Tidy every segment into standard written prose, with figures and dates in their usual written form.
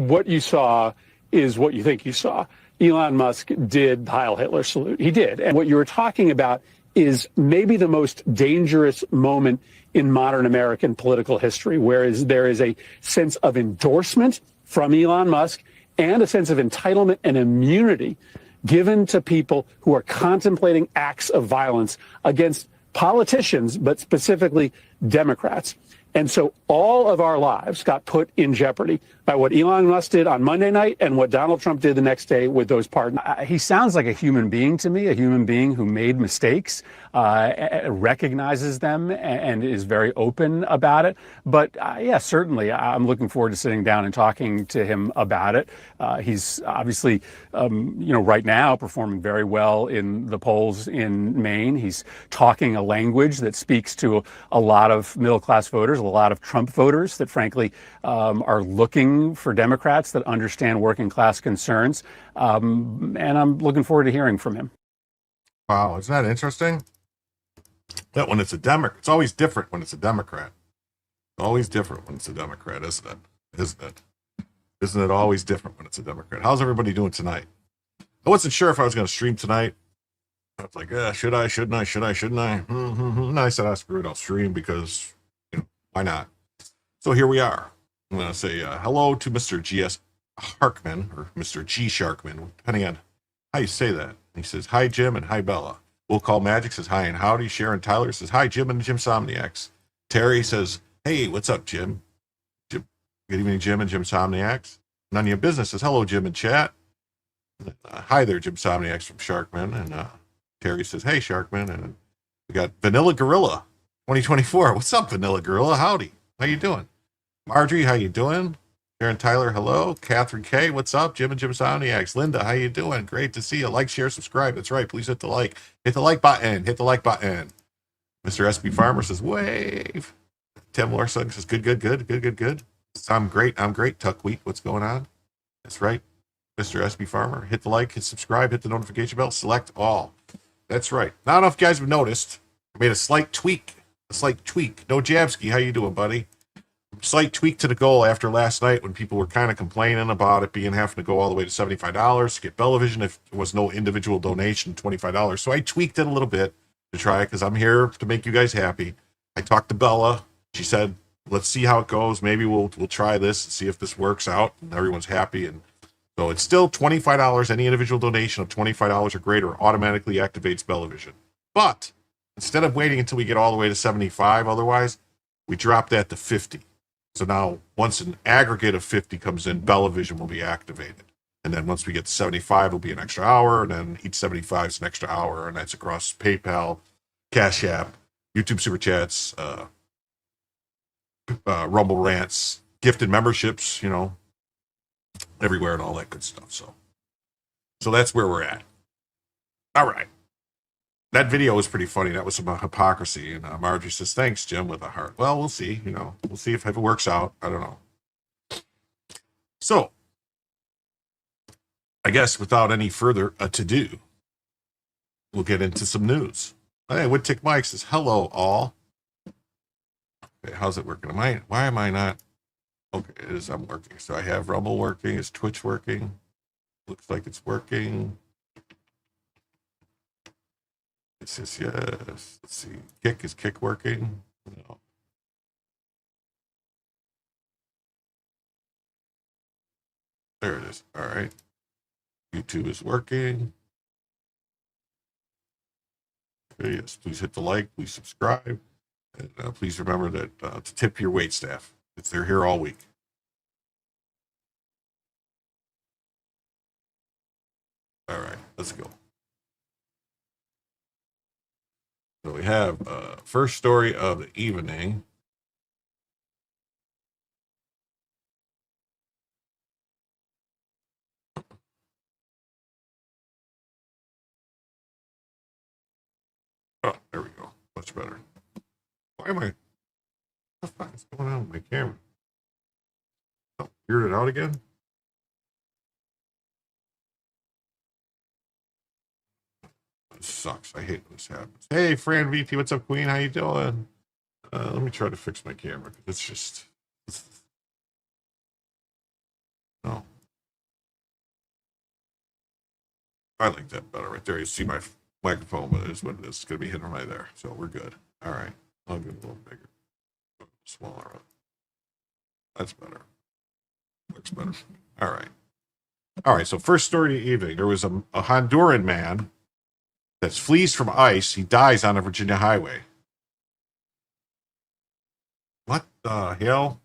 What you saw is what you think you saw. Elon Musk did the Heil Hitler salute. He did. And what you were talking about is maybe the most dangerous moment in modern American political history, whereas there is a sense of endorsement from Elon Musk and a sense of entitlement and immunity given to people who are contemplating acts of violence against politicians, but specifically Democrats. And so all of our lives got put in jeopardy by what Elon Musk did on Monday night and what Donald Trump did the next day with those pardons. He sounds like a human being to me, a human being who made mistakes, recognizes them, and is very open about it. But yeah, certainly, I'm looking forward to sitting down and talking to him about it. He's obviously, right now performing very well in the polls in Maine. He's talking a language that speaks to a lot of middle-class voters, a lot of Trump voters that, frankly, are looking for Democrats that understand working-class concerns. And I'm looking forward to hearing from him. Wow, isn't that interesting? That when it's a Democrat, it's always different when it's a Democrat. Always different when it's a Democrat, isn't it? Isn't it? Isn't it always different when it's a Democrat? How's everybody doing tonight? I wasn't sure if I was going to stream tonight. I was like, should I, shouldn't I, shouldn't I? And I said, screw it, I'll stream because, why not? So here we are. I'm going to say hello to Mr. G.S. Harkman, or Mr. G. Sharkman, depending on how you say that. He says, hi, Jim, and hi, Bella. We'll Call Magic says, hi, and howdy. Sharon Tyler says, hi, Jim, and Jim Somniacs. Terry says, hey, what's up, Jim? Good evening, Jim and Jim Somniacs. None of your business says, hello, Jim, in chat. Hi there, Jim Somniacs from Sharkman. And Terry says, hey, Sharkman. And we got Vanilla Gorilla 2024. What's up, Vanilla Gorilla? Howdy. How you doing? Marjorie, how you doing? Sharon Tyler, hello. Catherine K, what's up? Jim and Jim Somniacs. Linda, how you doing? Great to see you. Like, share, subscribe. That's right. Please hit the like. Hit the like button. Hit the like button. Mr. SB Farmer says, wave. Tim Larson says, good. I'm great. Tuckweek, what's going on? That's right. Mr. SB Farmer, hit the like, hit subscribe, hit the notification bell, select all. That's right. Now, I don't know if you guys have noticed, I made a slight tweak. No Jabsky, how you doing, buddy? Slight tweak to the goal after last night when people were kind of complaining about it having to go all the way to $75 to get Bellavision if there was no individual donation, $25. So I tweaked it a little bit to try it because I'm here to make you guys happy. I talked to Bella. She said, let's see how it goes. Maybe we'll try this and see if this works out and everyone's happy. And so it's still $25. Any individual donation of $25 or greater automatically activates Bellavision. But instead of waiting until we get all the way to 75, otherwise, we drop that to 50. So now, once an aggregate of 50 comes in, Bellavision will be activated. And then once we get to 75, it'll be an extra hour. And then each 75 is an extra hour. And that's across PayPal, Cash App, YouTube Super Chats, Rumble Rants, gifted memberships, everywhere and all that good stuff. So that's where we're at. All right. That video was pretty funny. That was some hypocrisy. And Marjorie says, "Thanks, Jim," with a heart. Well, we'll see. We'll see if it works out. I don't know. So, I guess without any further to do, we'll get into some news. Hey, Woodtick Mike says, "Hello, all." Okay, how's it working? Why am I not? Okay, it is. I'm working. So I have Rumble working. Is Twitch working? Looks like it's working. It says yes. Let's see. Is Kick working? No. There it is. All right. YouTube is working. Okay, yes, please hit the like. Please subscribe. And please remember that to tip your wait staff. They're here all week. All right, let's go. So we have first story of the evening. Oh, there we go. Much better. Why am I? What's going on with my camera? Oh, weirded out again? This sucks. I hate when this happens. Hey, Fran VT, what's up, Queen? How you doing? Let me try to fix my camera because it's just. No. I like that better right there. You see my microphone, but it is what it is. It's going to be hitting right there. So we're good. All right. I'll get a little bigger. Smaller. That's better. Looks better. All right. All right. So first story of the evening. There was a Honduran man that flees from ICE. He dies on a Virginia highway. What the hell?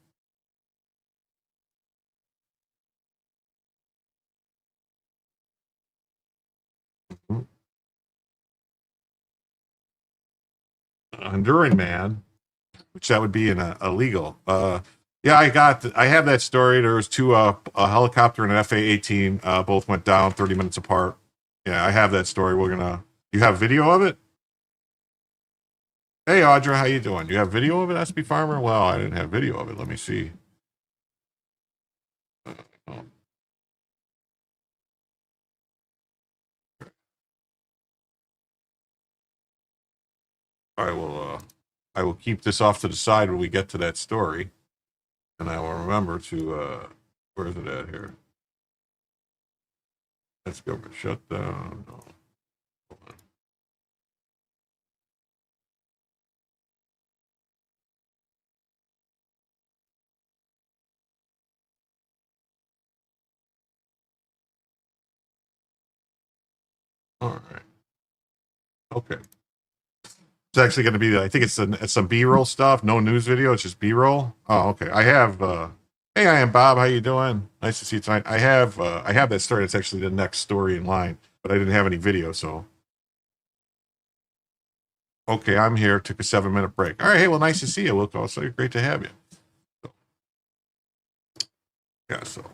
A Honduran man, which that would be an illegal. Yeah, I have that story. There was two, a helicopter and an FA-18, both went down 30 minutes apart. Yeah, I have that story. You have video of it? Hey, Audra, how you doing? Do you have video of it, SB Farmer? Well, I didn't have video of it. Let me see. Oh. I will keep this off to the side when we get to that story, and I will remember to where is it at here? Let's go for shutdown. No. All right. Okay. It's actually going to be. I think it's some B-roll stuff. No news video. It's just B-roll. Oh, okay. I have. Hey, I am Bob. How you doing? Nice to see you tonight. I have that story. It's actually the next story in line, but I didn't have any video, so. Okay, I'm here. Took a 7-minute break. All right. Hey, well, nice to see you, Wilco. So great to have you. So, yeah. So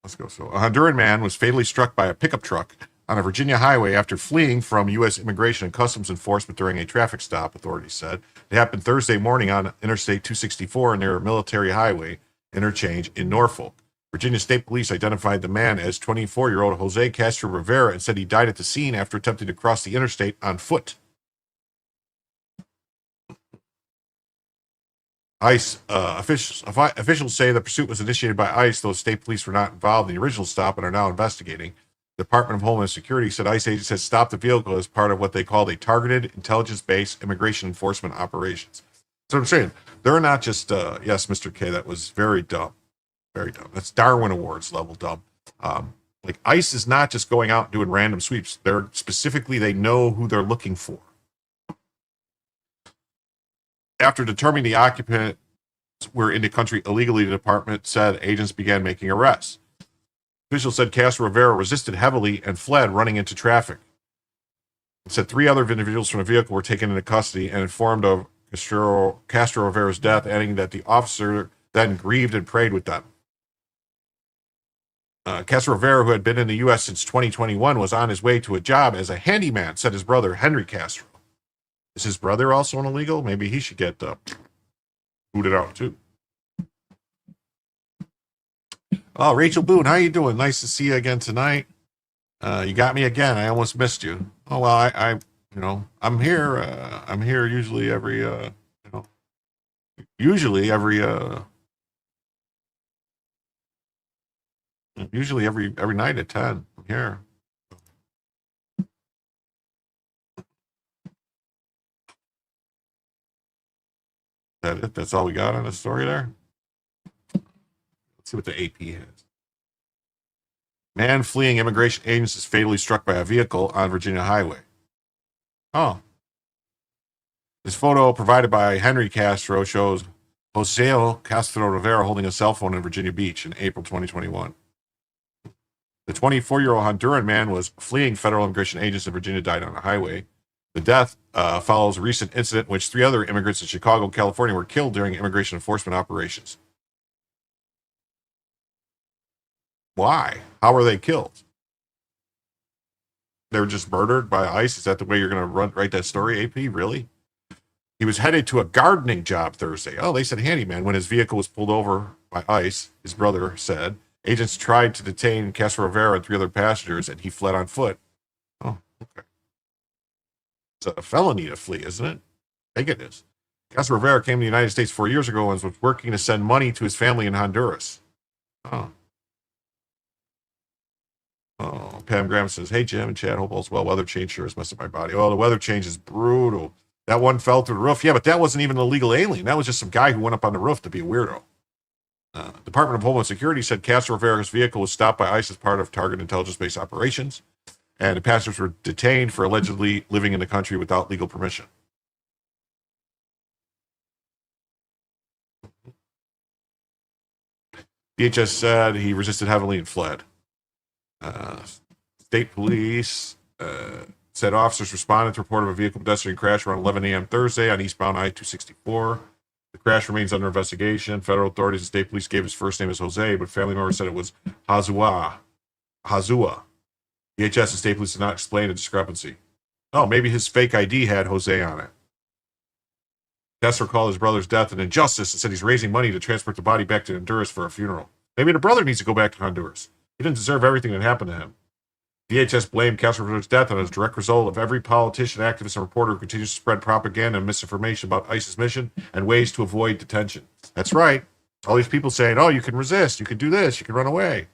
let's go. So a Honduran man was fatally struck by a pickup truck on a Virginia highway after fleeing from U.S. Immigration and Customs Enforcement during a traffic stop, authorities said. It happened Thursday morning on Interstate 264 near a military highway interchange in Norfolk. Virginia State Police identified the man as 24-year-old Jose Castro Rivera and said he died at the scene after attempting to cross the interstate on foot. ICE officials say the pursuit was initiated by ICE, though state police were not involved in the original stop and are now investigating. The Department of Homeland Security said ICE agents had stopped the vehicle as part of what they called a targeted intelligence-based immigration enforcement operations. So I'm saying they're not just yes, Mr. K, that was very dumb, very dumb. That's Darwin Awards level dumb. Like ICE is not just going out and doing random sweeps. They know who they're looking for. After determining the occupants were in the country illegally, the department said agents began making arrests. Officials said Castro Rivera resisted heavily and fled, running into traffic. It said 3 other individuals from the vehicle were taken into custody and informed of Castro Rivera's death, adding that the officer then grieved and prayed with them. Castro Rivera, who had been in the U.S. since 2021, was on his way to a job as a handyman, said his brother, Henry Castro. Is his brother also an illegal? Maybe he should get booted out, too. Oh, Rachel Boone, how you doing? Nice to see you again tonight. You got me again. I almost missed you. Oh, well, I'm here. I'm here usually every night at 10. I'm here. That it? That's all we got on the story there? Let's see what the AP has. Man fleeing immigration agents is fatally struck by a vehicle on Virginia highway. Oh. This photo provided by Henry Castro shows José Castro Rivera holding a cell phone in Virginia Beach in April 2021. The 24-year-old Honduran man was fleeing federal immigration agents in Virginia, died on a highway. The death follows a recent incident in which 3 other immigrants in Chicago, California were killed during immigration enforcement operations. Why? How were they killed? They were just murdered by ICE? Is that the way you're going to write that story, AP? Really? He was headed to a gardening job Thursday. Oh, they said handyman. When his vehicle was pulled over by ICE, his brother said, agents tried to detain Castro Rivera and 3 other passengers, and he fled on foot. Oh, okay. It's a felony to flee, isn't it? I think it is. Castro Rivera came to the United States 4 years ago and was working to send money to his family in Honduras. Oh. Oh, Pam Graham says, hey, Jim and Chad, hope all's well. Weather change sure has messed up my body. Oh, the weather change is brutal. That one fell through the roof. Yeah, but that wasn't even an illegal alien. That was just some guy who went up on the roof to be a weirdo. Department of Homeland Security said Castro Rivera's vehicle was stopped by ICE as part of target intelligence-based operations, and the passengers were detained for allegedly living in the country without legal permission. DHS said he resisted heavily and fled. State police said officers responded to report of a vehicle pedestrian crash around 11 a.m. Thursday on eastbound I-264. The crash remains under investigation. Federal authorities and state police gave his first name as Jose, but family members said it was Hazua. DHS and state police did not explain the discrepancy. Oh, maybe his fake ID had Jose on it. Kessler called his brother's death an injustice and said he's raising money to transport the body back to Honduras for a funeral. Maybe the brother needs to go back to Honduras. He didn't deserve everything that happened to him. DHS blamed Castro's death as a direct result of every politician, activist, and reporter who continues to spread propaganda and misinformation about ICE's mission and ways to avoid detention. That's right. All these people saying, oh, you can resist, you can do this, you can run away.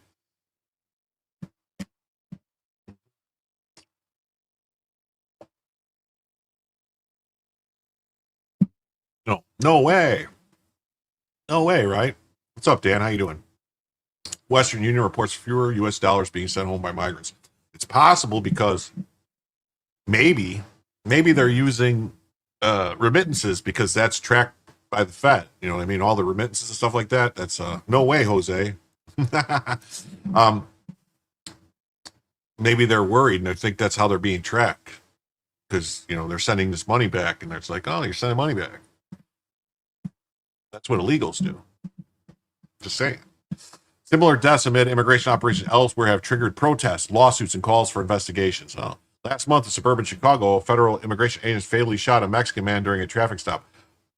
No way. No way, right? What's up, Dan? How you doing? Western Union reports fewer U.S. dollars being sent home by migrants. It's possible because maybe they're using remittances because that's tracked by the Fed. You know what I mean? All the remittances and stuff like that. That's no way, Jose. Maybe they're worried and they think that's how they're being tracked because, you know, they're sending this money back and it's like, oh, you're sending money back. That's what illegals do. Just saying. Similar deaths amid immigration operations elsewhere have triggered protests, lawsuits, and calls for investigations. Last month in suburban Chicago, federal immigration agents fatally shot a Mexican man during a traffic stop.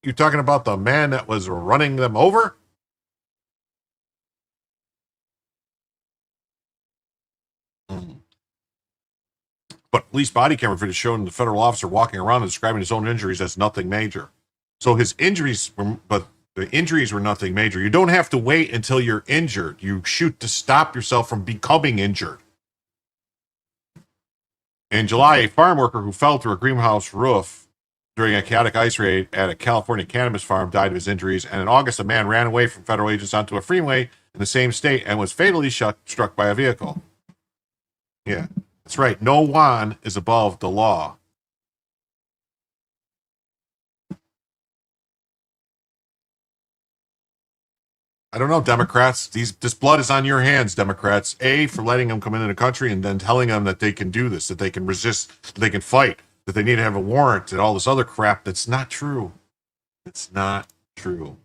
You're talking about the man that was running them over? But police body camera footage showing the federal officer walking around and describing his own injuries as nothing major. So his injuries but the injuries were nothing major. You don't have to wait until you're injured. You shoot to stop yourself from becoming injured. In July, a farm worker who fell through a greenhouse roof during a chaotic ice raid at a California cannabis farm died of his injuries. And in August, a man ran away from federal agents onto a freeway in the same state and was fatally struck by a vehicle. Yeah, that's right. No one is above the law. I don't know, Democrats. This blood is on your hands, Democrats. A, for letting them come into the country and then telling them that they can do this, that they can resist, that they can fight, that they need to have a warrant, and all this other crap that's not true. It's not true.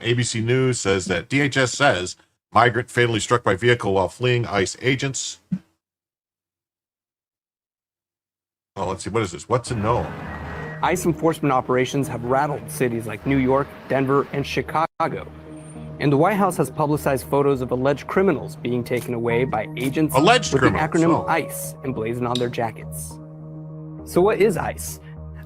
ABC News says that DHS says migrant fatally struck by vehicle while fleeing ICE agents. Oh, let's see. What is this? What to know? ICE enforcement operations have rattled cities like New York, Denver, and Chicago. And the White House has publicized photos of alleged criminals being taken away by agents with the acronym ICE emblazoned on their jackets. So what is ICE?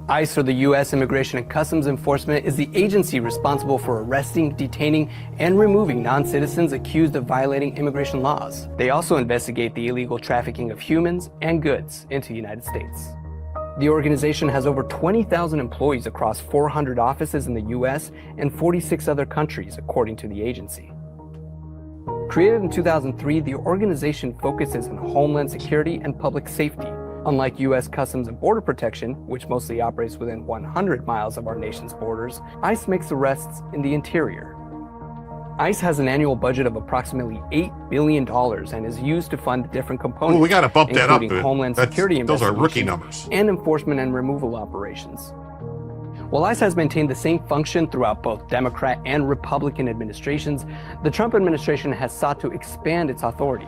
ICE, or the U.S. Immigration and Customs Enforcement, is the agency responsible for arresting, detaining, and removing non-citizens accused of violating immigration laws. They also investigate the illegal trafficking of humans and goods into the United States. The organization has over 20,000 employees across 400 offices in the U.S. and 46 other countries, according to the agency. Created in 2003, the organization focuses on homeland security and public safety. Unlike U.S. Customs and Border Protection, which mostly operates within 100 miles of our nation's borders, ICE makes arrests in the interior. ICE has an annual budget of approximately $8 billion and is used to fund different components, we got to bump that up, including homeland security those are rookie investigations numbers. and enforcement and removal operations. While ICE has maintained the same function throughout both Democrat and Republican administrations, the Trump administration has sought to expand its authority.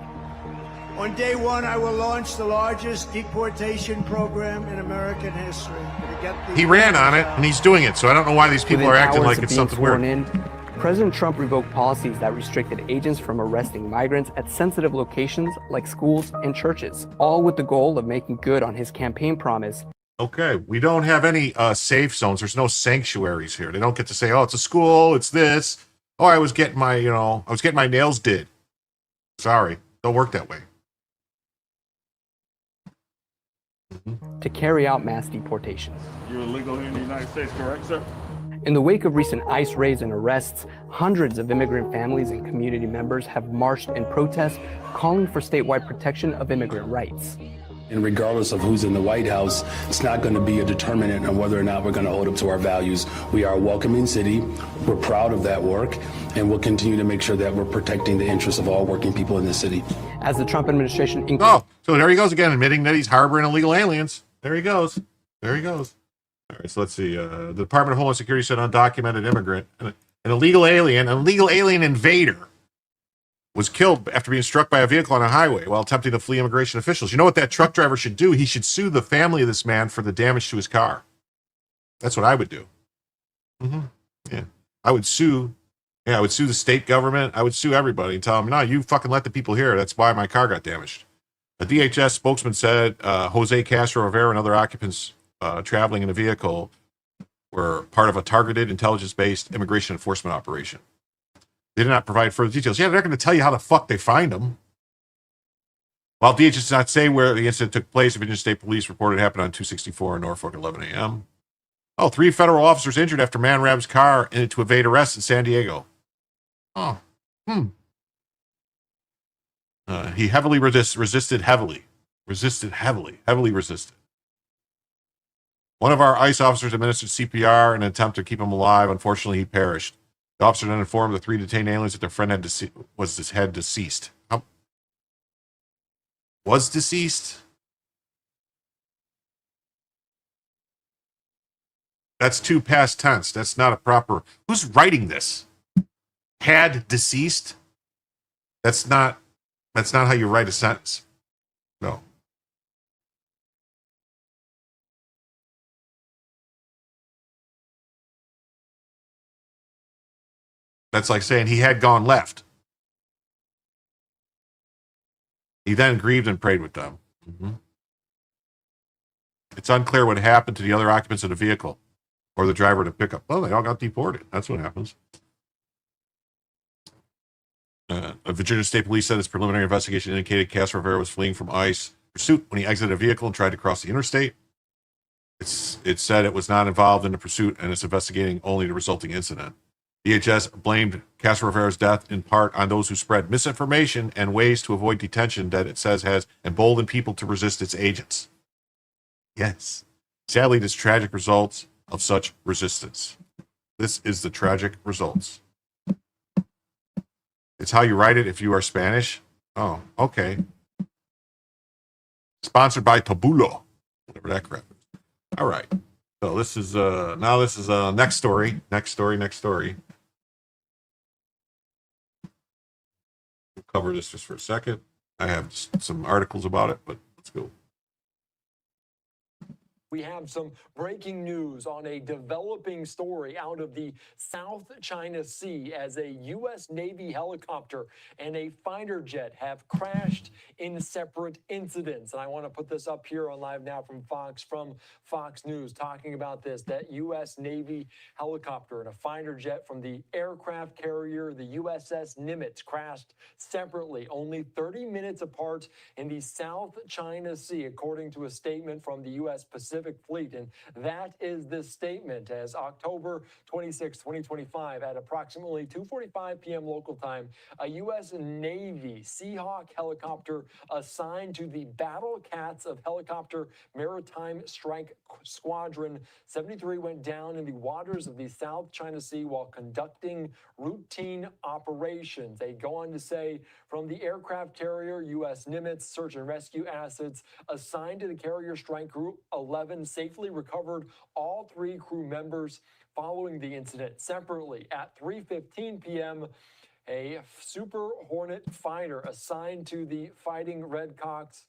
On day one, I will launch the largest deportation program in American history. He ran on it, and he's doing it, so I don't know why these people are acting like it's something weird. President Trump revoked policies that restricted agents from arresting migrants at sensitive locations like schools and churches, all with the goal of making good on his campaign promise. Okay, we don't have any safe zones. There's no sanctuaries here. They don't get to say, "Oh, it's a school, it's this." Oh, I was getting my nails did. Sorry, don't work that way. To carry out mass deportations. You're illegal here in the United States, correct, sir? In the wake of recent ICE raids and arrests, hundreds of immigrant families and community members have marched in protest, calling for statewide protection of immigrant rights. And regardless of who's in the White House, it's not going to be a determinant on whether or not we're going to hold up to our values. We are a welcoming city. We're proud of that work, and we'll continue to make sure that we're protecting the interests of all working people in the city. As the Trump administration... So there he goes again, admitting that he's harboring illegal aliens. There he goes. There he goes. All right, so let's see. The Department of Homeland Security said undocumented immigrant, an illegal alien invader, was killed after being struck by a vehicle on a highway while attempting to flee immigration officials. You know what that truck driver should do? He should sue the family of this man for the damage to his car. That's what I would do. Yeah, I would sue. Yeah, I would sue the state government. I would sue everybody and tell them, no, you fucking let the people here. That's why my car got damaged. A DHS spokesman said Jose Castro Rivera and other occupants traveling in a vehicle were part of a targeted intelligence-based immigration enforcement operation. They did not provide further details. Yeah, they're not going to tell you how the fuck they find them. While DHS does not say where the incident took place, Virginia State Police reported it happened on 264 in Norfolk at 11 a.m. Oh, 3 federal officers injured after man rammed car in to evade arrest in San Diego. He heavily resisted. One of our ICE officers administered CPR in an attempt to keep him alive. Unfortunately, he perished. The officer then informed the 3 detained aliens that their friend had deceased. Was deceased? That's too past tense. That's not a proper... Who's writing this? Had deceased? That's not how you write a sentence. No. That's like saying he had gone left. He then grieved and prayed with them. It's unclear what happened to the other occupants of the vehicle or the driver to pick up. Well, they all got deported. That's what happens. Virginia State Police said its preliminary investigation indicated Castro Rivera was fleeing from ICE pursuit when he exited a vehicle and tried to cross the interstate. It said it was not involved in the pursuit and it's investigating only the resulting incident. DHS blamed Castro Rivera's death in part on those who spread misinformation and ways to avoid detention that it says has emboldened people to resist its agents. Yes. Sadly, this tragic results of such resistance. This is the tragic results. It's how you write it if you are Spanish. Oh, okay. Sponsored by Tabulo. Whatever that crap is. All right. So this is next story. cover this just for a second. I have some articles about it, but let's go. We have some breaking news on a developing story out of the South China Sea as a U.S. Navy helicopter and a fighter jet have crashed in separate incidents. And I want to put this up here on Live Now from Fox News, talking about this, that U.S. Navy helicopter and a fighter jet from the aircraft carrier, the USS Nimitz, crashed separately, only 30 minutes apart in the South China Sea, according to a statement from the U.S. Pacific Fleet. And that is this statement as October 26, 2025, at approximately 2:45 p.m. local time, a U.S. Navy Seahawk helicopter assigned to the Battle Cats of Helicopter Maritime Strike Squadron 73 went down in the waters of the South China Sea while conducting routine operations. They go on to say, from the aircraft carrier U.S. Nimitz, search and rescue assets assigned to the Carrier Strike Group 11 safely recovered all 3 crew members following the incident. Separately, at 3:15 p.m., a Super Hornet fighter assigned to the Fighting Redcocks,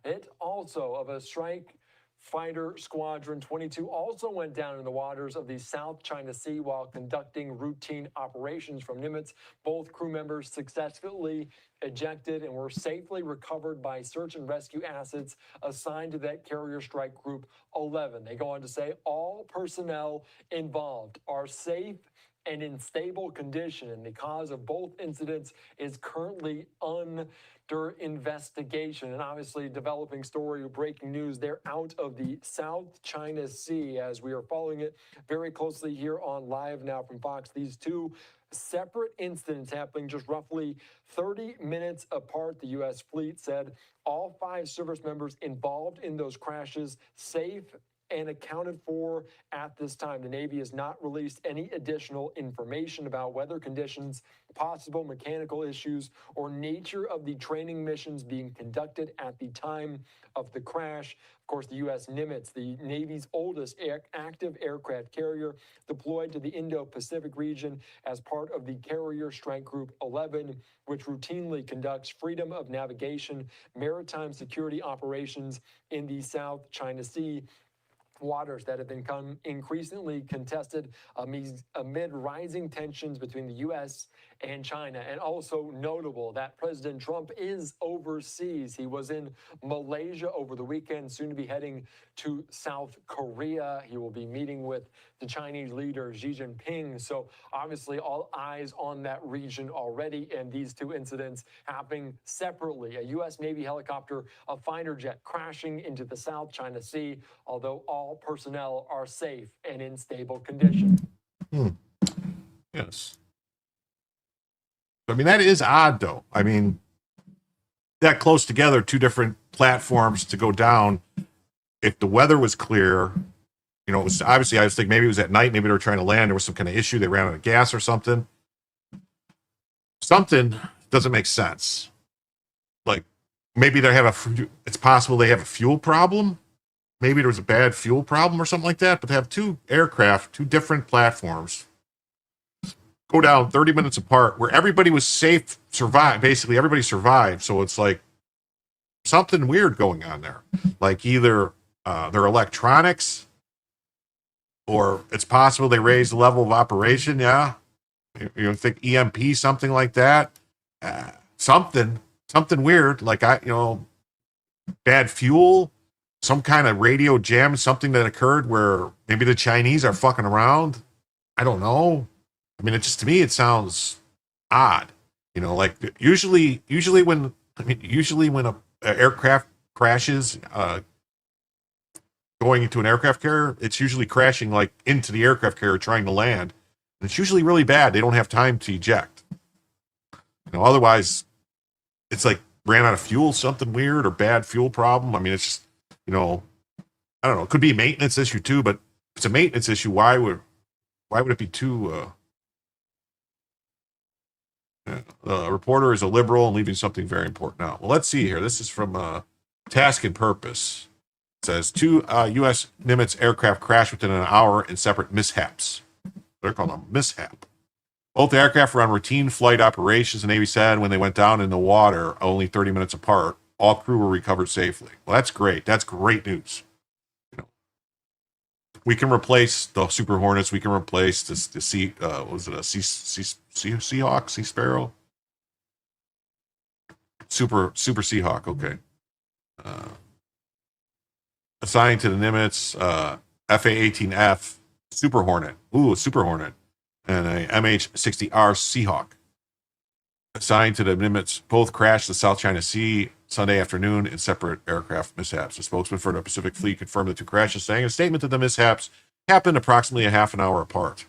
it also of a strike Fighter Squadron 22 also went down in the waters of the South China Sea while conducting routine operations from Nimitz. Both crew members successfully ejected and were safely recovered by search and rescue assets assigned to that Carrier Strike Group 11. They go on to say all personnel involved are safe and in stable condition, and the cause of both incidents is currently under investigation. And obviously, developing story, breaking news there out of the South China Sea as we are following it very closely here on Live Now from Fox. These two separate incidents happening just roughly 30 minutes apart. The U.S. fleet said all 5 service members involved in those crashes safe and accounted for at this time. The Navy has not released any additional information about weather conditions, possible mechanical issues, or nature of the training missions being conducted at the time of the crash. Of course, the U.S. Nimitz, the Navy's oldest active aircraft carrier, deployed to the Indo-Pacific region as part of the Carrier Strike Group 11, which routinely conducts freedom of navigation, maritime security operations in the South China Sea waters that have become increasingly contested amid rising tensions between the U.S. and China. And also notable that President Trump is overseas. He was in Malaysia over the weekend, soon to be heading to South Korea. He will be meeting with the Chinese leader Xi Jinping. So obviously all eyes on that region already, and these two incidents happening separately. A U.S. Navy helicopter, a fighter jet crashing into the South China Sea, although all personnel are safe and in stable condition. Yes. I mean, that is odd, though. I mean, that close together, 2 different platforms to go down. If the weather was clear, you know, it was obviously, I was thinking maybe it was at night, maybe they were trying to land, there was some kind of issue, they ran out of gas or something. Something doesn't make sense. Like, maybe they have it's possible they have a fuel problem. Maybe there was a bad fuel problem or something like that, but they have 2 aircraft, 2 different platforms, go down 30 minutes apart where everybody was safe, survived. Basically, everybody survived. So it's like something weird going on there. Like either their electronics, or it's possible they raised the level of operation. Yeah. You think EMP, something like that. Something weird. Like, bad fuel, some kind of radio jam, something that occurred where maybe the Chinese are fucking around. I don't know. I mean, to me, it sounds odd. You know, like usually when a aircraft crashes, going into an aircraft carrier, it's usually crashing like into the aircraft carrier trying to land. And it's usually really bad. They don't have time to eject. You know, otherwise, it's like ran out of fuel, something weird, or bad fuel problem. I mean, it's just, you know, I don't know. It could be a maintenance issue too, but if it's a maintenance issue, why would it be too? A reporter is a liberal and leaving something very important out. Well, let's see here. This is from Task and Purpose. It says 2 U.S. Nimitz aircraft crashed within an hour in separate mishaps. They're called a mishap. Both aircraft were on routine flight operations, the Navy said when they went down in the water, only 30 minutes apart. All crew were recovered safely. Well, that's great. That's great news. You know, we can replace the Super Hornets. We can replace the Sea. Was it a Seahawk? Sea Sparrow? Super Seahawk. Okay. Assigned to the Nimitz FA-18F Super Hornet. Ooh, a Super Hornet. And a MH-60R Seahawk. Assigned to the Nimitz, both crashed the South China Sea Sunday afternoon in separate aircraft mishaps. A spokesman for the Pacific Fleet confirmed the two crashes, saying in a statement that the mishaps happened approximately a half an hour apart.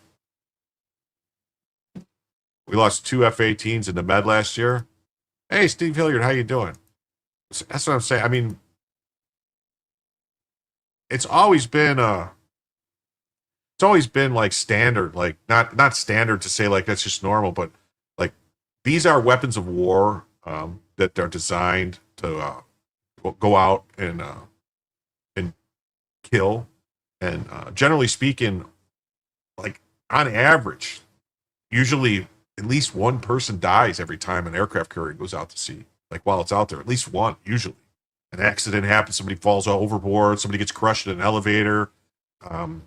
We lost two F-18s in the Med last year. Hey, Steve Hilliard, how you doing? That's what I'm saying. I mean, it's always been like standard, like not standard to say like that's just normal, but like these are weapons of war that are designed to go out and kill, and generally speaking, like on average, usually at least one person dies every time an aircraft carrier goes out to sea. Like while it's out there, at least one usually. An accident happens, somebody falls overboard, somebody gets crushed in an elevator. The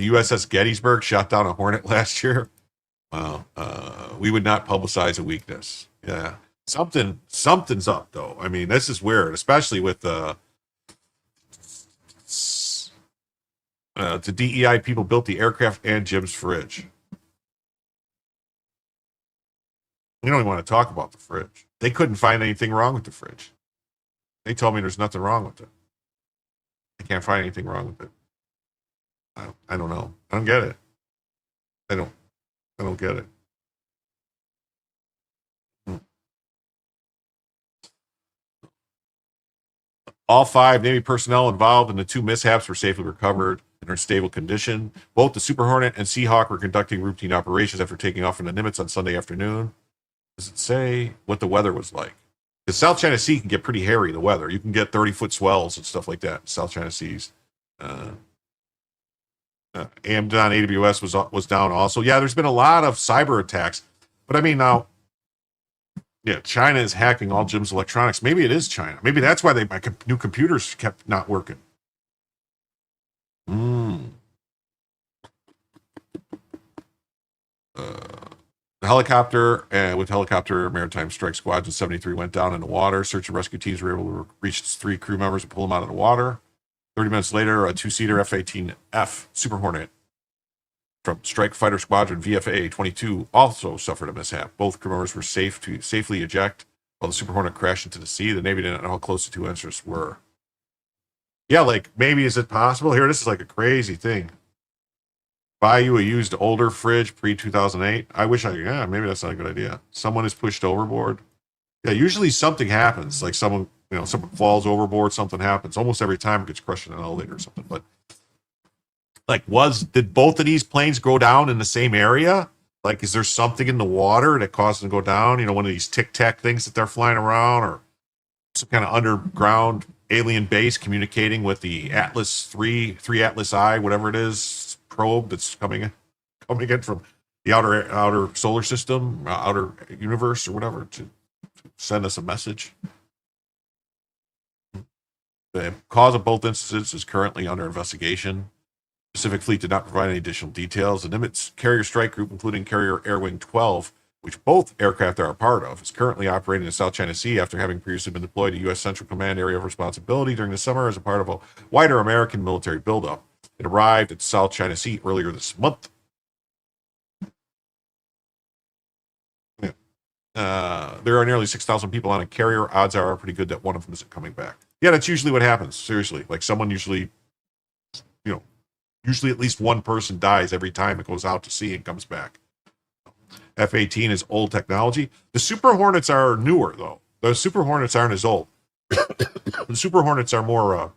USS Gettysburg shot down a Hornet last year. Wow. We would not publicize a weakness. Yeah. Something's up though. I mean, this is weird, especially with the DEI people built the aircraft and Jim's fridge. We don't even want to talk about the fridge. They couldn't find anything wrong with the fridge. They told me there's nothing wrong with it. I can't find anything wrong with it. I don't know. I don't get it. I don't get it. All 5 Navy personnel involved in the 2 mishaps were safely recovered and are in stable condition. Both the Super Hornet and Seahawk were conducting routine operations after taking off from the Nimitz on Sunday afternoon. Does it say what the weather was like? The South China Sea can get pretty hairy, the weather. You can get 30-foot swells and stuff like that. South China Seas. AMD on AWS was down also. Yeah, there's been a lot of cyber attacks. But I mean, now, yeah, China is hacking all Jim's electronics. Maybe it is China. Maybe that's why my new computers kept not working. The helicopter with helicopter maritime strike squads in 73 went down in the water. Search and rescue teams were able to reach 3 crew members and pull them out of the water. 30 minutes later, a 2-seater F-18F Super Hornet from Strike Fighter Squadron VFA 22 also suffered a mishap. Both crew members were safe to safely eject while the Super Hornet crashed into the sea. The Navy didn't know how close the 2 incidents were. Yeah, like maybe is it possible? Here, this is like a crazy thing. Buy you a used older fridge pre-2008. I wish yeah, maybe that's not a good idea. Someone is pushed overboard. Yeah, usually something happens. Like someone falls overboard, something happens. Almost every time it gets crushed in an elevator or something. But like, did both of these planes go down in the same area? Like, is there something in the water that caused them to go down? You know, one of these tic-tac things that they're flying around, or some kind of underground alien base communicating with the Atlas 3 Atlas I, whatever it is, probe that's coming in from the outer solar system, outer universe, or whatever, to send us a message. The cause of both incidents is currently under investigation. Pacific Fleet did not provide any additional details. The Nimitz Carrier Strike Group, including Carrier Air Wing 12, which both aircraft are a part of, is currently operating in the South China Sea after having previously been deployed to U.S. Central Command Area of Responsibility during the summer as a part of a wider American military buildup. It arrived at the South China Sea earlier this month. There are nearly 6,000 people on a carrier. Odds are pretty good that one of them isn't coming back. Yeah, that's usually what happens. Seriously, like someone usually at least one person dies every time it goes out to sea and comes back. F-18 is old technology. The Super Hornets are newer, though. The Super Hornets aren't as old. The Super Hornets are more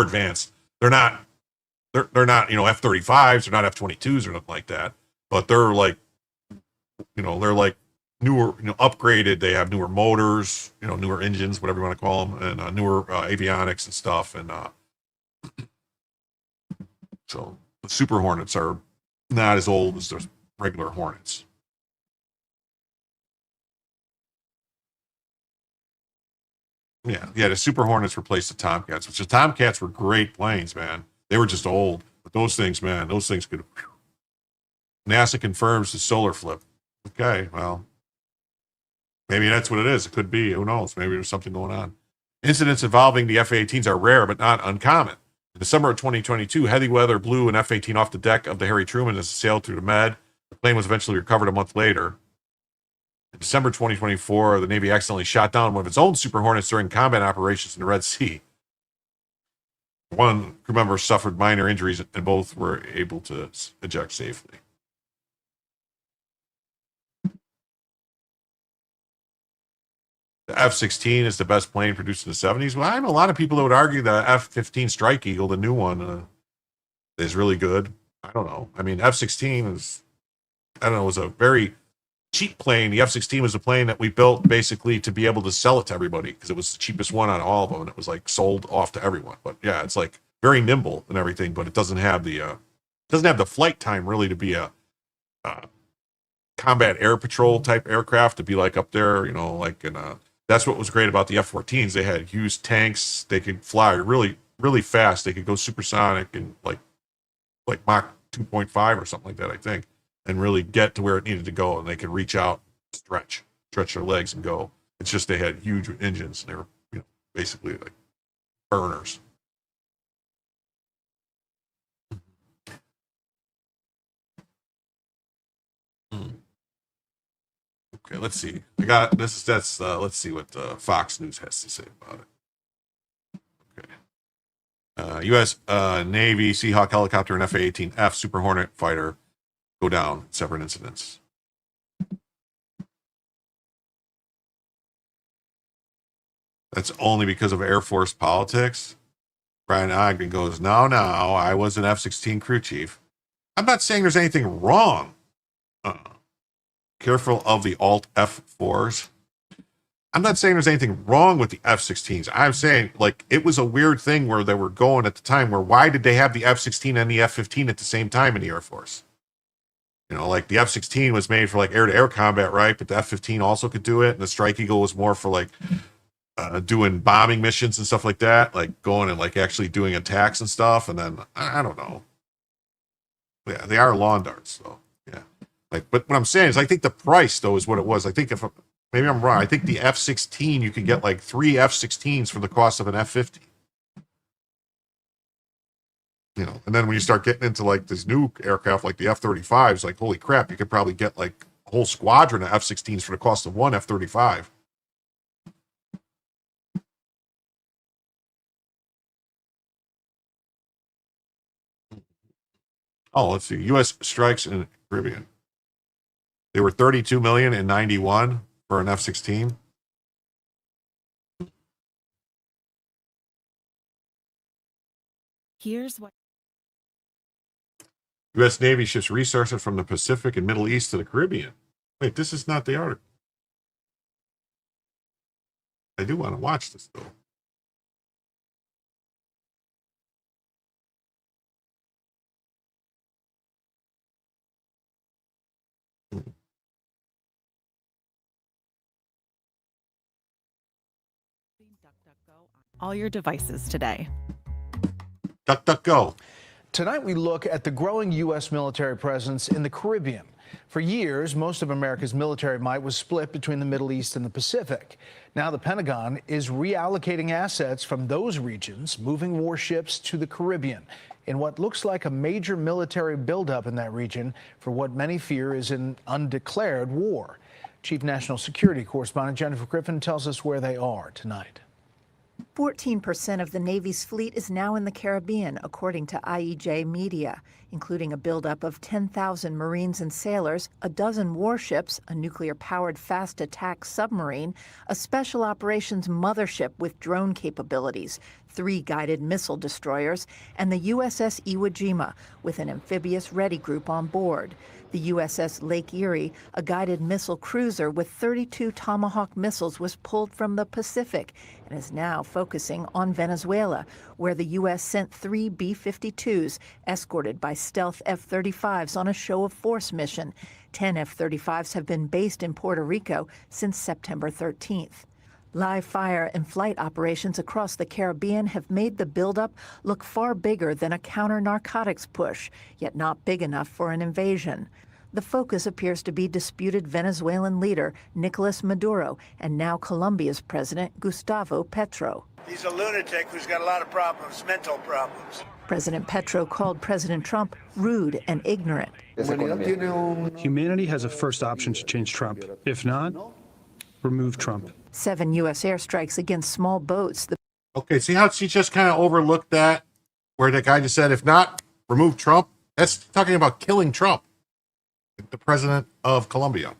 advanced. They're not F-35s, they're not F-22s or nothing like that. But they're like newer, upgraded. They have newer motors, newer engines, whatever you want to call them, and newer avionics and stuff. And so The Super Hornets are not as old as the regular Hornets. Yeah, the Super Hornets replaced the Tomcats, which the Tomcats were great planes, man. They were just old. But those things, man, those things could... Whew. NASA confirms the solar flip. Okay, well, maybe that's what it is. It could be. Who knows? Maybe there's something going on. Incidents involving the F-18s are rare, but not uncommon. In the summer of 2022, heavy weather blew an F-18 off the deck of the Harry Truman as it sailed through the Med. The plane was eventually recovered a month later. In December 2024, the Navy accidentally shot down one of its own Super Hornets during combat operations in the Red Sea. One crew member suffered minor injuries, and both were able to eject safely. The F-16 is the best plane produced in the 70s. Well, I know a lot of people that would argue the F-15 Strike Eagle, the new one, is really good. I don't know. I mean, F-16 is, I don't know, was a very cheap plane. The F-16 was a plane that we built basically to be able to sell it to everybody because it was the cheapest one on all of them, and it was like sold off to everyone. But yeah, it's like very nimble and everything, but it doesn't have the flight time really to be a combat air patrol type aircraft, to be like up there, you know, like in a... That's what was great about the F-14s. They had huge tanks. They could fly really, really fast. They could go supersonic and like Mach 2.5 or something like that, I think, and really get to where it needed to go. And they could reach out, stretch their legs and go. It's just they had huge engines. And they were, you know, basically like burners. Okay, let's see. I got this. Let's see what Fox News has to say about it. Okay. U.S. Navy Seahawk helicopter and F-18F Super Hornet fighter go down in separate incidents. That's only because of Air Force politics. Brian Ogden goes, no, I was an F-16 crew chief. I'm not saying there's anything wrong. Careful of the Alt F4s. I'm not saying there's anything wrong with the F-16s. I'm saying, like, it was a weird thing where they were going at the time where why did they have the F-16 and the F-15 at the same time in the Air Force? You know, like the F-16 was made for like air-to-air combat, right? But the F-15 also could do it. And the Strike Eagle was more for like doing bombing missions and stuff like that, like going and like actually doing attacks and stuff. And then, I don't know. Yeah, they are lawn darts, though. Yeah. Like, but what I'm saying is, I think the price though is what it was. I think maybe I'm wrong. I think the F-16 you could get like 3 F-16s for the cost of an F-50. You know, and then when you start getting into like this new aircraft like the F-35s, like holy crap, you could probably get like a whole squadron of F-16s for the cost of one F-35. Oh, let's see. U.S. strikes in the Caribbean. They were $32 million in 91 for an F-16. Here's what U.S. Navy ships resources from the Pacific and Middle East to the Caribbean. Wait, this is not the article. I do want to watch this, though. all your devices today. DuckDuckGo. Tonight we look at the growing U.S. military presence in the Caribbean. For years, most of America's military might was split between the Middle East and the Pacific. Now the Pentagon is reallocating assets from those regions, moving warships to the Caribbean in what looks like a major military buildup in that region for what many fear is an undeclared war. Chief National Security Correspondent Jennifer Griffin tells us where they are tonight. 14% of the Navy's fleet is now in the Caribbean, according to IEJ Media, including a buildup of 10,000 Marines and sailors, a dozen warships, a nuclear-powered fast attack submarine, a special operations mothership with drone capabilities, 3 guided missile destroyers, and the USS Iwo Jima with an amphibious ready group on board. The USS Lake Erie, a guided missile cruiser with 32 Tomahawk missiles, was pulled from the Pacific and is now focusing on Venezuela, where the U.S. sent 3 B-52s escorted by stealth F-35s on a show-of-force mission. 10 F-35s have been based in Puerto Rico since September 13th. Live fire and flight operations across the Caribbean have made the buildup look far bigger than a counter-narcotics push, yet not big enough for an invasion. The focus appears to be disputed Venezuelan leader Nicolas Maduro and now Colombia's president Gustavo Petro. He's a lunatic who's got a lot of problems, mental problems. President Petro called President Trump rude and ignorant. Humanity has a first option to change Trump. If not, remove Trump. 7 U.S. airstrikes against small boats. Okay, see how she just kind of overlooked that? Where the guy just said, if not, remove Trump? That's talking about killing Trump, the president of Colombia.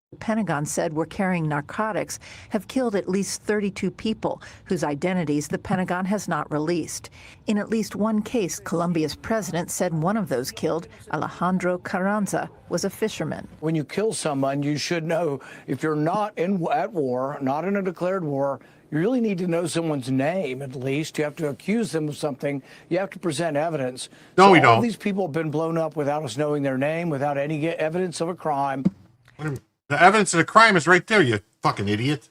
The Pentagon said were carrying narcotics have killed at least 32 people whose identities the Pentagon has not released. In at least one case, Colombia's president said one of those killed, Alejandro Carranza, was a fisherman. When you kill someone, you should know if you're not at war, not in a declared war, you really need to know someone's name at least. You have to accuse them of something. You have to present evidence. No, we don't. All these people have been blown up without us knowing their name, without any evidence of a crime. The evidence of the crime is right there, you fucking idiot.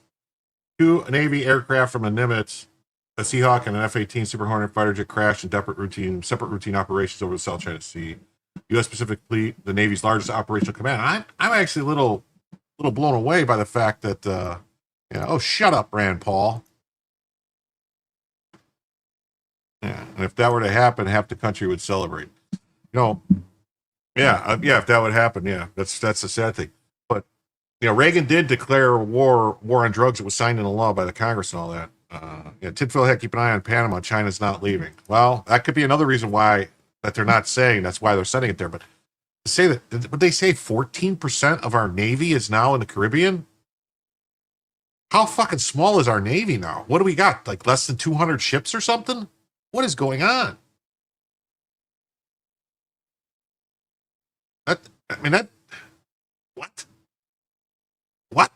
2 Navy aircraft from the Nimitz, a Seahawk and an F-18 Super Hornet fighter jet crashed in separate routine operations over the South China Sea. U.S. Pacific Fleet, the Navy's largest operational command. I'm actually a little blown away by the fact that, oh, shut up, Rand Paul. Yeah, and if that were to happen, half the country would celebrate. If that would happen, that's the sad thing. Reagan did declare war on drugs. It was signed into law by the Congress and all that. Tinfoil hat, keep an eye on Panama. China's not leaving. Well, that could be another reason why that they're not saying. That's why they're sending it there. But to say that, would they say 14% of our Navy is now in the Caribbean? How fucking small is our Navy now? What do we got? Like less than 200 ships or something? What is going on? What? What?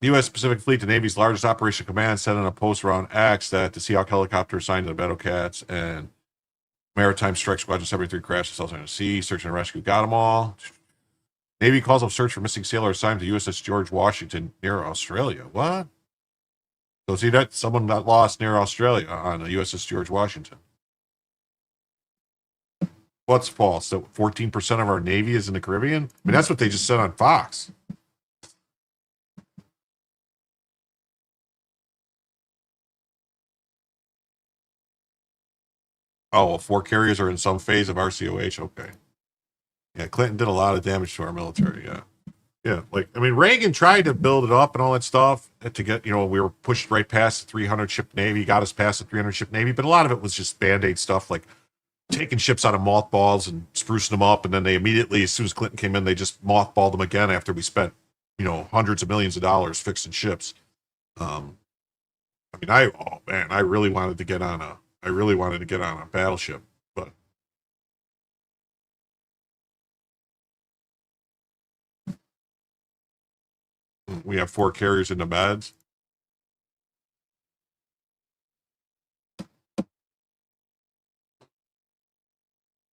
U.S. Pacific Fleet, the Navy's largest operational command, said in a post around X that the Seahawk helicopter assigned to the Battle Cats and Maritime Strike Squadron 73 crashed in South China Sea. Search and rescue got them all. Navy calls up search for missing sailor assigned to USS George Washington near Australia. What? So see that someone got lost near Australia on the USS George Washington. What's false? So 14% of our Navy is in the Caribbean? I mean, that's what they just said on Fox. Oh, well, 4 carriers are in some phase of RCOH. Okay. Yeah, Clinton did a lot of damage to our military. Yeah. Yeah. Reagan tried to build it up and all that stuff to get, we were pushed right past the 300 ship Navy, got us past the 300 ship Navy, but a lot of it was just Band-Aid stuff like taking ships out of mothballs and sprucing them up. And then they immediately, as soon as Clinton came in, they just mothballed them again after we spent, hundreds of millions of dollars fixing ships. I really wanted to get on a battleship, but we have 4 carriers in the beds.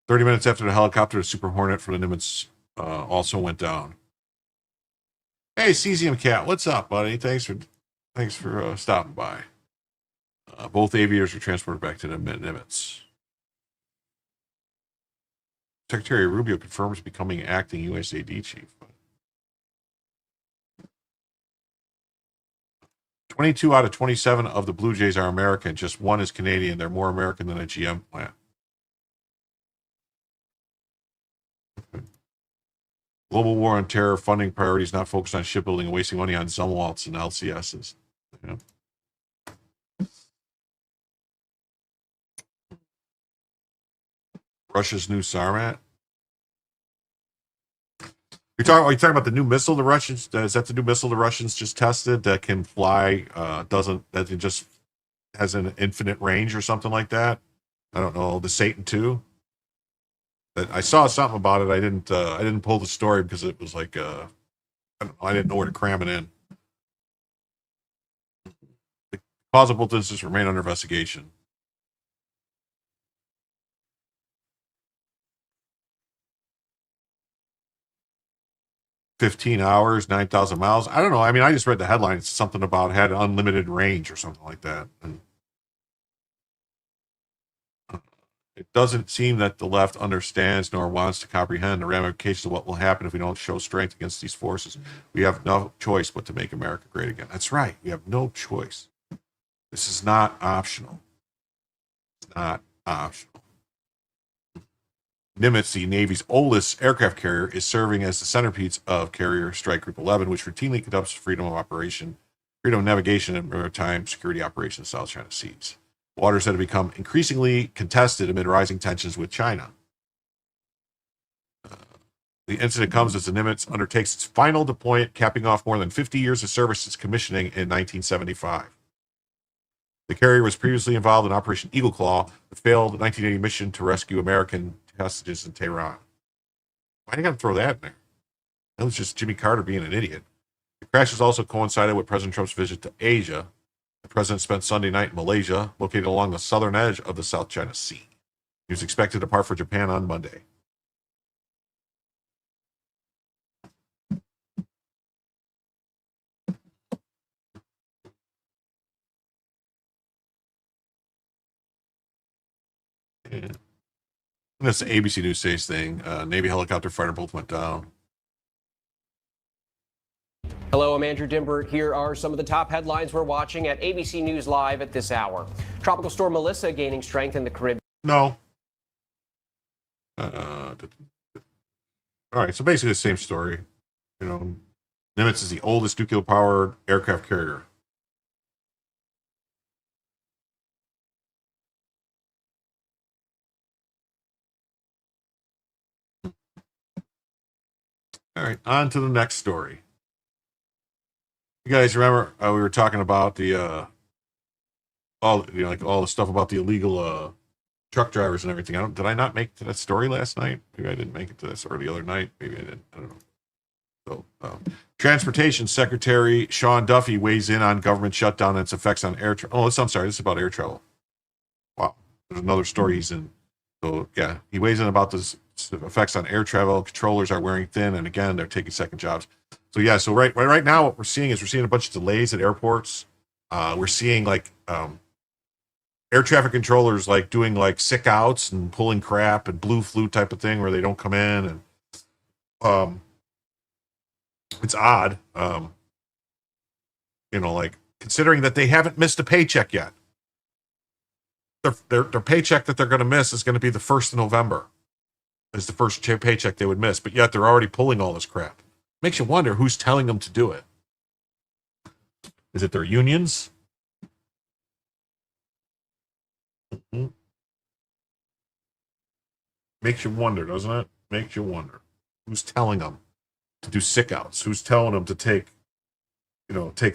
"30 minutes after the helicopter, a Super Hornet from the Nimitz also went down." Hey, Cesium Cat, what's up, buddy? Thanks for stopping by. Both aviators were transported back to the Nimitz. Secretary Rubio confirms becoming acting USAD chief. 22 out of 27 of the Blue Jays are American. Just 1 is Canadian. They're more American than a GM plant. Global war on terror funding priorities not focused on shipbuilding and wasting money on Zumwalts and LCSs. Yeah. Russia's new Sarmat. Are you talking about the new missile the Russians? Is that the new missile the Russians just tested that can fly? That it just has an infinite range or something like that? I don't know. The Satan II. I saw something about it. I didn't pull the story because it was like I didn't know where to cram it in. The plausible instances remain under investigation. $15, 9,000 miles. I don't know. I mean, I just read the headline. It's something about had unlimited range or something like that. And it doesn't seem that the left understands nor wants to comprehend the ramifications of what will happen if we don't show strength against these forces. We have no choice but to make America great again. That's right. We have no choice. This is not optional. It's not optional. Nimitz, the Navy's oldest aircraft carrier, is serving as the centerpiece of Carrier Strike Group 11, which routinely conducts freedom of navigation, and maritime security operations in South China Seas. Waters that have become increasingly contested amid rising tensions with China. The incident comes as the Nimitz undertakes its final deployment, capping off more than 50 years of service since commissioning in 1975. The carrier was previously involved in Operation Eagle Claw, the failed 1980 mission to rescue American hostages in Tehran. Why do you got to throw that in there? That was just Jimmy Carter being an idiot. The crash has also coincided with President Trump's visit to Asia. The president spent Sunday night in Malaysia, located along the southern edge of the South China Sea. He was expected to depart for Japan on Monday. Yeah. That's the ABC News says thing. Navy helicopter fighter both went down. Hello, I'm Andrew Dimbert. Here are some of the top headlines we're watching at ABC News Live at this hour. Tropical storm Melissa gaining strength in the Caribbean. No. All right, so basically the same story. You know, Nimitz is the oldest nuclear-powered aircraft carrier. All right, on to the next story. You guys remember we were talking about the all the stuff about the illegal truck drivers and everything. Did I not make it to that story last night? Maybe I didn't make it to this, or the other night. Maybe I didn't. I don't know. So, Transportation Secretary Sean Duffy weighs in on government shutdown and its effects on air travel. I'm sorry, this is about air travel. Wow, there's another story he's in. So yeah, he weighs in about the effects on air travel. Controllers are wearing thin, and again, they're taking second jobs. So yeah, so right now, what we're seeing a bunch of delays at airports. We're seeing air traffic controllers doing sick outs and pulling crap and blue flu type of thing where they don't come in, and it's odd. Considering that they haven't missed a paycheck yet. Their paycheck that they're going to miss is going to be the 1st of November. Is the first paycheck they would miss, but yet they're already pulling all this crap. Makes you wonder who's telling them to do it. Is it their unions? Mm-hmm. Makes you wonder, doesn't it? Makes you wonder who's telling them to do sick outs. Who's telling them to take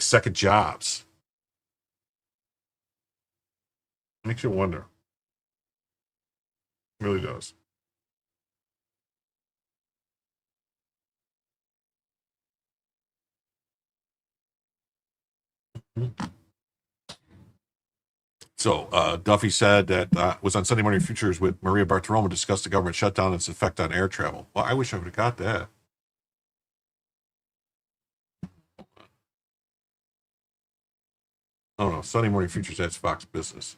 second jobs? Makes you wonder. It really does. So Duffy said that was on Sunday Morning Futures with Maria Bartiromo, discussed the government shutdown and its effect on air travel. Well, I wish I would have got that. Oh no, Sunday Morning Futures, that's Fox Business.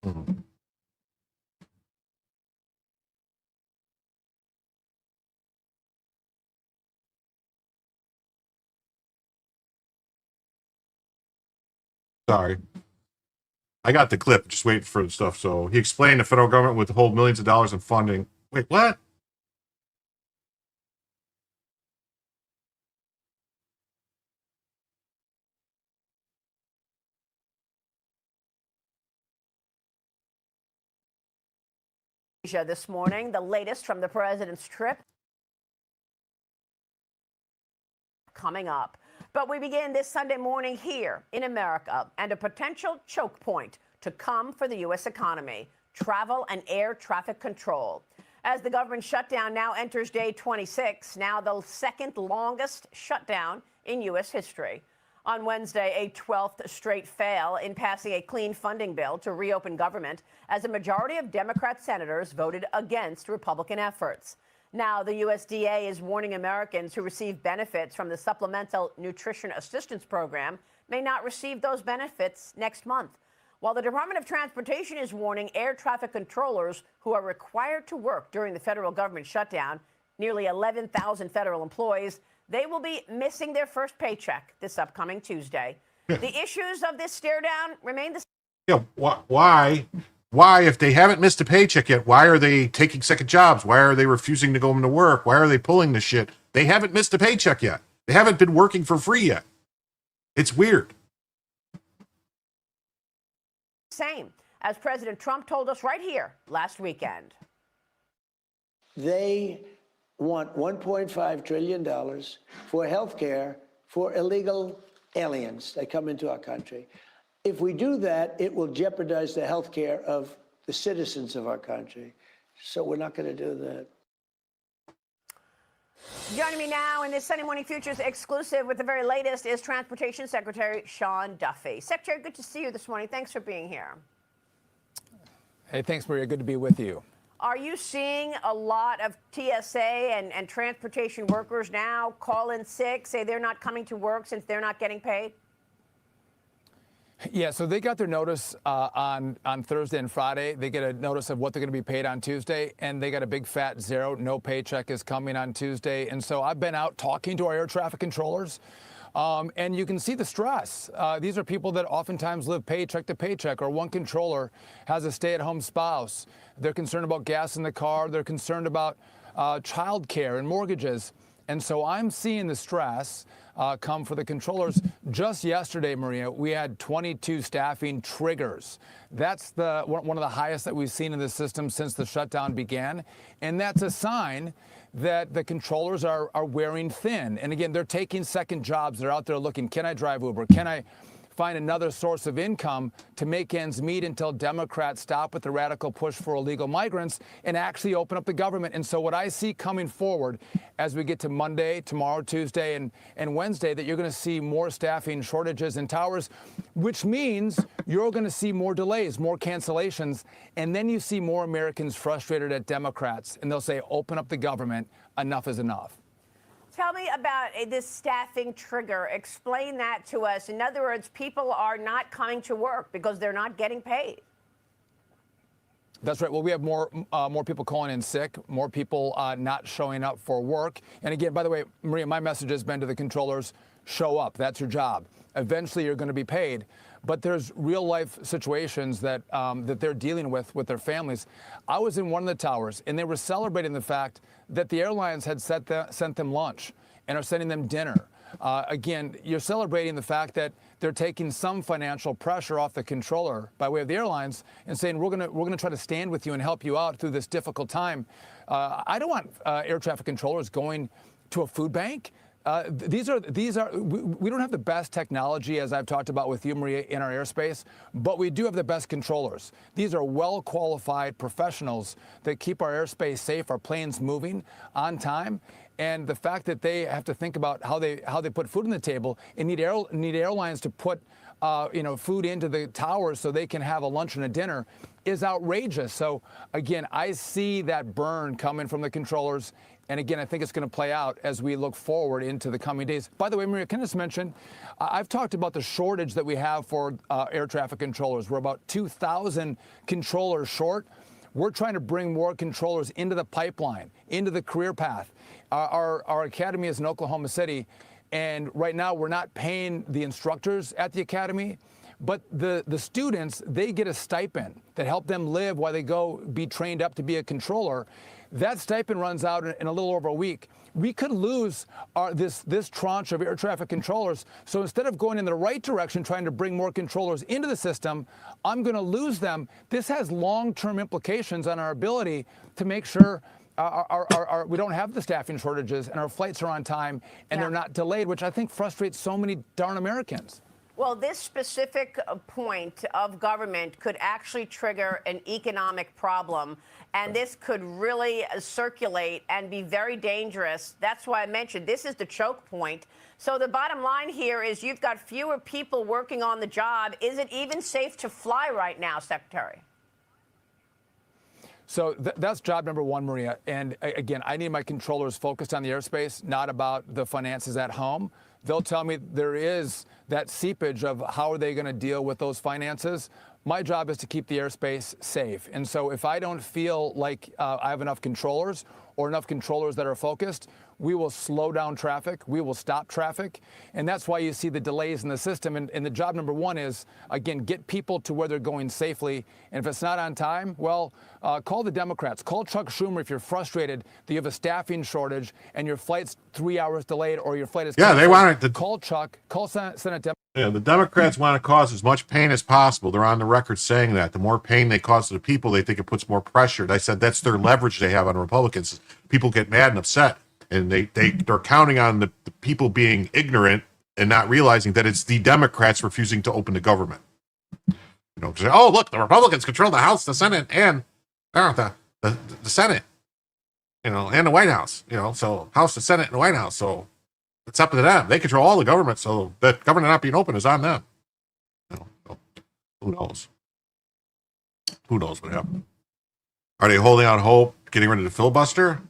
Mm-hmm. Sorry. I got the clip, just waiting for the stuff. So he explained the federal government would hold millions of dollars in funding. Wait, what? This morning, the latest from the president's trip coming up. But we begin this Sunday morning here in America, and a potential choke point to come for the U.S. economy: travel and air traffic control. As the government shutdown now enters day 26, now the second longest shutdown in U.S. history. On Wednesday, a 12th straight fail in passing a clean funding bill to reopen government, as a majority of Democrat senators voted against Republican efforts. Now, the USDA is warning Americans who receive benefits from the Supplemental Nutrition Assistance Program may not receive those benefits next month. While the Department of Transportation is warning air traffic controllers who are required to work during the federal government shutdown, nearly 11,000 federal employees, they will be missing their first paycheck this upcoming Tuesday. The issues of this stare down remain the same. Yeah, why, if they haven't missed a paycheck yet, why are they taking second jobs? Why are they refusing to go into work? Why are they pulling the shit? They haven't missed a paycheck yet. They haven't been working for free yet. It's weird. Same, as President Trump told us right here last weekend. They want $1.5 trillion for health care for illegal aliens that come into our country. If we do that, it will jeopardize the health care of the citizens of our country. So we're not going to do that. Joining me now in this Sunday Morning Futures exclusive with the very latest is Transportation Secretary Sean Duffy. Secretary, good to see you this morning. Thanks for being here. Hey, thanks, Maria. Good to be with you. Are you seeing a lot of TSA and transportation workers now call in sick, say they're not coming to work since they're not getting paid? Yeah, so they got their notice on Thursday and Friday. They get a notice of what they're going to be paid on Tuesday, and they got a big fat zero. No paycheck is coming on Tuesday. And so I've been out talking to our air traffic controllers, and you can see the stress. These are people that oftentimes live paycheck to paycheck, or one controller has a stay-at-home spouse. They're concerned about gas in the car. They're concerned about child care and mortgages. And so I'm seeing the stress come for the controllers. Just yesterday, Maria, we had 22 staffing triggers. That's one of the highest that we've seen in the system since the shutdown began. And that's a sign that the controllers are wearing thin. And again, they're taking second jobs. They're out there looking, can I drive Uber? Can I find another source of income to make ends meet until Democrats stop with the radical push for illegal migrants and actually open up the government? And so what I see coming forward as we get to Monday, tomorrow, Tuesday, and Wednesday, that you're going to see more staffing shortages in towers, which means you're going to see more delays, more cancellations, and then you see more Americans frustrated at Democrats, and they'll say, open up the government, enough is enough. Tell me about this staffing trigger. Explain that to us. In other words, people are not coming to work because they're not getting paid. That's right. Well, we have more people calling in sick, more people not showing up for work. And again, by the way, Maria, my message has been to the controllers, show up. That's your job. Eventually, you're going to be paid. But there's real life situations that they're dealing with their families. I was in one of the towers, and they were celebrating the fact that the airlines had sent them lunch and are sending them dinner. Again, you're celebrating the fact that they're taking some financial pressure off the controller by way of the airlines and saying, we're going to try to stand with you and help you out through this difficult time. I don't want air traffic controllers going to a food bank. We don't have the best technology, as I've talked about with you, Maria, in our airspace, but we do have the best controllers. These are well-qualified professionals that keep our airspace safe, our planes moving on time. And the fact that they have to think about how they put food on the table and need airlines to put food into the towers so they can have a lunch and a dinner is outrageous. So again, I see that burn coming from the controllers. And again, I think it's going to play out as we look forward into the coming days. By the way, Maria, can I just mention, I've talked about the shortage that we have for air traffic controllers. We're about 2,000 controllers short. We're trying to bring more controllers into the pipeline, into the career path. Our academy is in Oklahoma City, and right now we're not paying the instructors at the academy. But the students, they get a stipend that help them live while they go be trained up to be a controller. That stipend runs out in a little over a week. We could lose this tranche of air traffic controllers. So instead of going in the right direction, trying to bring more controllers into the system, I'm going to lose them. This has long-term implications on our ability to make sure we don't have the staffing shortages and our flights are on time and they're not delayed, which I think frustrates so many darn Americans. Well, this specific point of government could actually trigger an economic problem, and this could really circulate and be very dangerous. That's why I mentioned this is the choke point. So the bottom line here is you've got fewer people working on the job. Is it even safe to fly right now, Secretary? So that's job number one, Maria. And again, I need my controllers focused on the airspace, not about the finances at home. They'll tell me there is that seepage of how are they going to deal with those finances. My job is to keep the airspace safe. And so if I don't feel like I have enough controllers or enough controllers that are focused, we will slow down traffic. We will stop traffic. And that's why you see the delays in the system. And the job number one is, again, get people to where they're going safely. And if it's not on time, well, call the Democrats. Call Chuck Schumer if you're frustrated that you have a staffing shortage and your flight's 3 hours delayed or your flight is canceled. Yeah, they want it. Call Chuck. Call Senate Democrats. Yeah, the Democrats want to cause as much pain as possible. They're on the record saying that. The more pain they cause to the people, they think it puts more pressure. And I said that's their leverage they have on Republicans. People get mad and upset. And they're counting on the people being ignorant and not realizing that it's the Democrats refusing to open the government. You know, to say, oh, look, the Republicans control the House, the Senate, and the Senate, you know, and the White House, you know, so House, the Senate, and the White House. So it's up to them. They control all the government, so that government not being open is on them. You know, so who knows? Who knows what happened? Are they holding out hope, getting rid of the filibuster?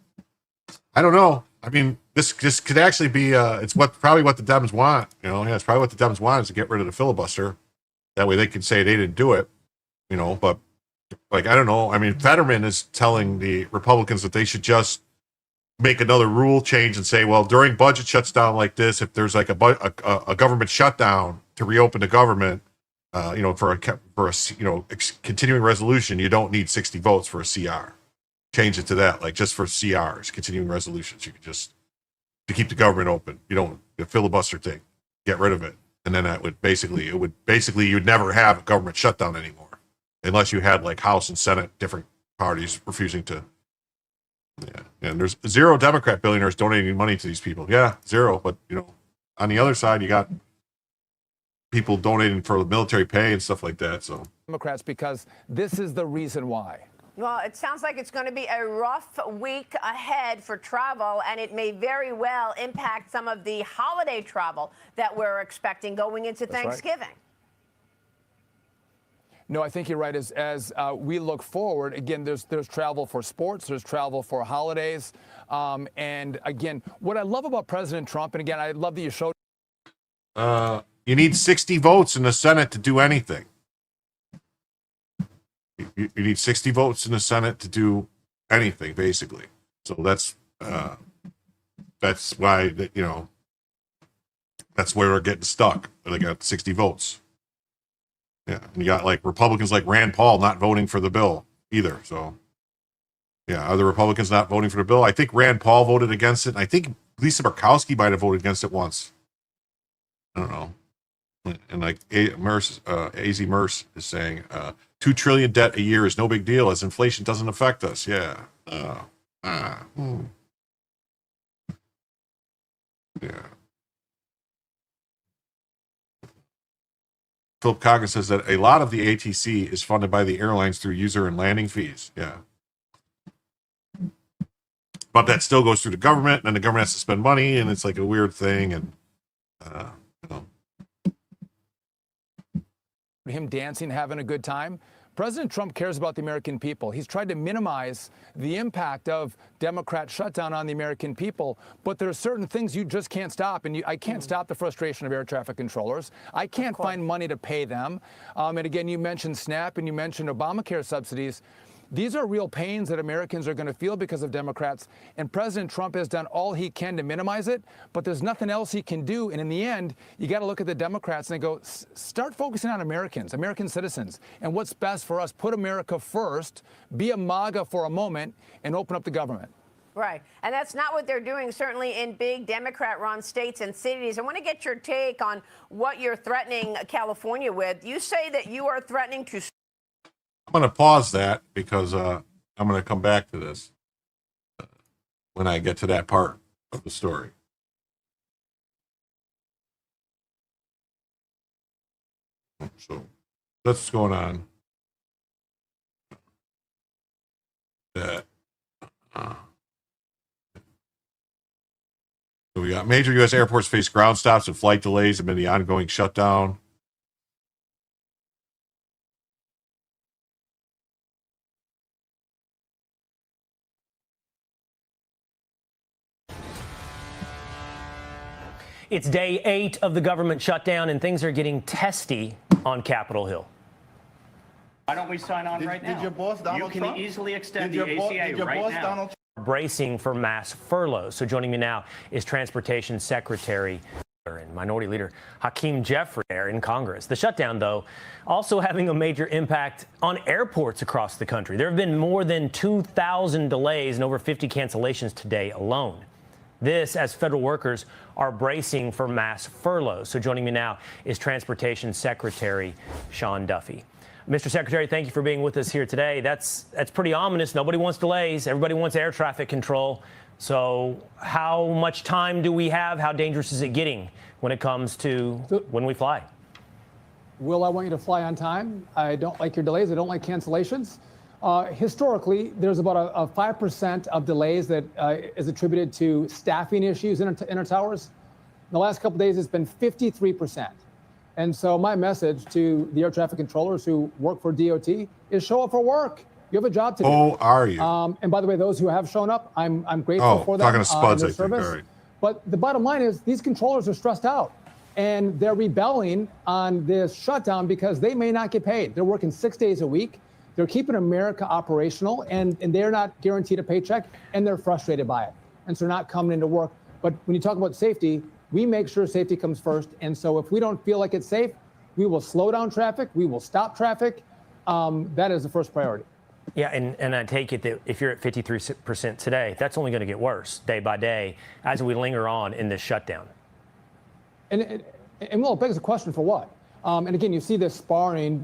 I don't know. I mean, this could actually be it's probably what the Dems want. You know, yeah, it's probably what the Dems want is to get rid of the filibuster. That way they can say they didn't do it. You know, but like I don't know. I mean, Fetterman is telling the Republicans that they should just make another rule change and say, well, during budget shutdown like this, if there's like a government shutdown to reopen the government, you know, for a continuing resolution, you don't need 60 votes for a CR. Change it to that, like just for CRs, continuing resolutions. You can just to keep the government open. You don't the filibuster thing. Get rid of it, and then that would basically you'd never have a government shutdown anymore, unless you had like House and Senate different parties refusing to. Yeah, and there's 0 Democrat billionaires donating money to these people. Yeah, 0. But you know, on the other side, you got people donating for military pay and stuff like that. So Democrats, because this is the reason why. Well, it sounds like it's going to be a rough week ahead for travel, and it may very well impact some of the holiday travel that we're expecting going into Thanksgiving. Right. No, I think you're right. As we look forward, again, there's travel for sports, there's travel for holidays. And again, what I love about President Trump, and again, I love that you showed. You need 60 votes in the Senate to do anything. You need 60 votes in the Senate to do anything, basically. So that's why you know that's where we're getting stuck. They got 60 votes. Yeah, and you got like Republicans like Rand Paul not voting for the bill either. So yeah, are the Republicans not voting for the bill? I think Rand Paul voted against it. And I think Lisa Murkowski might have voted against it once. I don't know. And like AZ Merce is saying, $2 trillion debt a year is no big deal as inflation doesn't affect us. Yeah. Yeah. Philip Coggins says that a lot of the ATC is funded by the airlines through user and landing fees. Yeah. But that still goes through the government, and then the government has to spend money, and it's like a weird thing. And, you know. Him dancing, having a good time. President Trump cares about the American people. He's tried to minimize the impact of Democrat shutdown on the American people, but there are certain things you just can't stop, and I can't stop the frustration of air traffic controllers. I can't find money to pay them. And again, you mentioned SNAP and you mentioned Obamacare subsidies. These are real pains that Americans are going to feel because of Democrats. And President Trump has done all he can to minimize it, but there's nothing else he can do. And in the end, you got to look at the Democrats and go, start focusing on Americans, American citizens, and what's best for us. Put America first, be a MAGA for a moment, and open up the government. Right. And that's not what they're doing, certainly in big Democrat-run states and cities. I want to get your take on what you're threatening California with. You say that you are threatening to... I'm going to pause that because I'm going to come back to this when I get to that part of the story. So that's what's going on. That so we got major U.S. airports face ground stops and flight delays amid the ongoing shutdown. It's day 8 of the government shutdown, and things are getting testy on Capitol Hill. Why don't we sign on right now? Did your boss, Donald You Trump? can easily extend Did the your ACA right boss, now. Donald Bracing for mass furloughs. So joining me now is Transportation Secretary and Minority Leader Hakeem Jeffrey there in Congress. The shutdown, though, also having a major impact on airports across the country. There have been more than 2,000 delays and over 50 cancellations today alone. This as federal workers are bracing for mass furloughs. So joining me now is Transportation Secretary Sean Duffy. Mr. Secretary, thank you for being with us here today. That's pretty ominous. Nobody wants delays. Everybody wants air traffic control. So how much time do we have? How dangerous is it getting when it comes to when we fly? Will, I want you to fly on time. I don't like your delays. I don't like cancellations. Historically, there's about a 5% of delays that is attributed to staffing issues in our towers. In the last couple of days, it's been 53%. And so my message to the air traffic controllers who work for DOT is show up for work. You have a job to do. Oh, are you? And by the way, those who have shown up, I'm grateful for them. Talking to Spuds, their I think. service. All right. But the bottom line is these controllers are stressed out. And they're rebelling on this shutdown because they may not get paid. They're working 6 days a week. They're keeping America operational, and they're not guaranteed a paycheck, and they're frustrated by it. And so they're not coming into work. But when you talk about safety, we make sure safety comes first. And so if we don't feel like it's safe, we will slow down traffic. We will stop traffic. That is the first priority. Yeah, and I take it that if you're at 53% today, that's only going to get worse day by day as we linger on in this shutdown. And well, it begs the question for what? And again, you see this sparring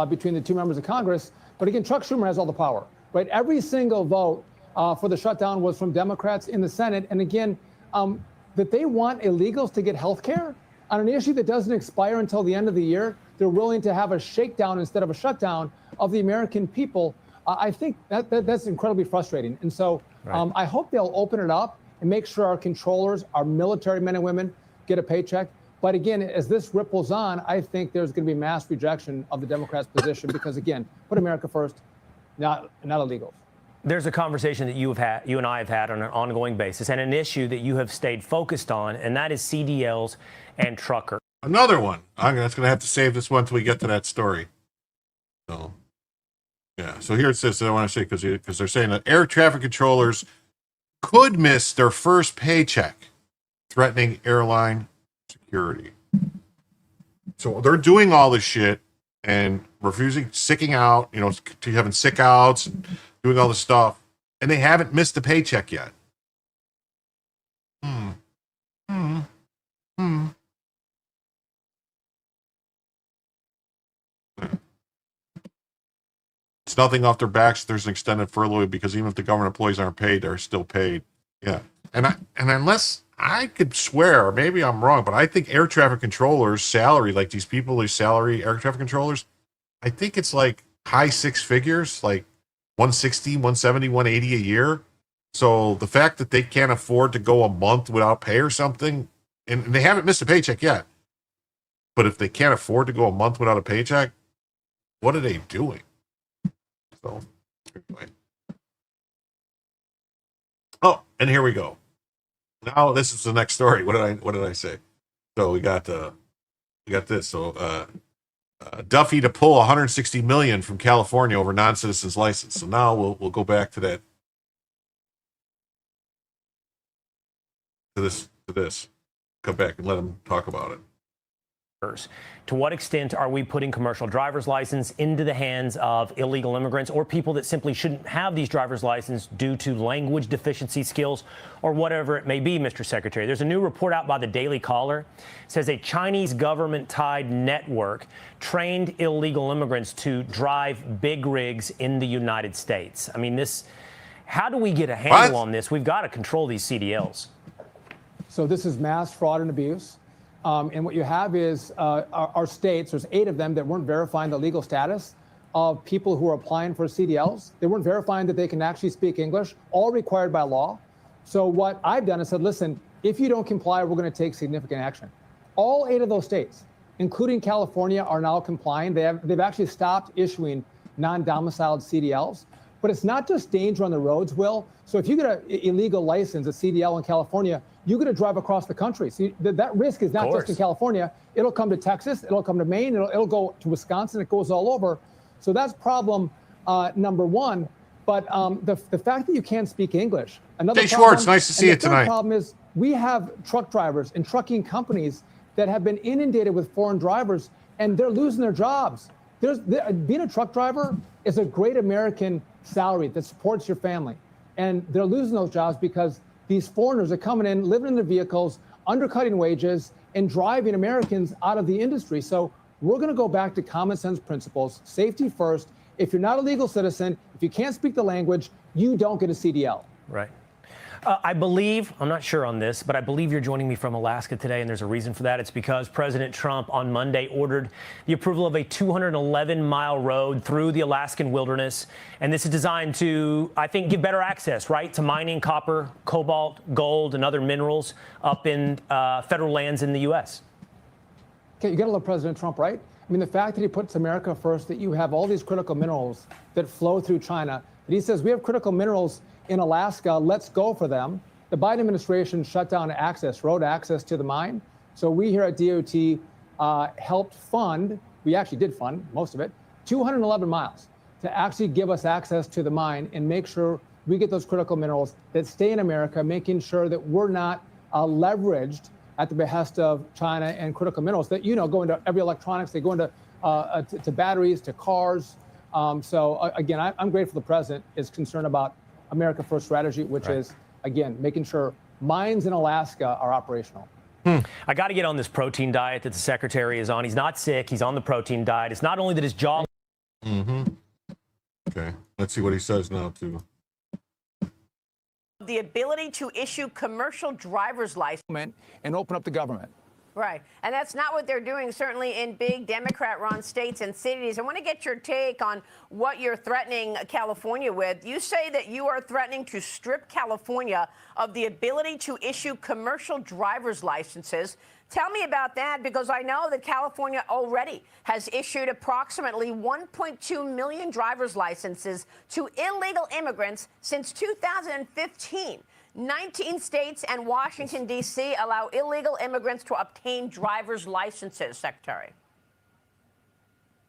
between the two members of Congress. But again, Chuck Schumer has all the power, right? Every single vote for the shutdown was from Democrats in the Senate. And again, that they want illegals to get health care on an issue that doesn't expire until the end of the year. They're willing to have a shakedown instead of a shutdown of the American people. I think that's incredibly frustrating. And so I hope they'll open it up and make sure our controllers, our military men and women get a paycheck. But again, as this ripples on, I think there's going to be mass rejection of the Democrats' position because, again, put America first, not illegals. There's a conversation that you and I have had on an ongoing basis, and an issue that you have stayed focused on, and that is CDLs and truckers. Another one. I'm going to have to save this one until we get to that story. So, yeah. So here it says that I want to say because they're saying that air traffic controllers could miss their first paycheck, threatening airline security. So they're doing all this shit and refusing, sicking out, having sick outs, and doing all this stuff, and they haven't missed a paycheck yet. It's nothing off their backs. There's an extended furlough because even if the government employees aren't paid, they're still paid. Yeah, and unless I could swear, or maybe I'm wrong, but I think air traffic controllers' salary, like these people who salary air traffic controllers, I think it's like high six figures, like 160, 170, 180 a year. So the fact that they can't afford to go a month without pay or something, and they haven't missed a paycheck yet, but if they can't afford to go a month without a paycheck, what are they doing? So, anyway. Oh, and here we go. Now this is the next story. What did I say? So we got this. So Duffy to pull 160 million from California over non-citizens license. So now we'll go back to that. To this. Come back and let him talk about it. To what extent are we putting commercial driver's license into the hands of illegal immigrants or people that simply shouldn't have these driver's license due to language deficiency skills or whatever it may be, Mr. Secretary? There's a new report out by the Daily Caller. It says a Chinese government-tied network trained illegal immigrants to drive big rigs in the United States. I mean, how do we get a handle on this? We've got to control these CDLs. So this is mass fraud and abuse. And what you have is our states, there's 8 of them that weren't verifying the legal status of people who are applying for CDLs. They weren't verifying that they can actually speak English, all required by law. So what I've done is said, listen, if you don't comply, we're going to take significant action. All 8 of those states, including California, are now complying. They've actually stopped issuing non-domiciled CDLs. But it's not just danger on the roads, Will. So if you get an illegal license, a CDL in California, you're going to drive across the country. So that risk is not just in California. It'll come to Texas. It'll come to Maine. It'll go to Wisconsin. It goes all over. So that's problem number one. But the fact that you can't speak English. Another Jay problem, Schwartz, nice to see you tonight. The problem is we have truck drivers and trucking companies that have been inundated with foreign drivers, and they're losing their jobs. Being a truck driver is a great American salary that supports your family. And they're losing those jobs because these foreigners are coming in, living in their vehicles, undercutting wages, and driving Americans out of the industry. So we're going to go back to common sense principles, safety first. If you're not a legal citizen, if you can't speak the language, you don't get a CDL. Right. I believe, I'm not sure on this, but I believe you're joining me from Alaska today, and there's a reason for that. It's because President Trump on Monday ordered the approval of a 211-mile road through the Alaskan wilderness. And this is designed to, I think, give better access, right, to mining copper, cobalt, gold, and other minerals up in federal lands in the U.S. Okay, you got to love President Trump, right? I mean, the fact that he puts America first, that you have all these critical minerals that flow through China, that he says we have critical minerals in Alaska, let's go for them. The Biden administration shut down road access to the mine. So we here at DOT helped fund, we actually did fund most of it, 211 miles to actually give us access to the mine and make sure we get those critical minerals that stay in America, making sure that we're not leveraged at the behest of China and critical minerals that, go into every electronics, they go into to batteries, to cars. Again, I'm grateful the president is concerned about America First strategy, which is, again, making sure mines in Alaska are operational. I got to get on this protein diet that the secretary is on. He's not sick. He's on the protein diet. It's not only that his jaw. Okay. Let's see what he says now, too. The ability to issue commercial driver's license and open up the government. Right. And that's not what they're doing, certainly in big Democrat-run states and cities. I want to get your take on what you're threatening California with. You say that you are threatening to strip California of the ability to issue commercial driver's licenses. Tell me about that, because I know that California already has issued approximately 1.2 million driver's licenses to illegal immigrants since 2015. 19 states and Washington, D.C. allow illegal immigrants to obtain driver's licenses, Secretary.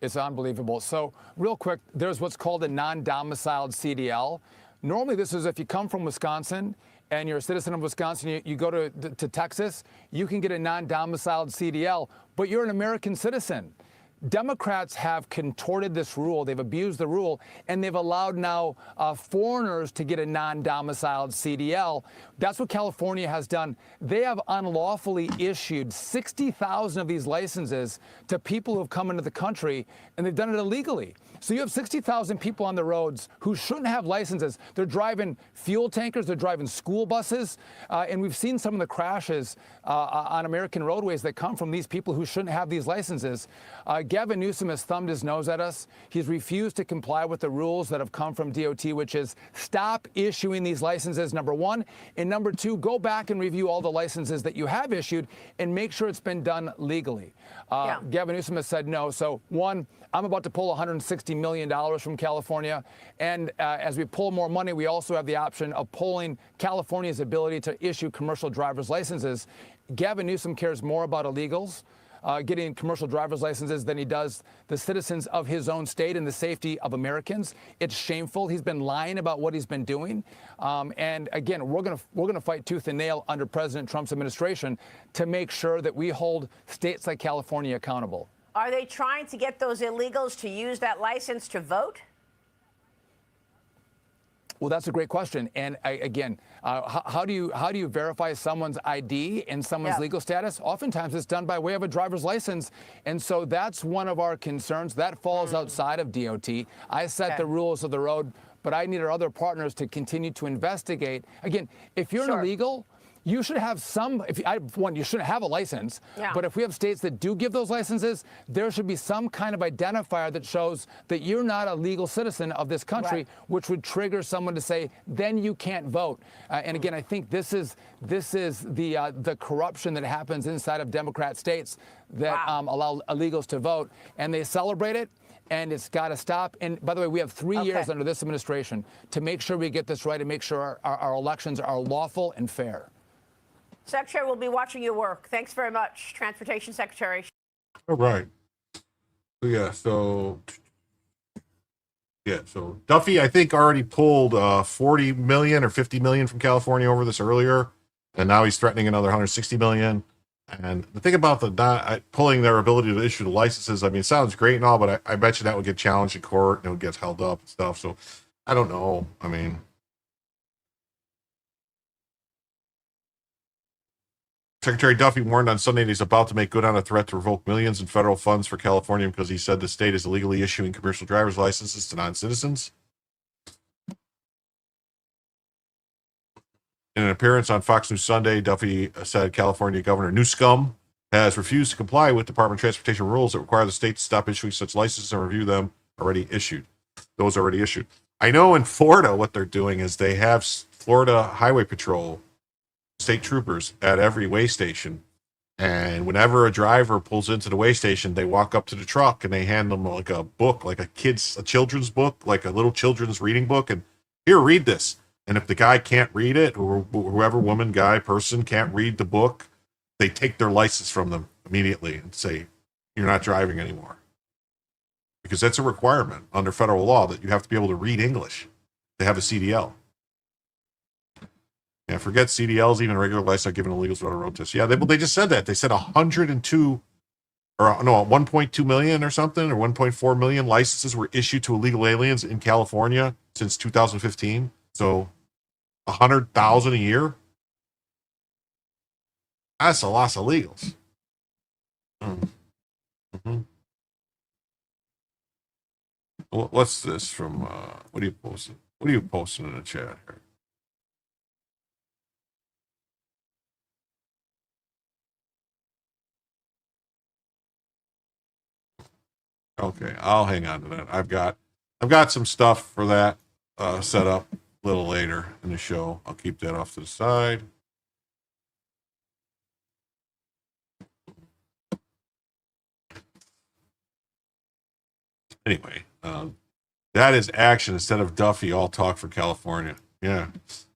It's unbelievable. So real quick, there's what's called a non-domiciled CDL. Normally, this is if you come from Wisconsin and you're a citizen of Wisconsin, you go to Texas, you can get a non-domiciled CDL, but you're an American citizen. Democrats have contorted this rule. They've abused the rule, and they've allowed now foreigners to get a non-domiciled CDL. That's what California has done. They have unlawfully issued 60,000 of these licenses to people who have come into the country, and they've done it illegally. So you have 60,000 people on the roads who shouldn't have licenses. They're driving fuel tankers, they're driving school buses, and we've seen some of the crashes on American roadways that come from these people who shouldn't have these licenses. Gavin Newsom has thumbed his nose at us. He's refused to comply with the rules that have come from DOT, which is stop issuing these licenses, number one. And number two, go back and review all the licenses that you have issued and make sure it's been done legally. Gavin Newsom has said no. So one, I'm about to pull $160 million from California. And as we pull more money, we also have the option of pulling California's ability to issue commercial driver's licenses. Gavin Newsom cares more about illegals getting commercial driver's licenses than he does the citizens of his own state and the safety of Americans. It's shameful. He's been lying about what he's been doing. And again, we're gonna fight tooth and nail under President Trump's administration to make sure that we hold states like California accountable. Are they trying to get those illegals to use that license to vote? Well, that's a great question. And again, how do you verify someone's ID and someone's legal status? Oftentimes it's done by way of a driver's license. And so that's one of our concerns. That falls outside of DOT. I set the rules of the road, but I need our other partners to continue to investigate. Again, if you're an illegal, you should have some, you shouldn't have a license, but if we have states that do give those licenses, there should be some kind of identifier that shows that you're not a legal citizen of this country, which would trigger someone to say, then you can't vote. And again, I think this is the corruption that happens inside of Democrat states that allow illegals to vote, and they celebrate it. And it's got to stop. And by the way, we have 3 years under this administration to make sure we get this right and make sure our elections are lawful and fair. Secretary, we'll be watching your work. Thanks very much, Transportation Secretary. All right. So Duffy, I think, already pulled 40 million or 50 million from California over this earlier, and now he's threatening another 160 million. And the thing about the pulling their ability to issue the licenses, I mean, it sounds great and all, but I bet you that would get challenged in court and it would get held up and stuff. So I don't know. I mean, Secretary Duffy warned on Sunday that he's about to make good on a threat to revoke millions in federal funds for California because he said the state is illegally issuing commercial driver's licenses to non-citizens. In an appearance on Fox News Sunday, Duffy said California Governor Newsom has refused to comply with Department of Transportation rules that require the state to stop issuing such licenses and review them those already issued. I know in Florida what they're doing is they have Florida Highway Patrol state troopers at every way station, and whenever a driver pulls into the way station, they walk up to the truck and they hand them like a book, like a children's book, like a little children's reading book, and here, read this. And if the guy can't read it, or whoever, woman, guy, person, can't read the book, they take their license from them immediately and say, you're not driving anymore. Because that's a requirement under federal law that you have to be able to read English to have a CDL. Yeah, forget CDLs, even regular license are given illegals without a road test. Yeah, they just said that. They said 1.2 million or something, or 1.4 million licenses were issued to illegal aliens in California since 2015. So 100,000 a year. That's a lot of illegals. What's this from? What are you posting? What are you posting in the chat here? Okay, I'll hang on to that. I've got some stuff for that set up a little later in the show. I'll keep that off to the side. Anyway, that is action instead of Duffy. All talk for California. Yeah,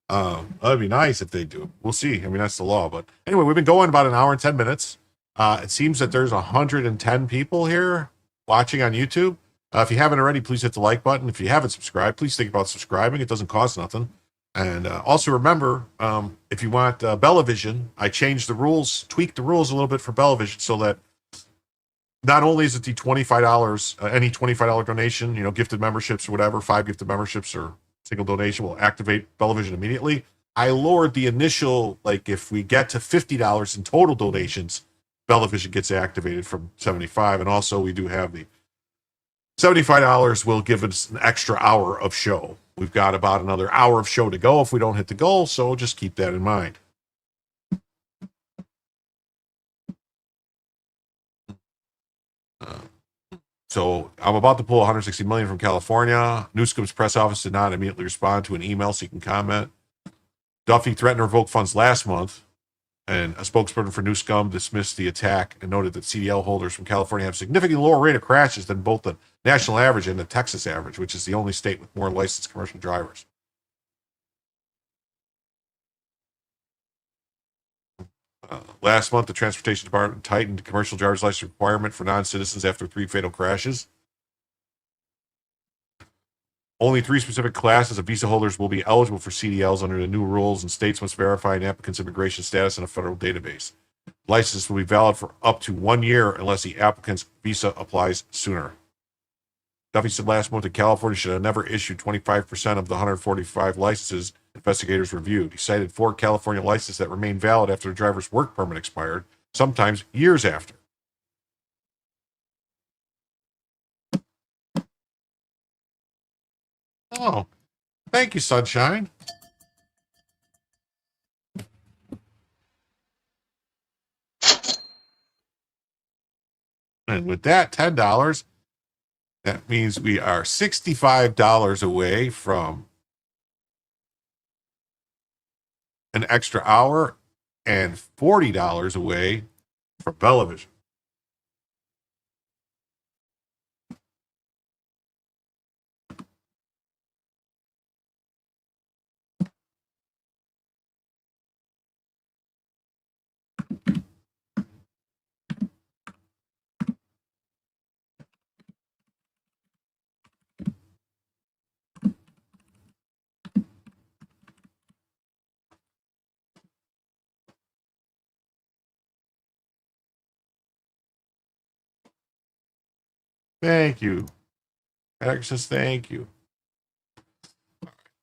that'd be nice if they do. We'll see. I mean, that's the law. But anyway, we've been going about an hour and 10 minutes. It seems that there's 110 people here watching on YouTube. If you haven't already, please hit the like button. If you haven't subscribed, please think about subscribing. It doesn't cost nothing. And also remember, if you want Bellavision, I changed the rules, tweaked the rules a little bit for Bellavision so that not only is it the $25, any $25 donation, gifted memberships or whatever, 5 gifted memberships or single donation will activate Bellavision immediately. I lowered the initial, if we get to $50 in total donations, Bellavision gets activated from $75. And also we do have the $75 will give us an extra hour of show. We've got about another hour of show to go if we don't hit the goal, so just keep that in mind. So I'm about to pull 160 million from California. Newsom's press office did not immediately respond to an email seeking comment. Duffy threatened to revoke funds last month, and a spokesperson for Newsom dismissed the attack and noted that CDL holders from California have significantly lower rate of crashes than both the national average and the Texas average, which is the only state with more licensed commercial drivers. Last month, the Transportation Department tightened the commercial driver's license requirement for non-citizens after 3 fatal crashes. Only 3 specific classes of visa holders will be eligible for CDLs under the new rules, and states must verify an applicant's immigration status in a federal database. License will be valid for up to 1 year unless the applicant's visa applies sooner. Duffy said last month that California should have never issued 25% of the 145 licenses investigators reviewed. He cited 4 California licenses that remain valid after the driver's work permit expired, sometimes years after. Oh, thank you, Sunshine. And with that, $10, that means we are $65 away from an extra hour and $40 away from Bellavision. Thank you. Eric says thank you.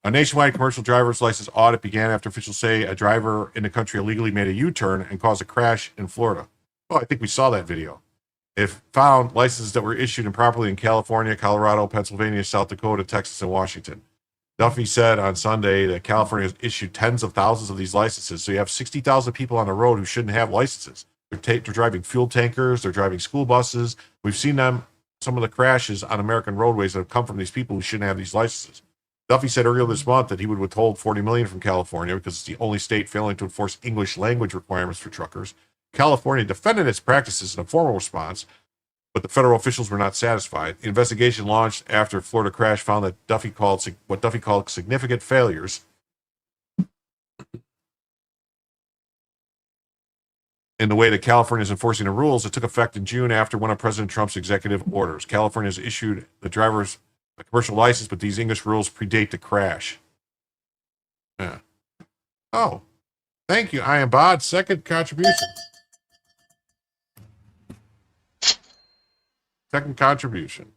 A nationwide commercial driver's license audit began after officials say a driver in the country illegally made a U-turn and caused a crash in Florida. Oh, I think we saw that video. If found, licenses that were issued improperly in California, Colorado, Pennsylvania, South Dakota, Texas, and Washington. Duffy said on Sunday that California has issued tens of thousands of these licenses. So you have 60,000 people on the road who shouldn't have licenses. They're driving fuel tankers. They're driving school buses. We've seen them, some of the crashes on American roadways that have come from these people who shouldn't have these licenses. Duffy said earlier this month that he would withhold $40 million from California because it's the only state failing to enforce English language requirements for truckers. California defended its practices in a formal response, but the federal officials were not satisfied. The investigation launched after Florida crash found that what Duffy called significant failures in the way that California is enforcing the rules. It took effect in June after one of President Trump's executive orders. California has issued the drivers a commercial license, but these English rules predate the crash. Yeah. Oh, thank you, I am Bod. Second contribution. Second contribution.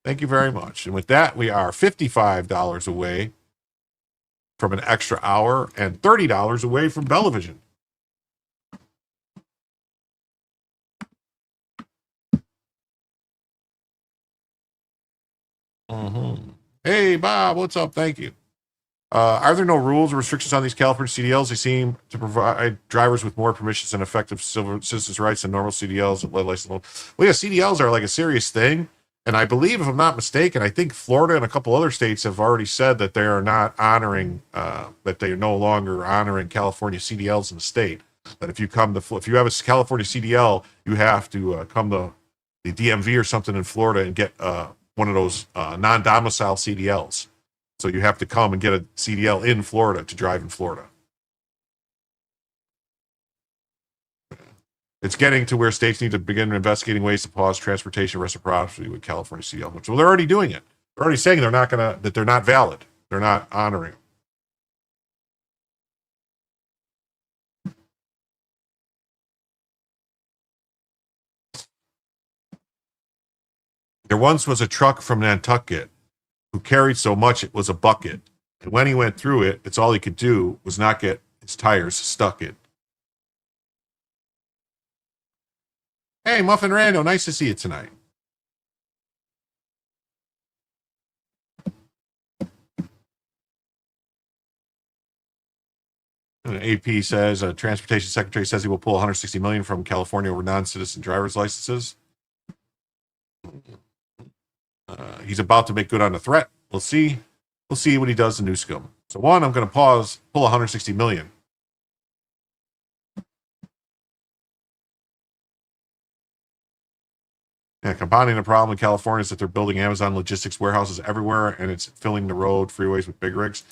Thank you very much. And with that, we are $55 away from an extra hour and $30 away from Bellavision. Hey, Bob, what's up? Thank you. Are there no rules or restrictions on these California CDLs? They seem to provide drivers with more permissions and effective citizens' rights than normal CDLs. Well, yeah, CDLs are like a serious thing. And I believe, if I'm not mistaken, I think Florida and a couple other states have already said that they are not honoring, that they are no longer honoring California CDLs in the state. That if you have a California CDL, you have to come to the DMV or something in Florida and get one of those non-domicile CDLs. So you have to come and get a CDL in Florida to drive in Florida. It's getting to where states need to begin investigating ways to pause transportation reciprocity with California CDL. Well, they're already doing it. They're already saying that they're not valid. They're not honoring them. There once was a truck from Nantucket who carried so much it was a bucket. And when he went through it, it's all he could do was not get his tires stuck in. Hey, Muffin Rando, nice to see you tonight. AP says, Transportation Secretary says he will pull $160 million from California over non-citizen driver's licenses. He's about to make good on the threat. We'll see. We'll see what he does in Newscomb. So one, I'm going to pull $160 million. Yeah, compounding the problem in California is that they're building Amazon logistics warehouses everywhere, and it's filling the road freeways with big rigs.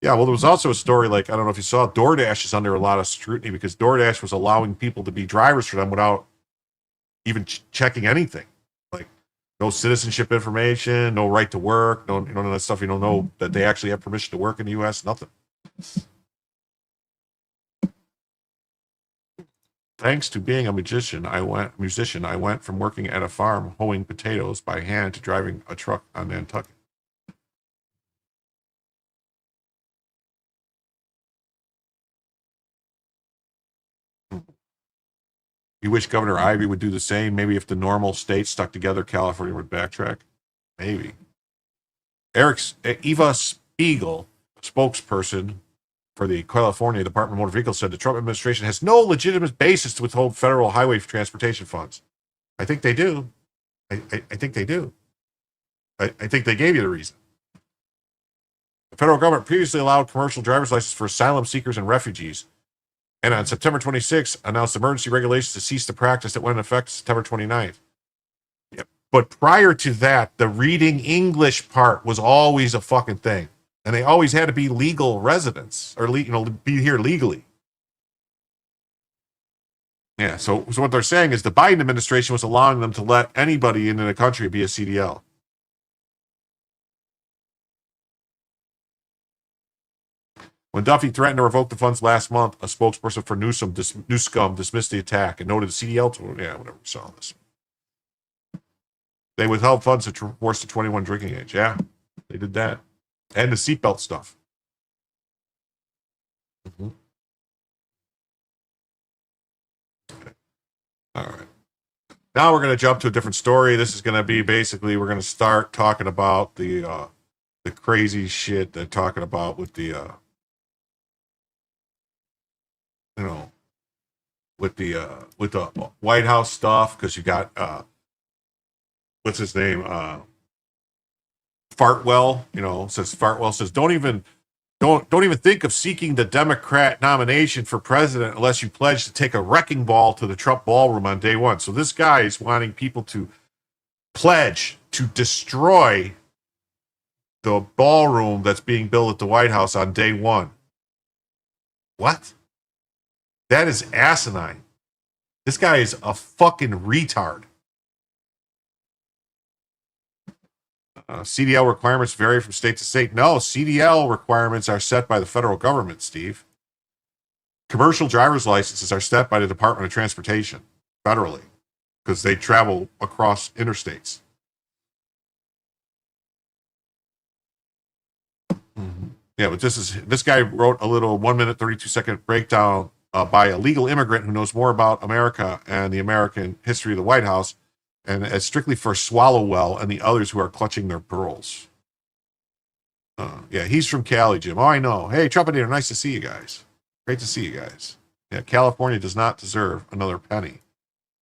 Yeah, well, there was also a story like, I don't know if you saw, DoorDash is under a lot of scrutiny because DoorDash was allowing people to be drivers for them without even checking anything. Like, no citizenship information, no right to work, no, none of that stuff. You don't know that they actually have permission to work in the U.S., nothing. Thanks to being a musician, I went from working at a farm hoeing potatoes by hand to driving a truck on Nantucket. You wish Governor Ivey would do the same? Maybe if the normal states stuck together, California would backtrack? Maybe. Eva Spiegel, spokesperson for the California Department of Motor Vehicles, said the Trump administration has no legitimate basis to withhold federal highway transportation funds. I think they do. I think they do. I think they gave you the reason. The federal government previously allowed commercial driver's licenses for asylum seekers and refugees, and on September 26th announced emergency regulations to cease the practice that went into effect September 29th. Yep. But prior to that, the reading English part was always a fucking thing. And they always had to be legal residents or, be here legally. Yeah, so what they're saying is the Biden administration was allowing them to let anybody into the country be a CDL. When Duffy threatened to revoke the funds last month, a spokesperson for Newsom dismissed the attack and noted the CDL tool. Yeah, whatever, we saw this. They withheld funds to force the 21 drinking age. Yeah, they did that. And the seatbelt stuff. Mm-hmm. Okay. All right. Now we're going to jump to a different story. This is going to be basically, we're going to start talking about the crazy shit they're talking about with the with the White House stuff, because you got what's his name, Fartwell. Fartwell says don't even think of seeking the Democrat nomination for president unless you pledge to take a wrecking ball to the Trump ballroom on day one. So this guy is wanting people to pledge to destroy the ballroom that's being built at the White House on day one. What? That is asinine. This guy is a fucking retard. CDL requirements vary from state to state. No, CDL requirements are set by the federal government, Steve. Commercial driver's licenses are set by the Department of Transportation federally because they travel across interstates. Mm-hmm. Yeah, but this guy wrote a little 1 minute, 32-second breakdown by a legal immigrant who knows more about America and the American history of the White House, and it's strictly for Swallowwell and the others who are clutching their pearls. Yeah, he's from Cali, Jim. Oh, I know. Hey, Trumpeter, nice to see you guys. Great to see you guys. Yeah, California does not deserve another penny.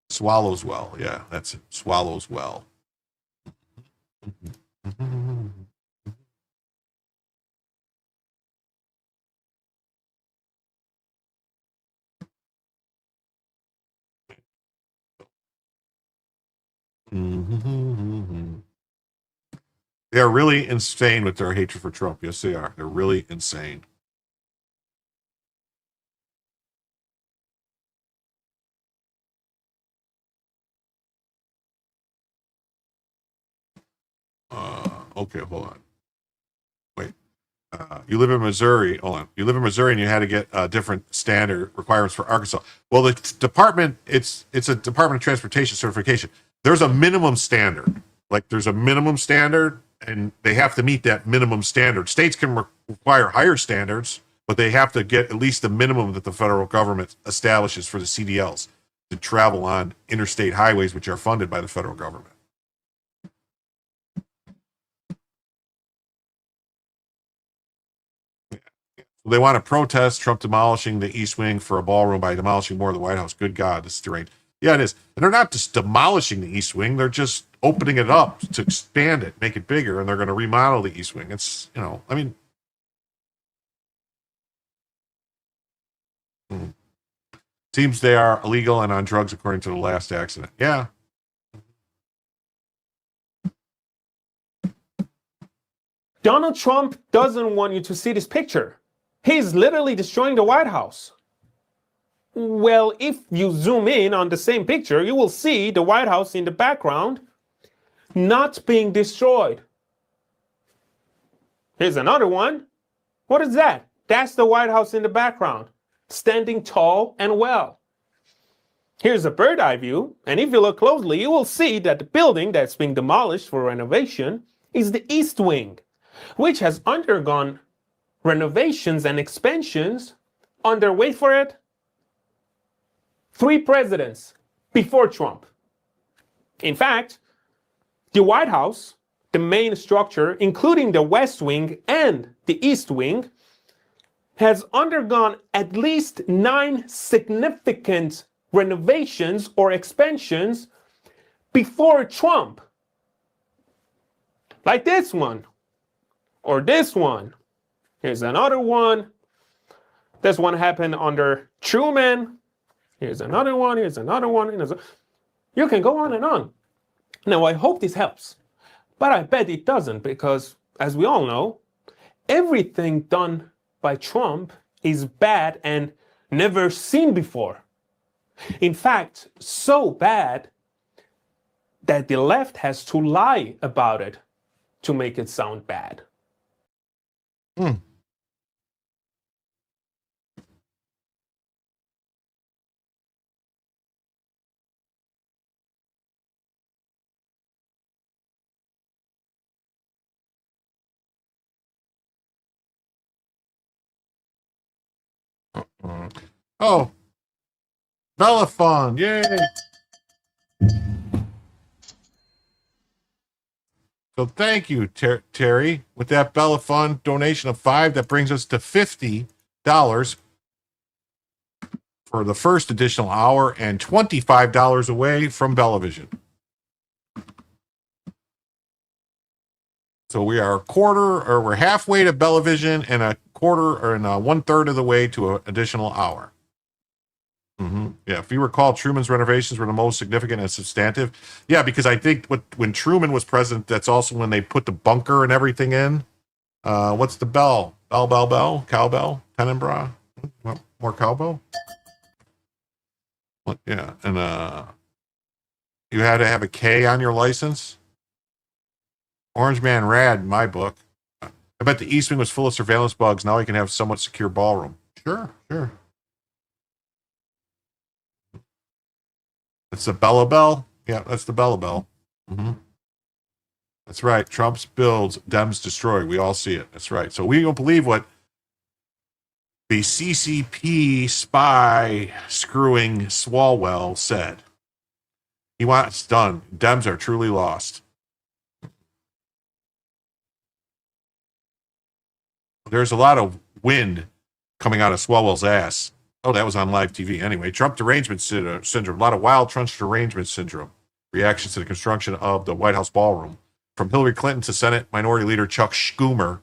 Swallows well. Yeah, that's it. Swallows well. They are really insane with their hatred for Trump. Yes, they are. They're really insane. Okay, hold on. Wait. You live in Missouri. Hold on. You live in Missouri, and you had to get different standard requirements for Arkansas. Well, the department, it's a Department of Transportation certification. There's a minimum standard. Like, there's a minimum standard, and they have to meet that minimum standard. States can require higher standards, but they have to get at least the minimum that the federal government establishes for the CDLs to travel on interstate highways, which are funded by the federal government. They want to protest Trump demolishing the East Wing for a ballroom by demolishing more of the White House. Good God, this is deranged. Yeah, it is. And they're not just demolishing the East Wing. They're just opening it up to expand it, make it bigger, and they're going to remodel the East Wing. It's, I mean. Seems they are illegal and on drugs according to the last accident. Yeah. Donald Trump doesn't want you to see this picture. He's literally destroying the White House. Well, if you zoom in on the same picture, you will see the White House in the background not being destroyed. Here's another one. What is that? That's the White House in the background, standing tall and well. Here's a bird's eye view, and if you look closely, you will see that the building that's being demolished for renovation is the East Wing, which has undergone renovations and expansions under, wait for it, 3 presidents before Trump. In fact, the White House, the main structure, including the West Wing and the East Wing, has undergone at least 9 significant renovations or expansions before Trump. Like this one, or this one. Here's another one. This one happened under Truman. Here's another one, here's another one. You can go on and on. Now, I hope this helps, but I bet it doesn't, because, as we all know, everything done by Trump is bad and never seen before. In fact, so bad that the left has to lie about it to make it sound bad. Oh, Bella Fund, yay! So thank you, Terry. With that Bella Fund donation of $5, that brings us to $50 for the first additional hour and $25 away from Bellavision. So we are we're halfway to Bellavision and a quarter or 1/3 of the way to an additional hour. Yeah, if you recall, Truman's renovations were the most significant and substantive. Yeah, because I think when Truman was president, that's also when they put the bunker and everything in. What's the bell? Bell? Cowbell? Tenenbaugh? More cowbell? Yeah, and you had to have a K on your license. Orange Man Rad, in my book. I bet the East Wing was full of surveillance bugs. Now he can have a somewhat secure ballroom. Sure. It's the Bella Bell? Yeah, that's the Bella Bell. That's right. Trump's builds, Dems destroy. We all see it. That's right. So we don't believe what the CCP spy screwing Swalwell said. He wants done. Dems are truly lost. There's a lot of wind coming out of Swalwell's ass. Oh, that was on live TV. Anyway, Trump derangement syndrome. A lot of wild Trump derangement syndrome. Reactions to the construction of the White House ballroom. From Hillary Clinton to Senate Minority Leader Chuck Schumer.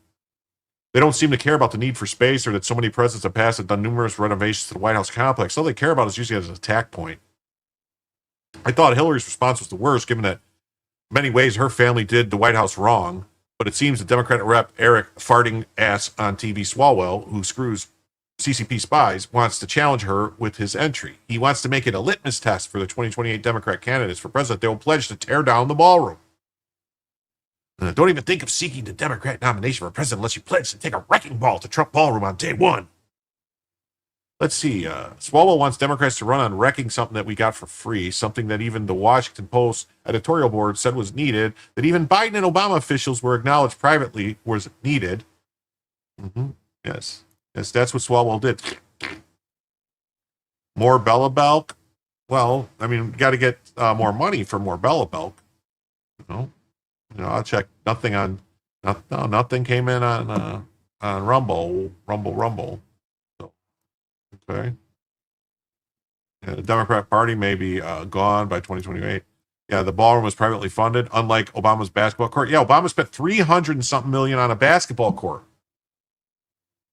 They don't seem to care about the need for space or that so many presidents have passed and done numerous renovations to the White House complex. All they care about is using it as an attack point. I thought Hillary's response was the worst, given that in many ways her family did the White House wrong. But it seems the Democratic rep Eric farting ass on TV Swalwell, who screws CCP spies, wants to challenge her with his entry. He wants to make it a litmus test for the 2028 Democrat candidates for president. They will pledge to tear down the ballroom. Don't even think of seeking the Democrat nomination for president unless you pledge to take a wrecking ball to Trump ballroom on day one. Let's see. Swalwell wants Democrats to run on wrecking something that we got for free, something that even the Washington Post editorial board said was needed, that even Biden and Obama officials were acknowledged privately was needed. Yes, that's what Swalwell did. More Bella Belk? Well, I mean, got to get more money for more Bella Belk. I'll check. Nothing came in on Rumble. So, okay. Yeah, the Democrat Party may be gone by 2028. Yeah, the ballroom was privately funded, unlike Obama's basketball court. Yeah, Obama spent $300 and something million on a basketball court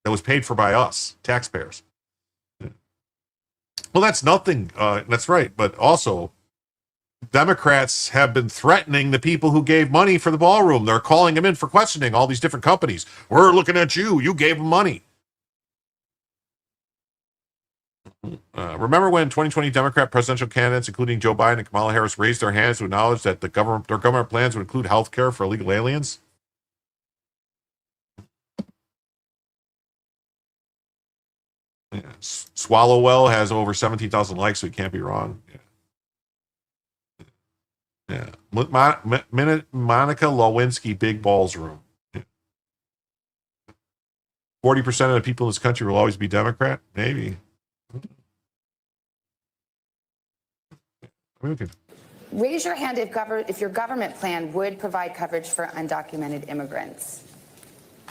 that was paid for by us, taxpayers. Yeah. Well, that's nothing. That's right. But also, Democrats have been threatening the people who gave money for the ballroom. They're calling them in for questioning, all these different companies. We're looking at you. You gave them money. Remember when 2020 Democrat presidential candidates, including Joe Biden and Kamala Harris, raised their hands to acknowledge that their government plans would include health care for illegal aliens? Yeah. Swallowwell has over 17,000 likes, so he can't be wrong. Yeah. Monica Lewinsky, big balls room. 40% of the people in this country will always be Democrat? Maybe. Okay. Raise your hand if your government plan would provide coverage for undocumented immigrants.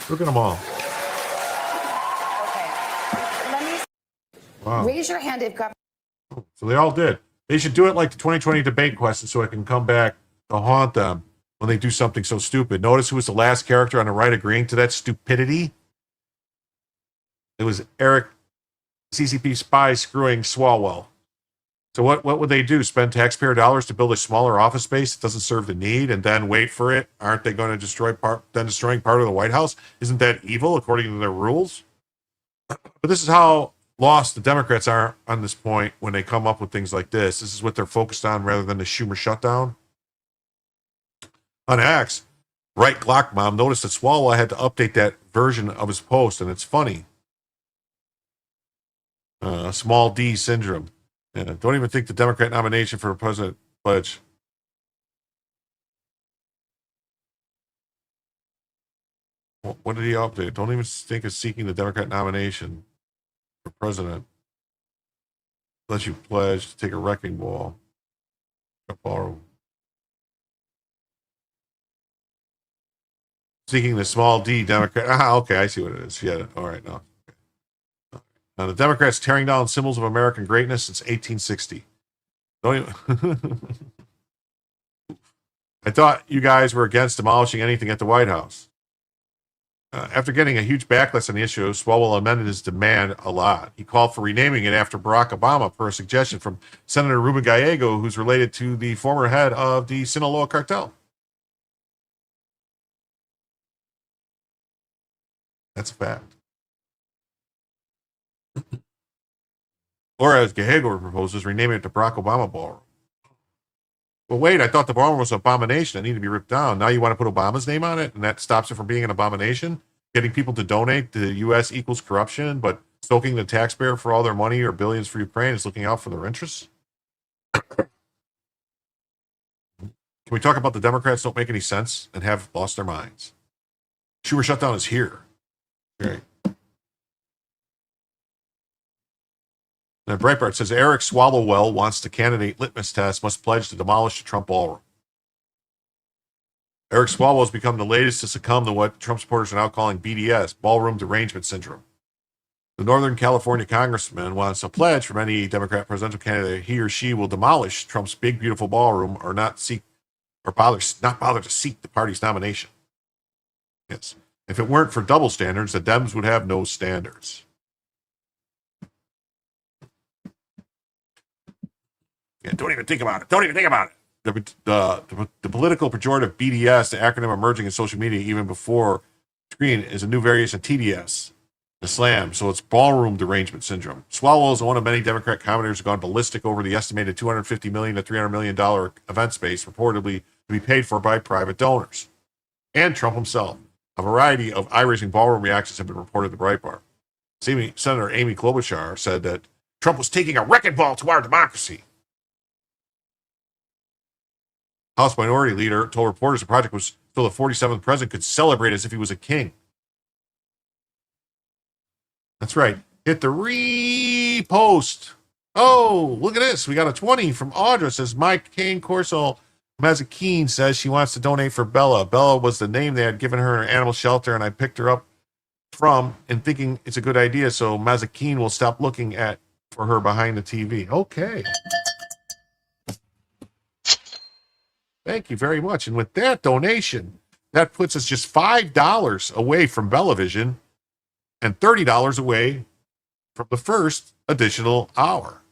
Look at them all. Okay. Let me Wow. raise your hand if government. So they all did. They should do it like the 2020 debate question so it can come back to haunt them when they do something so stupid. Notice who was the last character on the right agreeing to that stupidity? It was Eric, CCP spy screwing Swalwell. So what would they do? Spend taxpayer dollars to build a smaller office space that doesn't serve the need and then wait for it? Aren't they going to destroying part of the White House? Isn't that evil according to their rules? But this is how lost the Democrats are on this point when they come up with things like this. This is what they're focused on rather than the Schumer shutdown. On X, right Glock Mom noticed that Swalwell had to update that version of his post, and it's funny. Small D syndrome. Yeah, don't even think the Democrat nomination for president pledge. What did he update? Don't even think of seeking the Democrat nomination for president unless you pledge to take a wrecking ball. Borrow. Seeking the small D Democrat. Okay, I see what it is. Yeah, all right, no. Now, the Democrats tearing down symbols of American greatness since 1860. Don't even I thought you guys were against demolishing anything at the White House. After getting a huge backlash on the issue, Swalwell amended his demand a lot. He called for renaming it after Barack Obama per a suggestion from Senator Ruben Gallego, who's related to the former head of the Sinaloa cartel. That's a fact. Or as Gallego proposes, renaming it to Barack Obama Ballroom. Well, wait, I thought the ballroom was an abomination. It needed to be ripped down. Now you want to put Obama's name on it, and that stops it from being an abomination? Getting people to donate to the U.S. equals corruption, but stoking the taxpayer for all their money or billions for Ukraine is looking out for their interests? Can we talk about the Democrats don't make any sense and have lost their minds? Schumer shutdown is here. Great. Now, Breitbart says Eric Swallowwell wants the candidate litmus test, must pledge to demolish the Trump ballroom. Eric Swalwell has become the latest to succumb to what Trump supporters are now calling BDS, ballroom derangement syndrome. The Northern California congressman wants a pledge from any Democrat presidential candidate he or she will demolish Trump's big, beautiful ballroom or not bother to seek the party's nomination. Yes. If it weren't for double standards, the Dems would have no standards. Yeah, don't even think about it. Don't even think about it. The political pejorative BDS, the acronym emerging in social media even before screen, is a new variation of TDS, the slam. So it's ballroom derangement syndrome. Swalwell is one of many Democrat commentators who have gone ballistic over the estimated $250 million to $300 million event space reportedly to be paid for by private donors. And Trump himself. A variety of eye-raising ballroom reactions have been reported to Breitbart. Senator Amy Klobuchar said that Trump was taking a wrecking ball to our democracy. House Minority Leader told reporters the project was so the 47th president could celebrate as if he was a king. That's right. Hit the repost. Oh, look at this. We got a 20 from Audra. Says Mike Kane Corso Mazakine says she wants to donate for Bella. Bella was the name they had given her in an animal shelter, and I picked her up from and thinking it's a good idea, so Mazakine will stop looking for her behind the TV. Okay. Thank you very much. And with that donation, that puts us just $5 away from Bellavision and $30 away from the first additional hour.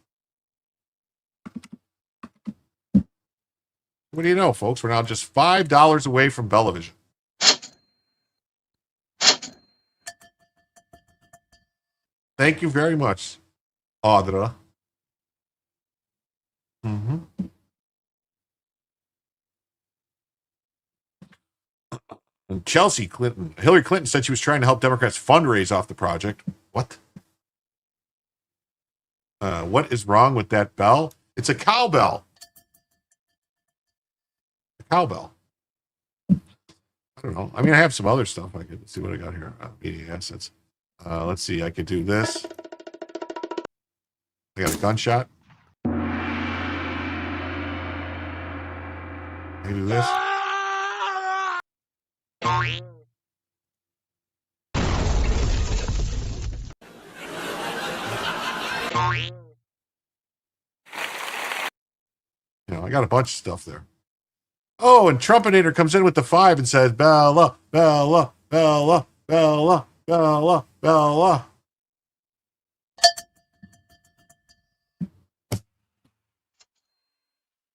What do you know, folks? We're now just $5 away from Bellavision. Thank you very much, Audra. Mm-hmm. And Hillary Clinton said she was trying to help Democrats fundraise off the project. What? What is wrong with that bell? It's a cowbell. A cowbell. I don't know. I mean, I have some other stuff. I can see what I got here. Media assets. Let's see. I could do this. I got a gunshot. I can do this. You know, I got a bunch of stuff there. Oh, and Trumpinator comes in with the 5 and says, Bella, Bella, Bella, Bella, Bella, Bella.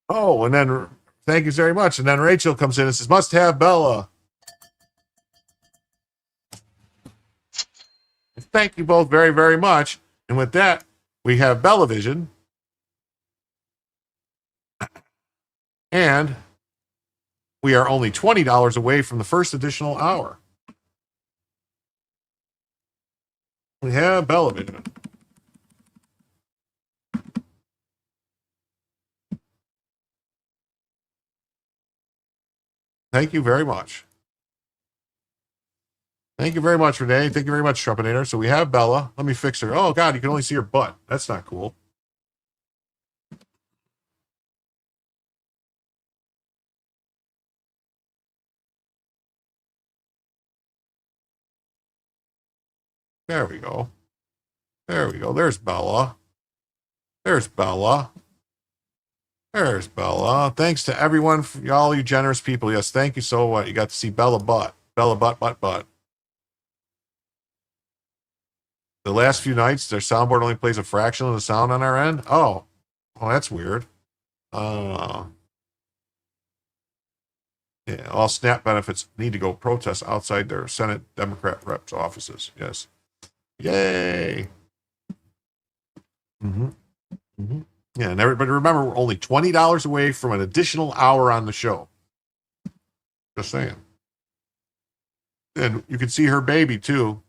Oh, and then thank you very much. And then Rachel comes in and says, must have Bella. Thank you both very, very much. And with that, we have Bellavision. And we are only $20 away from the first additional hour. We have Bellavision. Thank you very much. Thank you very much, Renee. Thank you very much, Trumpinator. So we have Bella. Let me fix her. Oh, God, you can only see her butt. That's not cool. There we go. There we go. There's Bella. There's Bella. There's Bella. Thanks to everyone, all you generous people. Yes, thank you so much. You got to see Bella butt. Bella butt, butt, butt. The last few nights, their soundboard only plays a fraction of the sound on our end. Oh, that's weird. Yeah, all SNAP benefits need to go protest outside their Senate Democrat reps' offices. Yes. Yay. Mm-hmm. Mm-hmm. Yeah, and everybody remember, we're only $20 away from an additional hour on the show. Just saying. And you can see her baby, too.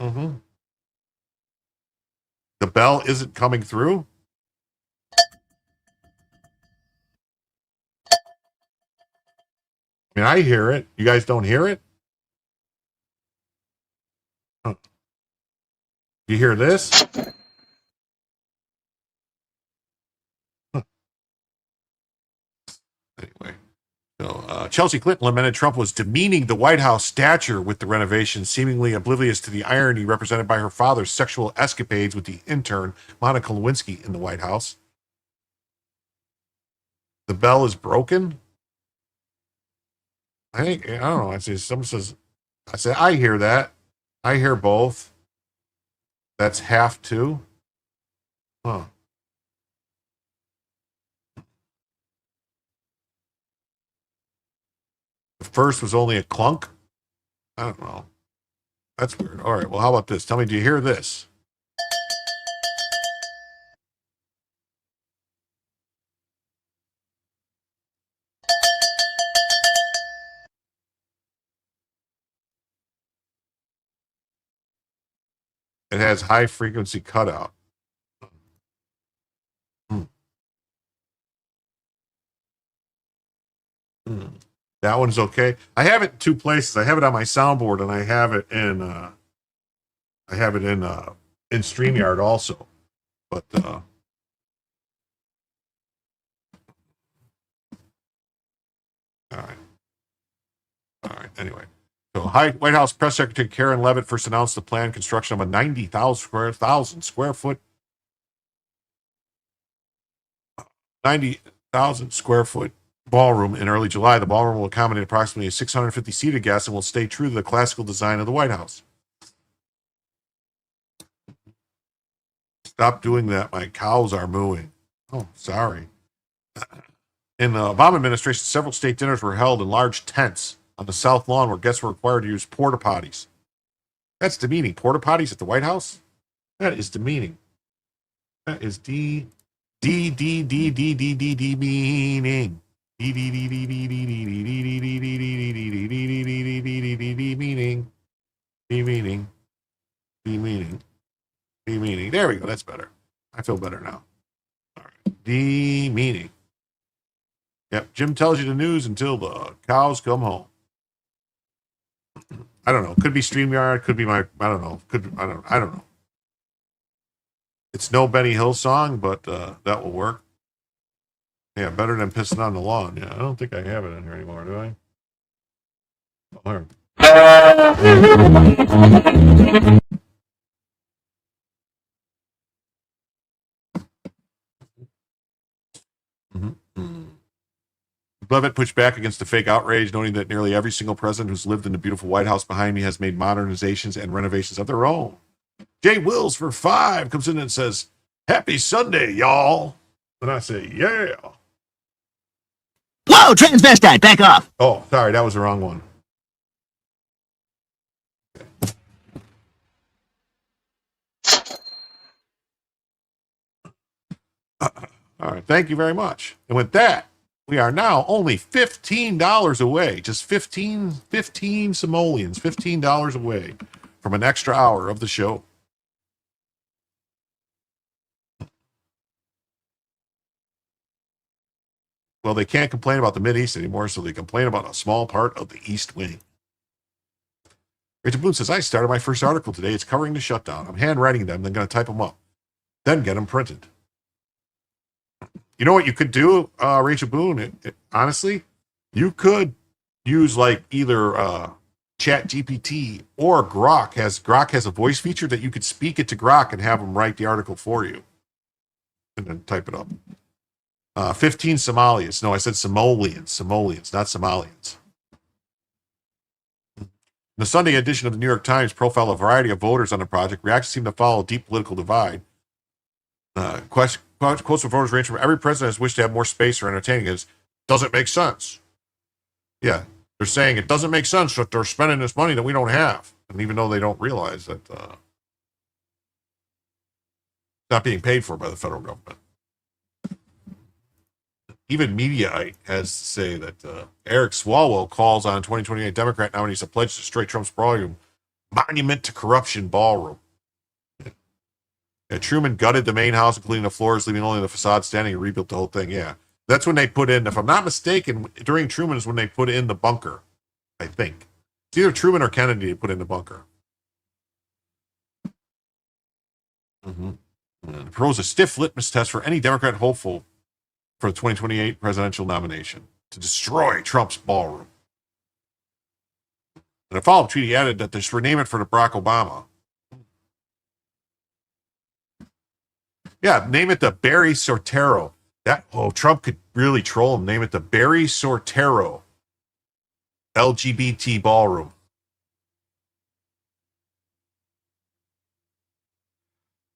Mm-hmm. The bell isn't coming through? I mean, I hear it. You guys don't hear it? Huh. You hear this? Huh. Anyway. So, Chelsea Clinton lamented Trump was demeaning the White House stature with the renovation, seemingly oblivious to the irony represented by her father's sexual escapades with the intern, Monica Lewinsky, in the White House. The bell is broken? I don't know. Someone says, I hear that. I hear both. That's half two. Huh. The first was only a clunk? I don't know. That's weird. All right. Well, how about this? Tell me, do you hear this? It has high frequency cutout. That one's okay. I have it in two places. I have it on my soundboard, and I have it in StreamYard also. But all right. Anyway, so White House Press Secretary Karen Leavitt first announced the planned construction of a 90,000 square foot ballroom in early July. The ballroom will accommodate approximately a 650-seated guest and will stay true to the classical design of the White House. Stop doing that. My cows are mooing. Oh, sorry. In the Obama administration, several state dinners were held in large tents on the South Lawn where guests were required to use porta potties. That's demeaning. Porta potties at the White House? That is demeaning. That is demeaning. Demeaning. Demeaning. There we go. That's better. I feel better now. All right. Demeaning. Yep. Jim tells you the news until the cows come home. I don't know. Could be StreamYard. Could be I don't know. I don't know. It's no Benny Hill song, but that will work. Yeah, better than pissing on the lawn. Yeah, I don't think I have it in here anymore, do I? Oh, here. Levitt pushed back against the fake outrage, noting that nearly every single president who's lived in the beautiful White House behind me has made modernizations and renovations of their own. Jay Wills for 5 comes in and says, "Happy Sunday, y'all." And I say, yeah. Whoa, transvestite, back off. Oh, sorry, that was the wrong one. All right, thank you very much. And with that, we are now only $15 away, just 15 simoleons, $15 away from an extra hour of the show. Well, they can't complain about the Mideast anymore, so they complain about a small part of the East Wing. Rachel Boone says, I started my first article today. It's covering the shutdown. I'm handwriting them, then going to type them up, then get them printed. You know what you could do, Rachel Boone? Honestly, you could use like either Chat GPT or Grok. Grok has a voice feature that you could speak it to Grok and have them write the article for you, and then type it up. 15 Somalians. No, I said Simoleons, not Somalians. The Sunday edition of the New York Times profiled a variety of voters on the project. Reactions seem to follow a deep political divide. Quotes from voters range from every president has wished to have more space for entertaining. It doesn't make sense. Yeah, they're saying it doesn't make sense that they're spending this money that we don't have. And even though they don't realize that it's not being paid for by the federal government. Even Mediaite has to say that Eric Swalwell calls on 2028 Democrat nominees to pledge to destroy Trump's ballroom, monument to corruption ballroom. Yeah, Truman gutted the main house, including the floors, leaving only the facade standing, and rebuilt the whole thing. Yeah, that's when they put in, if I'm not mistaken, during Truman is when they put in the bunker, I think. It's either Truman or Kennedy they put in the bunker. And propose a stiff litmus test for any Democrat hopeful for the 2028 presidential nomination to destroy Trump's ballroom. And a follow-up tweet, he added that they should rename it for the Barack Obama. Yeah, name it the Barry Sortero. Trump could really troll him. Name it the Barry Sortero LGBT ballroom.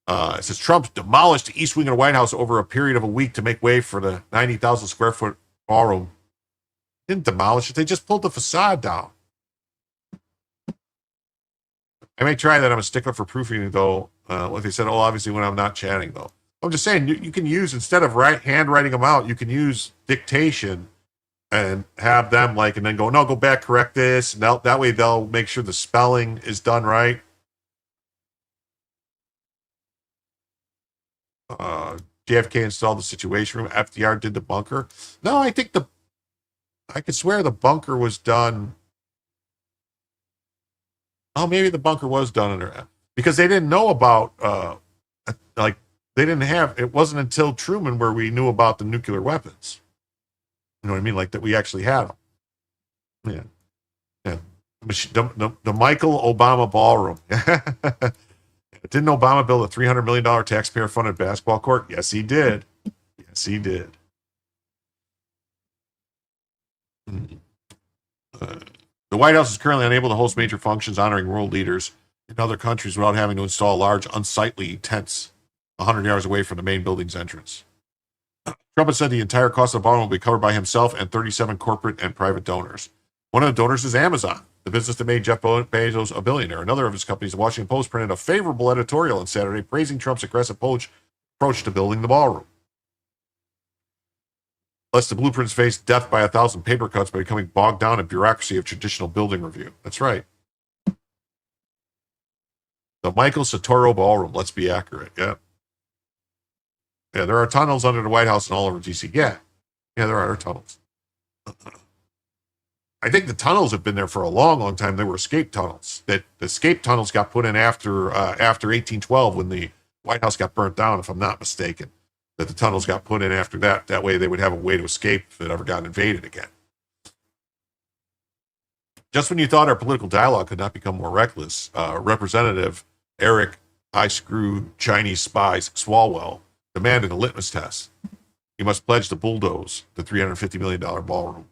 It says Trump demolished the East Wing of the White House over a period of a week to make way for the 90,000 square foot ballroom. Didn't demolish it. They just pulled the facade down. I may try that. I'm a stickler for proofing, though. Like they said, obviously when I'm not chatting, though. I'm just saying, you can use, instead of handwriting them out, you can use dictation and have them and then go, no, go back, correct this. And that way they'll make sure the spelling is done right. JFK installed the Situation Room. FDR did the bunker. No, I think I could swear the bunker was done. Oh, maybe the bunker was done under, because they didn't know about, it wasn't until Truman where we knew about the nuclear weapons. You know what I mean? Like that we actually had them. Yeah. The Michael Obama Ballroom. Didn't Obama build a $300 million taxpayer-funded basketball court? Yes, he did. Yes, he did. The White House is currently unable to host major functions honoring world leaders in other countries without having to install large, unsightly tents 100 yards away from the main building's entrance. Trump has said the entire cost of the ballroom will be covered by himself and 37 corporate and private donors. One of the donors is Amazon, the business that made Jeff Bezos a billionaire. Another of his companies, the Washington Post, printed a favorable editorial on Saturday praising Trump's aggressive approach to building the ballroom. Lest the blueprints face death by 1,000 paper cuts by becoming bogged down in bureaucracy of traditional building review. That's right. The Michael Santoro Ballroom, let's be accurate. Yeah. Yeah, there are tunnels under the White House and all over D.C. Yeah, there are tunnels. I think the tunnels have been there for a long, long time. They were escape tunnels. That the escape tunnels got put in after 1812 when the White House got burnt down, if I'm not mistaken. That the tunnels got put in after that. That way they would have a way to escape if it ever got invaded again. Just when you thought our political dialogue could not become more reckless, Representative Eric I Screw Chinese Spies Swalwell demanded a litmus test. He must pledge to bulldoze the $350 million ballroom.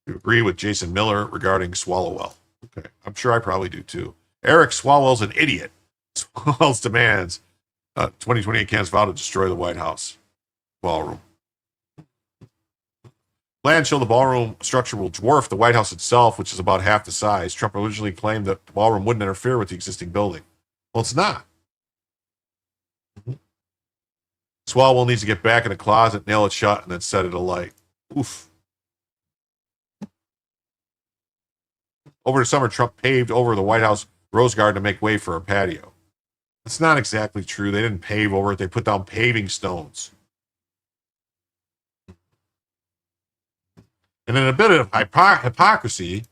You agree with Jason Miller regarding Swalwell? Okay, I'm sure I probably do too. Eric Swalwell's an idiot. Swalwell's demands 2028 candidates vow to destroy the White House ballroom. Plans show the ballroom structure will dwarf the White House itself, which is about half the size. Trump originally claimed that the ballroom wouldn't interfere with the existing building. Well, it's not. Swalwell needs to get back in the closet, nail it shut, and then set it alight. Oof. Over the summer, Trump paved over the White House Rose Garden to make way for a patio. That's not exactly true. They didn't pave over it. They put down paving stones. And in a bit of hypocrisy,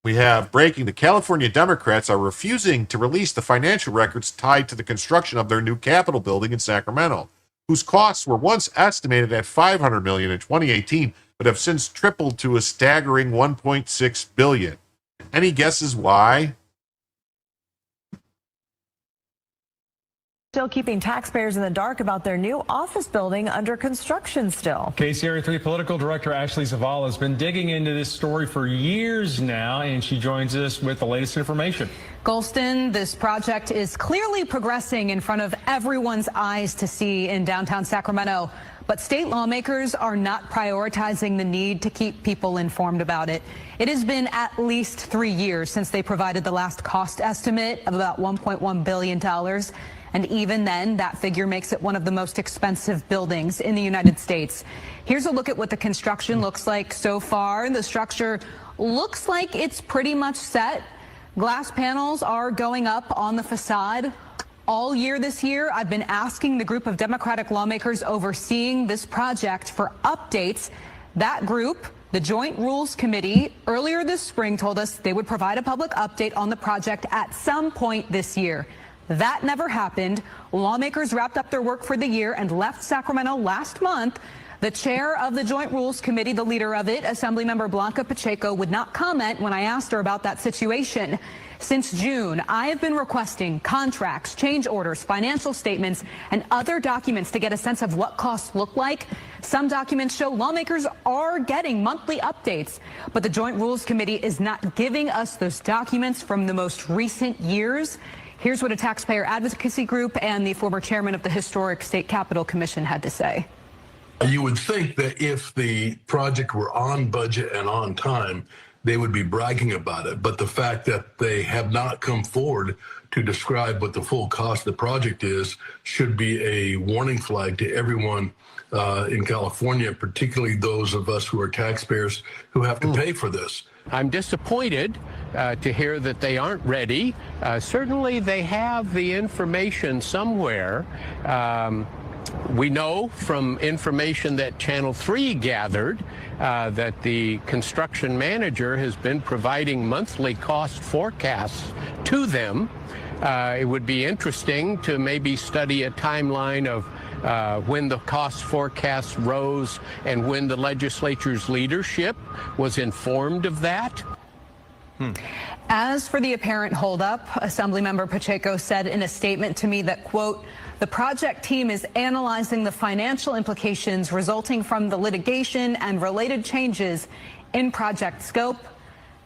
we have breaking. The California Democrats are refusing to release the financial records tied to the construction of their new Capitol building in Sacramento, whose costs were once estimated at $500 million in 2018, but have since tripled to a staggering $1.6 billion. Any guesses why? Still keeping taxpayers in the dark about their new office building under construction still. KCRA 3 political director Ashley Zavala has been digging into this story for years now, and she joins us with the latest information. Golston, this project is clearly progressing in front of everyone's eyes to see in downtown Sacramento. But state lawmakers are not prioritizing the need to keep people informed about it. It has been at least 3 years since they provided the last cost estimate of about $1.1 billion. And even then, that figure makes it one of the most expensive buildings in the United States. Here's a look at what the construction looks like so far. The structure looks like it's pretty much set. Glass panels are going up on the facade. All year this year, I've been asking the group of Democratic lawmakers overseeing this project for updates. That group, the Joint Rules Committee, earlier this spring told us they would provide a public update on the project at some point this year. That never happened. Lawmakers wrapped up their work for the year and left Sacramento last month. The chair of the Joint Rules Committee, the leader of it, Assemblymember Blanca Pacheco, would not comment when I asked her about that situation. Since June, I have been requesting contracts, change orders, financial statements, and other documents to get a sense of what costs look like. Some documents show lawmakers are getting monthly updates, but the Joint Rules Committee is not giving us those documents from the most recent years. Here's what a taxpayer advocacy group and the former chairman of the Historic State Capitol Commission had to say. You would think that if the project were on budget and on time, they would be bragging about it. But the fact that they have not come forward to describe what the full cost of the project is should be a warning flag to everyone in California, particularly those of us who are taxpayers who have to pay for this. I'm disappointed to hear that they aren't ready. Certainly they have the information somewhere. We know from information that Channel 3 gathered that the construction manager has been providing monthly cost forecasts to them. It would be interesting to maybe study a timeline of when the cost forecasts rose and when the legislature's leadership was informed of that. As for the apparent holdup, Assemblymember Pacheco said in a statement to me that, quote, the project team is analyzing the financial implications resulting from the litigation and related changes in project scope.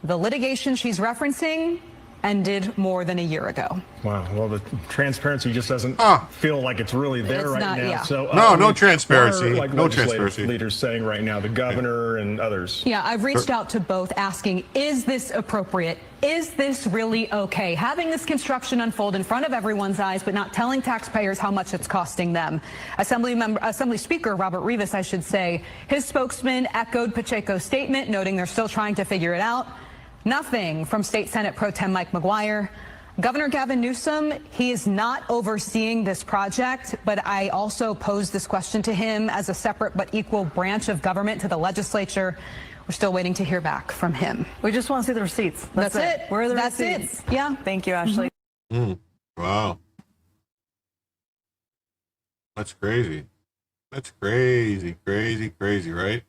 The litigation she's referencing ended more than a year ago. Wow. Well, the transparency just doesn't feel like it's really there It's right not, now. yeah. So no transparency. What are, No legislative transparency. leaders saying right now, the governor and others? Yeah, I've reached out to both asking, is this appropriate? Is this really okay? Having this construction unfold in front of everyone's eyes, but not telling taxpayers how much it's costing them. Assembly Speaker Robert Rivas, I should say, his spokesman echoed Pacheco's statement, noting they're still trying to figure it out. Nothing from State Senate Pro Tem Mike McGuire. Governor Gavin Newsom, he is not overseeing this project, but I also posed this question to him as a separate but equal branch of government to the legislature. We're still waiting to hear back from him. We just want to see the receipts. That's it. Where are the That's receipts? it. Yeah. Thank you, Ashley. Wow. That's crazy. That's crazy, right?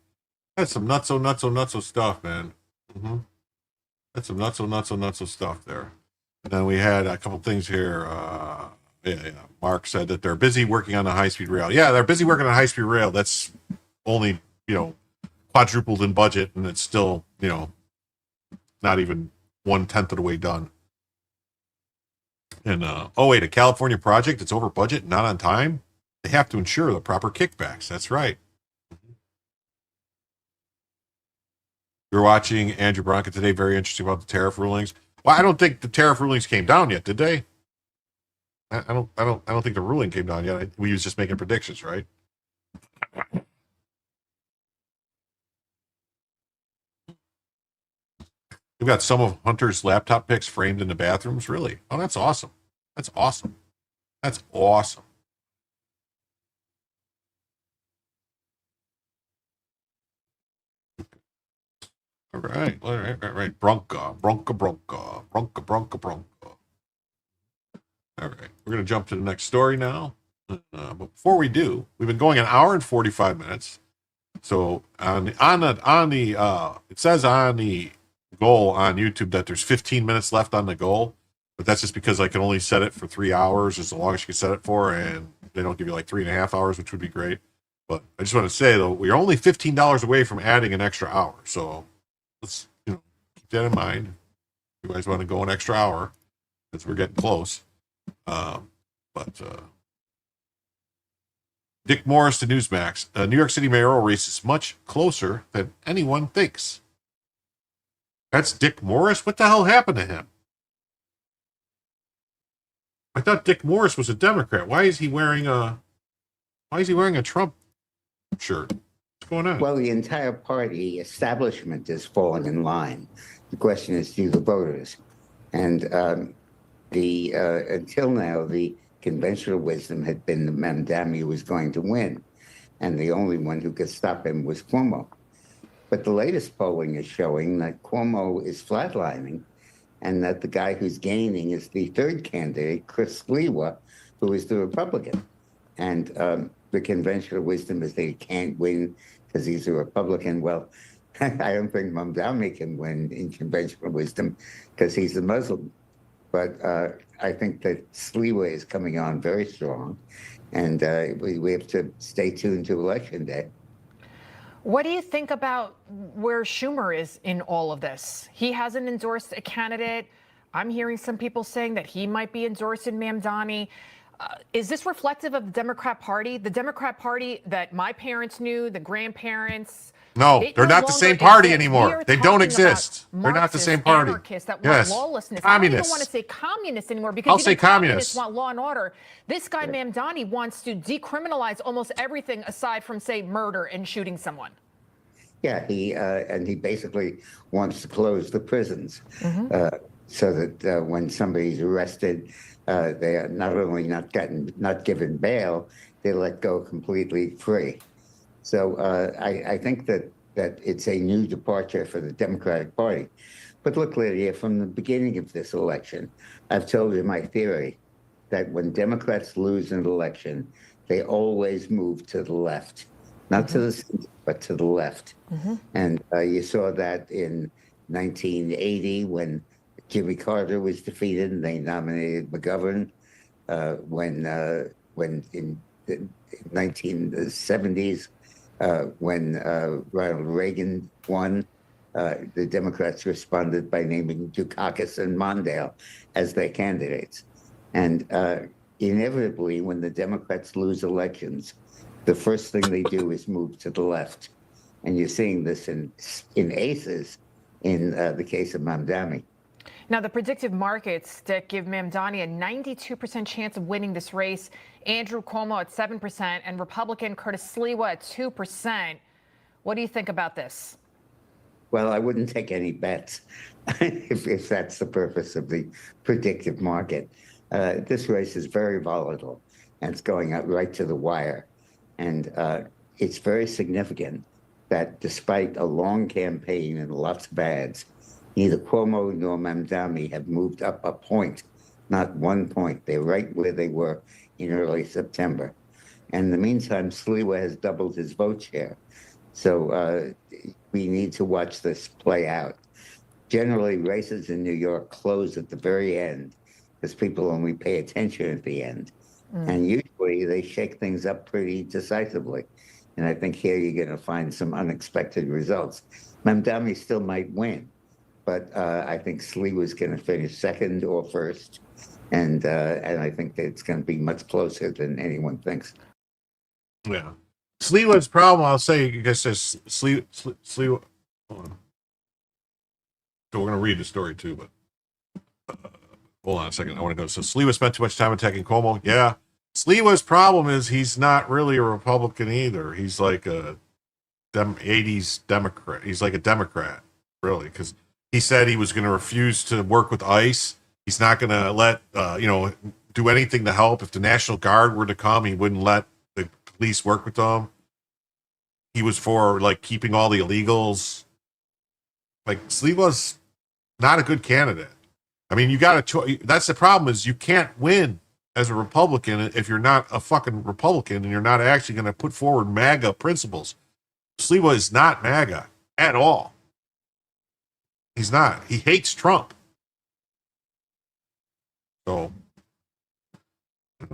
That's some nutso stuff, man. That's some nutso stuff there. And then we had a couple things here. Mark said that they're busy working on the high-speed rail. Yeah, they're busy working on high-speed rail. That's only, quadrupled in budget, and it's still, not even 1/10 of the way done. And a California project, it's over budget, not on time. They have to ensure the proper kickbacks. That's right. You're watching Andrew Bronca today. Very interesting about the tariff rulings. Well, I don't think the tariff rulings came down yet, did they? I don't think the ruling came down yet. We was just making predictions, right? We've got some of Hunter's laptop pics framed in the bathrooms. Really? Oh, that's awesome. That's awesome. That's awesome. All right. Bronca. All right. We're going to jump to the next story now. But before we do, we've been going an hour and 45 minutes. So it says on the goal on YouTube that there's 15 minutes left on the goal, but that's just because I can only set it for 3 hours, as long as you can set it for, and they don't give you like 3.5 hours, which would be great. But I just want to say though, we're only $15 away from adding an extra hour. So let's keep that in mind. If you guys want to go an extra hour, because we're getting close. Dick Morris to Newsmax. New York City mayoral race is much closer than anyone thinks. That's Dick Morris? What the hell happened to him? I thought Dick Morris was a Democrat. Why is he wearing a Trump shirt? What's going on? Well, the entire party establishment has fallen in line. The question is, do the voters? And until now, the conventional wisdom had been that Mamdani was going to win, and the only one who could stop him was Cuomo. But the latest polling is showing that Cuomo is flatlining, and that the guy who's gaining is the third candidate, Chris Sliwa, who is the Republican. And the conventional wisdom is that he can't win because he's a Republican. Well, I don't think Mamdani can win in conventional wisdom because he's a Muslim. But I think that Sliwa is coming on very strong, and we have to stay tuned to Election Day. What do you think about where Schumer is in all of this? He hasn't endorsed a candidate. I'm hearing some people saying that he might be endorsing Mamdani. Is this reflective of the Democrat Party? The Democrat Party that my parents knew, the grandparents. No, they're not the same party anymore. They don't exist. They're not the same party. That want lawlessness. I don't even want to say communists anymore because even communists want law and order. This guy Mamdani wants to decriminalize almost everything aside from, say, murder and shooting someone. Yeah, he basically wants to close the prisons so that when somebody's arrested, they are not only not given bail, they let go completely free. So I think that it's a new departure for the Democratic Party. But look, Lydia, from the beginning of this election, I've told you my theory that when Democrats lose an election, they always move to the left, not to the center, but to the left. And you saw that in 1980 when Jimmy Carter was defeated and they nominated McGovern. When in the 1970s, when Ronald Reagan won, The Democrats responded by naming Dukakis and Mondale as their candidates. And inevitably, when the Democrats lose elections, the first thing they do is move to the left. And you're seeing this in aces in the case of Mamdani. Now, the predictive markets that give Mamdani a 92% chance of winning this race, Andrew Cuomo at 7% and Republican Curtis Sliwa at 2%. What do you think about this? Well, I wouldn't take any bets if that's the purpose of the predictive market. This race is very volatile, and it's going out right to the wire. And it's very significant that despite a long campaign and lots of ads, neither Cuomo nor Mamdani have moved up a point, not 1 point. They're right where they were in early September. And in the meantime, Sliwa has doubled his vote share. So we need to watch this play out. Generally, races in New York close at the very end because people only pay attention at the end. And usually they shake things up pretty decisively. And I think here you're going to find some unexpected results. Mamdani still might win, but I think Sliwa's going to finish second or first. And I think that it's going to be much closer than anyone thinks. Yeah. Sliwa's problem, I'll say, I guess, is Sliwa. Hold on. So we're going to read the story too, but hold on a second. I want to go. So Sliwa spent too much time attacking Cuomo. Yeah. Sliwa's problem is he's not really a Republican either. He's like a 80s Democrat. He's like a Democrat, really, because he said he was going to refuse to work with ICE. He's not going to let, do anything to help. If the National Guard were to come, he wouldn't let the police work with them. He was for like keeping all the illegals. Like Sliwa's not a good candidate. I mean, you got to. That's the problem is you can't win as a Republican if you're not a fucking Republican and you're not actually going to put forward MAGA principles. Sliwa is not MAGA at all. He's not. He hates Trump. So, I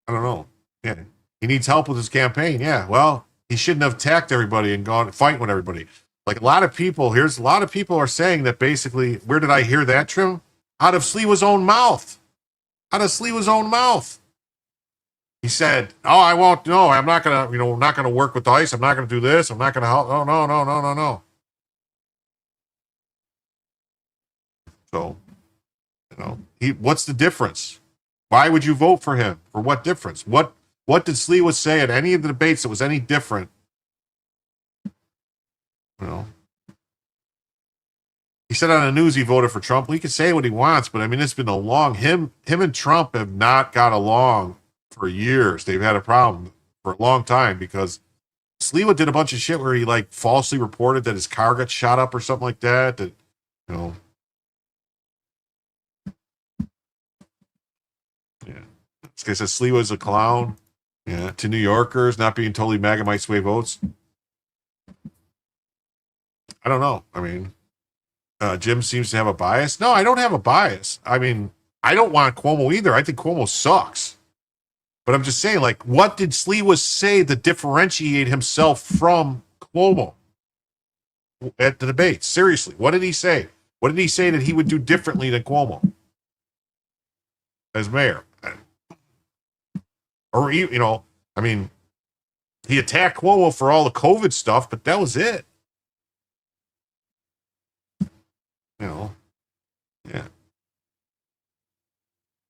don't know. Yeah, he needs help with his campaign. Yeah, well, he shouldn't have attacked everybody and gone fight with everybody. Like a lot of people are saying that basically, where did I hear that, Trim? Out of Sliwa's own mouth. Out of Sliwa's own mouth. He said, "Oh, I won't. No, I'm not gonna. Not gonna work with ICE. I'm not gonna do this. I'm not gonna help. Oh, no. So, what's the difference? Why would you vote for him? For what difference? What did Sliwa say at any of the debates that was any different? He said on the news he voted for Trump. Well, he can say what he wants, but I mean, it's been a long. Him and Trump have not got along for years. They've had a problem for a long time because Sliwa did a bunch of shit where he like falsely reported that his car got shot up or something like that. That yeah. This guy says Sliwa's a clown. Yeah, to New Yorkers not being totally MAGA might sway votes. I don't know. I mean, Jim seems to have a bias. No, I don't have a bias. I mean, I don't want Cuomo either. I think Cuomo sucks. But I'm just saying, like, what did Sliwa say to differentiate himself from Cuomo at the debate? Seriously, what did he say? What did he say that he would do differently than Cuomo as mayor? Or, I mean, he attacked Cuomo for all the COVID stuff, but that was it. Yeah.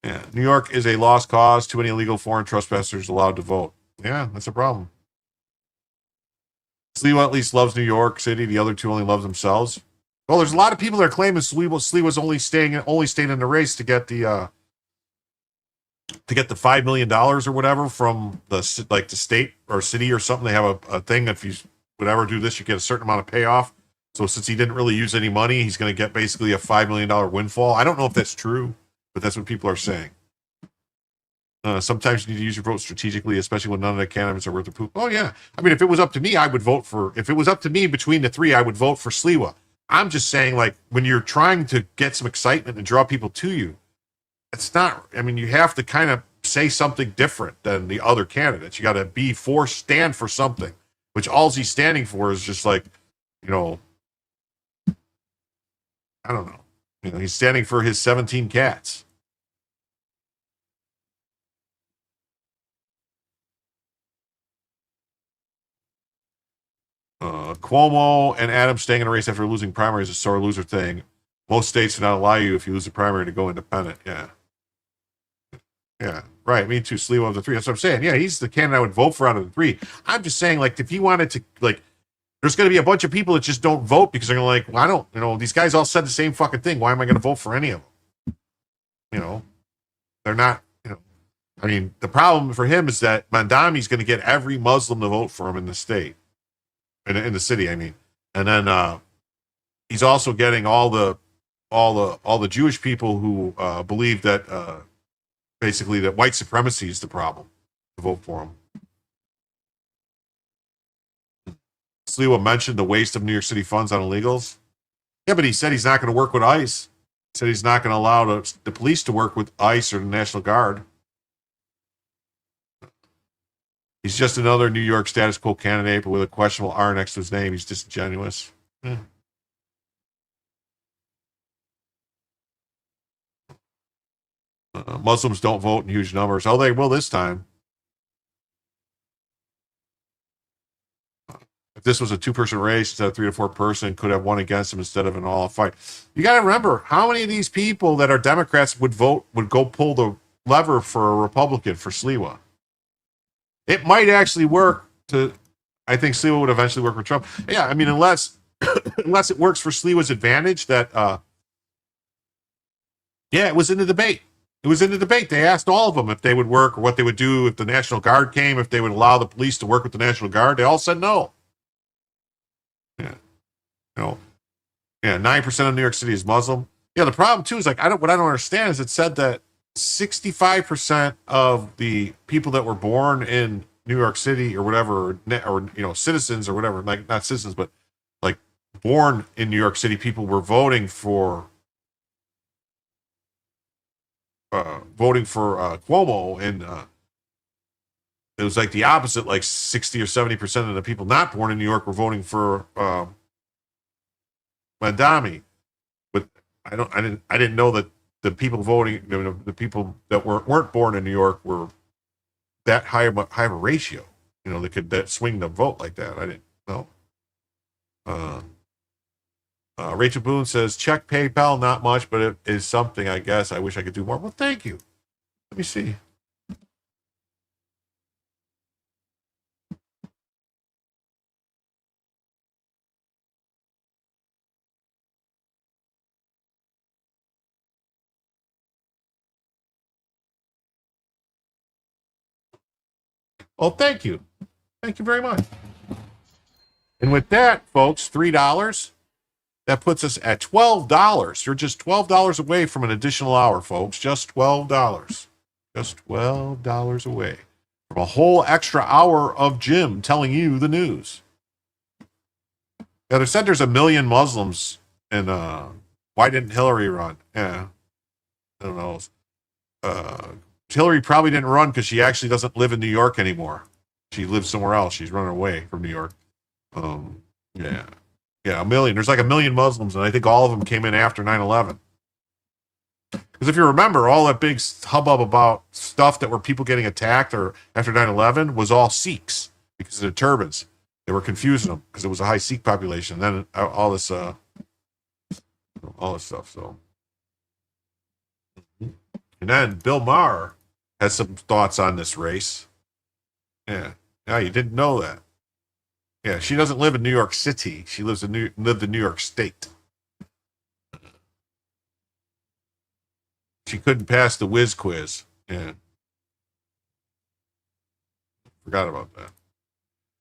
Yeah. New York is a lost cause. Too many illegal foreign trespassers allowed to vote. Yeah, that's a problem. Sliwa at least loves New York City. The other two only love themselves. Well, there's a lot of people that are claiming Sliwa's only staying in the race to get the $5 million or whatever from the state or city or something. They have a thing that if you would ever do this, you get a certain amount of payoff. So since he didn't really use any money, he's going to get basically a $5 million windfall. I don't know if that's true, but that's what people are saying. Sometimes you need to use your vote strategically, especially when none of the candidates are worth the poop. Oh, yeah. I mean, if it was up to me, I would vote for... If it was up to me between the three, I would vote for Sliwa. I'm just saying, like, when you're trying to get some excitement and draw people to you, it's not... I mean, you have to kind of say something different than the other candidates. You got to stand for something, which all he's standing for is just like, I don't know. You know, he's standing for his 17 cats. Cuomo and Adams staying in a race after losing primary is a sore loser thing. Most states do not allow you, if you lose a primary, to go independent. Yeah. Yeah, right. Me too. Sliwa of the three. That's what I'm saying. Yeah, he's the candidate I would vote for out of the three. I'm just saying, like, if he wanted to, like, there's going to be a bunch of people that just don't vote because they're going to, like, well, I don't, you know, these guys all said the same fucking thing. Why am I going to vote for any of them? You know, they're not, you know, I mean, the problem for him is that Mandami's going to get every Muslim to vote for him in the state, in the city, I mean. And then he's also getting all the Jewish people who believe that, basically, that white supremacy is the problem to vote for him. Sliwa mentioned the waste of New York City funds on illegals. Yeah, but he said he's not going to work with ICE. He said he's not going to allow the police to work with ICE or the National Guard. He's just another New York status quo candidate, but with a questionable R next to his name. He's disingenuous. Muslims don't vote in huge numbers. Oh, they will this time. If this was a two-person race instead of 3 to 4 person, could have one against him instead of an all-out fight. You got to remember how many of these people that are Democrats would go pull the lever for a Republican for Sliwa. It might actually work I think Sliwa would eventually work for Trump. Yeah, I mean, unless it works for Sliwa's advantage that, it was in the debate. It was in the debate. They asked all of them if they would work or what they would do if the National Guard came, if they would allow the police to work with the National Guard. They all said no. Yeah. You know, 9% of New York City is Muslim. Yeah, the problem too is like what I don't understand is it said that 65% of the people that were born in New York City or whatever, or you know, citizens or whatever, like not citizens, but like born in New York City, people were voting for Cuomo, and it was like the opposite, like 60 or 70% of the people not born in New York were voting for Mandami. But I didn't know that the people voting, the people that weren't born in New York were that high of a ratio. You know, that swing the vote like that. I didn't know. Rachel Boone says, check PayPal, not much, but it is something, I guess. I wish I could do more. Well, thank you. Let me see. Oh, thank you. Thank you very much. And with that, folks, $3. That puts us at $12. You're just $12 away from an additional hour, folks. Just $12. Just $12 away from a whole extra hour of Jim telling you the news. Yeah, they said there's 1 million Muslims, and why didn't Hillary run? Yeah, I don't know. Hillary probably didn't run because she actually doesn't live in New York anymore. She lives somewhere else. She's running away from New York. Yeah, 1 million. There's like 1 million Muslims, and I think all of them came in after 9/11. Because if you remember, all that big hubbub about stuff that were people getting attacked or after 9/11 was all Sikhs because of the turbans. They were confusing them because it was a high Sikh population. And then all this stuff. So, and then Bill Maher has some thoughts on this race. Yeah, you didn't know that. Yeah, she doesn't live in New York City. She lived in New York State. She couldn't pass the whiz quiz. Yeah. Forgot about that.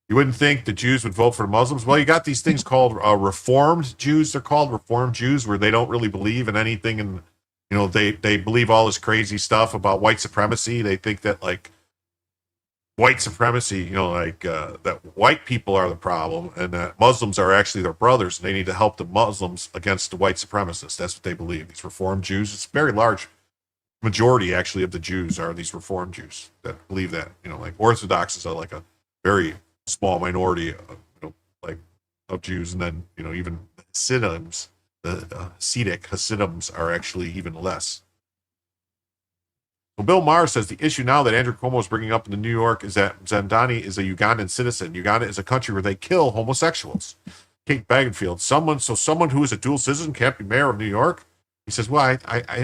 You wouldn't think the Jews would vote for the Muslims. Well, you got these things called Reformed Jews. They're called Reformed Jews, where they don't really believe in anything, and you know they believe all this crazy stuff about white supremacy. They think that like white supremacy, you know, like that white people are the problem, and that Muslims are actually their brothers, and they need to help the Muslims against the white supremacists. That's what they believe. These Reformed Jews. It's a very large majority, actually, of the Jews are these Reformed Jews that believe that. You know, like Orthodox is like a very small minority of, you know, like of Jews, and then you know even Hasidims Hasidims are actually even less. Well, Bill Maher says the issue now that Andrew Cuomo is bringing up in New York is that Zandani is a Ugandan citizen. Uganda is a country where they kill homosexuals. Kate Bagenfield, someone who is a dual citizen can't be mayor of New York? He says, well,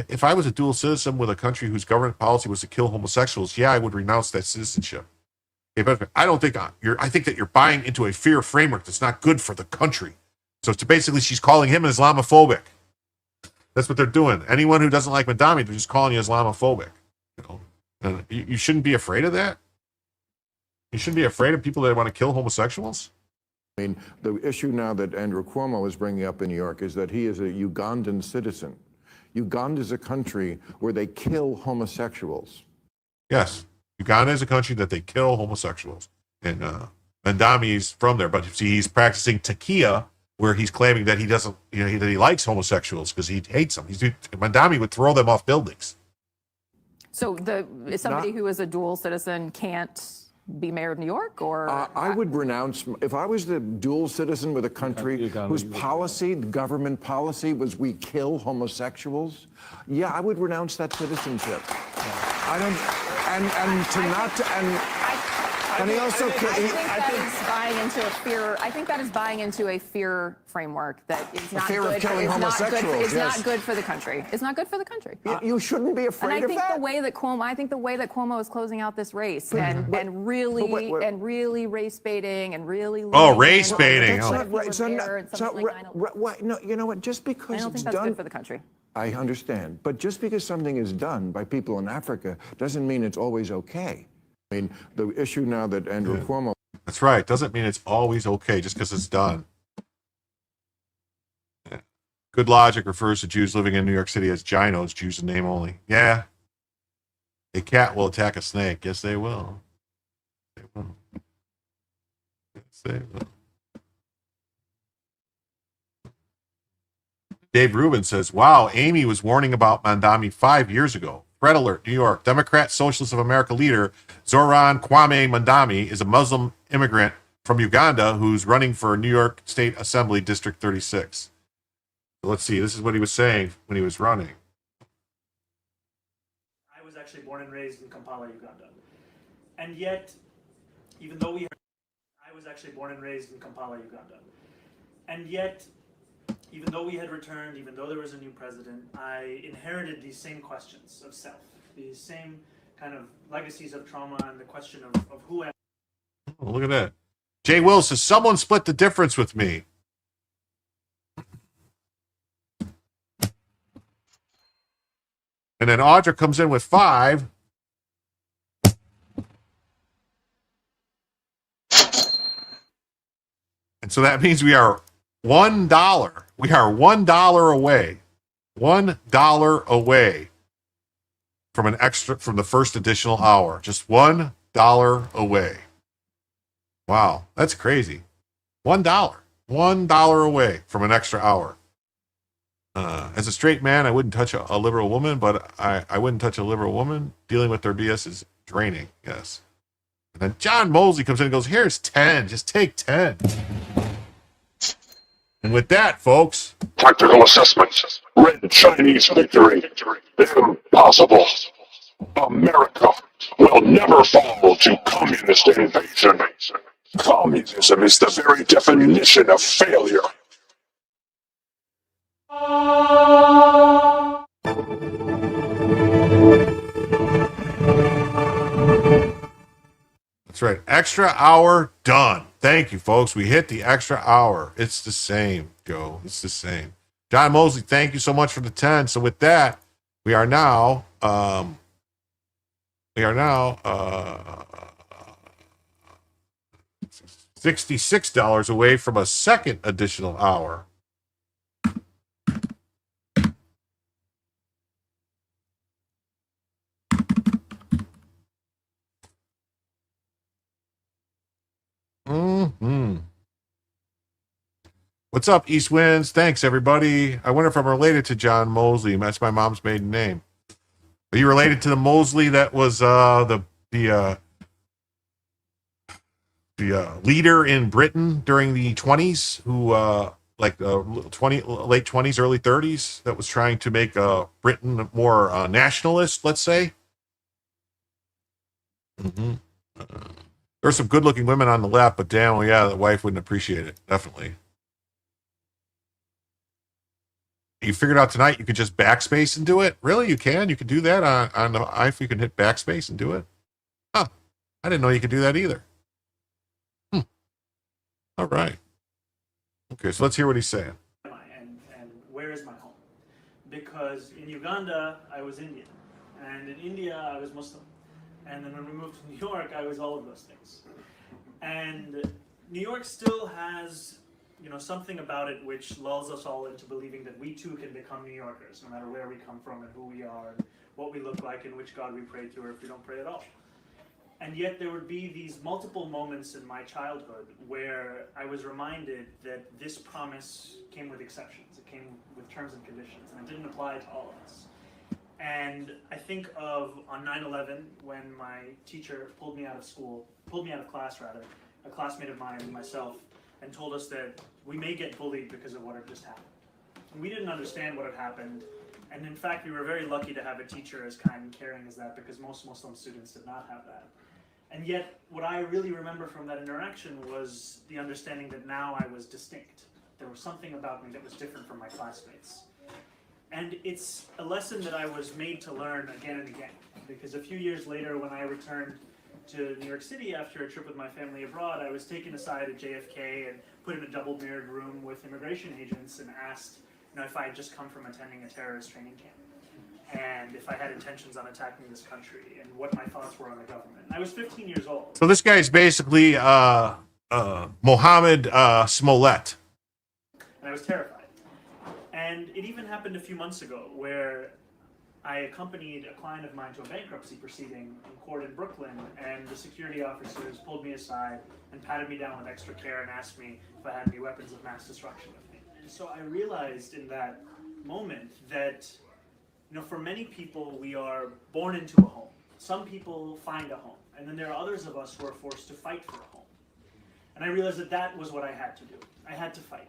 if I was a dual citizen with a country whose government policy was to kill homosexuals, yeah, I would renounce that citizenship. Okay, but I think that you're buying into a fear framework that's not good for the country. So basically, she's calling him Islamophobic. That's what they're doing. Anyone who doesn't like Mandami, they're just calling you Islamophobic. And you shouldn't be afraid of that. You shouldn't be afraid of people that want to kill homosexuals. I mean, the issue now that Andrew Cuomo is bringing up in New York is that he is a Ugandan citizen. Uganda is a country where they kill homosexuals. Yes, Uganda is a country that they kill homosexuals. And Mandami's from there. But see, he's practicing takia, where he's claiming that he doesn't, that he likes homosexuals because he hates them. Mandami would throw them off buildings. So somebody who is a dual citizen can't be mayor of New York, or I would renounce, if I was the dual citizen with a country whose policy, government policy, was we kill homosexuals, yeah, I would renounce that citizenship. I don't, and he also. I think that is buying into a fear framework that is not fear good. Of killing homosexuals. It's not good for the country. It's not good for the country. You shouldn't be afraid of that. And I think the way that Cuomo is closing out this race and really race baiting and really race baiting. That's not right. No, you know what? Just because I don't think that's good for the country. I understand, but just because something is done by people in Africa doesn't mean it's always okay. I mean, the issue now that Andrew Cuomo. That's right. Doesn't mean it's always okay just because it's done. Yeah. Good Logic refers to Jews living in New York City as ginos, Jews in name only. Yeah. A cat will attack a snake. Yes, they will. They will. Yes, they will. Dave Rubin says, wow, Amy was warning about Mandami 5 years ago. Red Alert, New York. Democrat Socialist of America leader Zoran Kwame Mandami is a Muslim immigrant from Uganda who's running for New York State Assembly District 36. So let's see. This is what he was saying when he was running. I was actually born and raised in Kampala, Uganda. And yet, even though I was actually born and raised in Kampala, Uganda. And yet, even though we had returned, even though there was a new president, I inherited these same questions of self, these same kind of legacies of trauma and the question of who am I. Oh, look at that. Jay Will says, someone split the difference with me. And then Audra comes in with 5. And so that means we are $1. We are $1 away. $1 away from the first additional hour. Just $1 away. Wow, that's crazy. $1. $1 away from an extra hour. As a straight man, I wouldn't touch a liberal woman, but I wouldn't touch a liberal woman. Dealing with their BS is draining, yes. And then John Mosley comes in and goes, here's 10. Just take 10. And with that, folks. Tactical assessment. Red Chinese victory. Impossible. America will never fall to communist invasion. Communism is the very definition of failure. That's right. Extra hour done. Thank you, folks. We hit the extra hour. It's the same, Joe. It's the same. John Mosley, thank you so much for the 10. So with that, we are now $66 away from a second additional hour. What's up, East Winds? Thanks, everybody. I wonder if I'm related to John Mosley. That's my mom's maiden name. Are you related to the Mosley that was the leader in Britain during the 20s who like late 20s, early 30s, that was trying to make Britain more nationalist, let's say. Mm-hmm. There's some good-looking women on the left, but damn, well, yeah, the wife wouldn't appreciate it. Definitely. You figured out tonight you could just backspace and do it? Really? You can? You can do that on the iPhone? You can hit backspace and do it? Huh. I didn't know you could do that either. All right. Okay, so let's hear what he's saying. And where is my home? Because in Uganda, I was Indian. And in India, I was Muslim. And then when we moved to New York, I was all of those things. And New York still has, something about it which lulls us all into believing that we too can become New Yorkers, no matter where we come from and who we are, and what we look like, and which God we pray to, or if we don't pray at all. And yet there would be these multiple moments in my childhood where I was reminded that this promise came with exceptions. It came with terms and conditions, and it didn't apply to all of us. And I think of on 9/11 when my teacher pulled me out of class, a classmate of mine and myself, and told us that we may get bullied because of what had just happened. And we didn't understand what had happened. And in fact, we were very lucky to have a teacher as kind and caring as that, because most Muslim students did not have that. And yet, what I really remember from that interaction was the understanding that now I was distinct. There was something about me that was different from my classmates. And it's a lesson that I was made to learn again and again, because a few years later, when I returned to New York City after a trip with my family abroad, I was taken aside at JFK and put in a double-mirrored room with immigration agents and asked, if I had just come from attending a terrorist training camp, and if I had intentions on attacking this country, and what my thoughts were on the government. And I was 15 years old. So this guy's basically Mohammed Smollett. And I was terrified. And it even happened a few months ago where I accompanied a client of mine to a bankruptcy proceeding in court in Brooklyn, and the security officers pulled me aside and patted me down with extra care and asked me if I had any weapons of mass destruction with me. And so I realized in that moment that, for many people, we are born into a home. Some people find a home, and then there are others of us who are forced to fight for a home. And I realized that that was what I had to do. I had to fight.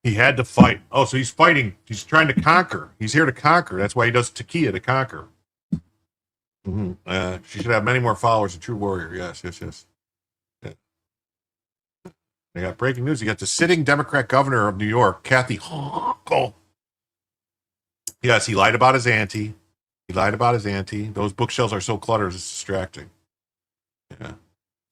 He had to fight. Oh, so he's fighting. He's trying to conquer. He's here to conquer. That's why he does Takia, to conquer. Mm-hmm. She should have many more followers. A true warrior. Yes. Yeah. They got breaking news. You got the sitting Democrat governor of New York, Kathy Hochul. Yes, he lied about his auntie. Those bookshelves are so cluttered, it's distracting. Yeah.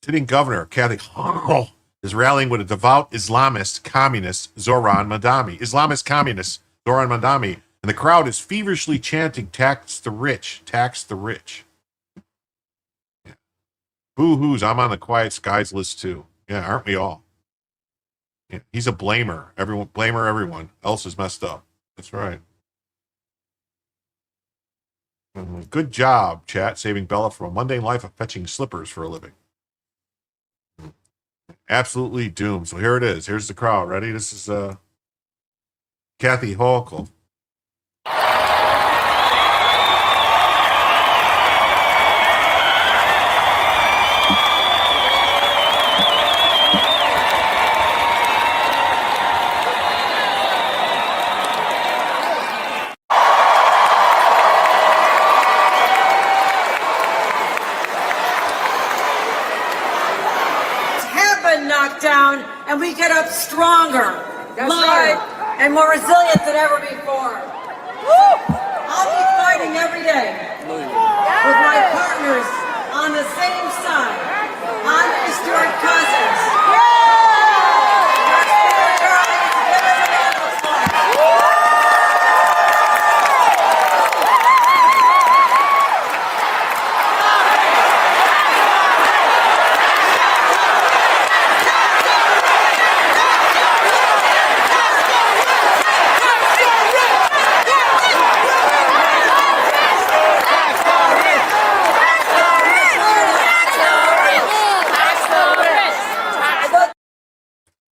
Sitting governor, Kathy Hochul, is rallying with a devout Islamist communist, Zoran Mandami. Islamist communist, Zoran Mandami. And the crowd is feverishly chanting, tax the rich, tax the rich. Yeah. Boo-hoos, I'm on the quiet skies list too. Yeah, aren't we all? Yeah. He's a blamer. Everyone else is messed up. That's right. Good job, chat, saving Bella from a mundane life of fetching slippers for a living. Absolutely doomed. So here it is. Here's the crowd. Ready? This is Kathy Hochul. Down and we get up stronger, and more resilient than ever before. I'll be fighting every day with my partners on the same side. I'm Stuart Cousins.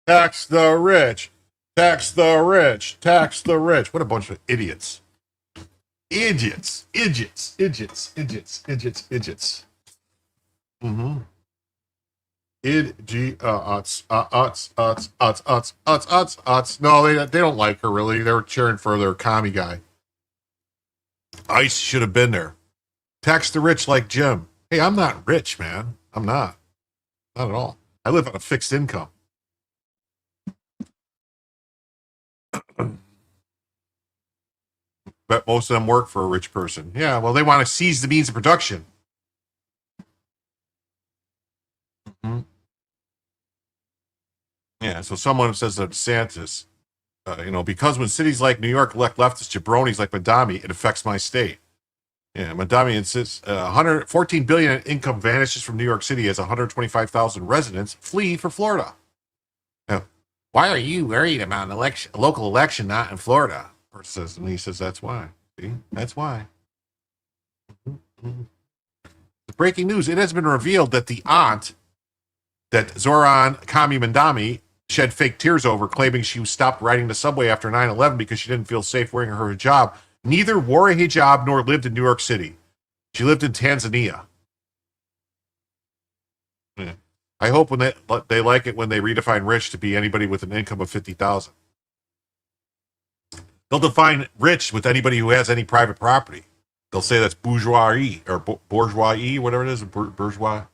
Tax the rich. Tax the rich. Tax the rich. What a bunch of idiots. Idiots. Mm-hmm. No, they don't like her really. They were cheering for their commie guy. ICE should have been there. Tax the rich like Jim. Hey, I'm not rich, man. I'm not. Not at all. I live on a fixed income. Bet most of them work for a rich person. Yeah, well, they want to seize the means of production. Mm-hmm. Yeah, so someone says that DeSantis, because when cities like New York elect leftist jabronis like Madami, it affects my state. Yeah, Madami insists 114 billion in income vanishes from New York City as 125,000 residents flee for Florida. Now, why are you worried about a local election not in Florida? And he says that's why. See, that's why. Mm-hmm. The breaking news: it has been revealed that the aunt that Zoran Kami Mandami shed fake tears over, claiming she stopped riding the subway after 9/11 because she didn't feel safe wearing her hijab, neither wore a hijab nor lived in New York City. She lived in Tanzania. Yeah. I hope when they like it when they redefine rich to be anybody with an income of 50,000. They'll define rich with anybody who has any private property. They'll say that's bourgeoisie or bourgeoisie, whatever it is, bourgeoisie.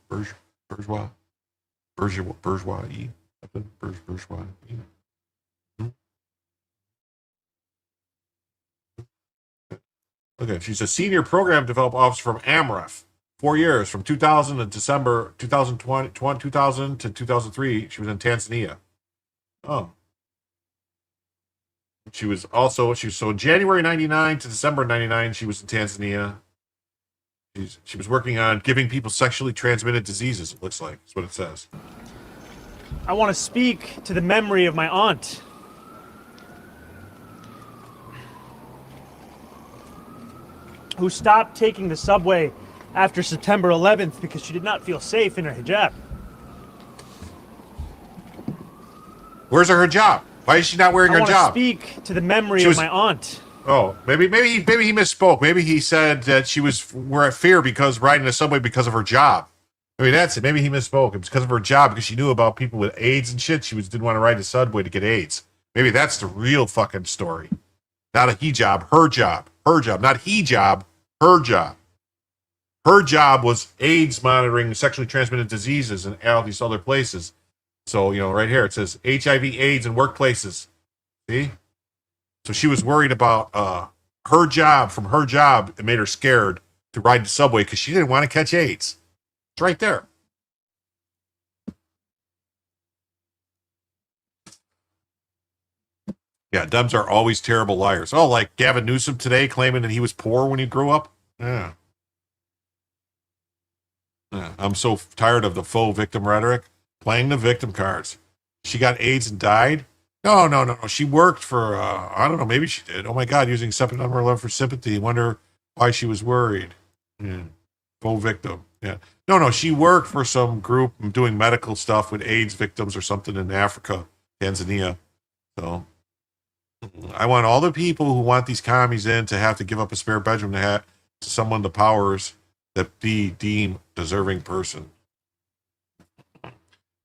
Okay, she's a senior program development officer from AMREF. 4 years, from 2000 to December 2020, 2000 to 2003, she was in Tanzania. Oh. So in January 99 to December 99, she was in Tanzania. She was working on giving people sexually transmitted diseases, it looks like. That's what it says. I want to speak to the memory of my aunt. Who stopped taking the subway after September 11th because she did not feel safe in her hijab. Where's her hijab? Why is she not wearing her hijab? I want to speak to the memory of my aunt. Oh, maybe he misspoke. Maybe he said that we're at fear because riding the subway because of her job. I mean, that's it. Maybe he misspoke. It's because of her job, because she knew about people with AIDS and shit. She didn't want to ride the subway to get AIDS. Maybe that's the real fucking story. Not a hijab, her job. Her job, not hijab, her job. Her job was AIDS monitoring sexually transmitted diseases in all these other places. So, right here it says HIV AIDS in workplaces. See? So she was worried about her job. From her job, it made her scared to ride the subway because she didn't want to catch AIDS. It's right there. Yeah, Dems are always terrible liars. Oh, like Gavin Newsom today claiming that he was poor when he grew up? Yeah. I'm so tired of the faux victim rhetoric. Playing the victim cards. She got AIDS and died? No. She worked for, I don't know, maybe she did. Oh my God, using separate number 11 for sympathy. Wonder why she was worried. Yeah. Faux victim. Yeah. No, she worked for some group doing medical stuff with AIDS victims or something in Africa, Tanzania. So I want all the people who want these commies in to have to give up a spare bedroom to have someone the powers that be deem deserving person.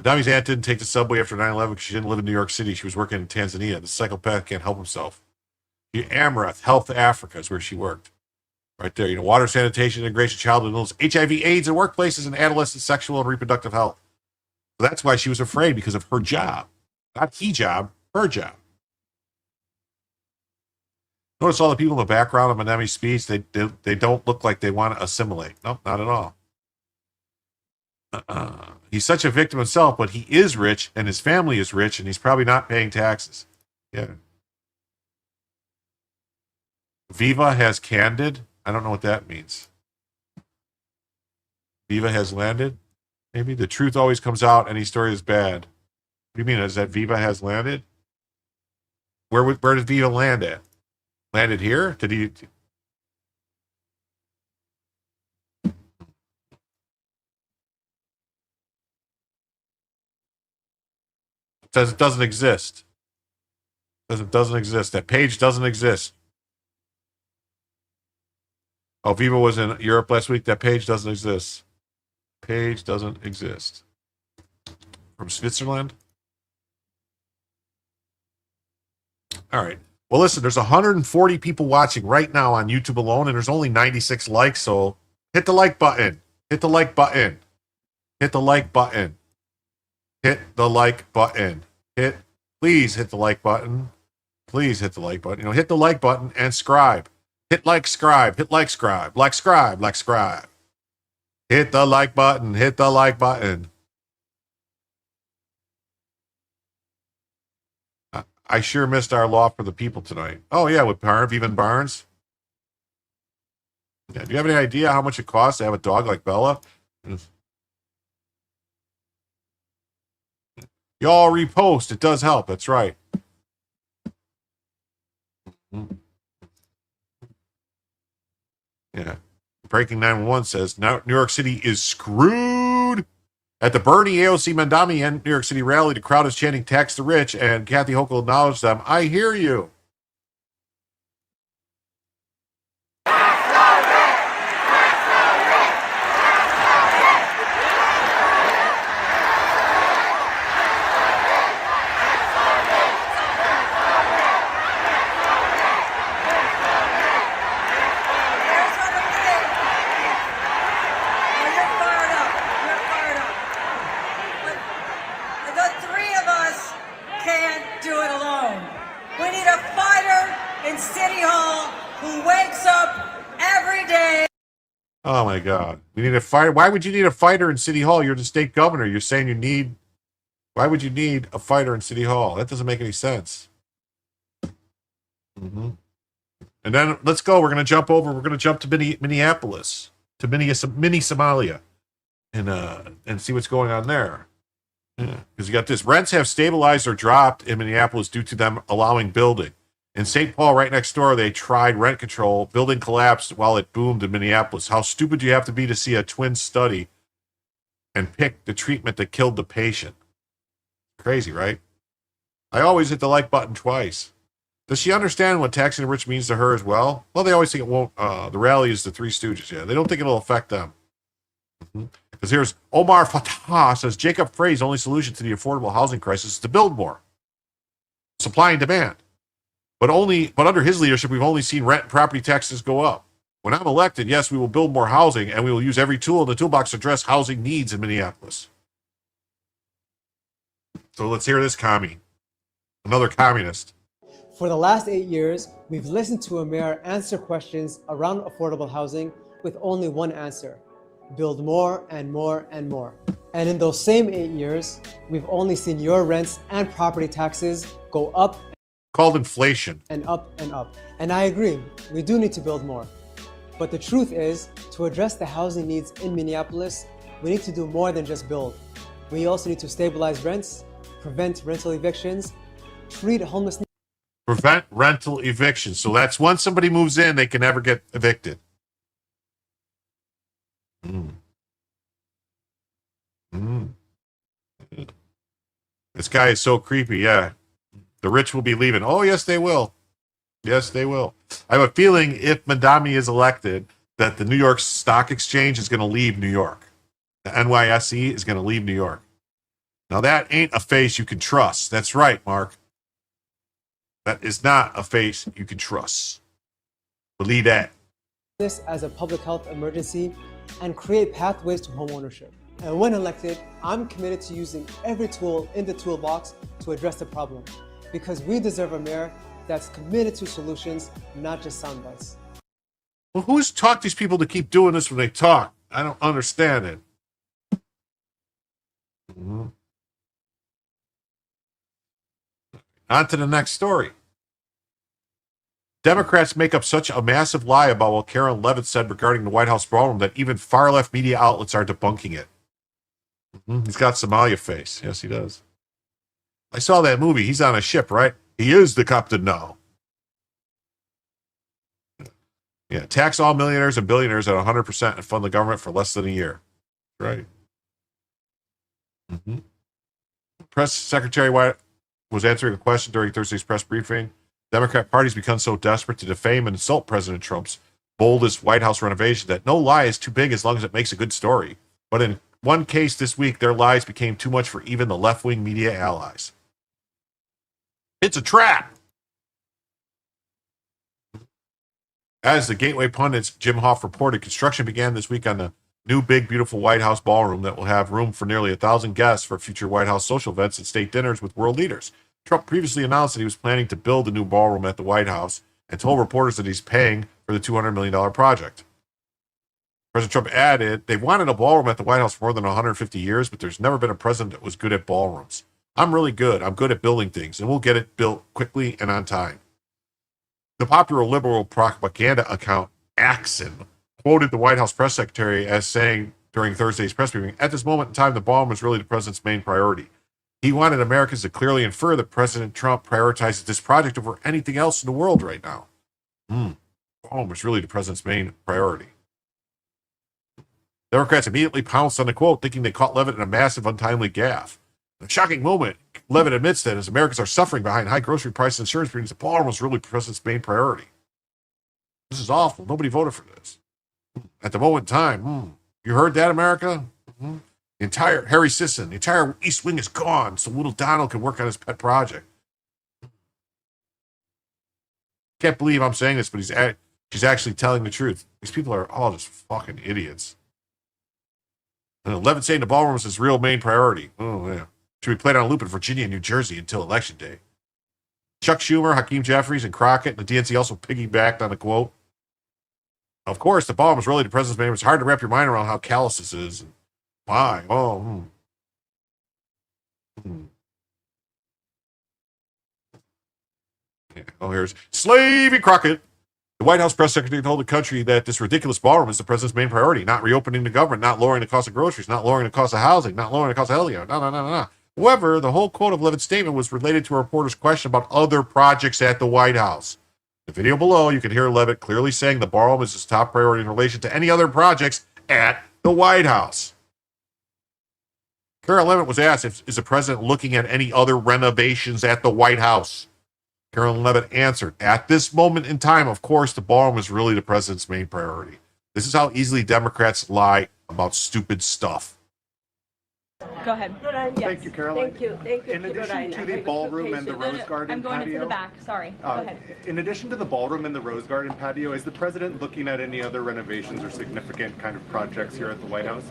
Madami's aunt didn't take the subway after 9/11 because she didn't live in New York City. She was working in Tanzania. The psychopath can't help himself. Amref, Health Africa is where she worked. Right there. Water, sanitation, integration, childhood illness, HIV, AIDS in workplaces, and adolescent sexual and reproductive health. So that's why she was afraid, because of her job. Not hijab, her job. Notice all the people in the background of Madami's speech, they don't look like they want to assimilate. Nope, not at all. He's such a victim himself, but he is rich, and his family is rich, and he's probably not paying taxes. Yeah. Viva has candid. I don't know what that means. Viva has landed? Maybe the truth always comes out. Any story is bad. What do you mean? Is that Viva has landed? Where did Viva land at? Landed here? Did he? It says it doesn't exist. It says it doesn't exist. That page doesn't exist. Oh, Viva was in Europe last week. That page doesn't exist. Page doesn't exist. from Switzerland. All right. Well, listen, there's 140 people watching right now on YouTube alone, and there's only 96 likes, so hit the like button. Hit the like button. Hit the like button. Hit the like button. Please hit the like button. Please hit the like button. You know, hit the like button and scribe. Hit like scribe. Hit like scribe. Like scribe. Like scribe. Hit the like button. Hit the like button. I sure missed our Law for the People tonight. Oh, yeah, with Harvey Van Barnes. Yeah, do you have any idea how much it costs to have a dog like Bella? Y'all repost. It does help. That's right. Yeah. Breaking 911 says now New York City is screwed. At the Bernie AOC Mandami and New York City rally, the crowd is chanting tax the rich, and Kathy Hochul acknowledged them. I hear you. Oh my God. We need a fighter. Why would you need a fighter in City Hall? You're the state governor. You're saying you need. Why would you need a fighter in City Hall? That doesn't make any sense. And then let's go. We're going to jump over. We're going to jump to Minneapolis, to mini Somalia, and see what's going on there. Because you got this. Rents have stabilized or dropped in Minneapolis due to them allowing building. In St. Paul, right next door, they tried rent control. Building collapsed while it boomed in Minneapolis. How stupid do you have to be to see a twin study and pick the treatment that killed the patient? Crazy, right? I always hit the like button twice. Does she understand what taxing the rich means to her as well? Well, they always think it won't. The rally is the Three Stooges. Yeah, they don't think it'll affect them. Because here's Omar Fatah says Jacob Frey's only solution to the affordable housing crisis is to build more. Supply and demand. But under his leadership, we've only seen rent and property taxes go up. When I'm elected, yes, we will build more housing, and we will use every tool in the toolbox to address housing needs in Minneapolis. So let's hear this commie. Another communist. For the last 8 years, we've listened to a mayor answer questions around affordable housing with only one answer: build more and more and more. And in those same 8 years, we've only seen your rents and property taxes go up. Called inflation. And up and up. And I agree, we do need to build more. But the truth is, to address the housing needs in Minneapolis, we need to do more than just build. We also need to stabilize rents, prevent rental evictions, treat homelessness. Prevent rental evictions. So that's once somebody moves in, they can never get evicted. This guy is so creepy, yeah. The rich will be leaving. Oh, yes, they will. Yes, they will. I have a feeling if Mandami is elected, that the New York Stock Exchange is going to leave New York. The NYSE is going to leave New York. Now, that ain't a face you can trust. That's right, Mark. That is not a face you can trust. Believe that. This as a public health emergency and create pathways to homeownership. And when elected, I'm committed to using every tool in the toolbox to address the problem. Because we deserve a mayor that's committed to solutions, not just sound bites. Well, who's taught these people to keep doing this when they talk? I don't understand it. On to the next story. Democrats make up such a massive lie about what Karen Levitt said regarding the White House ballroom that even far-left media outlets are debunking it. He's got Somalia face. Yes, he does. I saw that movie. He's on a ship, right? He is the captain now. Yeah, tax all millionaires and billionaires at 100% and fund the government for less than a year. Right. Press Secretary White was answering a question during Thursday's press briefing. Democrat party's become so desperate to defame and insult President Trump's boldest White House renovation that no lie is too big as long as it makes a good story. But one case this week, their lies became too much for even the left-wing media allies. It's a trap. As the Gateway pundits Jim Hoff reported, construction began this week on the new big, beautiful White House ballroom that will have room for nearly 1,000 guests for future White House social events and state dinners with world leaders. Trump previously announced that he was planning to build a new ballroom at the White House and told reporters that he's paying for the $200 million project. President Trump added, they've wanted a ballroom at the White House for more than 150 years, but there's never been a president that was good at ballrooms. I'm really good. I'm good at building things, and we'll get it built quickly and on time. The popular liberal propaganda account, Axon, quoted the White House press secretary as saying during Thursday's press briefing, at this moment in time, the ballroom was really the president's main priority. He wanted Americans to clearly infer that President Trump prioritizes this project over anything else in the world right now. Ballroom was really the president's main priority. Democrats immediately pounced on the quote, thinking they caught Leavitt in a massive, untimely gaffe. In a shocking moment, Leavitt admits that as Americans are suffering behind high grocery prices and insurance premiums, the ballroom was really the president's main priority. This is awful. Nobody voted for this. At the moment in time, you heard that, America? The entire Harry Sisson, the entire East Wing is gone, so little Donald can work on his pet project. Can't believe I'm saying this, but she's actually telling the truth. These people are all just fucking idiots. Leavitt saying the ballroom is his real main priority. Oh, yeah. Should be played on a loop in Virginia and New Jersey until Election Day. Chuck Schumer, Hakeem Jeffries, and Crockett, and the DNC also piggybacked on the quote. Of course, the ballroom was really the president's main. It's hard to wrap your mind around how callous this is. Why? Yeah. Oh, here's Slavey Crockett. The White House press secretary told the country that this ridiculous ballroom is the president's main priority, not reopening the government, not lowering the cost of groceries, not lowering the cost of housing, not lowering the cost of healthcare. No. However, the whole quote of Leavitt's statement was related to a reporter's question about other projects at the White House. In the video below, you can hear Leavitt clearly saying the ballroom is his top priority in relation to any other projects at the White House. Carol Leavitt was asked, is the president looking at any other renovations at the White House? Carolyn Leavitt answered, at this moment in time, of course, the ballroom is really the president's main priority. This is how easily Democrats lie about stupid stuff. Go ahead. Thank you, Caroline. Thank you. In addition to the ballroom and the Rose Garden I'm going patio, into the back. Sorry. Go ahead. In addition to the ballroom and the Rose Garden patio, is the president looking at any other renovations or significant kind of projects here at the White House?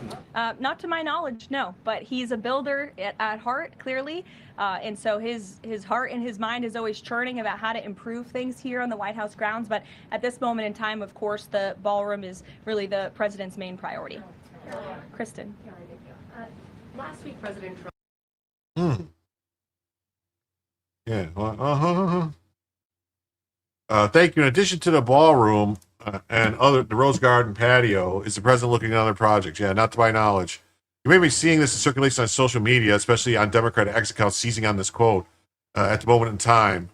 Not to my knowledge, no. But he's a builder at heart, clearly. And so his heart and his mind is always churning about how to improve things here on the White House grounds. But at this moment in time, of course, the ballroom is really the president's main priority. Kristen. Last week, President Trump. Yeah. Thank you. In addition to the ballroom and the Rose Garden patio, is the president looking at other projects? Yeah, not to my knowledge. You may be seeing this in circulation on social media, especially on Democratic X accounts, seizing on this quote at the moment in time,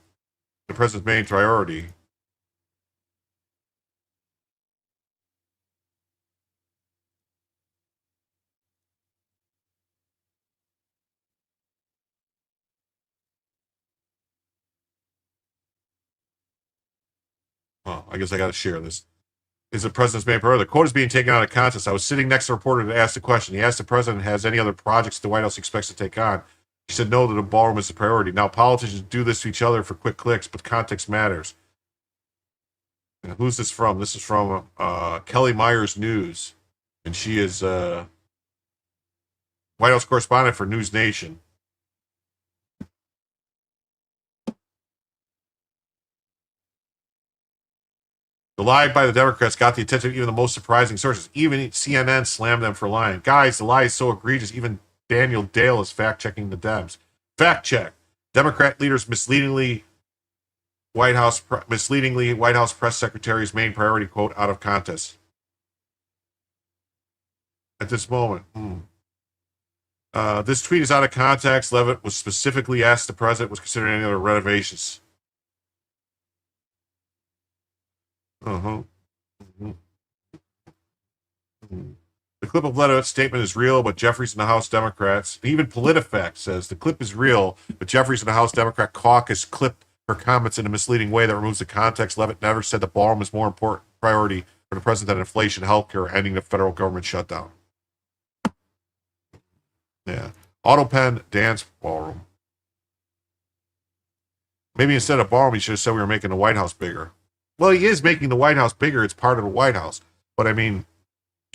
the president's main priority. Well, I guess I got to share this. Is the president's main priority? The quote is being taken out of context. I was sitting next to a reporter that asked the question. He asked the president, has any other projects the White House expects to take on? He said, no, that the ballroom is the priority. Now, politicians do this to each other for quick clicks, but context matters. And who's this from? This is from Kelly Myers News. And she is White House correspondent for News Nation. The lie by the Democrats got the attention of even the most surprising sources. Even CNN slammed them for lying. Guys, the lie is so egregious, even Daniel Dale is fact-checking the Dems. Fact check. Democrat leaders misleadingly White House press secretary's main priority quote out of context. At this moment. This tweet is out of context. Leavitt was specifically asked the president was considering any other renovations. The clip of Leavitt's statement is real, but Jeffries and the House Democrats, even PolitiFact says the clip is real, but Jeffries and the House Democrat caucus clipped her comments in a misleading way that removes the context. Leavitt never said the ballroom is more important priority for the president than inflation, healthcare, or ending the federal government shutdown. Yeah. Auto pen, dance, ballroom. Maybe instead of ballroom, he should have said we were making the White House bigger. Well, he is making the White House bigger. It's part of the White House. But I mean,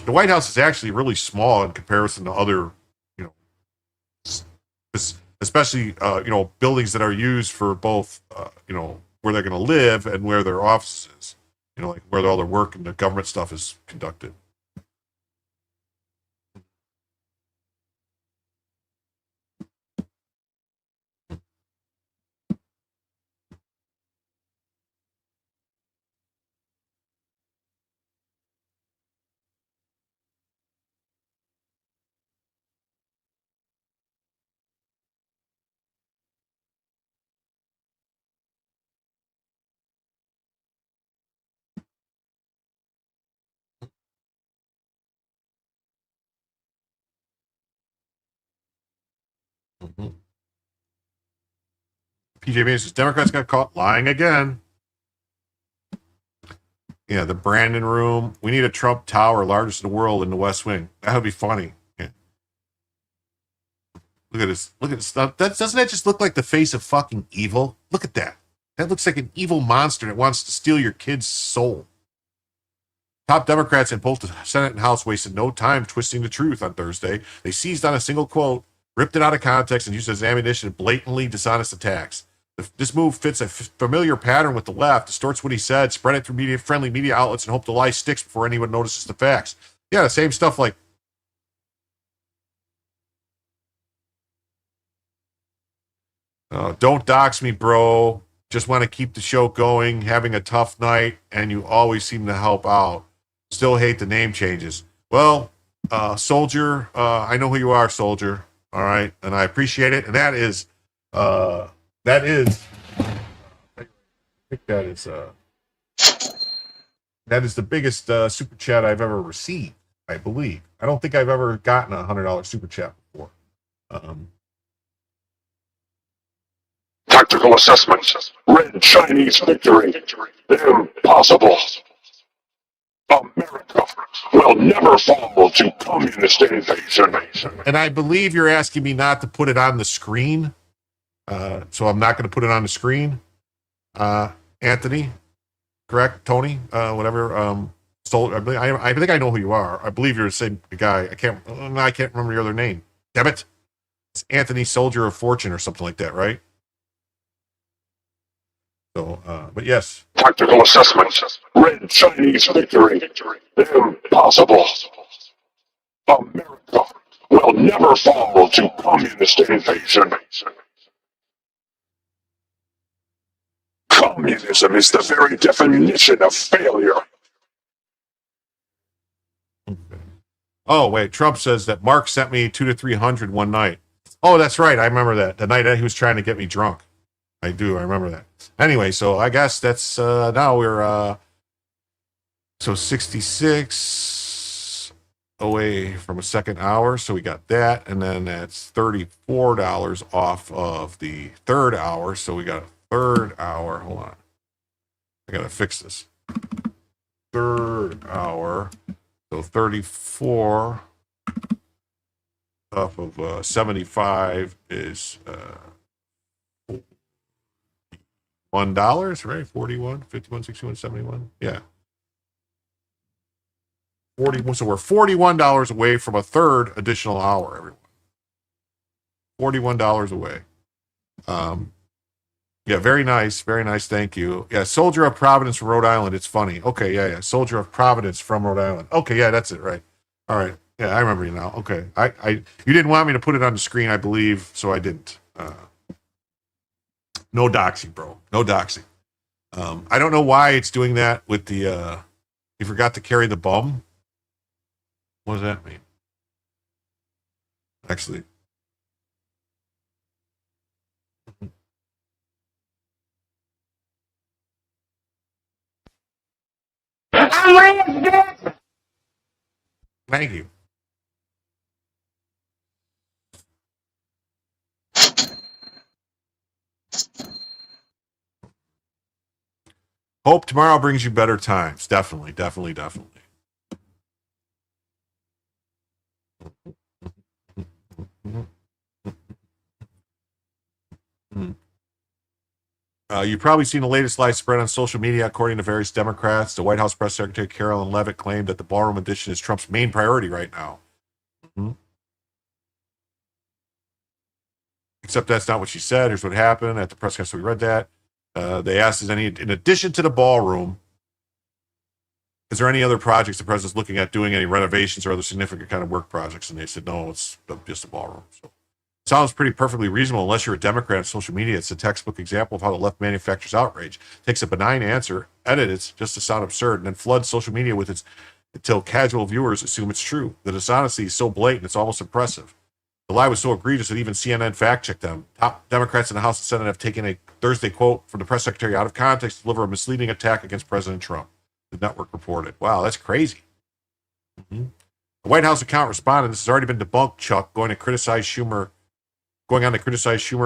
the White House is actually really small in comparison to other, especially, buildings that are used for both, where they're going to live and where their office is, like where all their work and the government stuff is conducted. Mm-hmm. PJ Masons says Democrats got caught lying again. Yeah, the Brandon Room. We need a Trump Tower, largest in the world, in the West Wing. That would be funny. Yeah. Look at this. Look at this stuff. Doesn't that just look like the face of fucking evil? Look at that. That looks like an evil monster that wants to steal your kid's soul. Top Democrats in both the Senate and House wasted no time twisting the truth on Thursday. They seized on a single quote, ripped it out of context, and used it as ammunition in blatantly dishonest attacks. This move fits a familiar pattern with the left, distorts what he said, spread it through friendly media outlets, and hope the lie sticks before anyone notices the facts. Yeah, the same stuff like, don't dox me, bro. Just want to keep the show going, having a tough night, and you always seem to help out. Still hate the name changes. Well, Soldier, I know who you are, Soldier. All right, and I appreciate it. And that is, I think that is the biggest super chat I've ever received, I believe. I don't think I've ever gotten a $100 super chat before. Tactical assessment. Red Chinese victory. Impossible. America will never fall to communist invasion. And I believe you're asking me not to put it on the screen. So I'm not going to put it on the screen. Anthony, correct? Tony, whatever. I think I know who you are. I believe you're the same guy. I can't remember your other name. Damn it. It's Anthony, Soldier of Fortune or something like that, right? So, but yes. Tactical assessment. Red Chinese victory. Impossible. America will never fall to communist invasion. Communism is the very definition of failure. Oh, wait. Trump says that Mark sent me 200 to 300 one night. Oh, that's right. I remember that. The night that he was trying to get me drunk. I do. I remember that. Anyway, so I guess that's now we're 66 away from a second hour. So we got that. And then that's $34 off of the third hour. So we got a third hour. Hold on. I got to fix this. Third hour. So 34 off of 75 is $1, right? 41, 51, 61, 71. Yeah. 41. So we're $41 away from a third additional hour, everyone. $41 away. Yeah, very nice. Very nice. Thank you. Yeah, Soldier of Providence from Rhode Island. It's funny. Okay, yeah. Soldier of Providence from Rhode Island. Okay, yeah, that's it, right. All right. Yeah, I remember you now. Okay. You didn't want me to put it on the screen, I believe, so I didn't. No doxing, bro. No doxing. I don't know why it's doing that with the you forgot to carry the bum. What does that mean? Actually. Thank you. Hope tomorrow brings you better times. Definitely, definitely, definitely. You've probably seen the latest lies spread on social media. According to various Democrats, the White House press secretary Carolyn Leavitt claimed that the ballroom addition is Trump's main priority right now. Mm-hmm. Except that's not what she said. Here's what happened at the press conference. We read that. They asked, is any, in addition to the ballroom, is there any other projects the president's looking at doing, any renovations or other significant kind of work projects? And they said, no, it's just a ballroom. So sounds pretty perfectly reasonable unless you're a Democrat on social media. It's a textbook example of how the left manufactures outrage. Takes a benign answer, edits it just to sound absurd, and then floods social media with its until casual viewers assume it's true. The dishonesty is so blatant, it's almost impressive. The lie was so egregious that even CNN fact-checked them. Top Democrats in the House and Senate have taken a Thursday quote from the press secretary out of context to deliver a misleading attack against President Trump, the network reported. Wow, that's crazy. Mm-hmm. The White House account responded, this has already been debunked, Chuck, going on to criticize Schumer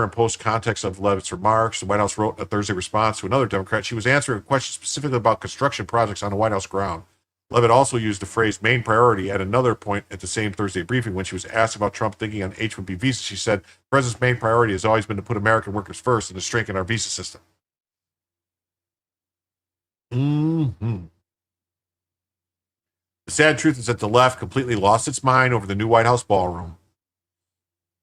and post context of Leavitt's remarks. The White House wrote a Thursday response to another Democrat. She was answering a question specifically about construction projects on the White House ground. Leavitt also used the phrase main priority at another point at the same Thursday briefing. When she was asked about Trump thinking on H-1B visas, she said, the president's main priority has always been to put American workers first and to strengthen our visa system. Mm-hmm. The sad truth is that the left completely lost its mind over the new White House ballroom,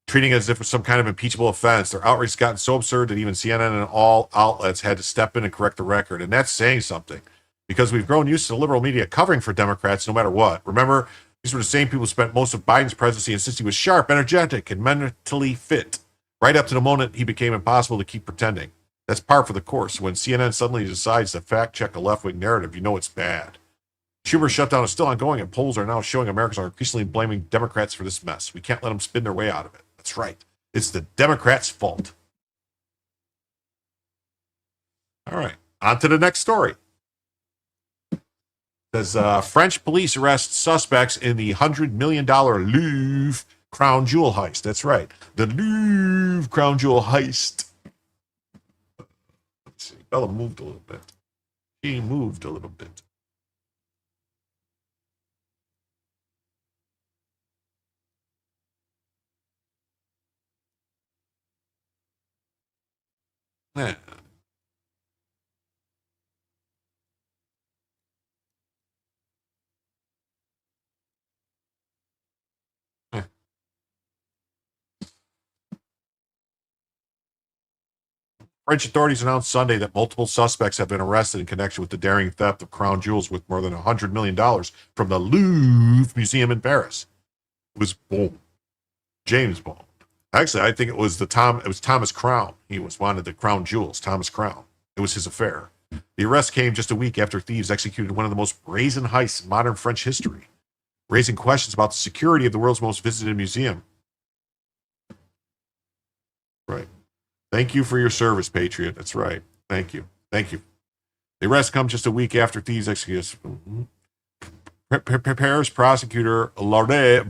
treating it as if it was some kind of impeachable offense. Their outrage has gotten so absurd that even CNN and all outlets had to step in and correct the record. And that's saying something, because we've grown used to the liberal media covering for Democrats no matter what. Remember, these were the same people who spent most of Biden's presidency insisting he was sharp, energetic, and mentally fit, right up to the moment he became impossible to keep pretending. That's par for the course. When CNN suddenly decides to fact-check a left-wing narrative, you know it's bad. Schumer's shutdown is still ongoing, and polls are now showing Americans are increasingly blaming Democrats for this mess. We can't let them spin their way out of it. That's right. It's the Democrats' fault. All right. On to the next story. It says French police arrest suspects in the $100 million Louvre crown jewel heist. That's right. The Louvre crown jewel heist. Let's see. Bella moved a little bit. She moved a little bit. Yeah. French authorities announced Sunday that multiple suspects have been arrested in connection with the daring theft of crown jewels worth more than $100 million from the Louvre Museum in Paris. It was James Bond. Actually, I think it was Thomas Crown. He wanted the crown jewels, Thomas Crown. It was his affair. The arrest came just a week after thieves executed one of the most brazen heists in modern French history, raising questions about the security of the world's most visited museum. Right. Thank you for your service, Patriot. That's right. Thank you. Thank you. The arrest comes just a week after thieves executed. Paris prosecutor Laure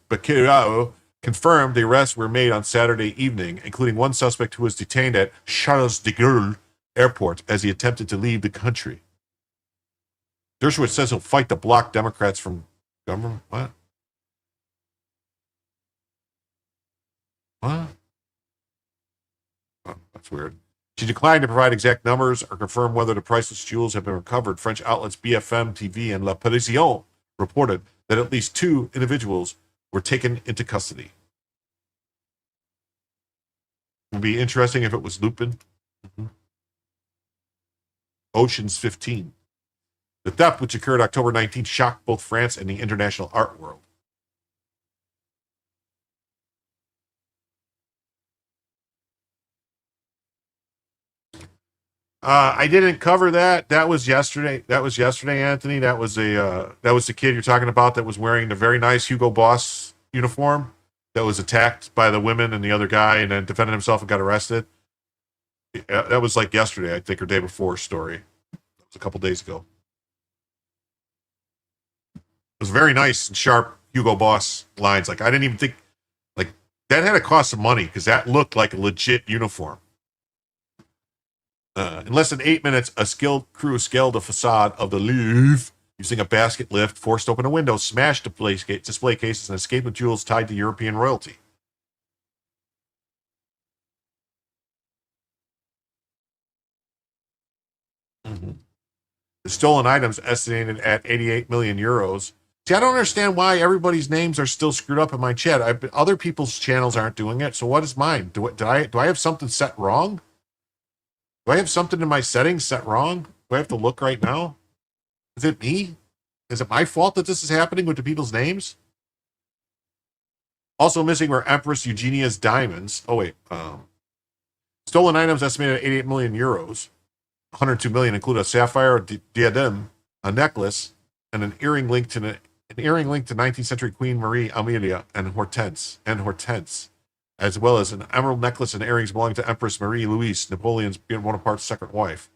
Bacquerau confirmed the arrests were made on Saturday evening, including one suspect who was detained at Charles de Gaulle Airport as he attempted to leave the country. Dershowitz says he'll fight to block Democrats from government. What? What? Oh, that's weird. She declined to provide exact numbers or confirm whether the priceless jewels have been recovered. French outlets BFM TV and La Parisien reported that at least 2 individuals were taken into custody. It would be interesting if it was Lupin. Mm-hmm. Ocean's 15. The theft, which occurred October 19th, shocked both France and the international art world. I didn't cover that. That was yesterday. Anthony. That was the kid you're talking about that was wearing the very nice Hugo Boss uniform that was attacked by the women and the other guy and then defended himself and got arrested. That was like yesterday, I think, or day before story. That was a couple days ago. It was very nice and sharp Hugo Boss lines. Like I didn't even think like that had to cost some money because that looked like a legit uniform. In less than 8 minutes, a skilled crew scaled the facade of the Louvre using a basket lift, forced open a window, smashed display cases, and escaped with jewels tied to European royalty. The stolen items estimated at 88 million euros. See, I don't understand why everybody's names are still screwed up in my chat. Other people's channels aren't doing it. So what is mine? Do I have something set wrong? Do I have something in my settings set wrong? Do I have to look right now? Is it me? Is it my fault that this is happening with the people's names? Also missing were Empress Eugenia's diamonds. Oh wait, stolen items estimated at 88 million euros. 102 million include a sapphire diadem, a necklace, and an earring linked to 19th century Queen Marie Amelia and Hortense, as well as an emerald necklace and earrings belonging to Empress Marie Louise, Napoleon Bonaparte's second wife.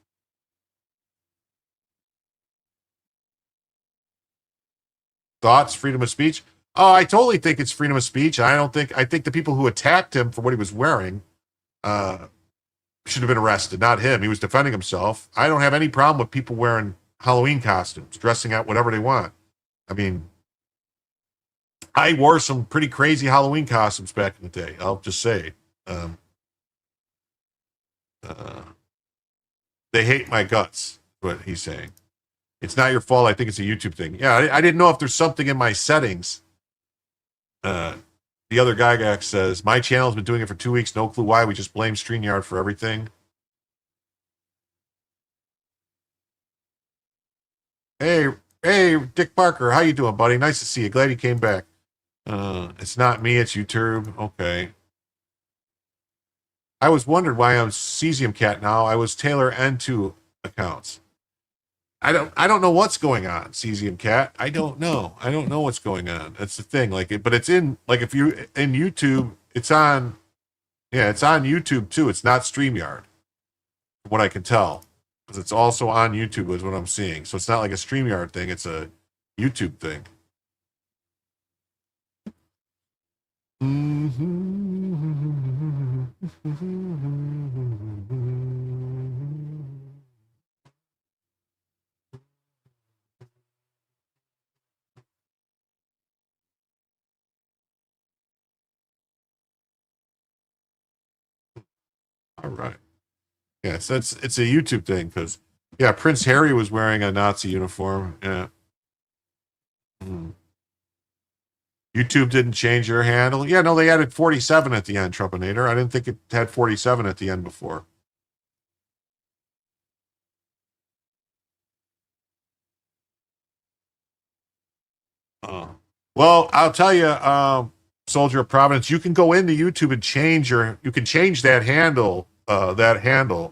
Thoughts? Freedom of speech? Oh, I totally think it's freedom of speech. I think the people who attacked him for what he was wearing should have been arrested, not him. He was defending himself. I don't have any problem with people wearing Halloween costumes, dressing out whatever they want. I mean, I wore some pretty crazy Halloween costumes back in the day. I'll just say. They hate my guts, what he's saying. It's not your fault. I think it's a YouTube thing. Yeah, I didn't know if there's something in my settings. The other guy says, my channel's been doing it for 2 weeks. No clue why. We just blame StreamYard for everything. Hey, Dick Parker. How you doing, buddy? Nice to see you. Glad you came back. It's not me. It's YouTube. Okay. I was wondering why I'm Cesium Cat now. I was Taylor N2 accounts. I don't know what's going on, Cesium Cat. I don't know what's going on. That's the thing. But it's in, if you in YouTube, it's on YouTube too. It's not StreamYard, from what I can tell, because it's also on YouTube is what I'm seeing. So it's not like a StreamYard thing. It's a YouTube thing. All right. Yeah, so it's a YouTube thing because Prince Harry was wearing a Nazi uniform. Yeah. YouTube didn't change your handle. Yeah, no, they added 47 at the end, Trumpinator. I didn't think it had 47 at the end before. Well, I'll tell you, Soldier of Providence, you can go into YouTube and change that handle,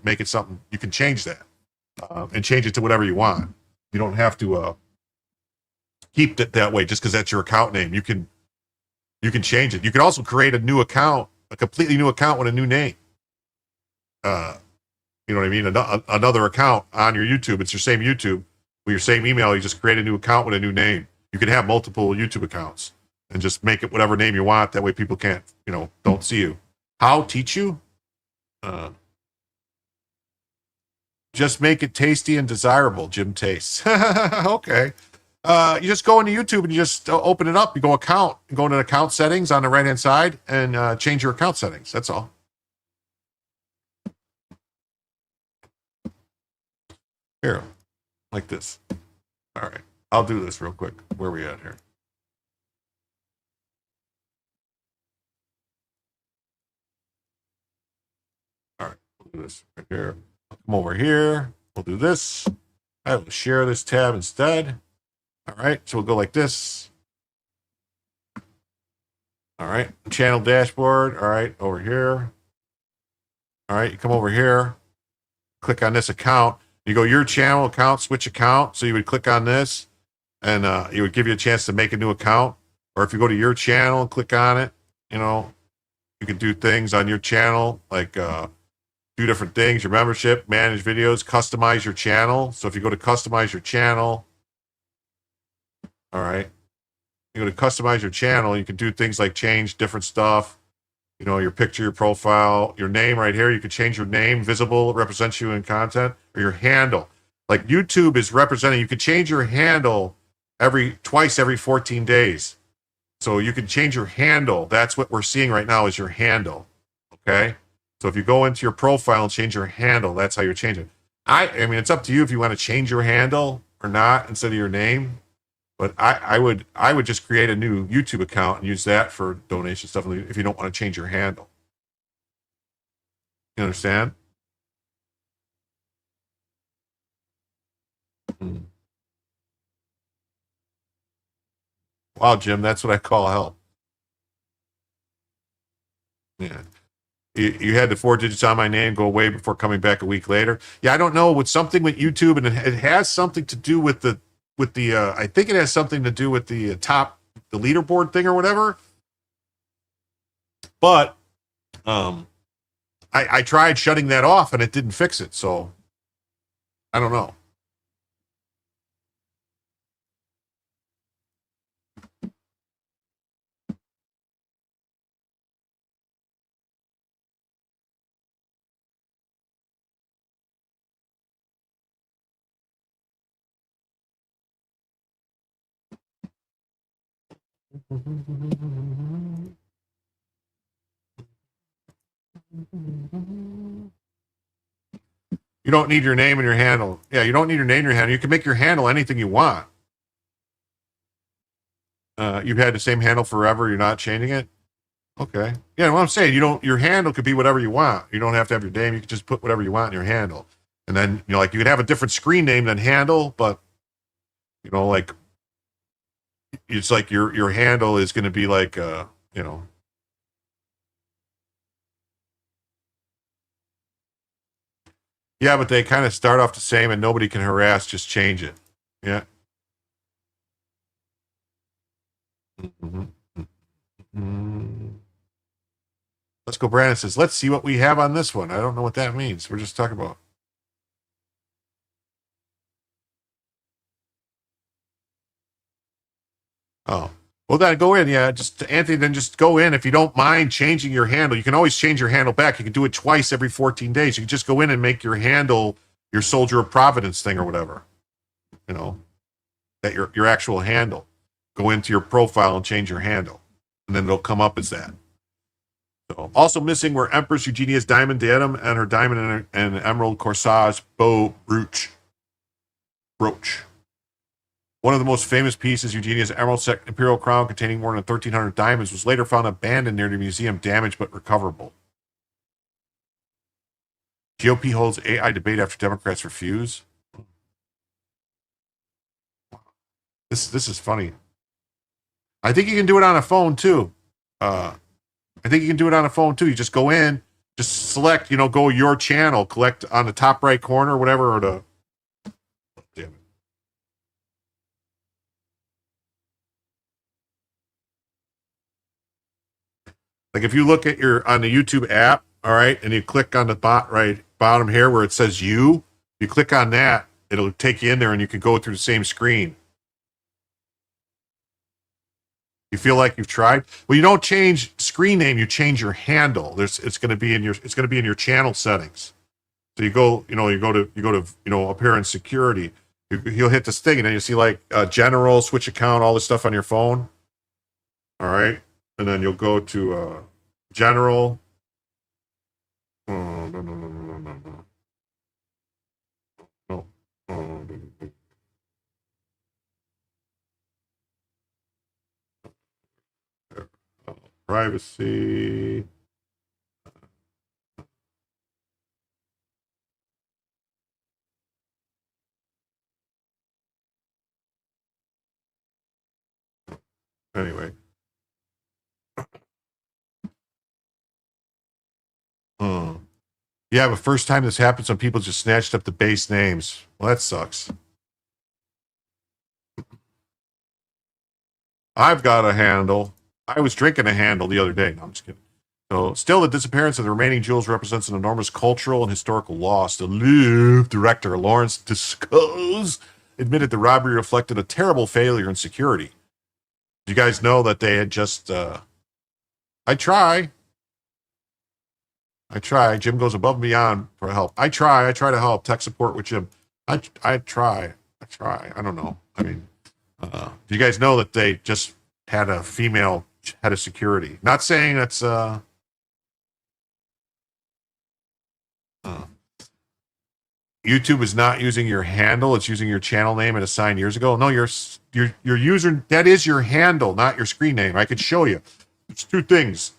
make it something. You can change that and change it to whatever you want. You don't have to keep it that way just because that's your account name. You can change it. You can also create a new account, a completely new account with a new name. You know what I mean? Another account on your YouTube. It's your same YouTube with your same email. You just create a new account with a new name. You can have multiple YouTube accounts and just make it whatever name you want. That way people can't, don't see you. How? Teach you? Just make it tasty and desirable, Jim Tastes. Okay. You just go into YouTube and you just open it up. You go into account settings on the right-hand side and change your account settings. That's all. Here, like this. All right. I'll do this real quick. Where are we at here? All right. We'll do this right here. I'll come over here. We'll do this. I will share this tab instead. All right, so we'll go like this. All right, channel dashboard. All right, over here. All right, you come over here, click on this account. You go your channel account, switch account. So you would click on this, and it would give you a chance to make a new account. Or if you go to your channel and click on it, you can do things on your channel, like do different things, your membership, manage videos, customize your channel. So if you go to customize your channel, all right, you go to customize your channel, you can do things like change different stuff, your picture, your profile, your name right here. You can change your name, visible, represents you in content, or your handle. Like YouTube is representing, you can change your handle twice every 14 days. So you can change your handle. That's what we're seeing right now is your handle. Okay. So if you go into your profile and change your handle, that's how you're changing. I mean, it's up to you if you want to change your handle or not instead of your name. But I would just create a new YouTube account and use that for donation stuff if you don't want to change your handle. You understand? Hmm. Wow, Jim, that's what I call help. Yeah. You had the 4 digits on my name go away before coming back a week later. Yeah, I don't know. With something with YouTube, and it has something to do with the I think it has something to do with the the leaderboard thing or whatever. But I tried shutting that off and it didn't fix it. So I don't know. You don't need your name and your handle. Yeah, you don't need your name and your handle. You can make your handle anything you want. You've had the same handle forever. You're not changing it. Okay. Yeah, what I'm saying, your handle could be whatever you want. You don't have to have your name. You can just put whatever you want in your handle. And then, you could have a different screen name than handle, but, like, it's like your handle is going to be like, Yeah, but they kind of start off the same and nobody can harass, just change it. Yeah. Let's go. Brandon says, let's see what we have on this one. I don't know what that means. We're just talking about. Oh, well, then go in. Yeah, just Anthony, then just go in. If you don't mind changing your handle, you can always change your handle back. You can do it twice every 14 days. You can just go in and make your handle your Soldier of Providence thing or whatever. That your actual handle. Go into your profile and change your handle, and then it'll come up as that. So, also missing were Empress Eugenia's diamond diadem and her diamond and emerald corsage bow brooch. One of the most famous pieces, Eugenia's emerald set imperial crown containing more than 1,300 diamonds, was later found abandoned near the museum, damaged but recoverable. GOP holds AI debate after Democrats refuse. This is funny. I think you can do it on a phone too. You just go in, just select, go your channel, collect on the top right corner, whatever, or the. Damn it. Like if you look at on the YouTube app, all right, and you click on the bottom here where it says you click on that, it'll take you in there and you can go through the same screen. You feel like you've tried? Well, you don't change screen name, you change your handle. It's going to be in your channel settings. So you go to up here in security. You'll hit this thing and then you see like general, switch account, all this stuff on your phone. All right. And then you'll go to general. Oh, no. Privacy. Anyway. Yeah, but first time this happened, some people just snatched up the base names. Well, that sucks. I've got a handle. I was drinking a handle the other day. No, I'm just kidding. So, still, the disappearance of the remaining jewels represents an enormous cultural and historical loss. The Louvre director, Lawrence Descaux, admitted the robbery reflected a terrible failure in security. You guys know that they had just... I try. Jim goes above and beyond for help. I try to help. Tech support with Jim. I try. I don't know. I mean, do you guys know that they just had a female head of security? Not saying that's YouTube is not using your handle; it's using your channel name and assigned years ago. No, your user, that is your handle, not your screen name. I could show you. It's two things.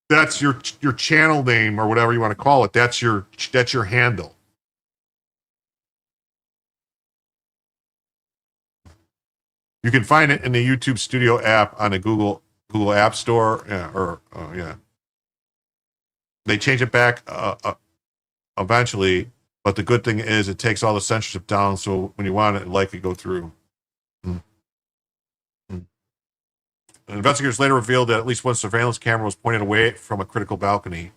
That's your channel name or whatever you want to call it. That's your handle. You can find it in the YouTube Studio app on the Google App Store. They change it back eventually, but the good thing is it takes all the censorship down, so when you want it, it likely go through. Investigators later revealed that at least one surveillance camera was pointed away from a critical balcony.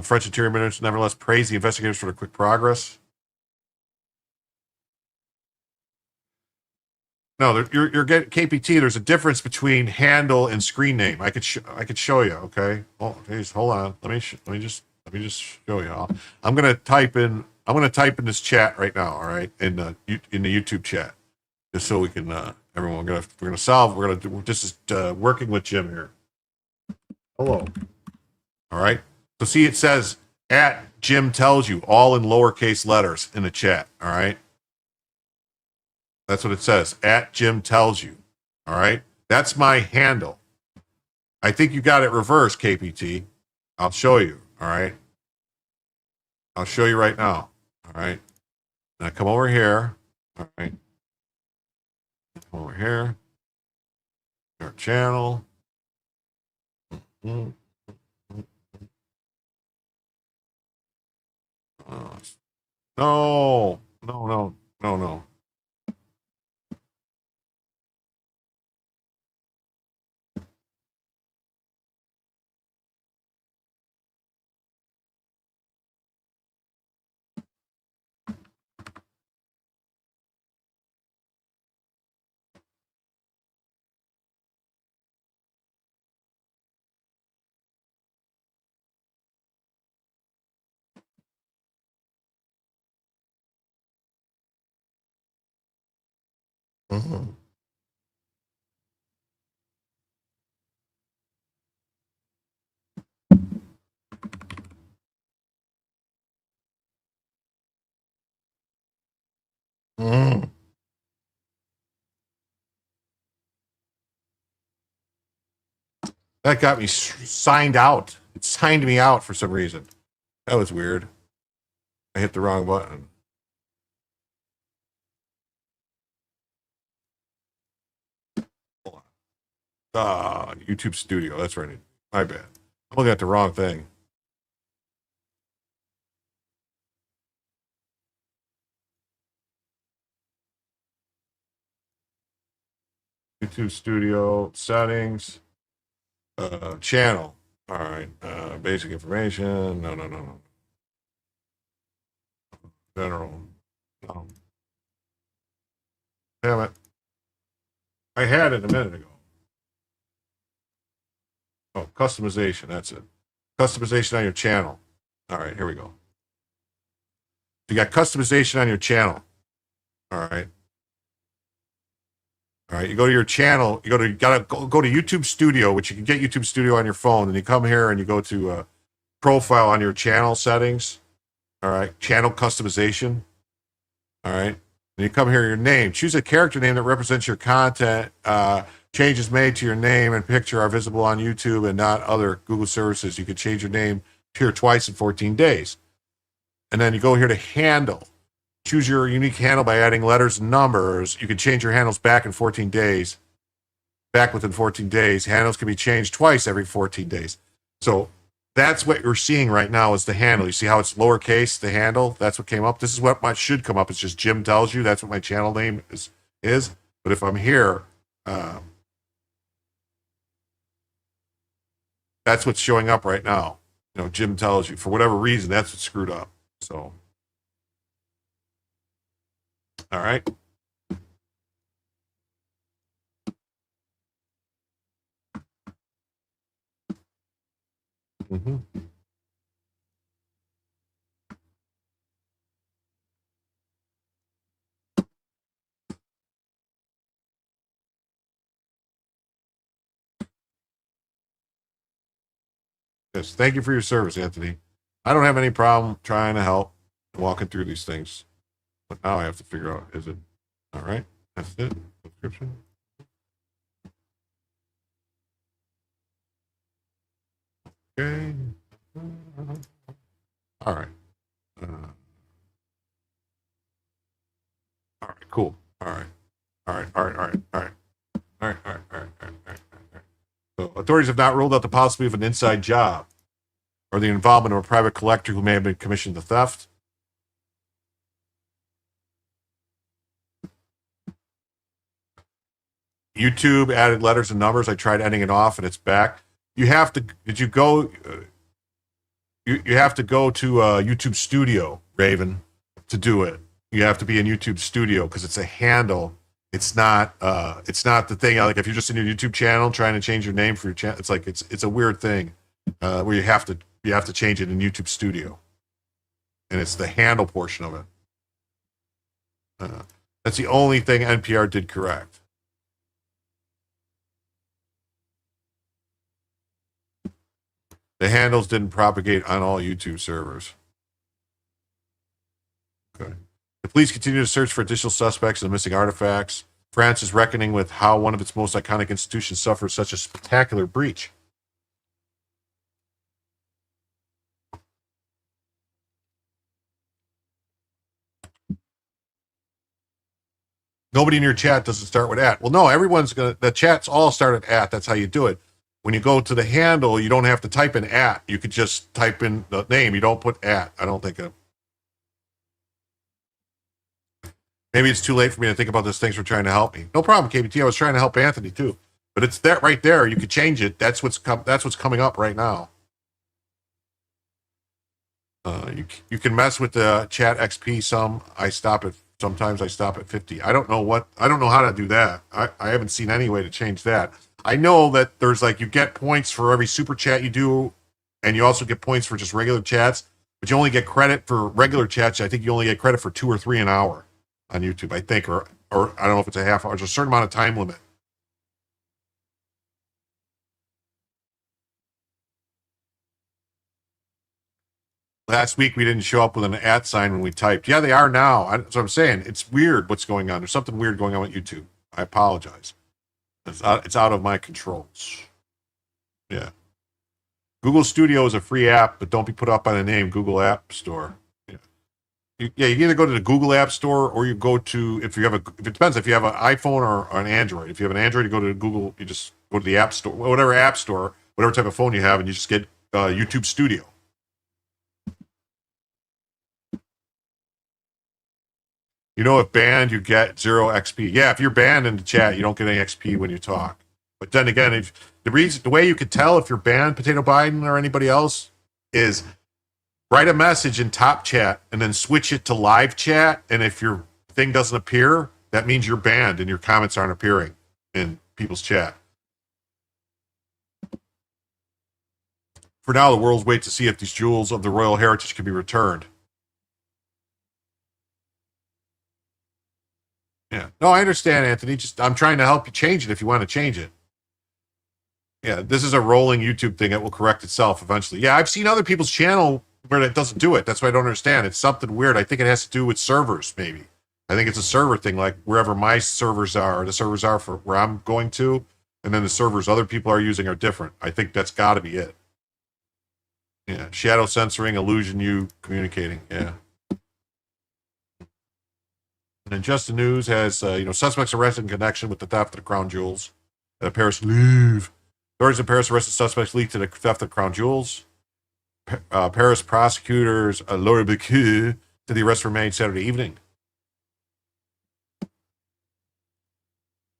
French Interior Minister nevertheless praised the investigators for their quick progress. No, you're getting KPT. There's a difference between handle and screen name. I could show you. Okay. Oh, geez, hold on. Let me just show you. I'm gonna type in this chat right now. All right, in the YouTube chat, just so we can everyone. We're gonna do. This is working with Jim here. Hello. All right. So see, it says at Jim tells you all in lowercase letters in the chat. All right. That's what it says. At Jim tells you. All right. That's my handle. I think you got it reversed, KPT. I'll show you. All right. I'll show you right now. All right. Now come over here. All right. Come over here. Our channel. No. Mm-hmm. Mm. That got me signed out. It signed me out for some reason. That was weird. I hit the wrong button. YouTube Studio. That's right. My bad. I'm looking at the wrong thing. YouTube Studio settings, channel. All right. Basic information. No. General. No. Damn it. I had it a minute ago. Oh, customization. That's it. Customization on your channel. All right. Here we go. You got customization on your channel. All right. All right, you go to your channel. You gotta go to YouTube Studio, which you can get YouTube Studio on your phone. And you come here and you go to profile on your channel settings. All right, channel customization. All right, and you come here, your name. Choose a character name that represents your content. Changes made to your name and picture are visible on YouTube and not other Google services. You can change your name here twice in 14 days. And then you go here to handle. Choose your unique handle by adding letters and numbers. You can change your handles back in 14 days. Back within 14 days. Handles can be changed twice every 14 days. So that's what you're seeing right now is the handle. You see how it's lowercase, the handle? That's what came up. This is what should come up. It's just Jim tells you. That's what my channel name is. But if I'm here, that's what's showing up right now. You know, Jim tells you. For whatever reason, that's what's screwed up. So, all right. Mm-hmm. Yes, thank you for your service, Anthony. I don't have any problem trying to help walking through these things. But now I have to figure out, is it all right? That's it. Subscription. Okay. All right. All right. Cool. All right. All right. All right. All right. All right. All right. All right. All right. All right. All right. All right. So authorities have not ruled out the possibility of an inside job or the involvement of a private collector who may have been commissioned the theft. YouTube added letters and numbers. I tried ending it off and it's back. You have to, did you go, you have to go to YouTube Studio, Raven, to do it. You have to be in YouTube Studio because it's a handle. It's not the thing. Like if you're just in your YouTube channel trying to change your name for your channel, it's like, it's a weird thing where you have to change it in YouTube Studio. And it's the handle portion of it. That's the only thing NPR did correct. The handles didn't propagate on all YouTube servers. Okay. The police continue to search for additional suspects and missing artifacts. France is reckoning with how one of its most iconic institutions suffered such a spectacular breach. Nobody in your chat doesn't start with @ Well, no, the chats all start at @. That's how you do it. When you go to the handle, you don't have to type in @. You could just type in the name. You don't put @. I don't think maybe it's too late for me to think about this. Thanks for trying to help me. No problem, KBT. I was trying to help Anthony too. But it's that right there. You could change it. That's what's coming up right now. You can mess with the chat XP some. Sometimes I stop at 50. I don't know how to do that. I haven't seen any way to change that. I know that there's you get points for every super chat you do, and you also get points for just regular chats, but you only get credit for regular chats. I think you only get credit for 2 or 3 an hour on YouTube, I think, or I don't know if it's a half hour. There's a certain amount of time limit. Last week we didn't show up with an @ sign when we typed. Yeah, they are now. That's what I'm saying. It's weird what's going on. There's something weird going on with YouTube. I apologize. It's out of my controls. Yeah. Google Studio is a free app, but don't be put up by the name Google App Store. Yeah. You either go to the Google App Store or you go to, it depends if you have an iPhone or an Android. If you have an Android, you go to Google, you just go to the App Store, whatever App Store, whatever type of phone you have, and you just get YouTube Studio. You know, if banned, you get 0 XP. Yeah, if you're banned in the chat, you don't get any XP when you talk. But then again, if the way you could tell if you're banned, Potato Biden or anybody else, is write a message in top chat and then switch it to live chat. And if your thing doesn't appear, that means you're banned and your comments aren't appearing in people's chat. For now, the world's wait to see if these jewels of the royal heritage can be returned. Yeah. No, I understand, Anthony. I'm trying to help you change it if you want to change it. Yeah, this is a rolling YouTube thing. It will correct itself eventually. Yeah, I've seen other people's channel where it doesn't do it. That's why I don't understand. It's something weird. I think it has to do with servers, maybe. I think it's a server thing, like wherever my servers are, the servers are for where I'm going to, and then the servers other people are using are different. I think that's got to be it. Yeah, shadow censoring, illusion you communicating. Yeah. And then Just the News has, suspects arrested in connection with the theft of the crown jewels at Paris Louvre. Authorities in Paris arrested suspects linked to the theft of crown jewels. Paris prosecutors Laura Becue said the arrests were made Saturday evening.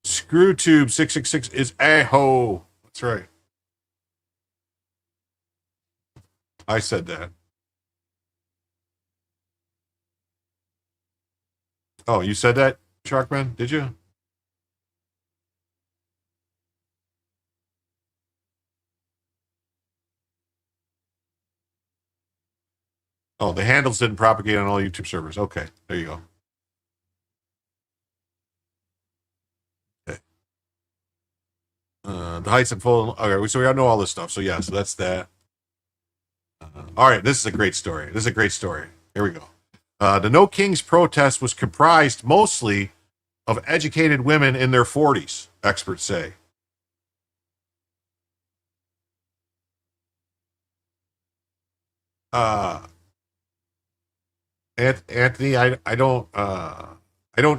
ScrewTube 666 is a-ho. That's right. I said that. Oh, you said that, Sharkman? Did you? Oh, the handles didn't propagate on all YouTube servers. Okay, there you go. Okay. The heights and full. Okay, so we all know all this stuff. So yeah, so that's that. All right, this is a great story. Here we go. The No Kings protest was comprised mostly of educated women in their 40s, experts say. Anthony, I don't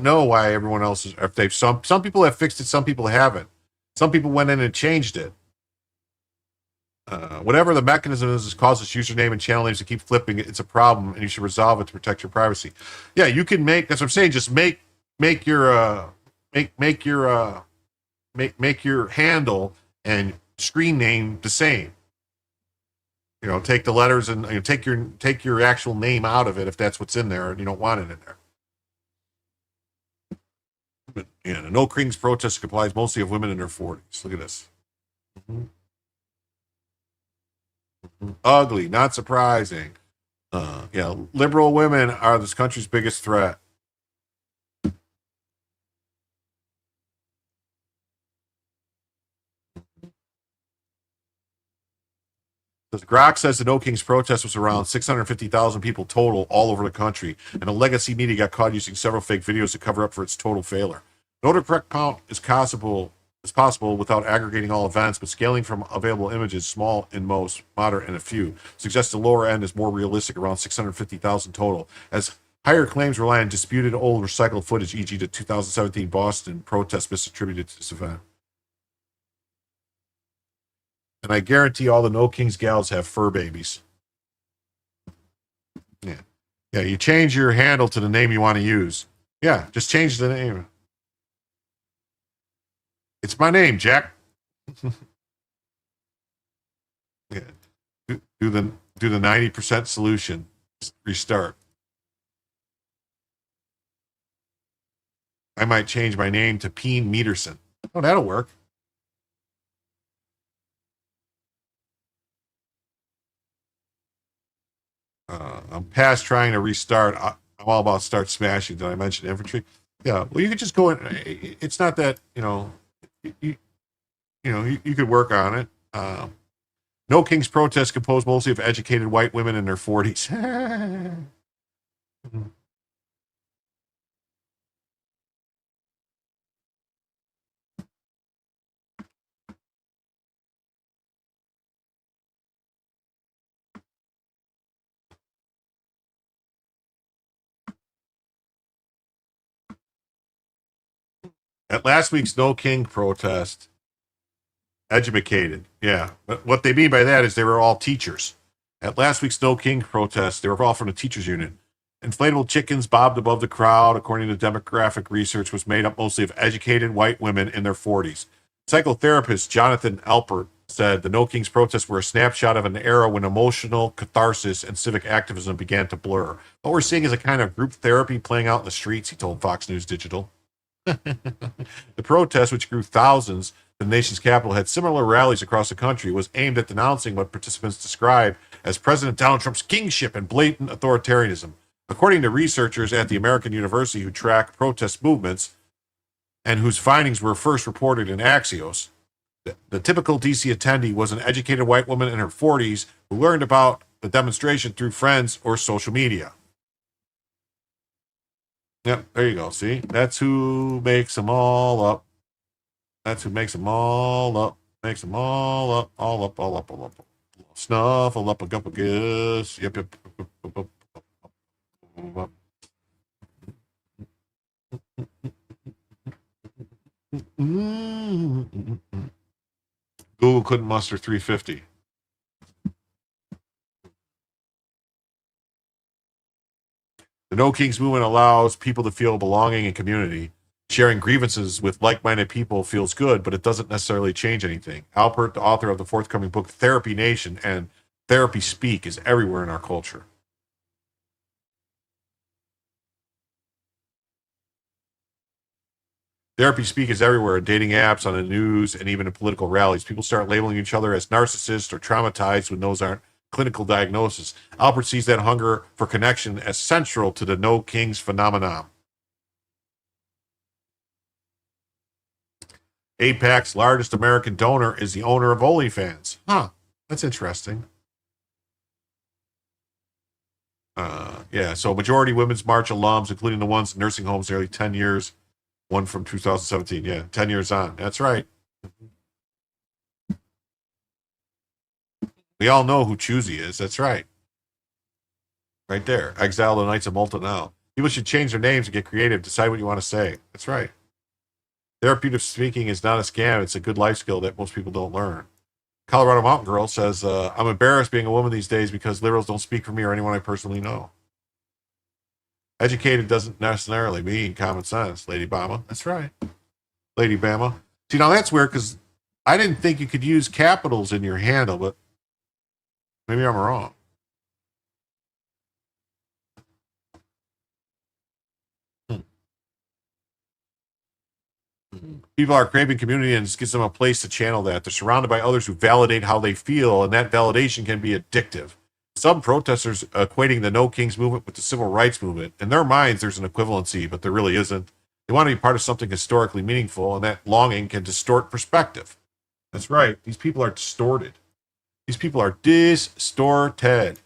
know why everyone else is. If they've some people have fixed it, some people haven't. Some people went in and changed it. Whatever the mechanism is causes username and channel names to keep flipping. It's a problem, and you should resolve it to protect your privacy. Yeah, you can make. That's what I'm saying. Just make your handle and screen name the same. You know, take the letters and take your actual name out of it if that's what's in there and you don't want it in there. But yeah, the No Kings protest complies mostly of women in their 40s. Look at this. Ugly, not surprising. Yeah, liberal women are this country's biggest threat. Grok says the No Kings protest was around 650,000 people total all over the country, and the legacy media got caught using several fake videos to cover up for its total failure. No correct count is possible without aggregating all events, but scaling from available images, small in most, moderate in a few, suggests the lower end is more realistic, around 650,000 total, as higher claims rely on disputed old recycled footage, e.g. the 2017 Boston protest misattributed to this event. And I guarantee all the No Kings gals have fur babies. Yeah. Yeah, you change your handle to the name you want to use. Yeah, just change the name. It's my name, Jack. Yeah. Do the 90% solution. Restart. I might change my name to Peen Meterson. Oh, that'll work. I'm past trying to restart. I'm all about start smashing. Did I mention infantry? Yeah. Well, you could just go in. It's not that, you could work on it. No Kings protest composed mostly of educated white women in their 40s. At last week's No King protest, educated. Yeah. But what they mean by that is they were all teachers. At last week's No King protest, they were all from the teachers union. Inflatable chickens bobbed above the crowd, according to demographic research, was made up mostly of educated white women in their 40s. Psychotherapist Jonathan Alpert said the No Kings protests were a snapshot of an era when emotional catharsis and civic activism began to blur. What we're seeing is a kind of group therapy playing out in the streets, he told Fox News Digital. The protest, which grew thousands to the nation's capital, had similar rallies across the country, was aimed at denouncing what participants described as President Donald Trump's kingship and blatant authoritarianism. According to researchers at the American University who track protest movements and whose findings were first reported in Axios, the typical DC attendee was an educated white woman in her 40s who learned about the demonstration through friends or social media. Yep, there you go. See, that's who makes them all up. That's who makes them all up. Makes them all up, all up, all up, all up. Snuffle up a cup of kiss. Yep. Google couldn't muster 350. The No Kings movement allows people to feel belonging and community. Sharing grievances with like-minded people feels good, but it doesn't necessarily change anything. Alpert, the author of the forthcoming book Therapy Nation and Therapy Speak, is everywhere in our culture. Therapy Speak is everywhere in dating apps, on the news, and even in political rallies. People start labeling each other as narcissists or traumatized when those aren't clinical diagnosis. Alpert sees that hunger for connection as central to the No Kings phenomenon. AIPAC's largest American donor is the owner of OnlyFans. Huh, that's interesting. Yeah, so majority Women's March alums, including the ones in nursing homes nearly 10 years, one from 2017. Yeah, 10 years on. That's right. We all know who Choosy is. That's right. Right there. Exile the Knights of Malta now. People should change their names and get creative. Decide what you want to say. That's right. Therapeutic speaking is not a scam. It's a good life skill that most people don't learn. Colorado Mountain Girl says, I'm embarrassed being a woman these days because liberals don't speak for me or anyone I personally know. Educated doesn't necessarily mean common sense, Lady Bama. That's right. Lady Bama. See, now that's weird because I didn't think you could use capitals in your handle, but maybe I'm wrong. People are craving community and it gives them a place to channel that. They're surrounded by others who validate how they feel, and that validation can be addictive. Some protesters equating the No Kings movement with the civil rights movement. In their minds, there's an equivalency, but there really isn't. They want to be part of something historically meaningful, and that longing can distort perspective. That's right. These people are distorted. These people are distorted.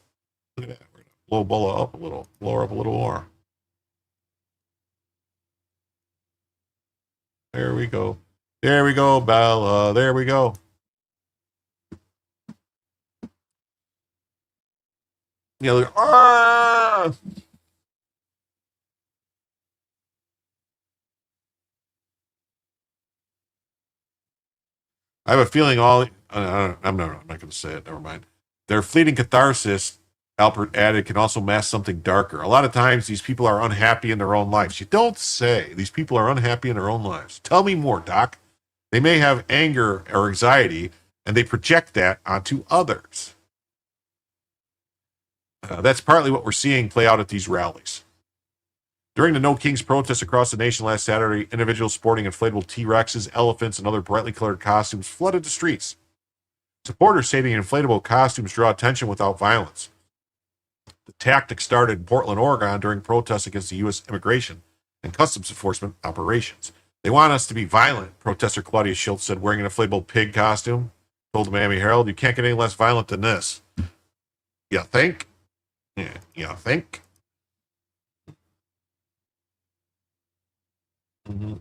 Look at that. We're going to blow Bulla up a little. Blow her up a little more. There we go. There we go, Bella. There we go. Yeah, look. I have a feeling I'm not going to say it. Never mind. Their fleeting catharsis, Alpert added, can also mask something darker. A lot of times, these people are unhappy in their own lives. You don't say. These people are unhappy in their own lives. Tell me more, Doc. They may have anger or anxiety, and they project that onto others. That's partly what we're seeing play out at these rallies. During the No Kings protests across the nation last Saturday, individuals sporting inflatable T-Rexes, elephants, and other brightly colored costumes flooded the streets. Supporters say the inflatable costumes draw attention without violence. The tactic started in Portland, Oregon during protests against the U.S. immigration and customs enforcement operations. They want us to be violent, protester Claudia Schultz said, wearing an inflatable pig costume. Told the Miami Herald, you can't get any less violent than this. You think? Yeah, you think? Mm-hmm.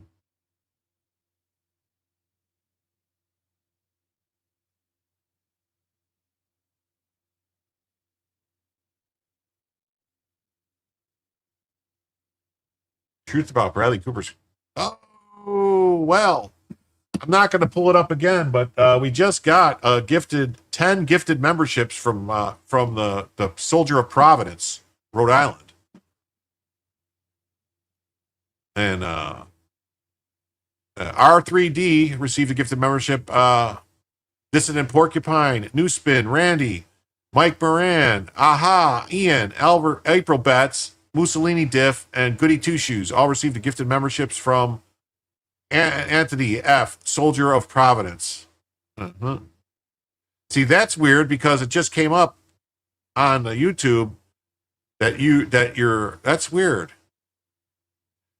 Truth about Bradley Cooper's. Oh, well, I'm not going to pull it up again, but we just got 10 gifted memberships from the Soldier of Providence, Rhode Island. And R3D received a gifted membership. Dissident Porcupine, Newspin, Randy, Mike Moran, Aha, Ian, Albert, April Betts, Mussolini Diff, and Goody Two Shoes all received the gifted memberships from Anthony F., Soldier of Providence. Uh-huh. See, that's weird because it just came up on YouTube that's weird.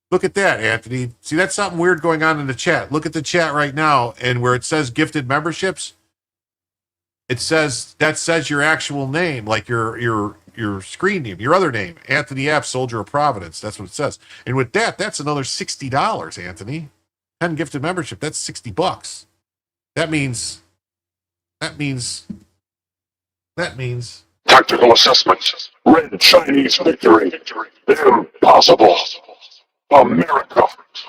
Look at that, Anthony. See, that's something weird going on in the chat. Look at the chat right now, and where it says gifted memberships, it says your actual name, like your screen name, your other name, Anthony F., Soldier of Providence. That's what it says. And with that, that's another $60, Anthony. 10 gifted membership, that's $60. That means Tactical assessment. Red Chinese victory. Impossible. America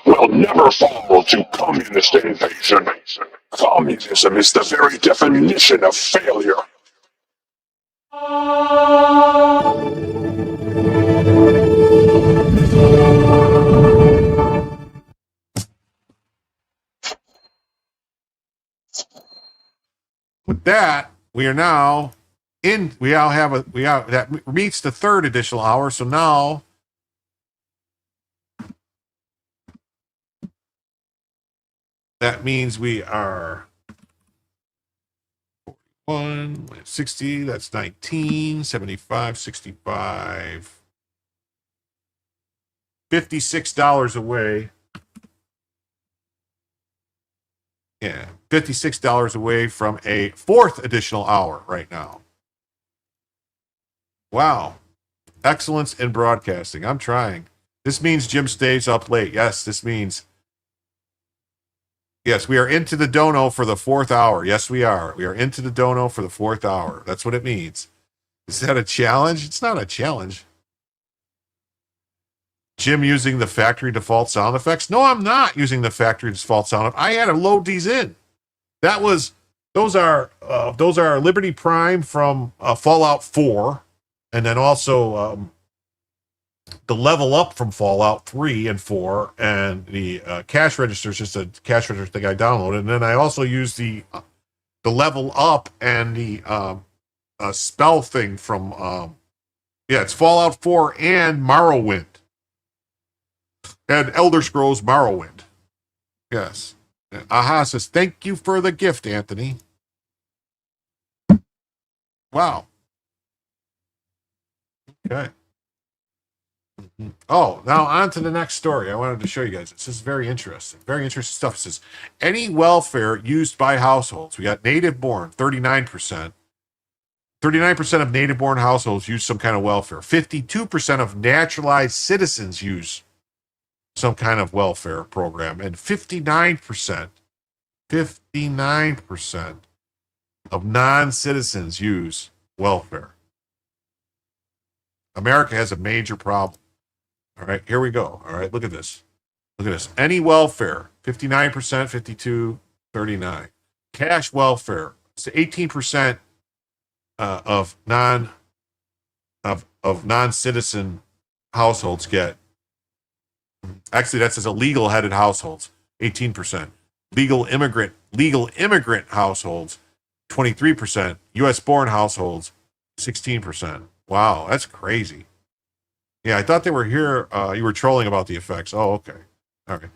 will never fall to communist invasion. Communism is the very definition of failure. with that, we are now that meets the third additional hour. So now that means we are 41, 60, that's 19, 75, 65, $56 away. Yeah, $56 away from a fourth additional hour right now. Wow. Excellence in broadcasting. I'm trying. This means Jim stays up late. Yes, this means. Yes, we are into the dono for the 4th hour. Yes, we are. We are into the dono for the 4th hour. That's what it means. Is that a challenge? It's not a challenge. Jim using the factory default sound effects? No, I'm not using the factory default sound effects. I had to load these in. Those are Liberty Prime from Fallout 4, and then also the level up from Fallout 3 and 4, and the cash register is just a cash register thing I downloaded, and then I also use the level up and the spell thing from it's Fallout 4 and Morrowind. And Elder Scrolls Morrowind. Yes. Aha says, thank you for the gift, Anthony. Wow. Okay. Oh, now on to the next story. I wanted to show you guys. This is very interesting. Very interesting stuff. It says, any welfare used by households. We got native born, 39%. 39% of native born households use some kind of welfare. 52% of naturalized citizens use some kind of welfare program, and 59% of non-citizens use welfare. America has a major problem. All right, here we go. All right, look at this. Look at this. Any welfare, 59%, 52, 39. Cash welfare, so 18% of non-citizen households get. Actually, that says illegal headed households, 18%. Legal immigrant households, 23%. U.S. born households, 16%. Wow, that's crazy. Yeah, I thought they were here. You were trolling about the effects. Oh, okay. All right.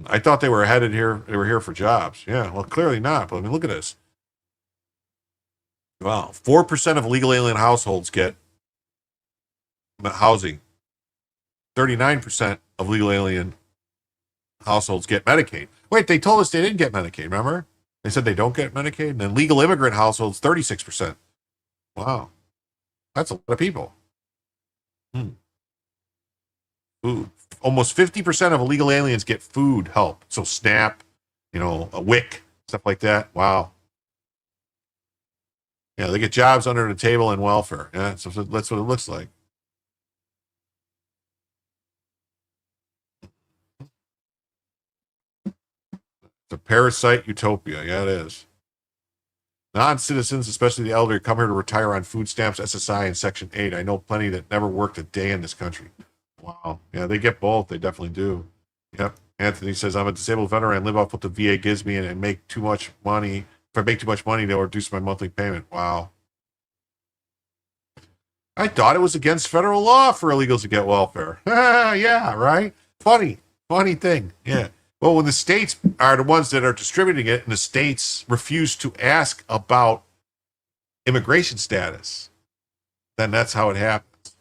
I thought they were headed here. They were here for jobs. Yeah, well, clearly not. But I mean, look at this. Wow, 4% of illegal alien households get housing. 39% of legal alien households get Medicaid. Wait, they told us they didn't get Medicaid, remember? They said they don't get Medicaid. And then legal immigrant households, 36%. Wow. That's a lot of people. Food. Almost 50% of illegal aliens get food help. So SNAP, a WIC, stuff like that. Wow. Yeah, they get jobs under the table and welfare. Yeah, so that's what it looks like. It's a parasite utopia. Yeah, it is. Non-citizens, especially the elderly, come here to retire on food stamps, SSI, and Section 8. I know plenty that never worked a day in this country. Wow. Yeah, they get both. They definitely do. Yep. Anthony says, I'm a disabled veteran. I live off what the VA gives me, and I make too much money. If I make too much money, they'll reduce my monthly payment. Wow. I thought it was against federal law for illegals to get welfare. Yeah, right? Funny thing. Yeah. Well, when the states are the ones that are distributing it and the states refuse to ask about immigration status, then that's how it happens.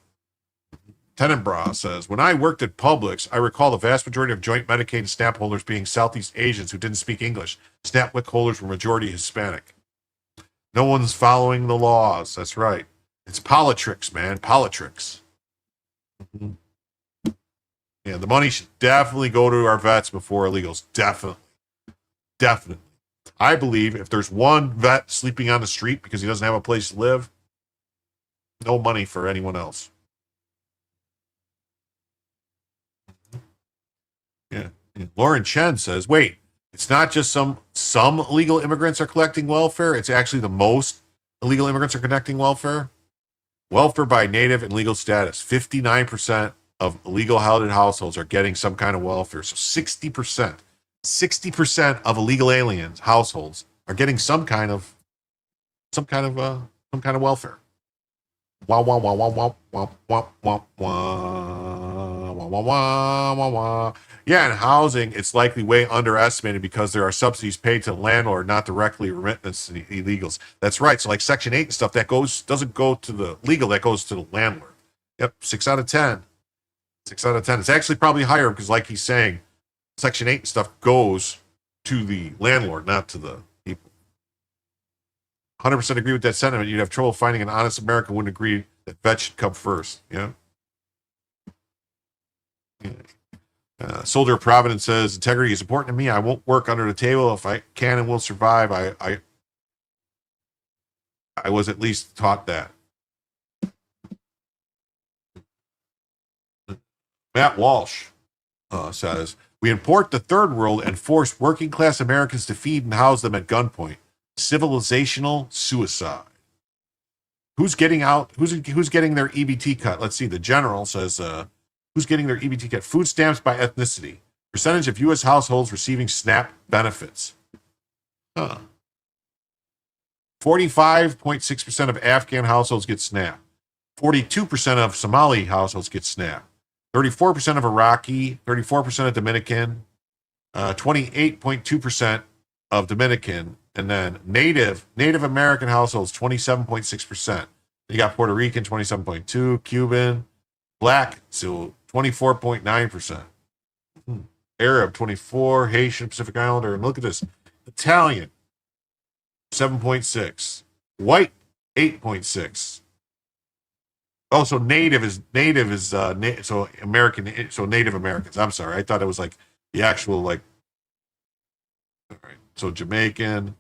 Tenenbra says, when I worked at Publix, I recall the vast majority of joint Medicaid and SNAP holders being Southeast Asians who didn't speak English. SNAP WIC holders were majority Hispanic. No one's following the laws. That's right. It's politics, man. Politics. Mm-hmm. Yeah, the money should definitely go to our vets before illegals. Definitely. I believe if there's one vet sleeping on the street because he doesn't have a place to live, no money for anyone else. Yeah. Lauren Chen says, wait, it's not just some illegal immigrants are collecting welfare. It's actually the most illegal immigrants are collecting welfare. Welfare by native and legal status. 59% of illegal headed households are getting some kind of welfare. So 60% of illegal aliens households are getting some kind of welfare. Wah wah wah wah wah wah wah wah wah wah wah wah wah. Yeah, and housing, it's likely way underestimated because there are subsidies paid to the landlord, not directly remittance to the illegals. That's right. So like Section 8 and stuff, that doesn't go to the legal, that goes to the landlord. Yep, 6 out of 10. 6 out of 10. It's actually probably higher because, like he's saying, Section 8 and stuff goes to the landlord, not to the people. 100% agree with that sentiment. You'd have trouble finding an honest American who wouldn't agree that vets should come first. Yeah, Soldier of Providence says, integrity is important to me. I won't work under the table. If I can and will survive, I was at least taught that. Matt Walsh says, we import the third world and force working class Americans to feed and house them at gunpoint. Civilizational suicide. Who's getting out? Who's getting their EBT cut? Let's see. The general says, who's getting their EBT cut? Food stamps by ethnicity. Percentage of U.S. households receiving SNAP benefits. 45.6% of Afghan households get SNAP. 42% of Somali households get SNAP. 34% of Iraqi, 34% of Dominican, 28.2% of Dominican, and then Native American households, 27.6%. You got Puerto Rican, 27.2%, Cuban, Black, so 24.9%. Arab, 24%, Haitian, Pacific Islander, and look at this, Italian, 7.6%, White, 8.6%. Oh, so Native is so American, so Native Americans. I'm sorry, I thought it was like the actual like. All right, so Jamaican,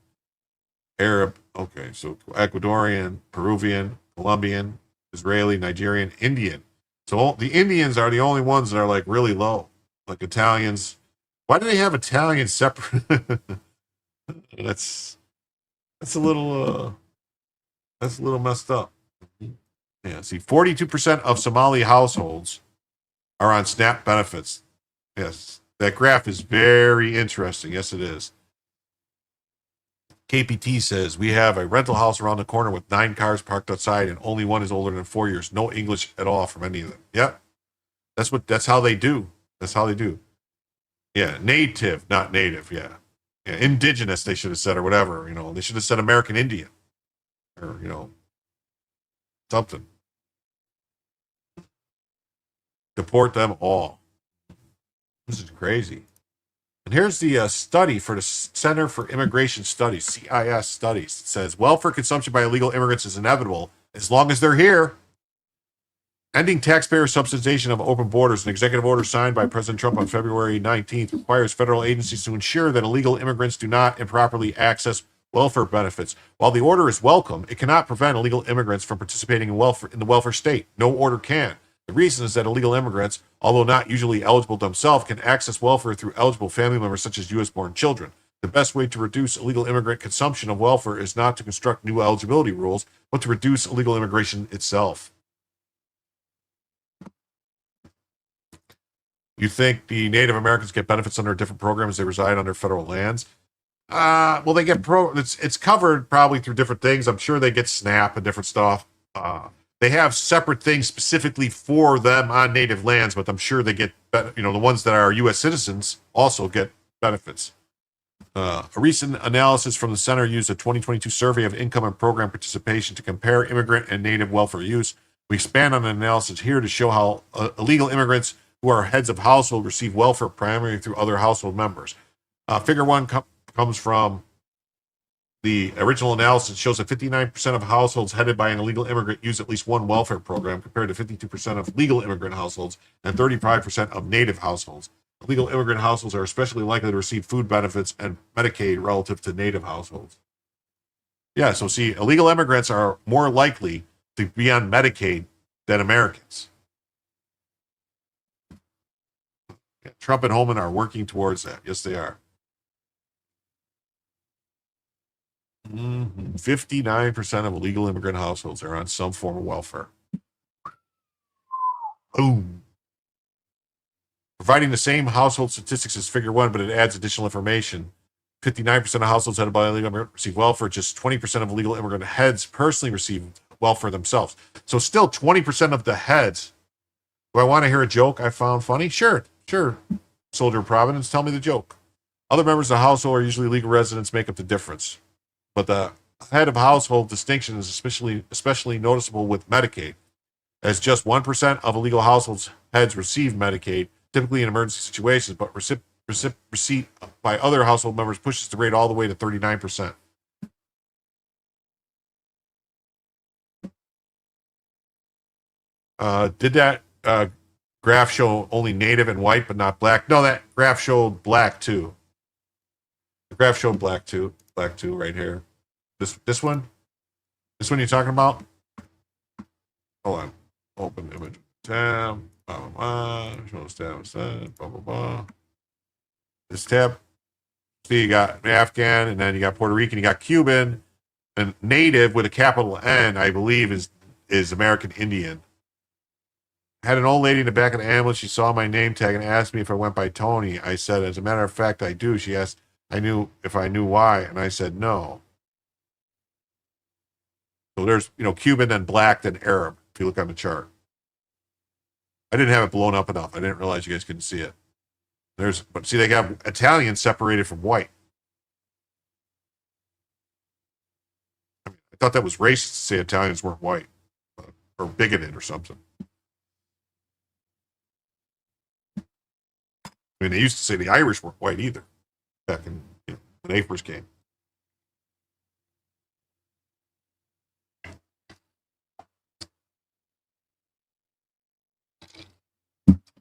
Arab. Okay, so Ecuadorian, Peruvian, Colombian, Israeli, Nigerian, Indian. So the Indians are the only ones that are like really low, like Italians. Why do they have Italians separate? that's a little messed up. Yeah, see, 42% of Somali households are on SNAP benefits. Yes, that graph is very interesting. Yes, it is. KPT says, we have a rental house around the corner with 9 cars parked outside and only one is older than 4 years. No English at all from any of them. Yep. That's how they do. That's how they do. Yeah, native, not native, yeah. Indigenous, they should have said, or whatever, They should have said American Indian. Or, something. Deport them all. This is crazy. And here's the study for the Center for Immigration Studies, CIS studies. It says, welfare consumption by illegal immigrants is inevitable as long as they're here. Ending taxpayer subsidization of open borders, an executive order signed by President Trump on February 19th, requires federal agencies to ensure that illegal immigrants do not improperly access welfare benefits. While the order is welcome, it cannot prevent illegal immigrants from participating in the welfare state. No order can. The reason is that illegal immigrants, although not usually eligible themselves, can access welfare through eligible family members such as U.S.-born children. The best way to reduce illegal immigrant consumption of welfare is not to construct new eligibility rules, but to reduce illegal immigration itself. You think the Native Americans get benefits under a different program as they reside under federal lands? Well, they get it's covered probably through different things. I'm sure they get SNAP and different stuff. They have separate things specifically for them on native lands, but I'm sure they get, the ones that are U.S. citizens also get benefits. A recent analysis from the center used a 2022 survey of income and program participation to compare immigrant and native welfare use. We expand on the analysis here to show how illegal immigrants who are heads of household receive welfare primarily through other household members. Figure 1 comes from the original analysis. Shows that 59% of households headed by an illegal immigrant use at least one welfare program, compared to 52% of legal immigrant households and 35% of native households. Illegal immigrant households are especially likely to receive food benefits and Medicaid relative to native households. Yeah, so see, illegal immigrants are more likely to be on Medicaid than Americans. Trump and Holman are working towards that. Yes, they are. 59% of illegal immigrant households are on some form of welfare. Boom. Providing the same household statistics as Figure 1, but it adds additional information. 59% of households headed by illegal immigrants receive welfare. Just 20% of illegal immigrant heads personally receive welfare themselves. So still 20% of the heads. Do I want to hear a joke I found funny? Sure. Soldier of Providence, tell me the joke. Other members of the household are usually legal residents, make up the difference. But the head of household distinction is especially noticeable with Medicaid, as just 1% of illegal households heads receive Medicaid, typically in emergency situations, but receipt by other household members pushes the rate all the way to 39%. Did that graph show only native and white, but not black. No, that graph showed black too. The graph showed black too right here. This one you're talking about? Hold on. Open image tab. Blah, blah, blah. Shows tab. Blah, blah, blah. This tab. See, you got Afghan, and then you got Puerto Rican, you got Cuban, and native with a capital N, I believe, is American Indian. I had an old lady in the back of the ambulance. She saw my name tag and asked me if I went by Tony. I said, as a matter of fact, I do. She asked I knew why, and I said no. So there's, Cuban, then black, then Arab, if you look on the chart. I didn't have it blown up enough. I didn't realize you guys couldn't see it. But see, they got Italian separated from white. I thought that was racist to say Italians weren't white, or bigoted or something. I mean, they used to say the Irish weren't white either, back in when they first came.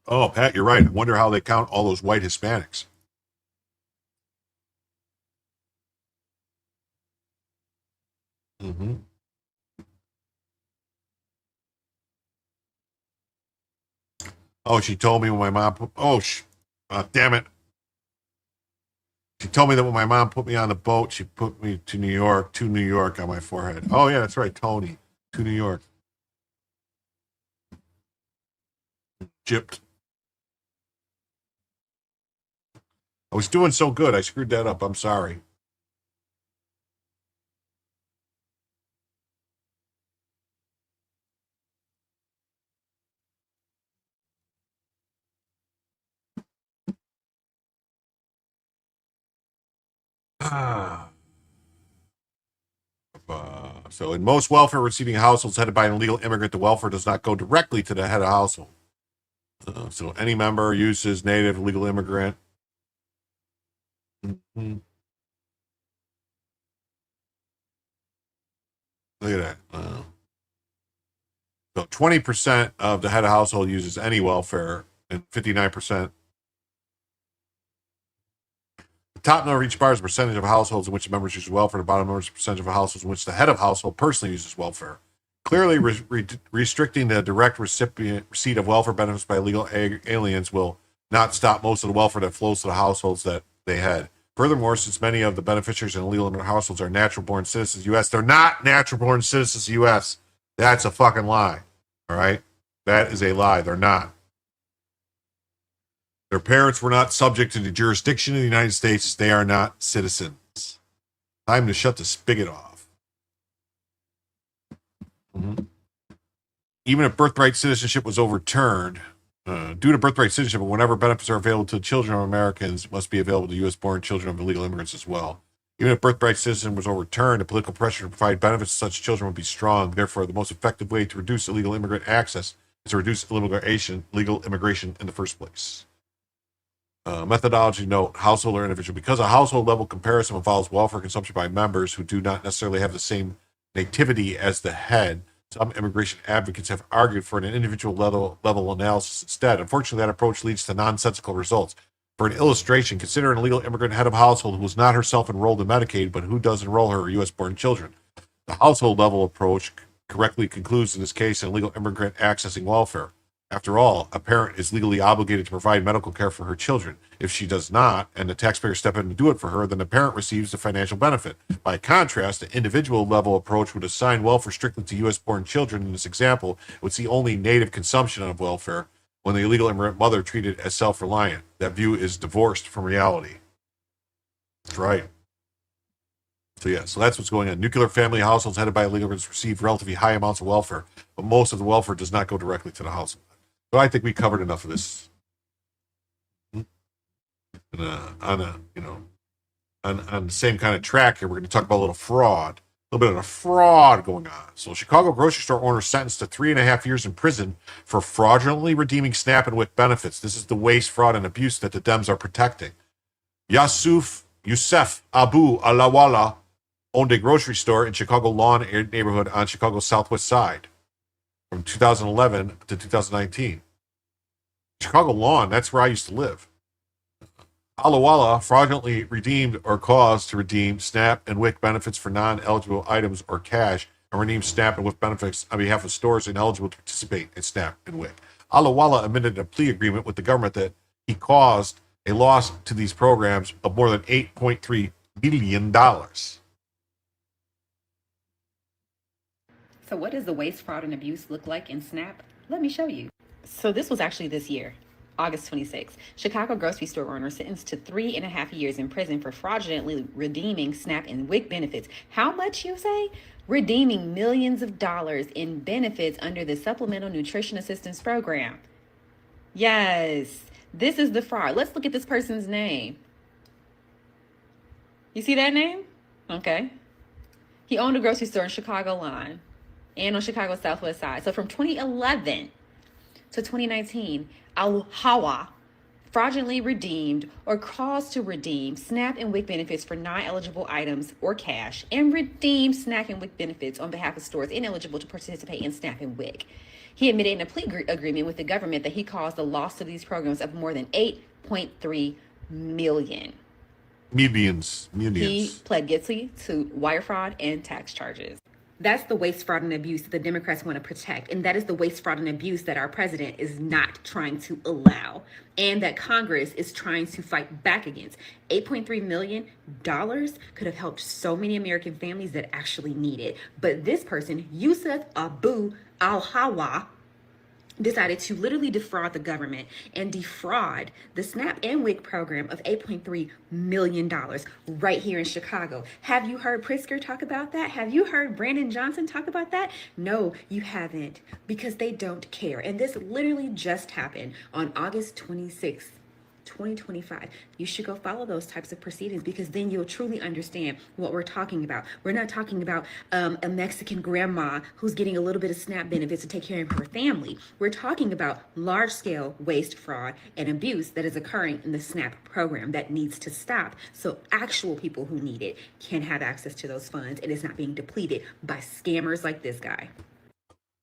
Oh, Pat, you're right. I wonder how they count all those white Hispanics. Mm-hmm. Oh, she told me when my mom put, damn it. She told me that when my mom put me on the boat, she put me to New York on my forehead. Oh, yeah, that's right, Tony, to New York. Gypped. I was doing so good. I screwed that up. I'm sorry. So in most welfare receiving households headed by an illegal immigrant, the welfare does not go directly to the head of household. So any member uses native legal immigrant. Mm-hmm. Look at that. So 20% of the head of household uses any welfare, and 59%. The top number of each bar is the percentage of households in which the members use welfare. The bottom number is the percentage of households in which the head of household personally uses welfare. Clearly, restricting the direct receipt of welfare benefits by illegal aliens will not stop most of the welfare that flows to the households that they head. Furthermore, since many of the beneficiaries in illegal immigrant households are natural-born citizens of the U.S., they're not natural-born citizens of the U.S. That's a fucking lie. All right? That is a lie. They're not. Their parents were not subject to the jurisdiction of the United States. They are not citizens. Time to shut the spigot off. Mm-hmm. Even if birthright citizenship was overturned, due to birthright citizenship, whenever benefits are available to children of Americans, must be available to U.S.-born children of illegal immigrants as well. Even if birthright citizenship was overturned, the political pressure to provide benefits to such children would be strong. Therefore, the most effective way to reduce illegal immigrant access is to reduce legal immigration in the first place. Methodology note, household or individual. Because a household level comparison involves welfare consumption by members who do not necessarily have the same nativity as the head, some immigration advocates have argued for an individual level analysis instead. Unfortunately, that approach leads to nonsensical results. For an illustration, consider an illegal immigrant head of household who is not herself enrolled in Medicaid, but who does enroll her U.S.-born children. The household level approach correctly concludes in this case an illegal immigrant accessing welfare. After all, a parent is legally obligated to provide medical care for her children. If she does not, and the taxpayer step in to do it for her, then the parent receives the financial benefit. By contrast, the individual level approach would assign welfare strictly to U.S.-born children. In this example, it would see only native consumption of welfare when the illegal immigrant mother treated as self-reliant. That view is divorced from reality. That's right. So that's what's going on. Nuclear family households headed by illegal immigrants receive relatively high amounts of welfare, but most of the welfare does not go directly to the household. So I think we covered enough of this. And, on the same kind of track here, we're going to talk about a little fraud. A little bit of a fraud going on. So Chicago grocery store owner sentenced to 3.5 years in prison for fraudulently redeeming SNAP and WIC benefits. This is the waste, fraud, and abuse that the Dems are protecting. Youssef Abu Alawala owned a grocery store in Chicago Lawn neighborhood on Chicago's southwest side from 2011 to 2019. Chicago Lawn, that's where I used to live. Ala Walla fraudulently redeemed or caused to redeem SNAP and WIC benefits for non-eligible items or cash, and redeemed SNAP and WIC benefits on behalf of stores ineligible to participate in SNAP and WIC. Ala Walla admitted a plea agreement with the government that he caused a loss to these programs of more than $8.3 billion. So what does the waste, fraud, and abuse look like in SNAP? Let me show you. So this was actually this year, August 26th. Chicago grocery store owner sentenced to 3.5 years in prison for fraudulently redeeming SNAP and WIC benefits. How much, you say? Redeeming millions of dollars in benefits under the Supplemental Nutrition Assistance Program. Yes, this is the fraud. Let's look at this person's name. You see that name? Okay. He owned a grocery store in Chicago Line and on Chicago's southwest side. So from 2011 to 2019, Al-Hawa fraudulently redeemed or caused to redeem SNAP and WIC benefits for non-eligible items or cash, and redeemed SNAP and WIC benefits on behalf of stores ineligible to participate in SNAP and WIC. He admitted in a plea agreement with the government that he caused the loss to these programs of more than $8.3 million. Millions. He pled guilty to wire fraud and tax charges. That's the waste, fraud, and abuse that the Democrats want to protect. And that is the waste, fraud, and abuse that our president is not trying to allow, and that Congress is trying to fight back against. $8.3 million could have helped so many American families that actually need it. But this person, Yusuf Abu Al-Hawa, decided to literally defraud the government and defraud the SNAP and WIC program of $8.3 million right here in Chicago. Have you heard Pritzker talk about that? Have you heard Brandon Johnson talk about that? No, you haven't, because they don't care. And this literally just happened on August 26th. 2025. You should go follow those types of proceedings, because then you'll truly understand what we're talking about. We're not talking about a Mexican grandma who's getting a little bit of SNAP benefits to take care of her family. We're talking about large-scale waste, fraud, and abuse that is occurring in the SNAP program that needs to stop, so actual people who need it can have access to those funds, and it's not being depleted by scammers like this guy.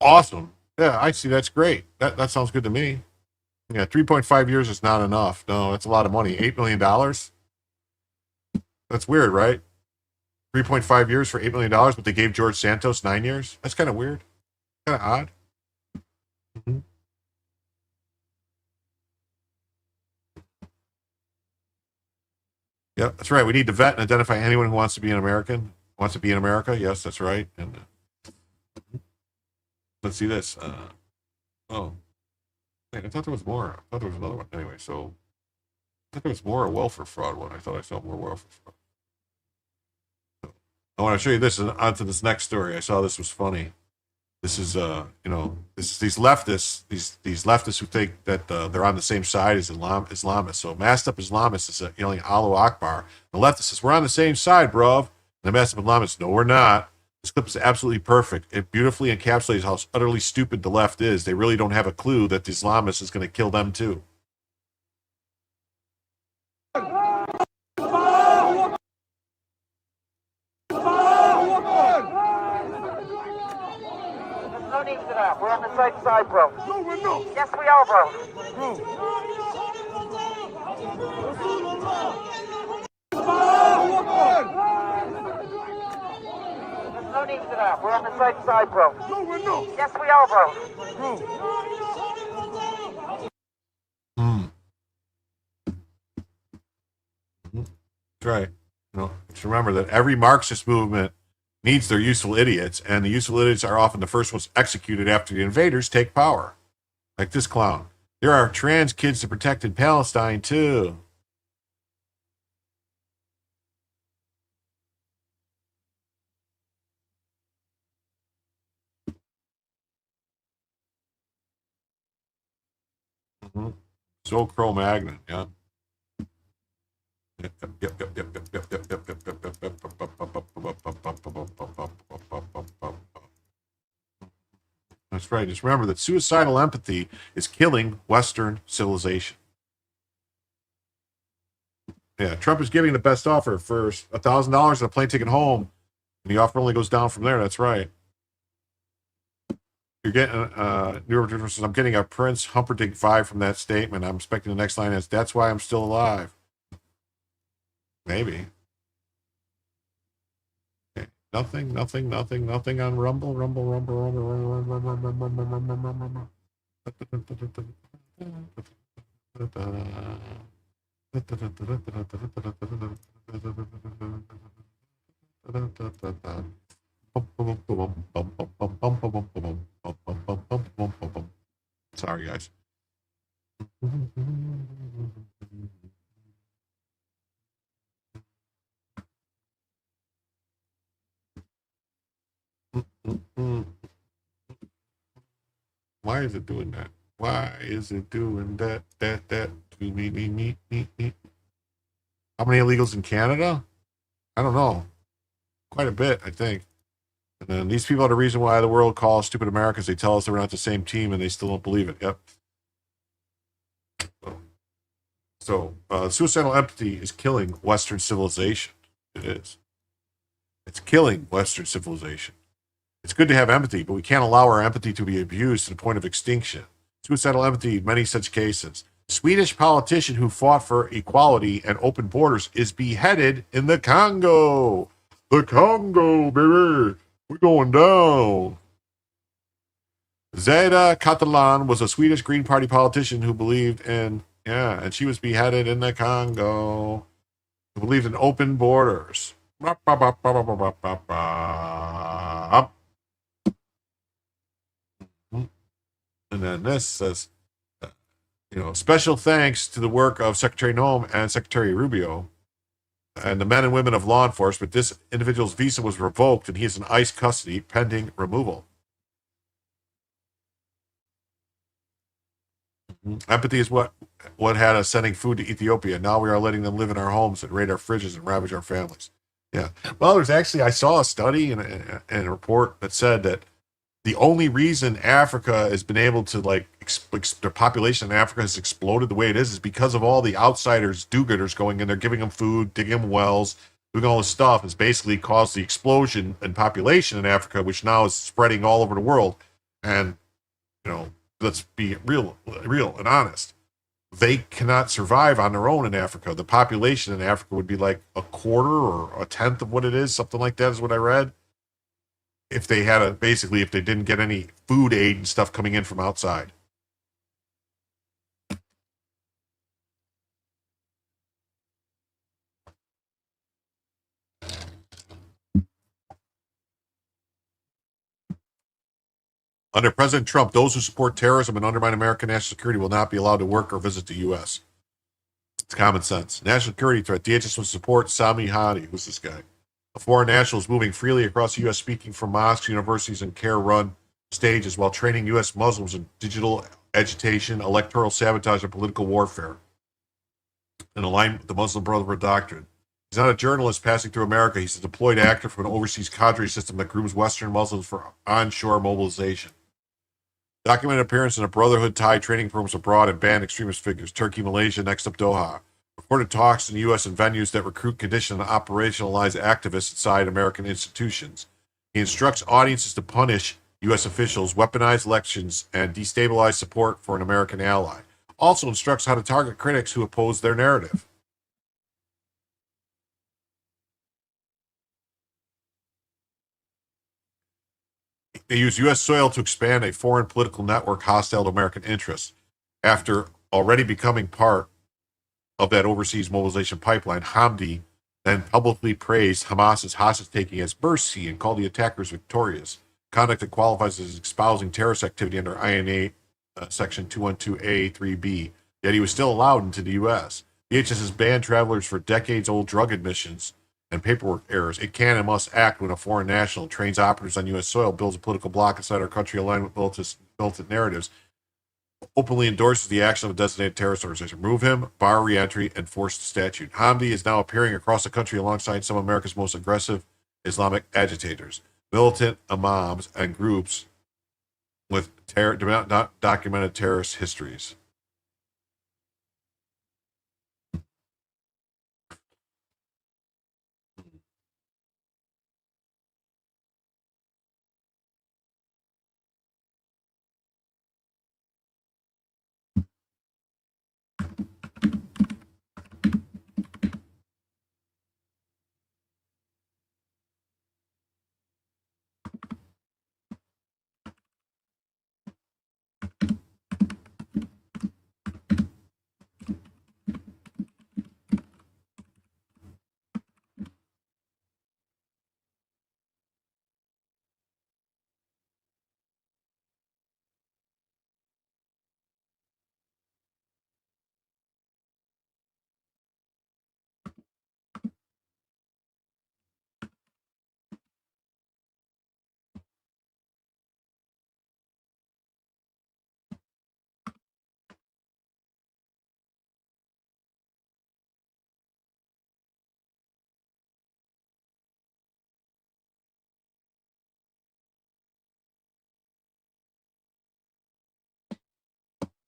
Awesome. Yeah, I see. That's great. That sounds good to me. Yeah, 3.5 years is not enough. No, that's a lot of money. $8 million? That's weird, right? 3.5 years for $8 million, but they gave George Santos 9 years? That's kind of weird. Kind of odd. Mm-hmm. Yeah, that's right. We need to vet and identify anyone who wants to be an American. Wants to be in America? Yes, that's right. And let's see this. I thought there was more. I thought there was another one. Anyway, so I thought there was more a welfare fraud one. I thought I saw more welfare fraud. So, I want to show you this on to this next story. I saw this was funny. This is these leftists, these leftists who think that they're on the same side as Islamists. So masked up Islamists is yelling Allahu Akbar. The leftist says, "We're on the same side, bruv." And the masked up Islamists, "No, we're not." This clip is absolutely perfect. It beautifully encapsulates how utterly stupid the left is. They really don't have a clue that the Islamist is going to kill them too. No need for that. We're on the same side, bro. No, we're not. Yes, we are, bro. No need for that. We're on the same side, bro. No, we're not. Yes, we are, bro. That's right. Just remember that every Marxist movement needs their useful idiots, and the useful idiots are often the first ones executed after the invaders take power. Like this clown. There are trans kids to protect in Palestine, too. So Cro-Magnon, yeah. That's right. Just remember that suicidal empathy is killing Western civilization. Yeah, Trump is giving the best offer for $1,000 and a plane ticket home, and the offer only goes down from there. That's right. You're getting New York says, I'm getting a Prince Humperdinck vibe from that statement. I'm expecting the next line is, that's why I'm still alive. Maybe. Okay. Nothing on Rumble. Sorry, guys. Why is it doing that? Why is it doing that to me? How many illegals in Canada? I don't know. Quite a bit, I think. And then these people are the reason why the world calls stupid Americans. They tell us that we're not the same team, and they still don't believe it. Yep. So, suicidal empathy is killing Western civilization. It is. It's killing Western civilization. It's good to have empathy, but we can't allow our empathy to be abused to the point of extinction. Suicidal empathy in many such cases. Swedish politician who fought for equality and open borders is beheaded in the Congo. The Congo, baby. We're going down. Zeta Catalan was a Swedish Green Party politician who believed in, and she was beheaded in the Congo. Who believed in open borders. And then this says, special thanks to the work of Secretary Noem and Secretary Rubio and the men and women of law enforcement. This individual's visa was revoked and he is in ICE custody pending removal. Empathy is what had us sending food to Ethiopia. Now we are letting them live in our homes and raid our fridges and ravage our families. Yeah. Well, there's actually, I saw a study and a report that said that the only reason Africa has been able to the population in Africa has exploded the way it is because of all the outsiders, do-gooders going in there, giving them food, digging them wells, doing all this stuff has basically caused the explosion in population in Africa, which now is spreading all over the world. And, let's be real and honest. They cannot survive on their own in Africa. The population in Africa would be like a quarter or a tenth of what it is. Something like that is what I read. If they if they didn't get any food aid and stuff coming in from outside. Under President Trump, those who support terrorism and undermine American national security will not be allowed to work or visit the U.S. It's common sense. National security threat. DHS will support Sami Hadi. Who's this guy? A foreign national is moving freely across the U.S., speaking from mosques, universities, and care-run stages while training U.S. Muslims in digital agitation, electoral sabotage, and political warfare. In alignment with the Muslim Brotherhood doctrine. He's not a journalist passing through America. He's a deployed actor from an overseas cadre system that grooms Western Muslims for onshore mobilization. Documented appearance in a Brotherhood-tied training programs abroad and banned extremist figures. Turkey, Malaysia, next up Doha. Recorded talks in the U.S. and venues that recruit, condition, and operationalize activists inside American institutions. He instructs audiences to punish U.S. officials, weaponize elections, and destabilize support for an American ally. Also instructs how to target critics who oppose their narrative. They use U.S. soil to expand a foreign political network hostile to American interests. After already becoming part of that overseas mobilization pipeline, Hamdi then publicly praised Hamas's hostage-taking as mercy and called the attackers victorious. Conduct that qualifies as espousing terrorist activity under INA Section 212A3B. Yet he was still allowed into the U.S. DHS has banned travelers for decades-old drug admissions and paperwork errors. It can and must act when a foreign national trains operatives on U.S. soil, builds a political bloc inside our country aligned with militant narratives, openly endorses the action of a designated terrorist organization. Remove him, bar re-entry, enforce the statute. Hamdi is now appearing across the country alongside some of America's most aggressive Islamic agitators, militant imams, and groups with documented terrorist histories.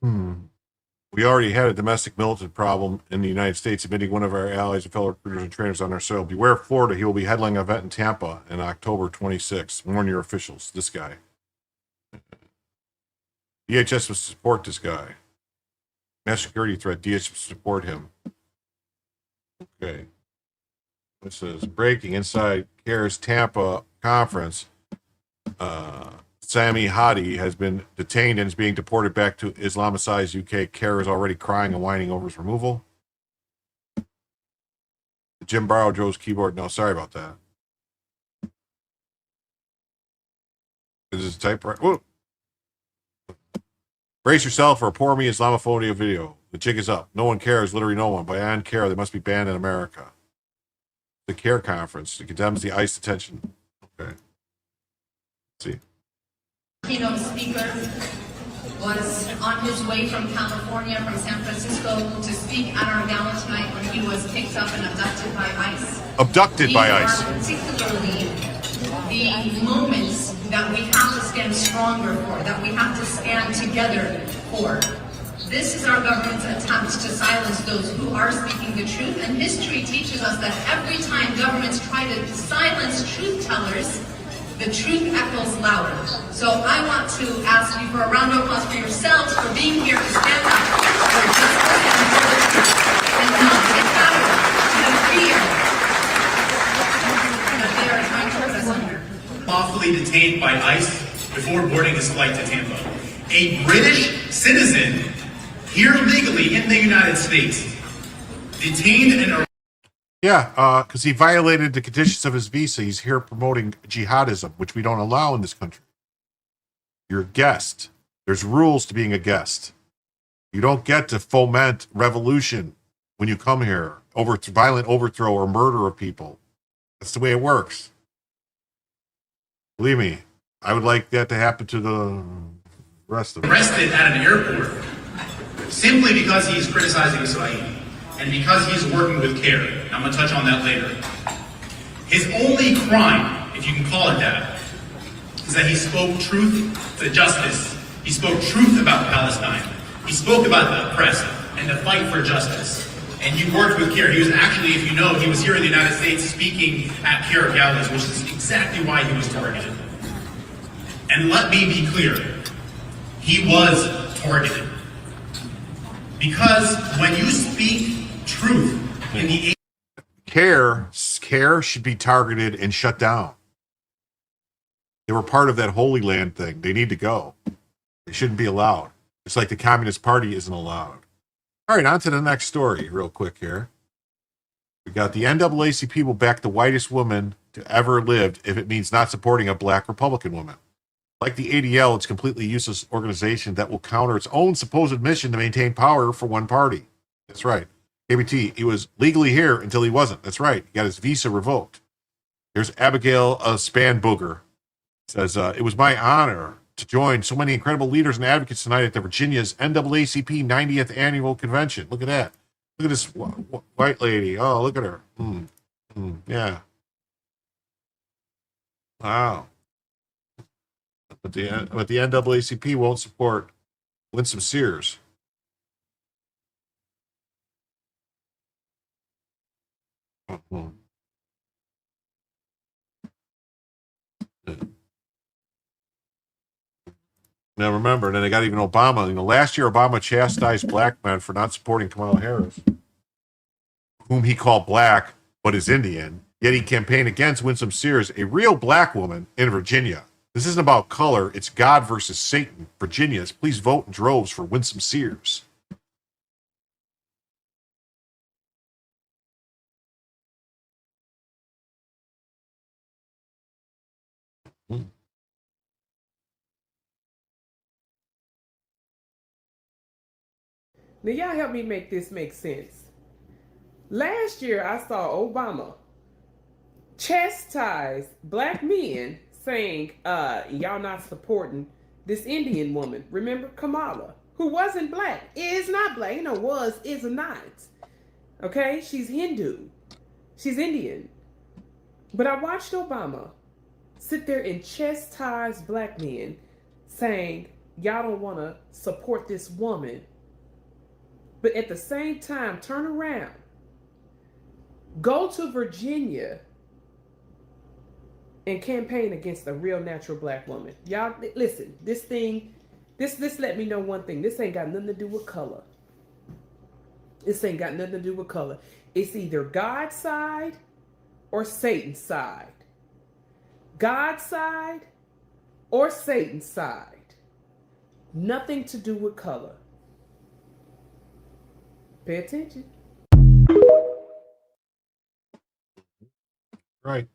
We already had a domestic militant problem in the United States, admitting one of our allies and fellow recruiters and trainers on our soil. Beware Florida. He will be headlining an event in Tampa in October 26th. Warn your officials. This guy. DHS will support this guy. National security threat. DHS will support him. Okay. This is breaking inside CARE's Tampa conference. Sami Hadi has been detained and is being deported back to Islamicized UK. CARE is already crying and whining over his removal. Jim borrowed Joe's keyboard. No, sorry about that. This is typewriter. Brace yourself for a poor me Islamophobia video. The jig is up. No one cares, literally no one. By on CARE, they must be banned in America. The CARE conference. It condemns the ICE detention. Okay. Let's see. Keynote speaker was on his way from California, from San Francisco, to speak at our gala tonight when he was picked up and abducted by ICE. Abducted by ICE. These are particularly the moments that we have to stand stronger for, that we have to stand together for. This is our government's attempt to silence those who are speaking the truth, and history teaches us that every time governments try to silence truth tellers, the truth echoes louder. So I want to ask you for a round of applause for yourselves for being here to stand up for justice and for the truth, and not give battle to the fear that they are trying to put us under. Lawfully detained by ICE before boarding his flight to Tampa. A British citizen here legally in the United States, detained and Yeah, because he violated the conditions of his visa. He's here promoting jihadism, which we don't allow in this country. You're a guest. There's rules to being a guest. You don't get to foment revolution when you come here, violent overthrow or murder of people. That's the way it works. Believe me, I would like that to happen to the rest of us. arrested at an airport simply because he's criticizing Israel and because he's working with CARE. And I'm going to touch on that later. His only crime, if you can call it that, is that he spoke truth to justice. He spoke truth about Palestine. He spoke about the oppressed and the fight for justice. And he worked with CARE. He was actually, if you know, he was here in the United States speaking at CARE galas, which is exactly why he was targeted. And let me be clear, he was targeted. Because when you speak truth in the CARE should be targeted and shut down. They were part of that Holy Land thing. They need to go. They shouldn't be allowed. It's like the Communist Party isn't allowed. All right, on to the next story real quick here. We got the NAACP will back the whitest woman to ever lived if it means not supporting a black Republican woman. Like the ADL, it's a completely useless organization that will counter its own supposed mission to maintain power for one party. That's right. KBT, he was legally here until he wasn't. That's right. He got his visa revoked. Here's Abigail Spanbooger. Says, it was my honor to join so many incredible leaders and advocates tonight at the Virginia's NAACP 90th annual convention. Look at that. Look at this white lady. Oh, look at her. Yeah. Wow. But the NAACP won't support Winsome Sears. Now remember, then they got even Obama. Last year Obama chastised black men for not supporting Kamala Harris, whom he called black but is Indian. Yet he campaigned against Winsome Sears, a real black woman in Virginia. This isn't about color. It's God versus Satan. Virginians, please vote in droves for Winsome Sears. Now, y'all help me make this make sense. Last year, I saw Obama chastise black men saying, y'all not supporting this Indian woman. Remember Kamala, who wasn't black, is not black, is not. Okay, she's Hindu. She's Indian. But I watched Obama sit there and chastise black men saying, y'all don't want to support this woman, but at the same time, turn around, go to Virginia and campaign against a real natural black woman. Y'all, listen, this let me know one thing. This ain't got nothing to do with color. This ain't got nothing to do with color. It's either God's side or Satan's side. God's side or Satan's side. Nothing to do with color. Pay attention. Right.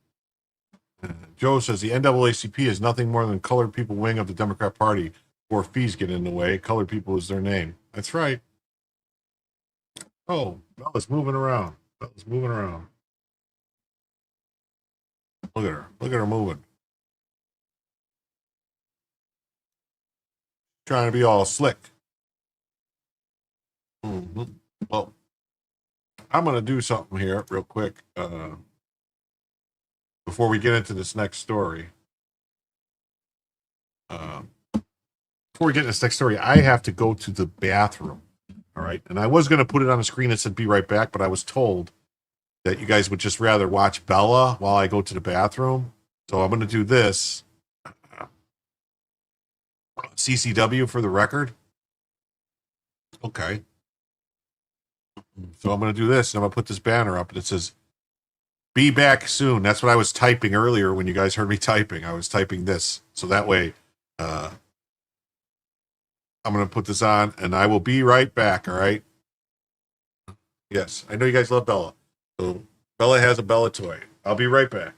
Joe says the NAACP is nothing more than colored people wing of the Democrat Party, or fees get in the way. Colored people is their name. That's right. Oh, Bella's moving around. Bella's moving around. Look at her. Look at her moving. Trying to be all slick. Mm-hmm. Well, I'm going to do something here real quick before we get into this next story. Before we get into this next story, I have to go to the bathroom. All right. And I was going to put it on the screen that said be right back, but I was told that you guys would just rather watch Bella while I go to the bathroom. So I'm going to do this. CCW for the record. Okay. So I'm going to do this. And I'm going to put this banner up that says, be back soon. That's what I was typing earlier when you guys heard me typing. I was typing this. So that way, I'm going to put this on and I will be right back. All right. Yes. I know you guys love Bella. So Bella has a Bella toy. I'll be right back.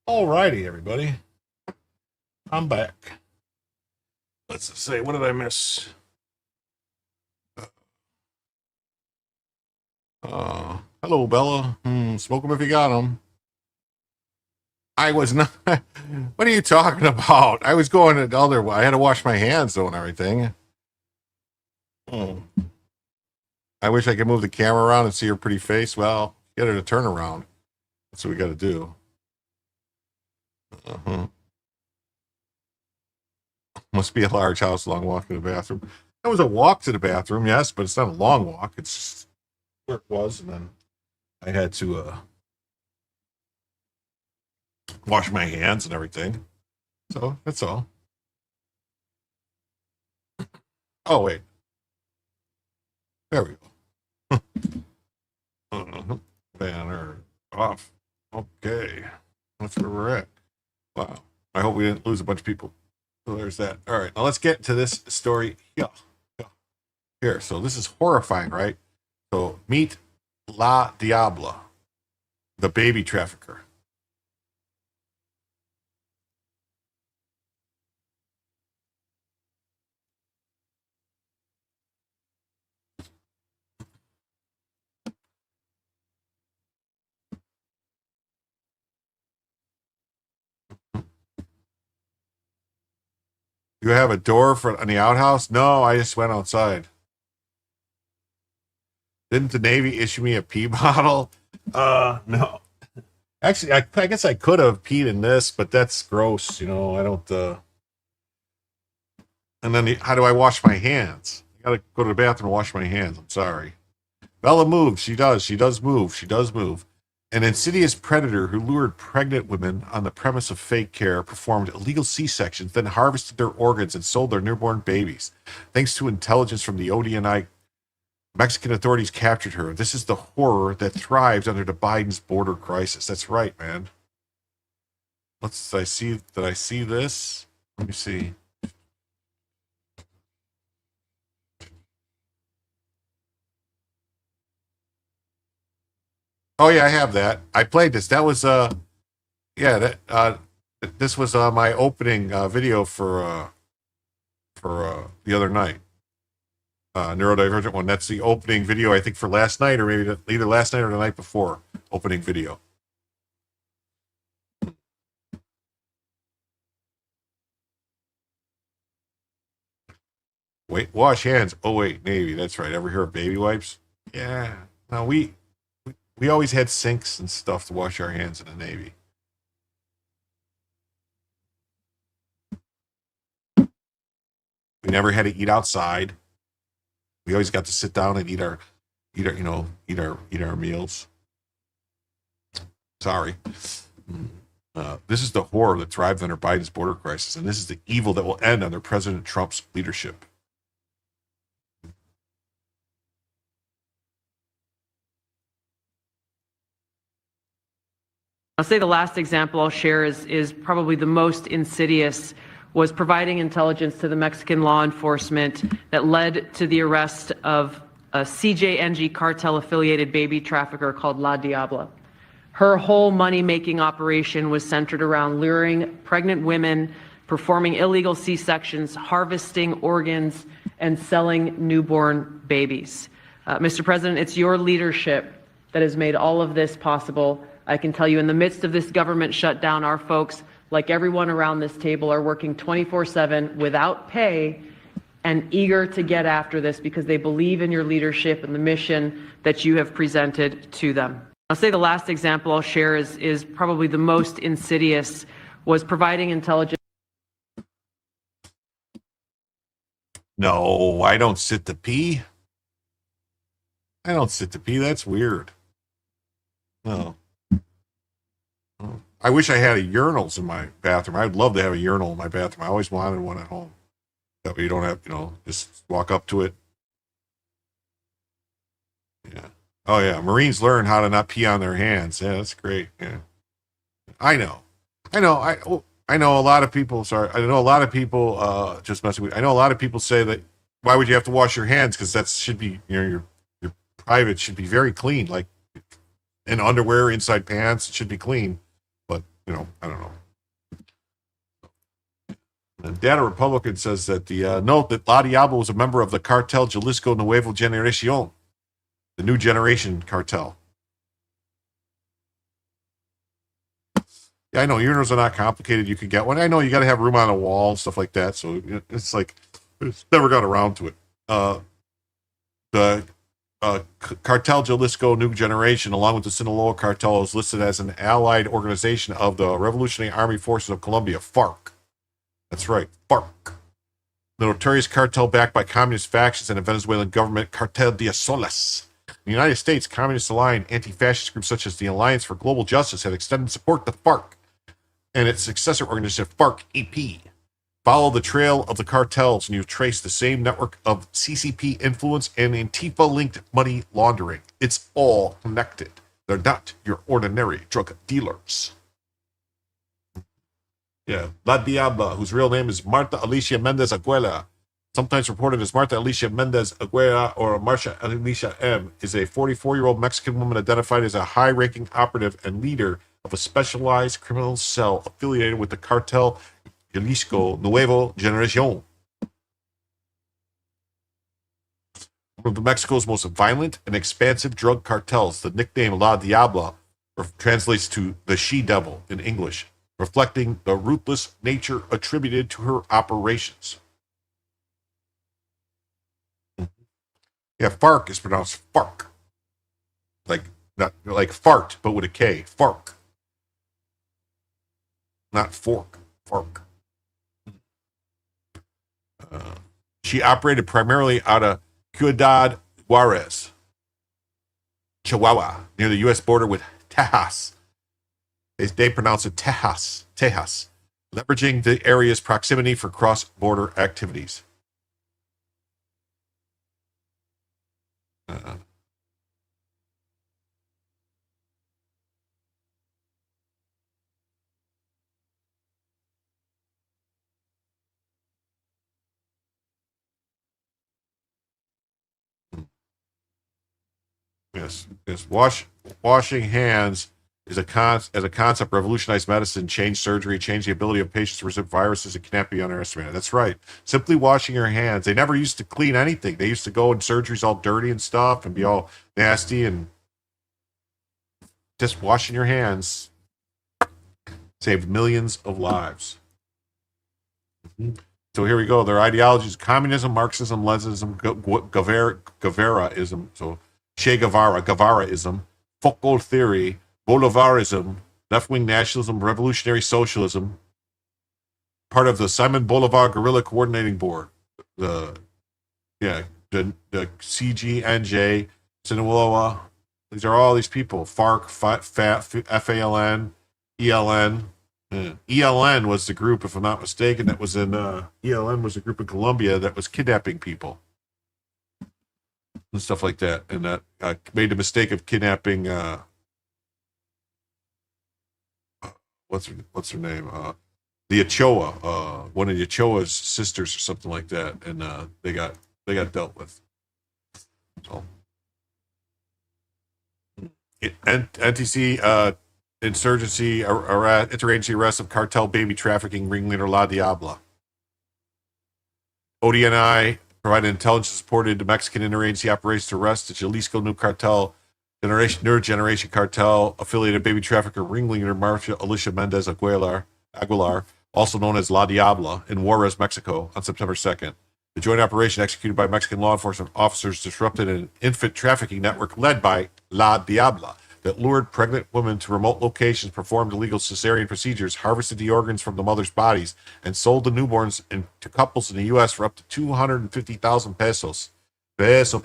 Alrighty, everybody. I'm back. Let's say, what did I miss? Hello, Bella. Smoke them if you got them. I was not. What are you talking about? I was going to the other way. I had to wash my hands, though, and everything. I wish I could move the camera around and see her pretty face. Well, get her to turn around. That's what we got to do. Must be a large house, long walk to the bathroom. That was a walk to the bathroom, yes, but it's not a long walk. It's just where it was, and then I had to wash my hands and everything. So that's all. Oh, wait. There we go. Banner off. Okay. That's where we're at. Wow. I hope we didn't lose a bunch of people. So there's that. All right. Now let's get to this story here. So this is horrifying, right? So meet La Diabla, the baby trafficker. You have a door on the outhouse? No, I just went outside. Didn't the Navy issue me a pee bottle? No. Actually, I guess I could have peed in this, but that's gross. I don't. And then how do I wash my hands? I gotta go to the bathroom and wash my hands. I'm sorry. Bella moves. She does. She does move. She does move. An insidious predator who lured pregnant women on the premise of fake care, performed illegal C-sections, then harvested their organs and sold their newborn babies. Thanks to intelligence from the ODNI, Mexican authorities captured her. This is the horror that thrives under the Biden's border crisis. That's right, man. Did I see this? Let me see. Oh yeah, I have that. I played this. That was this was my opening video for the other night. Neurodivergent one. That's the opening video, I think, for last night, or maybe either last night or the night before. Opening video. Wait, wash hands. Oh wait, Navy. That's right. Ever hear of baby wipes? Yeah. No, we always had sinks and stuff to wash our hands in the Navy. We never had to eat outside. We always got to sit down and eat our meals. Sorry. This is the horror that thrived under Biden's border crisis, and this is the evil that will end under President Trump's leadership. I'll say the last example I'll share is probably the most insidious, was providing intelligence to the Mexican law enforcement that led to the arrest of a CJNG cartel-affiliated baby trafficker called La Diabla. Her whole money-making operation was centered around luring pregnant women, performing illegal C-sections, harvesting organs, and selling newborn babies. Mr. President, it's your leadership that has made all of this possible. I can tell you, in the midst of this government shutdown, our folks, like everyone around this table, are working 24/7 without pay and eager to get after this because they believe in your leadership and the mission that you have presented to them. I'll say the last example I'll share is probably the most insidious, was providing intelligence. No, I don't sit to pee. I don't sit to pee. That's weird. No. I wish I had a urinals in my bathroom. I'd love to have a urinal in my bathroom. I always wanted one at home. That way you don't have, just walk up to it. Yeah. Oh yeah. Marines learn how to not pee on their hands. Yeah, that's great. Yeah. I know a lot of people, just messing with, I know a lot of people say that, why would you have to wash your hands? Because that should be, your private should be very clean, like in underwear, inside pants, it should be clean. But I don't know. The Data Republican says that the note that La Diablo was a member of the cartel Jalisco Nuevo Generacion, the new generation cartel. Yeah, I know urinals are not complicated. You can get one. I know you got to have room on a wall and stuff like that. So it's like it's never got around to it. The Cartel Jalisco New Generation, along with the Sinaloa Cartel, is listed as an allied organization of the Revolutionary Army Forces of Colombia, FARC. That's right, FARC. The notorious cartel backed by communist factions and the Venezuelan government, Cartel de Soles. In the United States, communist-aligned anti-fascist groups such as the Alliance for Global Justice have extended support to FARC and its successor organization, FARC-EP. Follow the trail of the cartels and you trace the same network of CCP influence and Antifa-linked money laundering. It's all connected. They're not your ordinary drug dealers. Yeah, La Diabla, whose real name is Marta Alicia Mendez Aguela, sometimes reported as Marta Alicia Mendez Aguela or Marcia Alicia M., is a 44-year-old Mexican woman identified as a high-ranking operative and leader of a specialized criminal cell affiliated with the cartel Jalisco Nuevo Generacion. One of Mexico's most violent and expansive drug cartels, the nickname La Diabla translates to the she-devil in English, reflecting the ruthless nature attributed to her operations. Yeah, FARC is pronounced FARC. Not like fart, but with a K. FARC. Not fork. FARC. She operated primarily out of Ciudad Juarez, Chihuahua, near the U.S. border with Tejas. They pronounce it Tejas, leveraging the area's proximity for cross-border activities. Yes. Washing hands is as a concept revolutionized medicine, changed surgery, changed the ability of patients to resist viruses. It cannot be underestimated. That's right. Simply washing your hands. They never used to clean anything. They used to go in surgeries all dirty and stuff and be all nasty, and just washing your hands saved millions of lives. So here we go. Their ideologies: communism, Marxism, Leninism, Guevaraism. So Che Guevaraism, Foucault theory, Bolivarism, left-wing nationalism, revolutionary socialism. Part of the Simon Bolivar Guerrilla Coordinating Board, the CGNJ, Sinaloa. These are all these people. FARC, FALN, ELN. ELN was the group, if I'm not mistaken, that was in ELN was a group in Colombia that was kidnapping people and stuff like that, and that made the mistake of kidnapping what's her name, the Ochoa, one of the Ochoa's sisters or something like that, and they got dealt with. So NTC insurgency interagency arrest of cartel baby trafficking ringleader La Diabla. ODNI provided intelligence supported the Mexican interagency operations to arrest the Jalisco New Cartel Generation Cartel affiliated baby trafficker ringleader Marcia Alicia Mendez Aguilar, also known as La Diabla, in Juarez, Mexico, on September 2nd. The joint operation executed by Mexican law enforcement officers disrupted an infant trafficking network led by La Diabla that lured pregnant women to remote locations, performed illegal cesarean procedures, harvested the organs from the mother's bodies, and sold the newborns to couples in the U.S. for up to 250,000 pesos. Peso.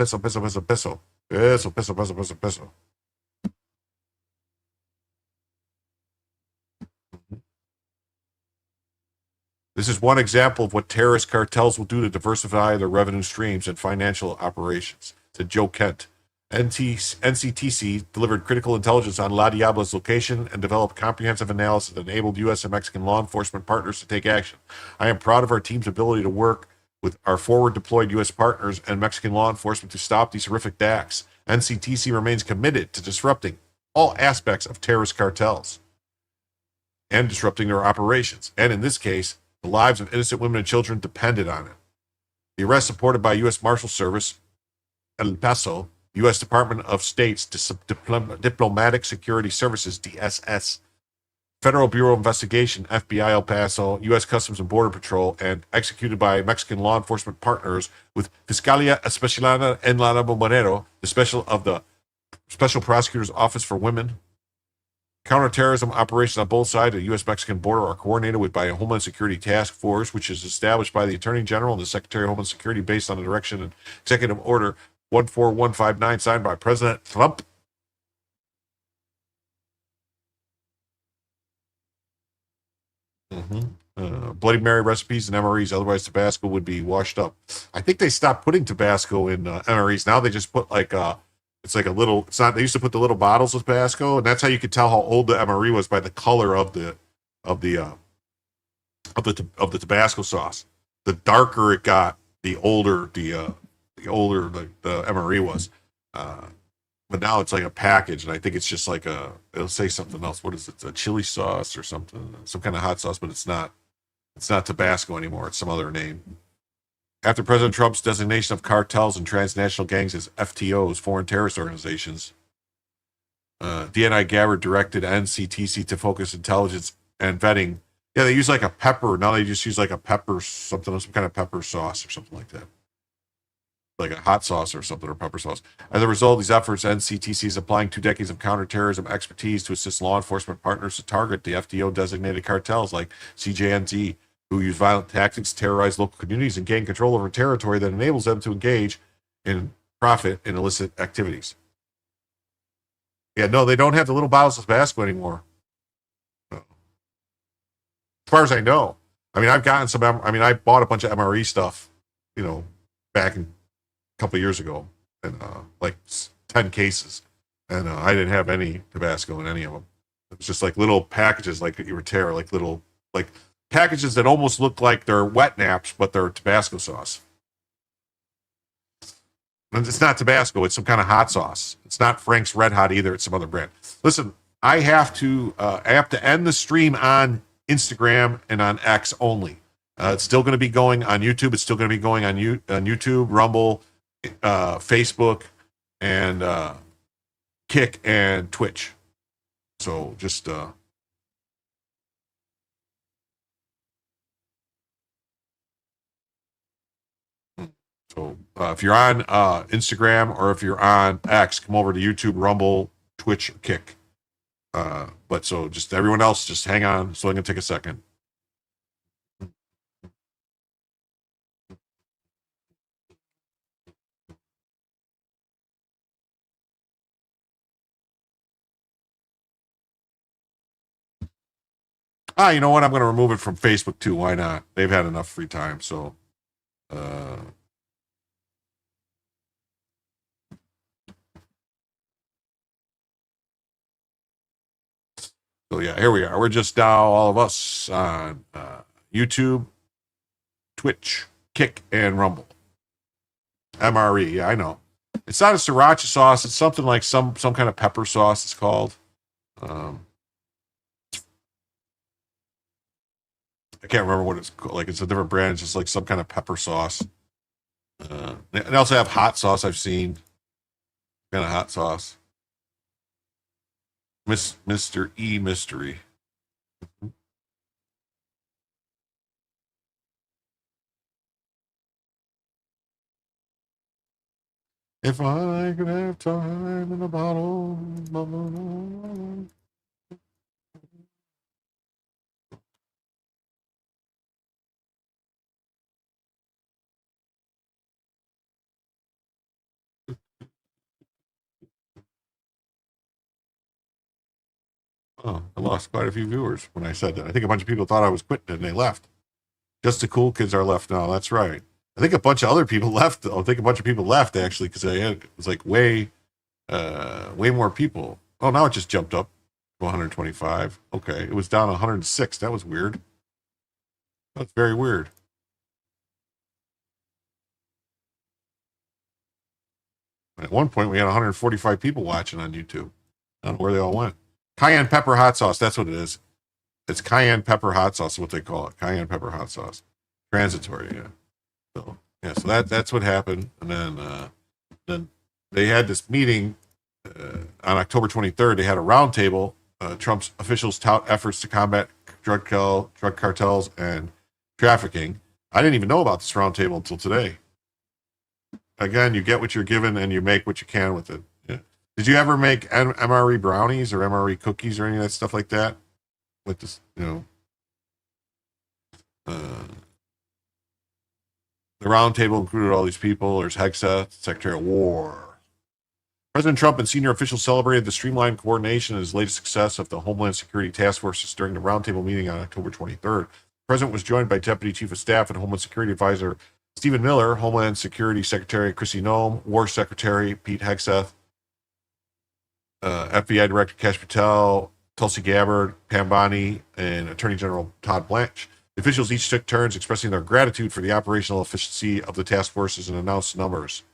This is one example of what terrorist cartels will do to diversify their revenue streams and financial operations, said Joe Kent. NCTC delivered critical intelligence on La Diabla's location and developed comprehensive analysis that enabled U.S. and Mexican law enforcement partners to take action. I am proud of our team's ability to work with our forward-deployed U.S. partners and Mexican law enforcement to stop these horrific acts. NCTC remains committed to disrupting all aspects of terrorist cartels. and disrupting their operations. And in this case, the lives of innocent women and children depended on it. The arrest supported by U.S. Marshal Service, El Paso, U.S. Department of State's Diplomatic Security Services, DSS, Federal Bureau of Investigation, FBI El Paso, U.S. Customs and Border Patrol, and executed by Mexican law enforcement partners with Fiscalia Especializada en Laredo Moreno, the Special Prosecutor's Office for Women. Counterterrorism operations on both sides of the U.S.-Mexican border are coordinated with by a Homeland Security Task Force, which is established by the Attorney General and the Secretary of Homeland Security based on the direction and Executive Order 14159 signed by President Trump. Bloody Mary recipes and MREs, otherwise Tabasco would be washed up. I think they stopped putting Tabasco in MREs. Now they just put it's like a little, it's not, they used to put the little bottles of Tabasco, and that's how you could tell how old the MRE was, by the color of the Tabasco sauce. The darker it got, the older the MRE was. But now it's like a package, and I think it's just like it'll say something else. What is it? A chili sauce or something, some kind of hot sauce, but it's not Tabasco anymore. It's some other name. After President Trump's designation of cartels and transnational gangs as FTOs, foreign terrorist organizations, DNI Gabbard directed NCTC to focus intelligence and vetting. Yeah, they use like a pepper. Now they just use like a pepper, some kind of pepper sauce or something like that. Like a hot sauce or something, or pepper sauce. As a result of these efforts, NCTC is applying 2 decades of counterterrorism expertise to assist law enforcement partners to target the FTO-designated cartels like CJNT, who use violent tactics to terrorize local communities and gain control over territory that enables them to engage in profit in illicit activities. Yeah, no, they don't have the little bottles of Tabasco anymore. No. As far as I know. I mean, I've gotten some, I bought a bunch of MRE stuff, back in a couple of years ago, and like 10 cases. And I didn't have any Tabasco in any of them. It was just like little packages, like you would tear, like little, like packages that almost look like they're wet naps, but they're Tabasco sauce. And it's not Tabasco, it's some kind of hot sauce. It's not Frank's Red Hot either, it's some other brand. Listen, I have to end the stream on Instagram and on X only. It's still going to be going on YouTube. It's still going to be going on YouTube, Rumble, Facebook, and Kick and Twitch. So just So if you're on Instagram or if you're on X, come over to YouTube, Rumble, Twitch, Kick. But so just everyone else, just hang on. It's only going to take a second. You know what? I'm going to remove it from Facebook too. Why not? They've had enough free time. So, yeah, here we are. We're just now, all of us, on YouTube, Twitch, Kick, and Rumble. MRE, yeah, I know. It's not a sriracha sauce. It's something like some kind of pepper sauce, it's called. I can't remember what it's called. Like, it's a different brand. It's just like some kind of pepper sauce. They also have hot sauce, I've seen. Kind of hot sauce. Mr. E Mystery. If I could have time in a bottle. Oh, I lost quite a few viewers when I said that. I think a bunch of people thought I was quitting and they left. Just the cool kids are left now. That's right. I think a bunch of other people left. I think a bunch of people left actually because it was like way more people. Oh, now it just jumped up to 125. Okay, it was down 106. That was weird. That's very weird. At one point, we had 145 people watching on YouTube. I don't know where they all went. Cayenne pepper hot sauce. That's what it is. It's cayenne pepper hot sauce, is what they call it. Cayenne pepper hot sauce. Transitory, yeah. So yeah, so that's what happened. And then they had this meeting on October 23rd. They had a roundtable. Trump's officials tout efforts to combat drug cartels and trafficking. I didn't even know about this roundtable until today. Again, you get what you're given and you make what you can with it. Yeah. Did you ever make MRE brownies or MRE cookies or any of that stuff like that? With this, the roundtable included all these people. There's Hegseth, Secretary of War. President Trump and senior officials celebrated the streamlined coordination and his latest success of the Homeland Security Task Forces during the roundtable meeting on October 23rd. The president was joined by Deputy Chief of Staff and Homeland Security Advisor Stephen Miller, Homeland Security Secretary Kristi Noem, War Secretary Pete Hegseth, FBI Director Kash Patel, Tulsi Gabbard, Pam Bondi, and Attorney General Todd Blanche. The officials each took turns expressing their gratitude for the operational efficiency of the task forces and announced numbers.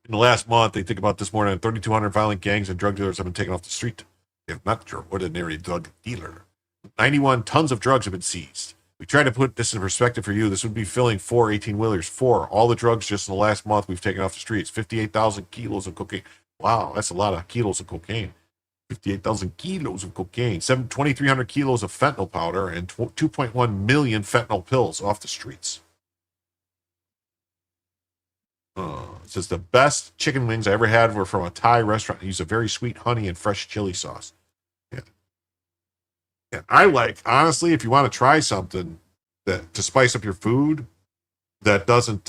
In the last month, they think about this more than 3,200 violent gangs and drug dealers have been taken off the street. They have not your ordinary drug dealer. 91 tons of drugs have been seized. We try to put this in perspective for you. This would be filling 4 18-wheelers. All the drugs just in the last month we've taken off the streets. 58,000 kilos of cocaine. Wow, that's a lot of kilos of cocaine. 58,000 kilos of cocaine. 2,300 kilos of fentanyl powder and 2.1 million fentanyl pills off the streets. It says the best chicken wings I ever had were from a Thai restaurant. They use a very sweet honey and fresh chili sauce. Yeah. And I like, honestly, if you want to try something that to spice up your food that doesn't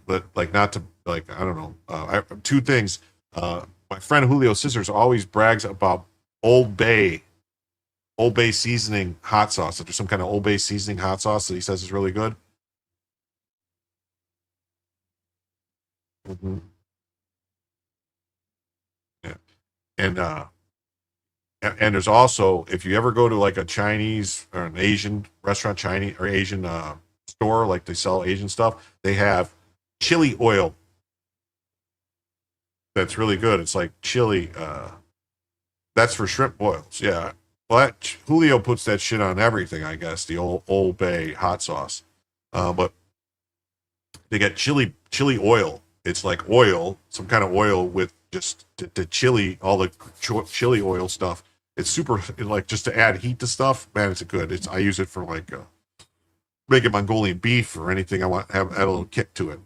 but like not to like, I don't know. Two things. My friend Julio Scissors always brags about Old Bay seasoning hot sauce. If there's some kind of Old Bay seasoning hot sauce that he says is really good. Mm-hmm. Yeah. And there's also, if you ever go to like a Chinese or an Asian restaurant, Chinese or Asian store, like they sell Asian stuff, they have chili oil. That's really good. It's like chili. That's for shrimp boils. Yeah. Well, Julio puts that shit on everything, I guess, the Old Bay hot sauce. But they get chili oil. It's like oil, some kind of oil with just the chili, all the chili oil stuff. It's super, like, just to add heat to stuff. Man, it's good. I use it for like making Mongolian beef or anything I want to add a little kick to it.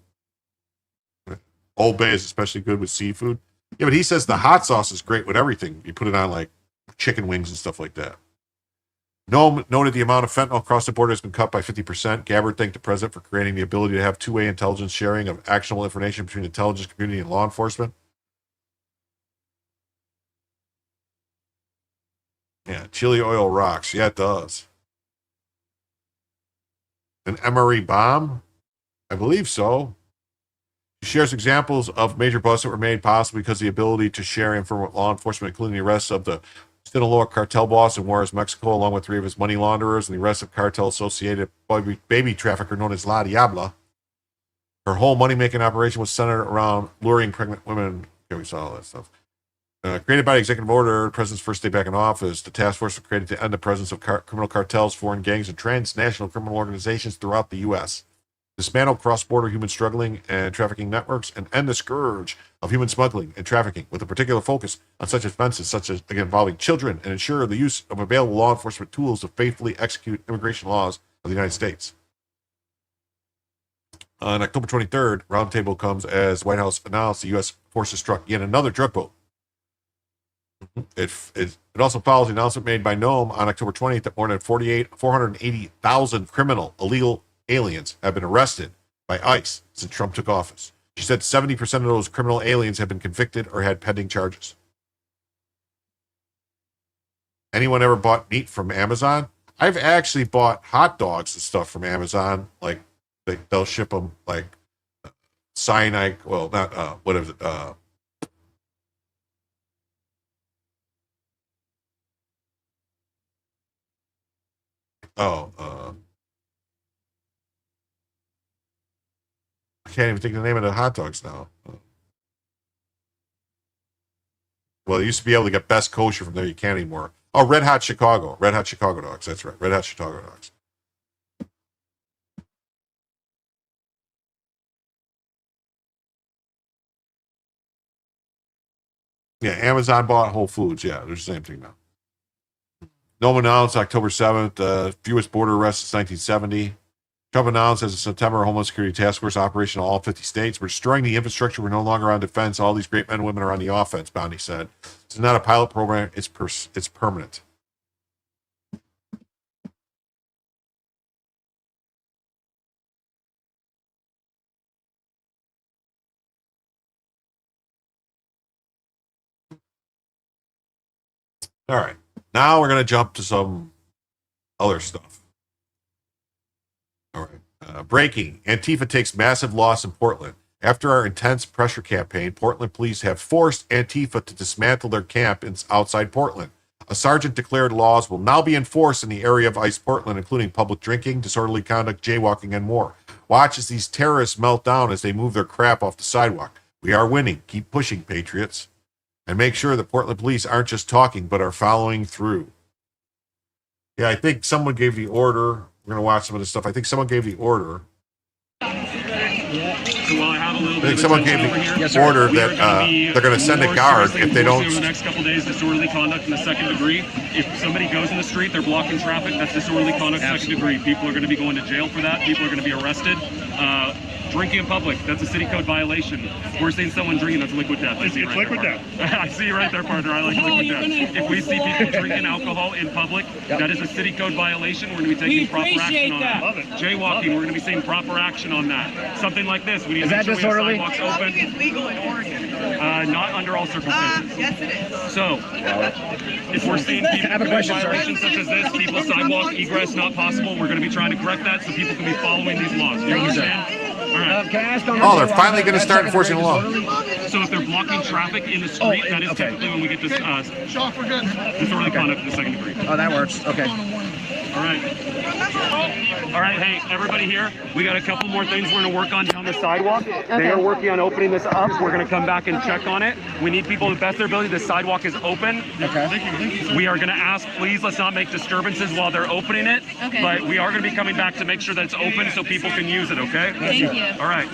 Old Bay is especially good with seafood. Yeah, but he says the hot sauce is great with everything. You put it on like chicken wings and stuff like that. Noem noted the amount of fentanyl across the border has been cut by 50%. Gabbard thanked the president for creating the ability to have two-way intelligence sharing of actionable information between the intelligence community and law enforcement. Yeah, chili oil rocks. Yeah, it does. An MRE bomb? I believe so. He shares examples of major busts that were made possible because of the ability to share information with law enforcement, including the arrests of the Sinaloa cartel boss in Juarez, Mexico, along with 3 of his money launderers, and the arrest of cartel-associated baby trafficker known as La Diabla. Her whole money-making operation was centered around luring pregnant women. Okay, we saw all that stuff. Created by executive order, the president's first day back in office, the task force was created to end the presence of criminal cartels, foreign gangs, and transnational criminal organizations throughout the U.S., dismantle cross-border human smuggling and trafficking networks, and end the scourge of human smuggling and trafficking with a particular focus on such offenses such as, again, involving children, and ensure the use of available law enforcement tools to faithfully execute immigration laws of the United States. On October 23rd, roundtable comes as the White House announced the U.S. forces struck yet another drug boat. It also follows the announcement made by Noem on October 20th that more than 480,000 illegal aliens have been arrested by ICE since Trump took office. She said 70% of those criminal aliens have been convicted or had pending charges. Anyone ever bought meat from Amazon? I've actually bought hot dogs and stuff from Amazon. Like they'll ship them like cyanide. Well, not what is it? I can't even think of the name of the hot dogs now. Well, you used to be able to get Best Kosher from there. You can't anymore. Oh, Red Hot Chicago dogs. That's right, Red Hot Chicago dogs. Yeah, Amazon bought Whole Foods. Yeah, they're the same thing now. No one announced October 7th, fewest border arrests since 1970. Trump announced as a September Homeland Security Task Force operation in all 50 states. We're destroying the infrastructure. We're no longer on defense. All these great men and women are on the offense, Bondi said. This is not a pilot program. It's permanent. All right. Now we're going to jump to some other stuff. All right. Breaking. Antifa takes massive loss in Portland. After our intense pressure campaign, Portland police have forced Antifa to dismantle their camp outside Portland. A sergeant declared laws will now be enforced in the area of Ice Portland, including public drinking, disorderly conduct, jaywalking, and more. Watch as these terrorists melt down as they move their crap off the sidewalk. We are winning. Keep pushing, patriots. And make sure the Portland police aren't just talking, but are following through. Yeah, I think someone gave the order. We're going to watch some of this stuff. I think someone gave the order. I think someone gave the order that they're going to send a guard if they don't. Over the next couple days, disorderly conduct in the second degree. If somebody goes in the street, they're blocking traffic. That's disorderly conduct second degree. People are going to be going to jail for that. People are going to be arrested. Drinking in public, that's a city code violation. We're seeing someone drinking, that's liquid death. I see you right there, death. I see you right there, partner. I like liquid death. If we see people drinking alcohol in public, that is a city code violation. We're going to be taking proper action on that. Jaywalking, we're going to be seeing proper action on that. Something like this, we need to make sure we have sidewalks open. Is legal in Oregon. Not under all circumstances. Yes, it is. So, if we're seeing people doing violations such as this, people's sidewalk egress not possible, we're going to be trying to correct that so people can be following these laws. You understand? All right. Oh, they're finally going to start enforcing the law. So if they're blocking traffic in the street, that is technically when we get this disorderly conduct in the second degree. Oh, that works. Okay. All right. All right, hey, everybody here, we got a couple more things we're going to work on down the sidewalk. They are working on opening this up. We're going to come back and check on it. We need people to the best of their ability. The sidewalk is open. Okay. We are going to ask, please, let's not make disturbances while they're opening it. Okay. But we are going to be coming back to make sure that it's open so people can use it, okay? Thank you. All right.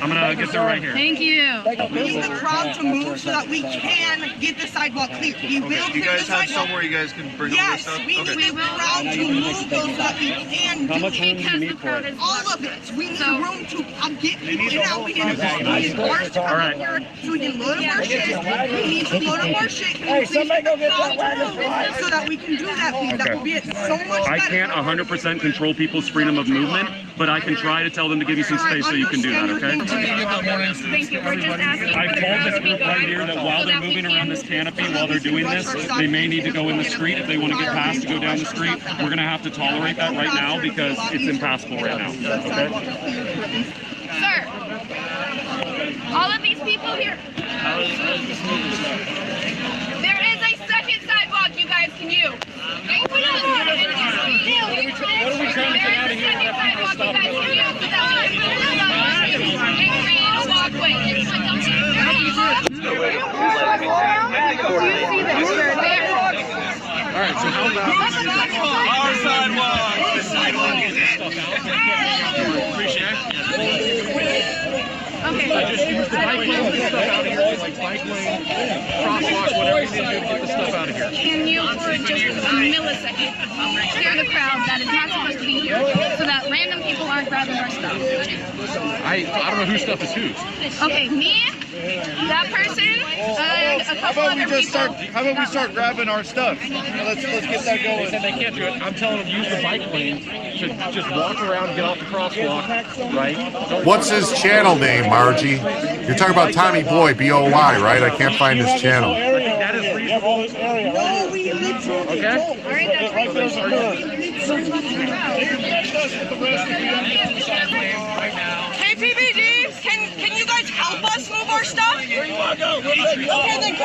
I'm going to get there right here. Thank you. We need the crowd to move so that we can get the sidewalk clear. We will clear You guys the have sidewalk. somewhere you guys can bring Yes, all this stuff? we need the crowd to move those so that we can How do much room do you need for it? all of it. We need room to get people in and out. We need cars to come in here so we can load up our shit. We need to load up our shit. Hey, somebody go get that wagon so that we can do that. Please. That would be so much better. I can't 100% control people's freedom of movement, but I can try to tell them to give you some space so you can do that, okay? Thank you. We're just asking. I've told this group right here that while they're moving around this canopy, while they're doing this, they may need to go in the street. If they want to get past to go down the street, we're going to have to tolerate that right now because it's impassable right now, okay? Sir, all of these people here. There is a second sidewalk, you guys. Can you? Open up. What are we trying to get out of here? Second sidewalk, you guys. Can you? So that we can create a walkway. Do you see this? You're there. All right, so how about Our sidewalk! the sidewalk is appreciate it. Okay. I just used the bike lane to get stuff out of here. It's like bike lane, crosswalk, whatever you need to do to get the stuff out of here. Can you, for just a millisecond, clear the crowd that is not supposed to be here so that random people aren't grabbing our stuff? I don't know whose stuff is whose. Okay, me, that person, and a couple other people. How about we start grabbing our stuff? Let's get that going. They said they can't do it. I'm telling them use the bike lane to just walk around, get off the crosswalk, right? What's his channel name, Margie? You're talking about Tommy Boy, B-O-Y, right? I can't find his channel. That is reasonable. Okay? All right, that's Hey, PBG, can you guys help us move our stuff? Where you want to go? Okay, then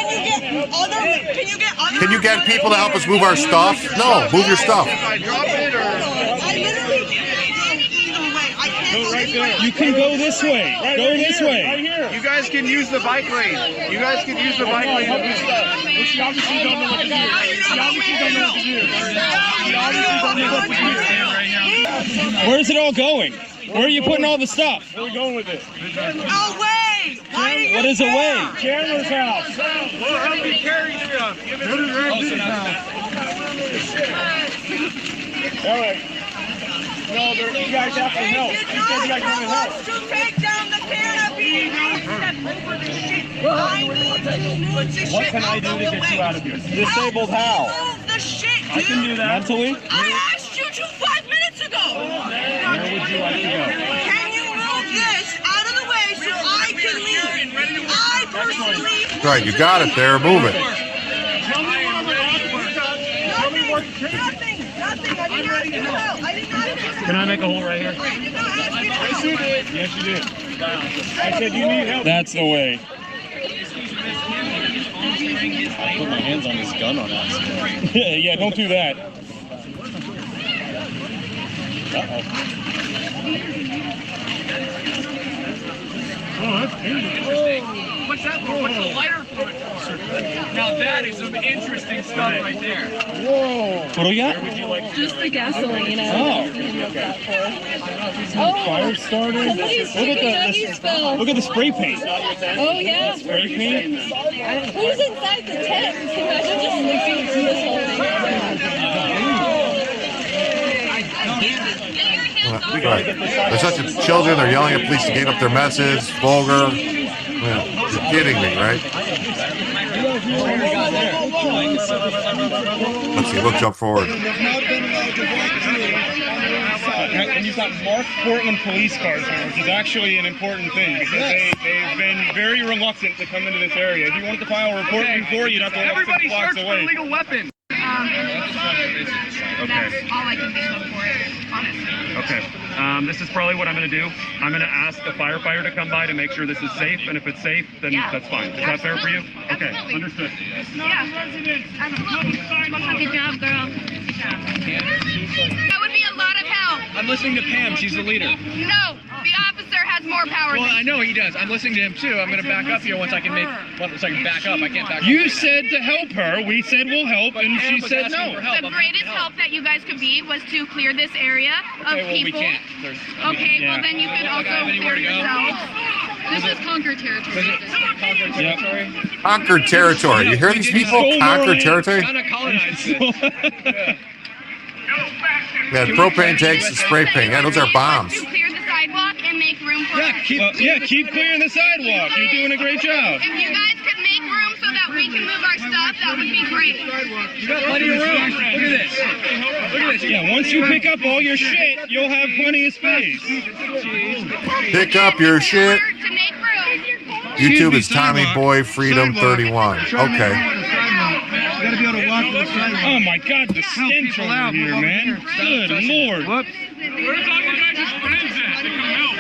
Can you get people to help us move our stuff? No, move your stuff. I literally can't go either way. I can't go this way You can go this way. Go this way. Right here. You guys can use the bike lane. You guys can use the bike lane. She obviously don't know what to do. She obviously don't know what to do. She obviously don't know what to do. Where's it all going? Where are you putting all the stuff? Where are we going with it? Away! What is away? Chandler's house. We'll help you carry stuff. Give it to the house. All right. No, you guys have to help. You said you guys want to help. To take down the canopy. Step over the shit. I need to move the shit. What can I do to get you out of here? Disabled how? Move the shit, dude. I can do that. Mentally? I asked you to 5 minutes ago. Where would you like to go? Can you move this out of the way so I can leave? I personally. Right, you got it there. Move it. Nothing. I did not ask you to help. I did not ask you to help. Can I make a hole right here? I did not ask you to help. Yes, you did. Yes, you did. I said you need help. That's the way. I put my hands on his gun on accident. Yeah, don't do that. Uh-oh. Oh, that's interesting. What's that for? What's the lighter for? Now that is some interesting stuff right there. Whoa. What do we got? Just the gasoline. Oh. Oh, Fire starter. Look at the spray paint. Oh, yeah. Spray paint. Who's inside the tent? Imagine just sleeping through this whole thing. Right. They're such children. They're yelling at police to get up their message. Vulgar. Yeah, you're kidding me, right? Let's see. We'll jump forward. And you've got marked Portland police cars here, which is actually an important thing because they've been very reluctant to come into this area. If you wanted to file a report before, you'd have to walk 6 blocks away. Illegal weapon. That's all I can think of for it, honestly. Okay. This is probably what I'm going to do. I'm going to ask a firefighter to come by to make sure this is safe, and if it's safe, then that's fine. Is that fair for you? Okay, understood. Yeah. Good job, girl. That would be a lot of help. I'm listening to Pam. She's the leader. No, the officer has more power. Well, I know he does. I'm listening to him too. I'm going to back up here once I can back up. I can't back up. You said to help her. We said we'll help, and she said no. The greatest help that you guys could be was to clear this area of people. We can't. Well then you could also clear yourself. This is conquer territory. Conquered territory. You hear these people? Conquered territory? Kind of colonized it. Yeah, propane tanks and spray paint. Yeah, those are bombs. To clear the sidewalk and make room for her. Keep clearing the sidewalk. You're doing a great job. If you guys could make room so that we can move our stuff, that would be great. You got plenty of room. Look at this. Look at this. Yeah, once you pick up all your shit, you'll have plenty of space. Pick up your shit. To make room. YouTube is Tommy Boy Freedom 31. Okay. Gotta be able to walk the sidewalk. Oh my God, the stench over here, man. Good Lord. Whoops. Where's all your guys' friends at? They come help.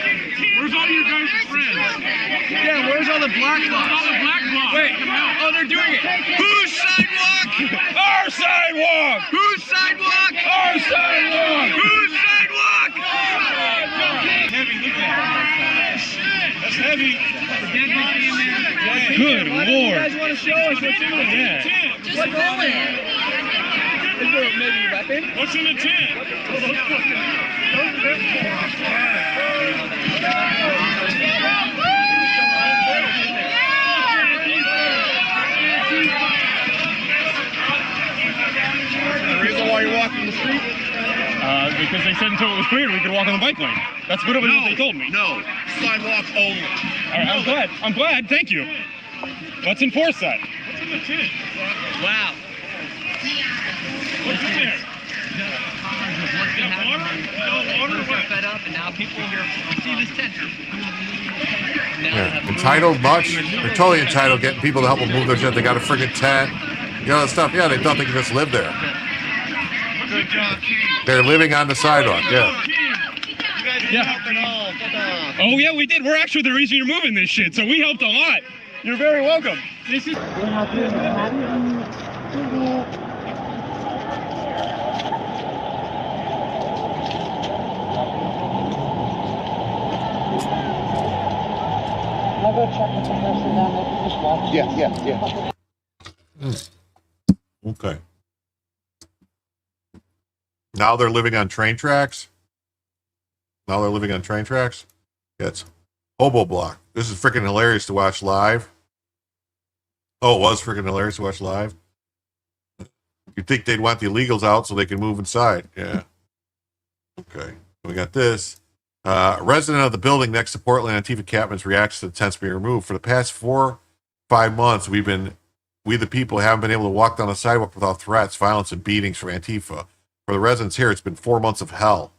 Where's all your guys' friends? Yeah, where's all the black blocks? All the black blocks. Wait, oh, they're doing it. Whose sidewalk? Our sidewalk. Whose sidewalk? Our sidewalk. Whose sidewalk? Heavy, look at that. That's heavy. Good Lord. You guys want to show us what's in the tent? Just roll it. Is there maybe a weapon? What's in the tent? The reason why you're walking the street? Because they said until it was cleared, we could walk on the bike lane. That's what they told me. No, sidewalk only. All right, I'm glad. Thank you. Let's enforce that. What's in the tent? Wow. What's in there? Water? Fed up, and now people here see this tent. Yeah. Entitled much? They're totally entitled getting people to help them move their shit. They got a friggin' tent. You know that stuff? Yeah, they thought they could just live there. Good job, They're living on the sidewalk, yeah. Yeah. Oh, yeah, we did. We're actually the reason you're moving this shit, so we helped a lot. You're very welcome. This is... I'll go check with the person down there. Just watch. Yeah. Okay. Now they're living on train tracks. Yeah, it's Hobo Block. This is freaking hilarious to watch live. Oh, it was freaking hilarious to watch live. You'd think they'd want the illegals out so they can move inside. Yeah. Okay. We got this. A resident of the building next to Portland Antifa Captain's reacts to the tents being removed. For the past 4-5 months, we the people haven't been able to walk down the sidewalk without threats, violence, and beatings from Antifa. For the residents here, it's been 4 months of hell.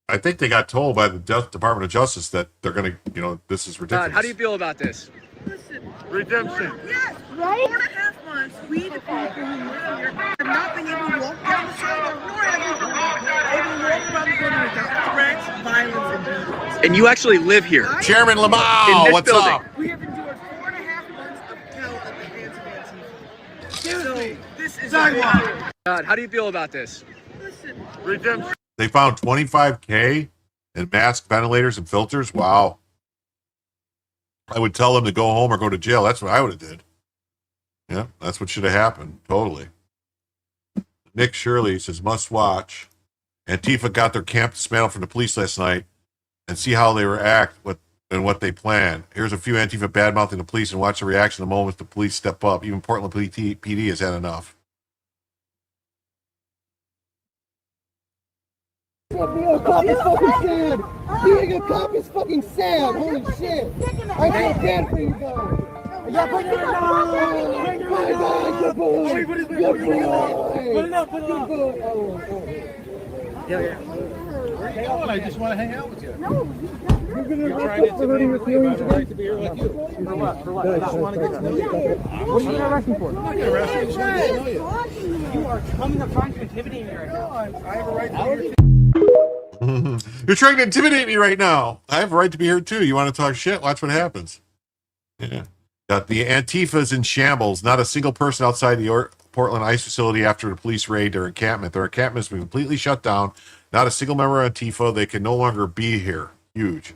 I think they got told by the Department of Justice that they're going to, this is ridiculous. How do you feel about this? Listen, redemption. Yes, right? 4.5 months, we the people who live here have not been able to walk down the sidewalk, nor have you able to walk around the building without threats, violence, and beatings. And you actually live here. Chairman Lamau, what's building. up? We have endured 4.5 months of hell at the hands of Antifa. So, this is sidewalk. God, how do you feel about this? Listen, redemption. They found 25K in mask ventilators and filters. Wow. I would tell them to go home or go to jail. That's what I would have did. Yeah, that's what should have happened. Totally. Nick Shirley says, must watch. Antifa got their camp dismantled from the police last night and see how they react and what they plan. Here's a few Antifa bad-mouthing the police and watch the reaction the moment the police step up. Even Portland PD has had enough. Being a cop is fucking sad. Being a cop is fucking sad. Holy shit. I feel bad for you guys. Yeah, put it on. Good boy. Good boy. Put it up. Put it up. Yeah. Where you going? I just want to hang out with you. No. You're trying to hurting your feelings. I have a right to be here with you. For what? For what? I just want to get to know you. What are you going to arrest me for? I'm not going to arrest you. I just want to get to know you. You are coming up trying to intimidate me right now. I have a right to be here. You're trying to intimidate me right now. I have a right to be here too. You want to talk shit? Watch what happens. Yeah. Got the Antifa's in shambles. Not a single person outside the Portland ICE facility after the police raid their encampment. Their encampment has been completely shut down. Not a single member of Antifa. They can no longer be here. Huge.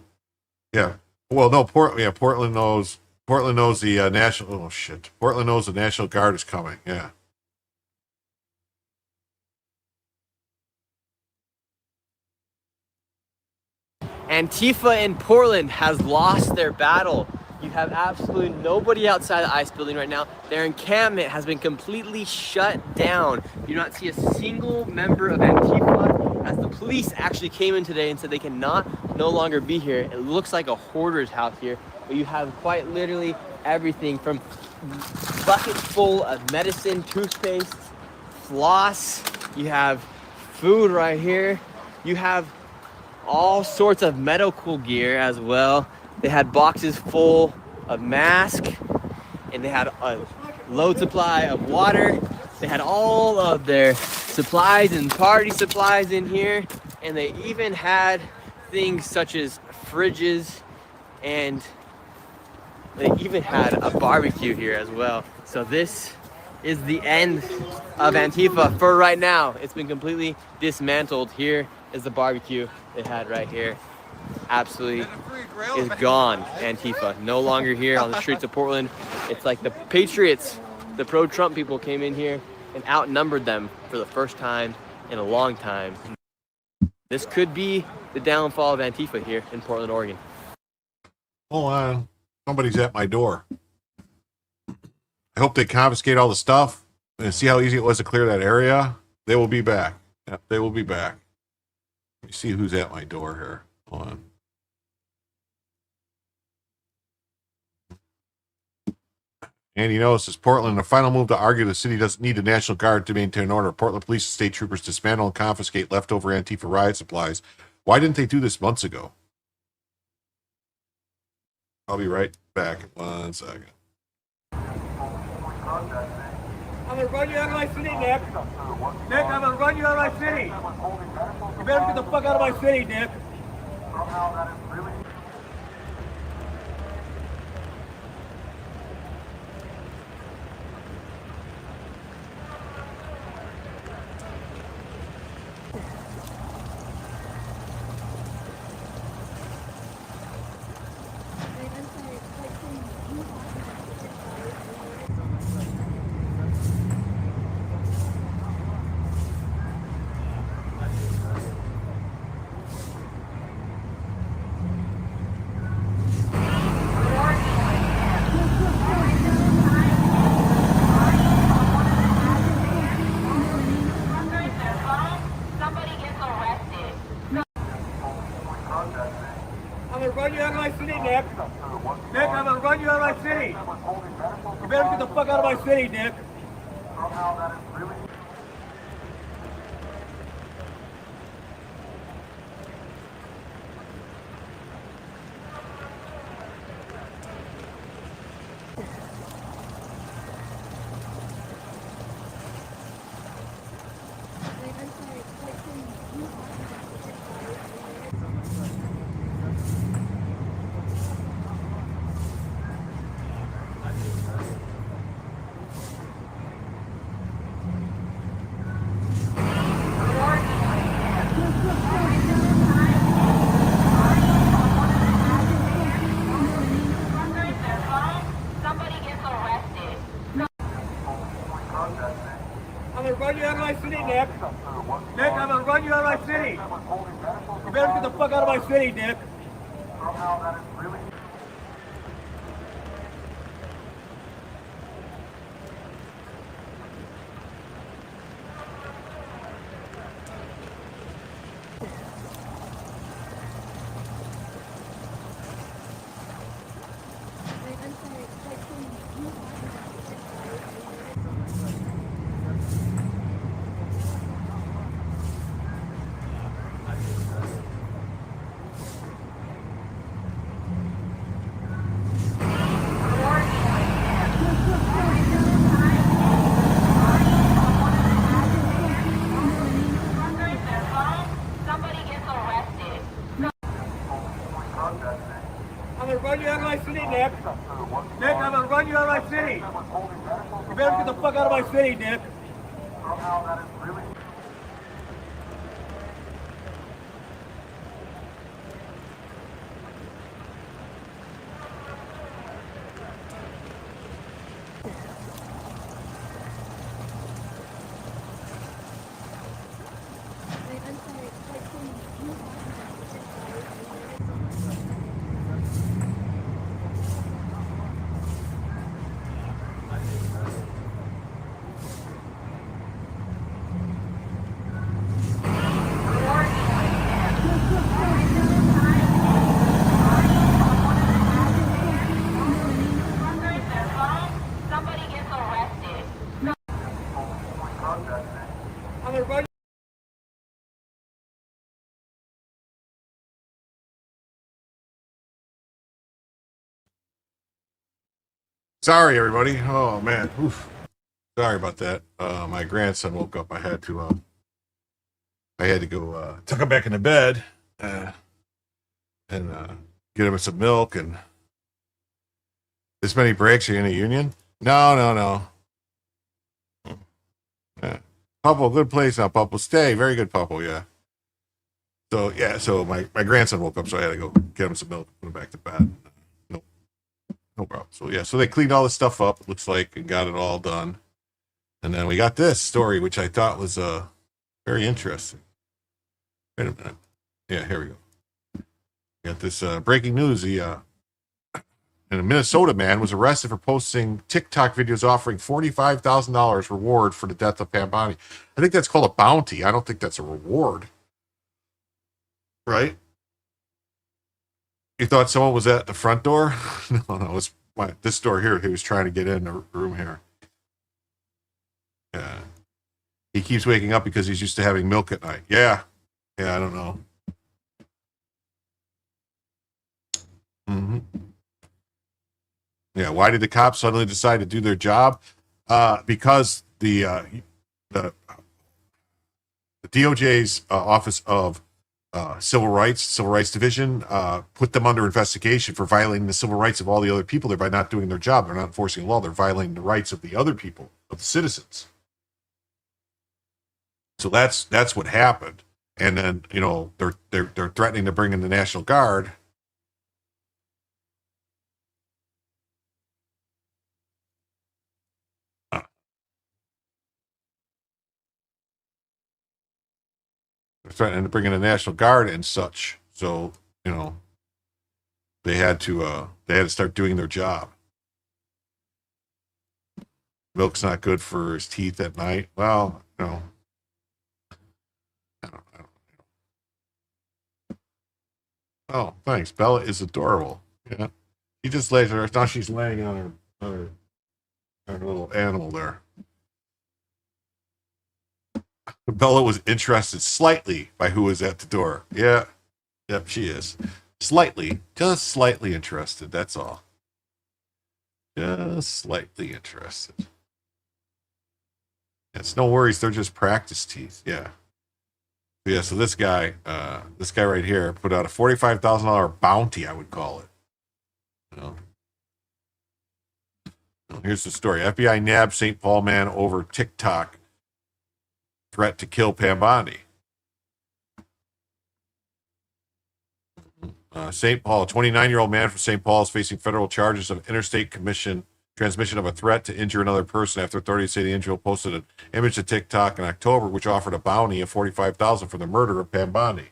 Yeah. Well, no. Portland knows. Portland knows the national. Oh shit. Portland knows the National Guard is coming. Yeah. Antifa in Portland has lost their battle. You have absolutely nobody outside the ICE building right now. Their encampment has been completely shut down. You do not see a single member of Antifa as the police actually came in today and said they cannot no longer be here. It looks like a hoarder's house here, but you have quite literally everything from buckets full of medicine, toothpaste, floss. You have food right here. You have all sorts of medical gear as well. They had boxes full of masks, and they had a load supply of water. They had all of their supplies and party supplies in here, and they even had things such as fridges, and they even had a barbecue here as well. So this is the end of Antifa for right now. It's been completely dismantled. Here is the barbecue they had right here. Absolutely is gone. Antifa no longer here on the streets of Portland. It's like the Patriots, the pro-Trump people came in here and outnumbered them for the first time in a long time. This could be the downfall of Antifa here in Portland, Oregon. Hold on. Somebody's at my door. I hope they confiscate all the stuff and see how easy it was to clear that area. They will be back. Yep, they will be back. Let me see who's at my door here. Hold on. And you know, this is Portland. The final move to argue the city doesn't need the National Guard to maintain order. Portland police and state troopers dismantle and confiscate leftover Antifa riot supplies. Why didn't they do this months ago? I'll be right back in 1 second. I'm gonna run you out of my city, Nick. Nick, I'm gonna run you out of my city. You better get the fuck out of my city, Nick. I'm gonna run you out of my city, Nick. Nick, I'm gonna run you out of my city. You better get the fuck out of my city, Nick. I'm gonna run you out of my city, Nick. Nick, I'm gonna run you out of my city. You better get the fuck out of my city, Nick. I'm gonna run you out of my city, Nick. Nick, I'm gonna run you out of my city. You better get the fuck out of my city, Nick. I'm gonna run. Sorry, everybody. Oh man, oof. Sorry about that. My grandson woke up. I had to go tuck him back into bed and get him some milk. And this many breaks. Are you in a union? No. Yeah. Pupple, good place now. Pupple, stay. Very good, Pupple. Yeah. So my grandson woke up, so I had to go get him some milk, put him back to bed. No problem. So they cleaned all this stuff up, it looks like, and got it all done. And then we got this story, which I thought was very interesting. Wait a minute. Yeah, here we go. We got this breaking news. A Minnesota man was arrested for posting TikTok videos offering $45,000 reward for the death of Pam Bondi. I think that's called a bounty. I don't think that's a reward. Right? You thought someone was at the front door? No, it's this door here. He was trying to get in the room here. Yeah. He keeps waking up because he's used to having milk at night. Yeah, I don't know. Mm-hmm. Yeah, why did the cops suddenly decide to do their job? Because the DOJ's Office of Civil Rights Division, put them under investigation for violating the civil rights of all the other people there by not doing their job. They're not enforcing law. They're violating the rights of the other people, of the citizens. So that's what happened. And then, they're threatening to bring in the National Guard. They're threatening to bring in the National Guard and such. So, they had to start doing their job. Milk's not good for his teeth at night. Well, I don't Oh, thanks. Bella is adorable. Yeah. She just lays her. Now she's laying on her little animal there. Bella was interested slightly by who was at the door. Yeah. Yep, she is. Slightly. Just slightly interested. That's all. Just slightly interested. It's no worries. They're just practice teeth. Yeah. Yeah, so this guy right here put out a $45,000 bounty, I would call it. You know? Here's the story. FBI nabbed St. Paul man over TikTok threat to kill Pam Bondi. St. Paul, a 29-year-old man from St. Paul is facing federal charges of interstate transmission of a threat to injure another person after authorities say the individual posted an image to TikTok in October, which offered a bounty of $45,000 for the murder of Pam Bondi.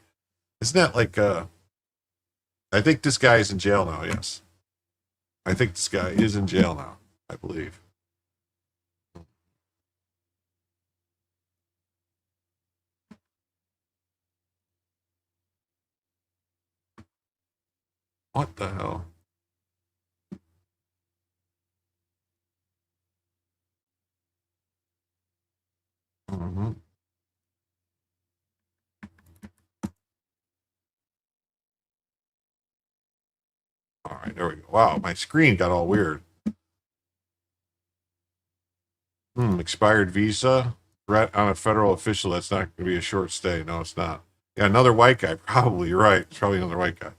Isn't that like, I think this guy is in jail now, yes. I think this guy is in jail now, I believe. What the hell? Mm-hmm. All right, there we go. Wow, my screen got all weird. Expired visa, threat on a federal official. That's not going to be a short stay. No, it's not. Yeah, another white guy. Probably, you're right. It's probably another white guy.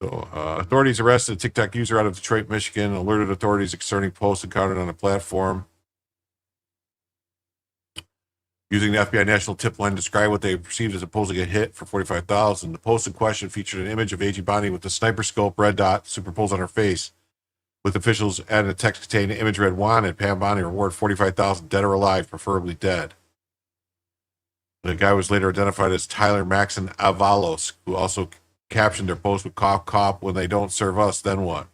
So, authorities arrested a TikTok user out of Detroit, Michigan, alerted authorities concerning posts encountered on a platform. Using the FBI National Tip Line to describe what they perceived as posing a hit for $45,000. The post in question featured an image of A.G. Bondi with a sniper scope red dot superposed on her face, with officials adding a text containing the image read, "Wanted, Pam Bondi, reward $45,000, dead or alive, preferably dead." The guy was later identified as Tyler Maxon Avalos, who also captioned their post with "Cop, cop, when they don't serve us, then what?"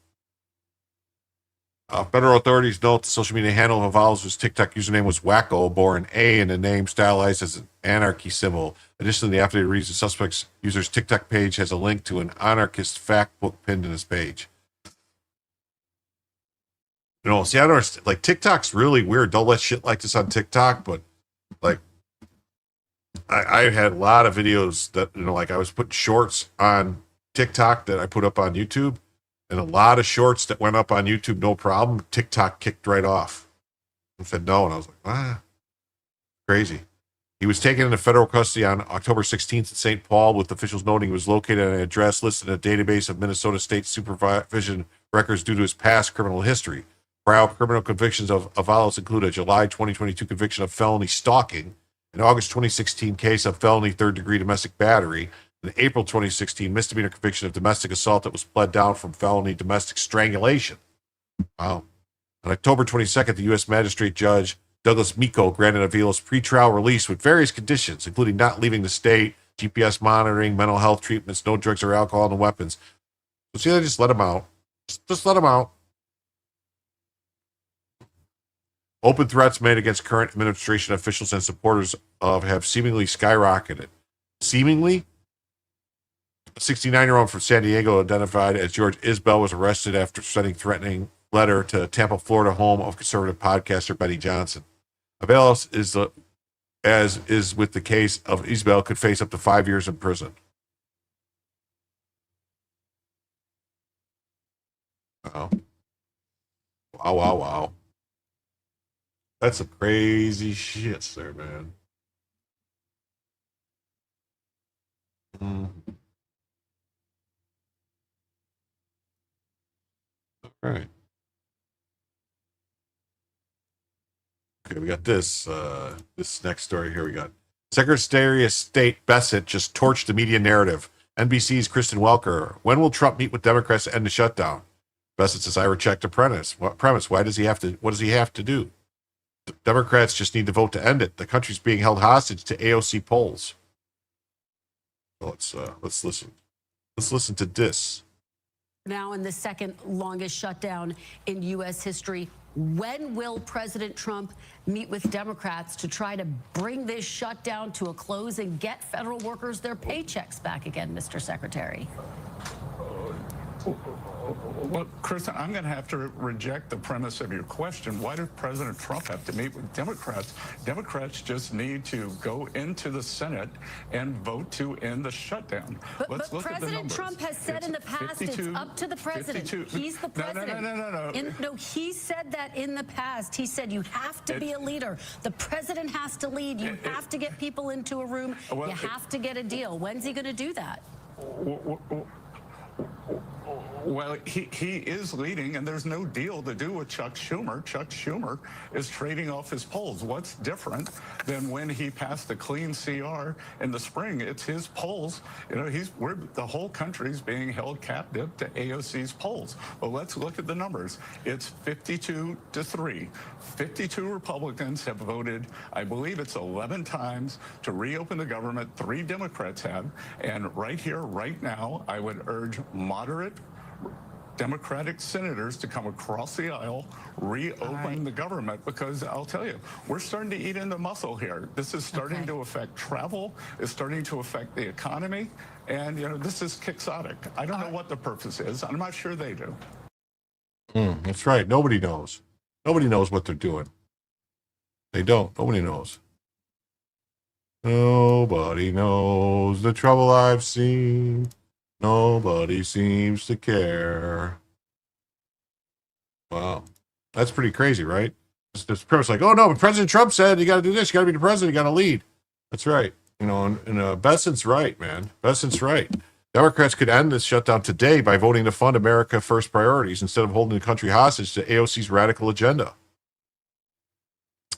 Federal authorities note the social media handle of Avalos' TikTok username was Wacko, bore an A in the name stylized as an anarchy symbol. Additionally, the affidavit reads the suspect's user's TikTok page has a link to an anarchist fact book pinned in his page. You know, see, I don't understand. Like, TikTok's really weird. Don't let shit like this on TikTok, but like, I had a lot of videos that, you know, like I was putting shorts on TikTok that I put up on YouTube, and a lot of shorts that went up on YouTube, no problem. TikTok kicked right off and said no. And I was like, crazy. He was taken into federal custody on October 16th in St. Paul, with officials noting he was located at an address listed in a database of Minnesota State Supervision records due to his past criminal history. Prior criminal convictions of Avalos include a July 2022 conviction of felony stalking, an August 2016 case of felony third-degree domestic battery, an April 2016 misdemeanor conviction of domestic assault that was pled down from felony domestic strangulation. Wow. On October 22nd, the U.S. Magistrate Judge Douglas Miko granted Avalos pretrial release with various conditions, including not leaving the state, GPS monitoring, mental health treatments, no drugs or alcohol, and weapons. So see, they just let him out. Just let him out. Open threats made against current administration officials and supporters of have seemingly skyrocketed. Seemingly? A 69-year-old from San Diego, identified as George Isbell, was arrested after sending threatening letter to Tampa, Florida, home of conservative podcaster Benny Johnson. Avalos is as is with the case of Isbell, could face up to 5 years in prison. Wow. Wow. That's some crazy shit there, man. All right. Okay, we got this next story here. We got Secretary of State Bessent just torched the media narrative. NBC's Kristen Welker. When will Trump meet with Democrats to end the shutdown? Bessent says, I reject the premise. What premise? What does he have to do? Democrats just need to vote to end it. The country's being held hostage to AOC polls. So let's listen. Let's listen to this. now in the second longest shutdown in U.S. history. When will President Trump meet with Democrats to try to bring this shutdown to a close and get federal workers their paychecks back again, Mr. Secretary? Well, Kristen, I'm going to have to reject the premise of your question. Why does President Trump have to meet with Democrats? Democrats just need to go into the Senate and vote to end the shutdown. But President Trump has said in the past, it's up to the president. He's the president. No, he said that in the past. He said you have to be a leader. The president has to lead. You have to get people into a room. You have to get a deal. When's he going to do that? Well, he is leading, and there's no deal to do with Chuck Schumer. Chuck Schumer is trading off his polls. What's different than when he passed the clean CR in the spring? It's his polls. You know, the whole country's being held captive to AOC's polls. Well, let's look at the numbers. It's 52-3. 52 Republicans have voted, I believe it's 11 times, to reopen the government. 3 Democrats have. And right here, right now, I would urge moderate Democratic senators to come across the aisle, reopen the government, because I'll tell you, we're starting to eat into muscle here. This is starting to affect travel. It's starting to affect the economy. And, you know, this is quixotic. I don't know what the purpose is. I'm not sure they do. That's right. Nobody knows. Nobody knows what they're doing. They don't. Nobody knows. Nobody knows the trouble I've seen. Nobody seems to care. Wow. That's pretty crazy, right? This premise like, oh no, but President Trump said you got to do this. You got to be the president. You got to lead. That's right. You know, and Besson's right, man. Besson's right. Democrats could end this shutdown today by voting to fund America First priorities instead of holding the country hostage to AOC's radical agenda.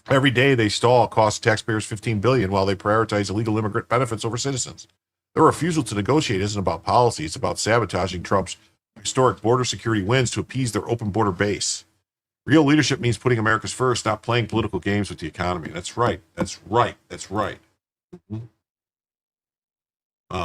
Every day they stall costs taxpayers $15 billion while they prioritize illegal immigrant benefits over citizens. Their refusal to negotiate isn't about policy. It's about sabotaging Trump's historic border security wins to appease their open border base. Real leadership means putting America's first, not playing political games with the economy. That's right. That's right. That's right. Mm-hmm.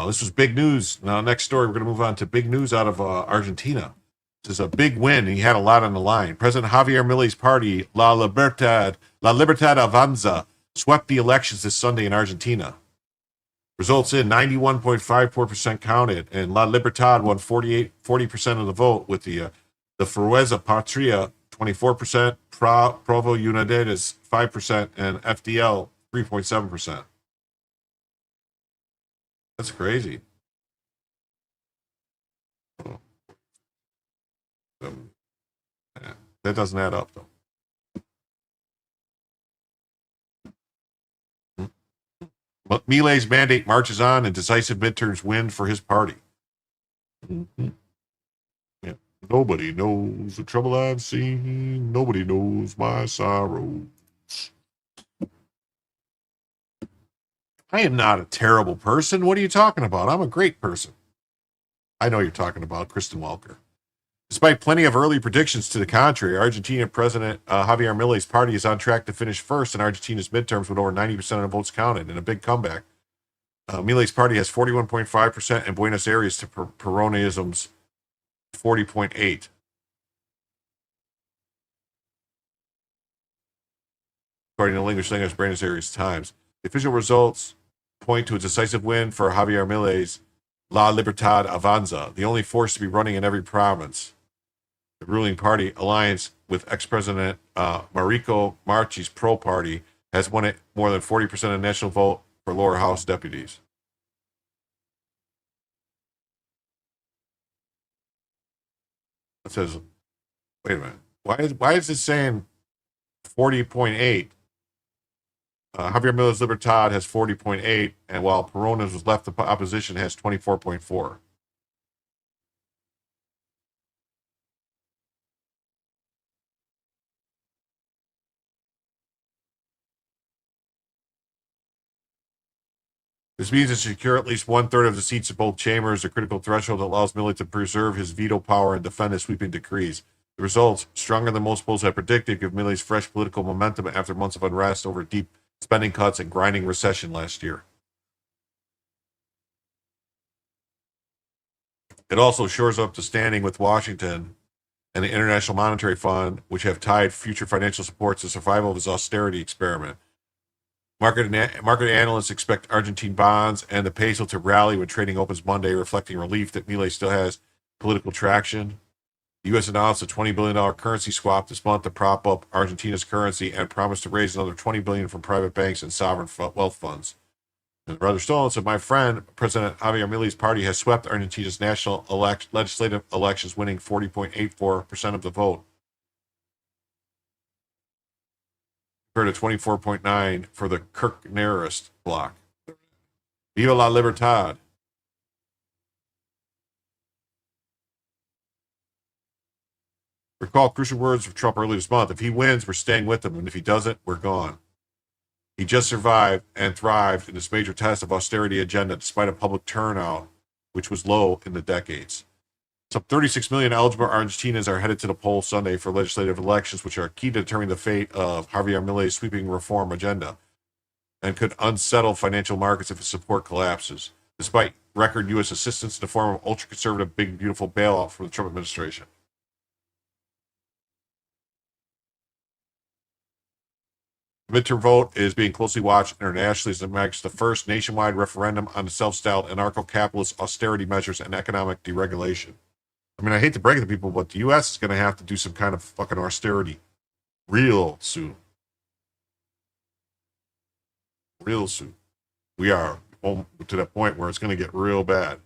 This was big news. Now, next story, we're going to move on to big news out of Argentina. This is a big win. He had a lot on the line. President Javier Milei's party, La Libertad Avanza, swept the elections this Sunday in Argentina. Results in 91.54% counted, and La Libertad won 40% of the vote, with the Fuerza Patria 24%, Provo Unidades 5%, and FDL 3.7%. That's crazy. That doesn't add up, though. But Milei's mandate marches on, and decisive midterms win for his party. Mm-hmm. Yeah. Nobody knows the trouble I've seen. Nobody knows my sorrows. I am not a terrible person. What are you talking about? I'm a great person. I know you're talking about Kristen Welker. Despite plenty of early predictions to the contrary, Argentina President Javier Milei's party is on track to finish first in Argentina's midterms with over 90% of the votes counted in a big comeback. Milei's party has 41.5% and Buenos Aires to Peronism's 40.8%. According to the English Buenos Aires Times. The official results point to a decisive win for Javier Milei's La Libertad Avanza, the only force to be running in every province. The ruling party alliance with ex-president Mauricio Marchi's Pro Party has won it more than 40% of the national vote for lower house deputies. It says, wait a minute. Why is it saying 40.8? Javier Milei's Libertad has 40.8, and while Peronism was left, the opposition has 24.4. This means to secure at least 1/3 of the seats in both chambers, a critical threshold that allows Milei to preserve his veto power and defend his sweeping decrees. The results, stronger than most polls had predicted, give Milei's fresh political momentum after months of unrest over deep spending cuts and grinding recession last year. It also shores up the standing with Washington and the International Monetary Fund, which have tied future financial support to the survival of his austerity experiment. Market analysts expect Argentine bonds and the peso to rally when trading opens Monday, reflecting relief that Milei still has political traction. The U.S. announced a $20 billion currency swap this month to prop up Argentina's currency and promised to raise another $20 billion from private banks and sovereign wealth funds. And Brother Stolen said, my friend, President Javier Milei's party has swept Argentina's national legislative elections, winning 40.84% of the vote, compared to 24.9% for the Kirchnerist bloc. Viva la Libertad. Recall crucial words of Trump earlier this month. If he wins, we're staying with him, and if he doesn't, we're gone. He just survived and thrived in this major test of austerity agenda despite a public turnout, which was low in the decades. Some 36 million eligible Argentinians are headed to the polls Sunday for legislative elections, which are key to determining the fate of Javier Milei's sweeping reform agenda and could unsettle financial markets if his support collapses, despite record U.S. assistance in the form of ultra-conservative big, beautiful bailout from the Trump administration. The midterm vote is being closely watched internationally as it marks the first nationwide referendum on the self-styled anarcho-capitalist austerity measures and economic deregulation. I mean, I hate to break it to people, but the U.S. is going to have to do some kind of fucking austerity real soon. Real soon. We are to that point where it's going to get real bad.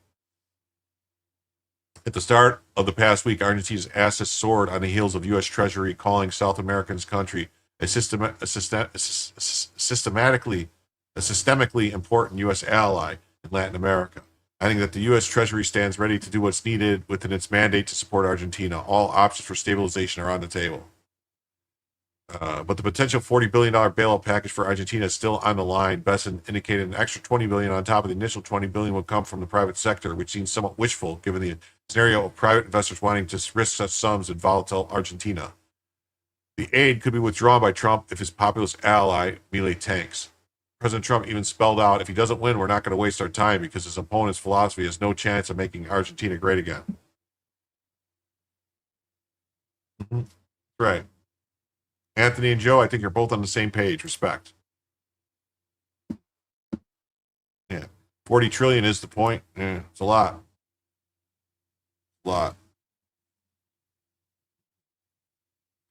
At the start of the past week, Argentina's assets soared on the heels of U.S. Treasury calling South America's country a systemically important U.S. ally in Latin America. I think that the U.S. Treasury stands ready to do what's needed within its mandate to support Argentina. All options for stabilization are on the table. But the potential $40 billion bailout package for Argentina is still on the line. Besson indicated an extra $20 billion on top of the initial $20 billion will come from the private sector, which seems somewhat wishful given the scenario of private investors wanting to risk such sums in volatile Argentina. The aid could be withdrawn by Trump if his populist ally, Milei, tanks. President Trump even spelled out, if he doesn't win, we're not going to waste our time because his opponent's philosophy has no chance of making Argentina great again. Mm-hmm. Right. Anthony and Joe, I think you're both on the same page. Respect. Yeah. 40 trillion is the point. Yeah, it's a lot. A lot.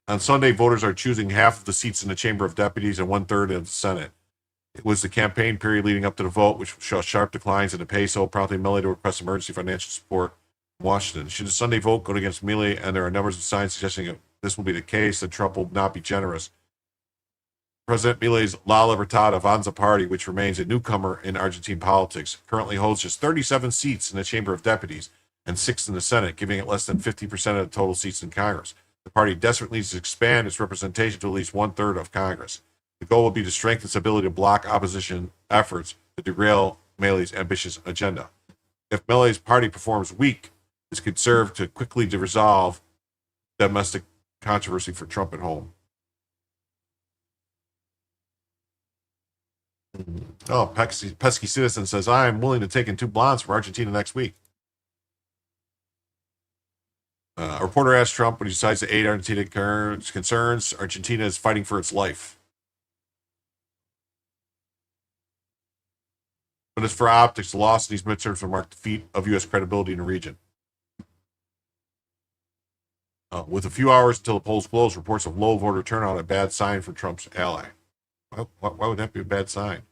On Sunday, voters are choosing half of the seats in the Chamber of Deputies and 1/3 of the Senate. It was the campaign period leading up to the vote, which saw sharp declines in the peso, prompting Milei to request emergency financial support from Washington. Should the Sunday vote go against Milei, and there are numbers of signs suggesting that this will be the case, then Trump will not be generous. President Milei's La Libertad Avanza party, which remains a newcomer in Argentine politics, currently holds just 37 seats in the Chamber of Deputies and 6 in the Senate, giving it less than 50% of the total seats in Congress. The party desperately needs to expand its representation to at least 1/3 of Congress. The goal will be to strengthen its ability to block opposition efforts to derail Milei's ambitious agenda. If Milei's party performs weak, this could serve to quickly resolve domestic controversy for Trump at home. Oh, Pesky Citizen says, I am willing to take in 2 blondes from Argentina next week. A reporter asked Trump when he decides to aid Argentina concerns. Argentina is fighting for its life. But as for optics, the loss of these midterms will mark defeat of U.S. credibility in the region. With a few hours until the polls close, reports of low voter turnout a bad sign for Trump's ally. Why would that be a bad sign?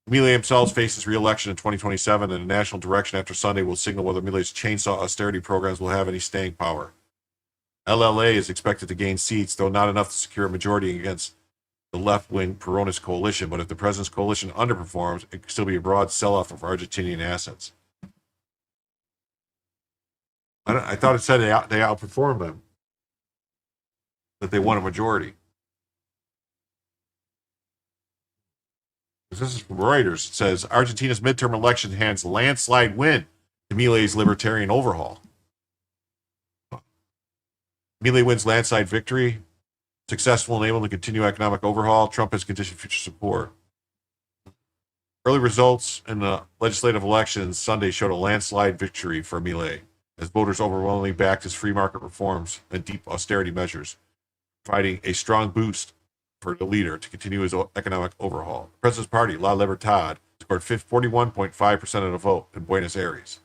Milei himself faces re-election in 2027, and the national direction after Sunday will signal whether Milei's chainsaw austerity programs will have any staying power. LLA is expected to gain seats, though not enough to secure a majority against the left-wing Peronist coalition. But if the president's coalition underperforms, it could still be a broad sell-off of Argentinian assets. I thought it said they outperformed them, that they won a majority. This is from Reuters. It says Argentina's midterm election hands landslide win to Milei's libertarian overhaul. Milei wins landslide victory. Successful enabling to continue economic overhaul. Trump has conditioned future support. Early results in the legislative elections Sunday showed a landslide victory for Milei, as voters overwhelmingly backed his free market reforms and deep austerity measures, providing a strong boost for the leader to continue his economic overhaul. The president's party, La Libertad, scored 41.5% of the vote in Buenos Aires.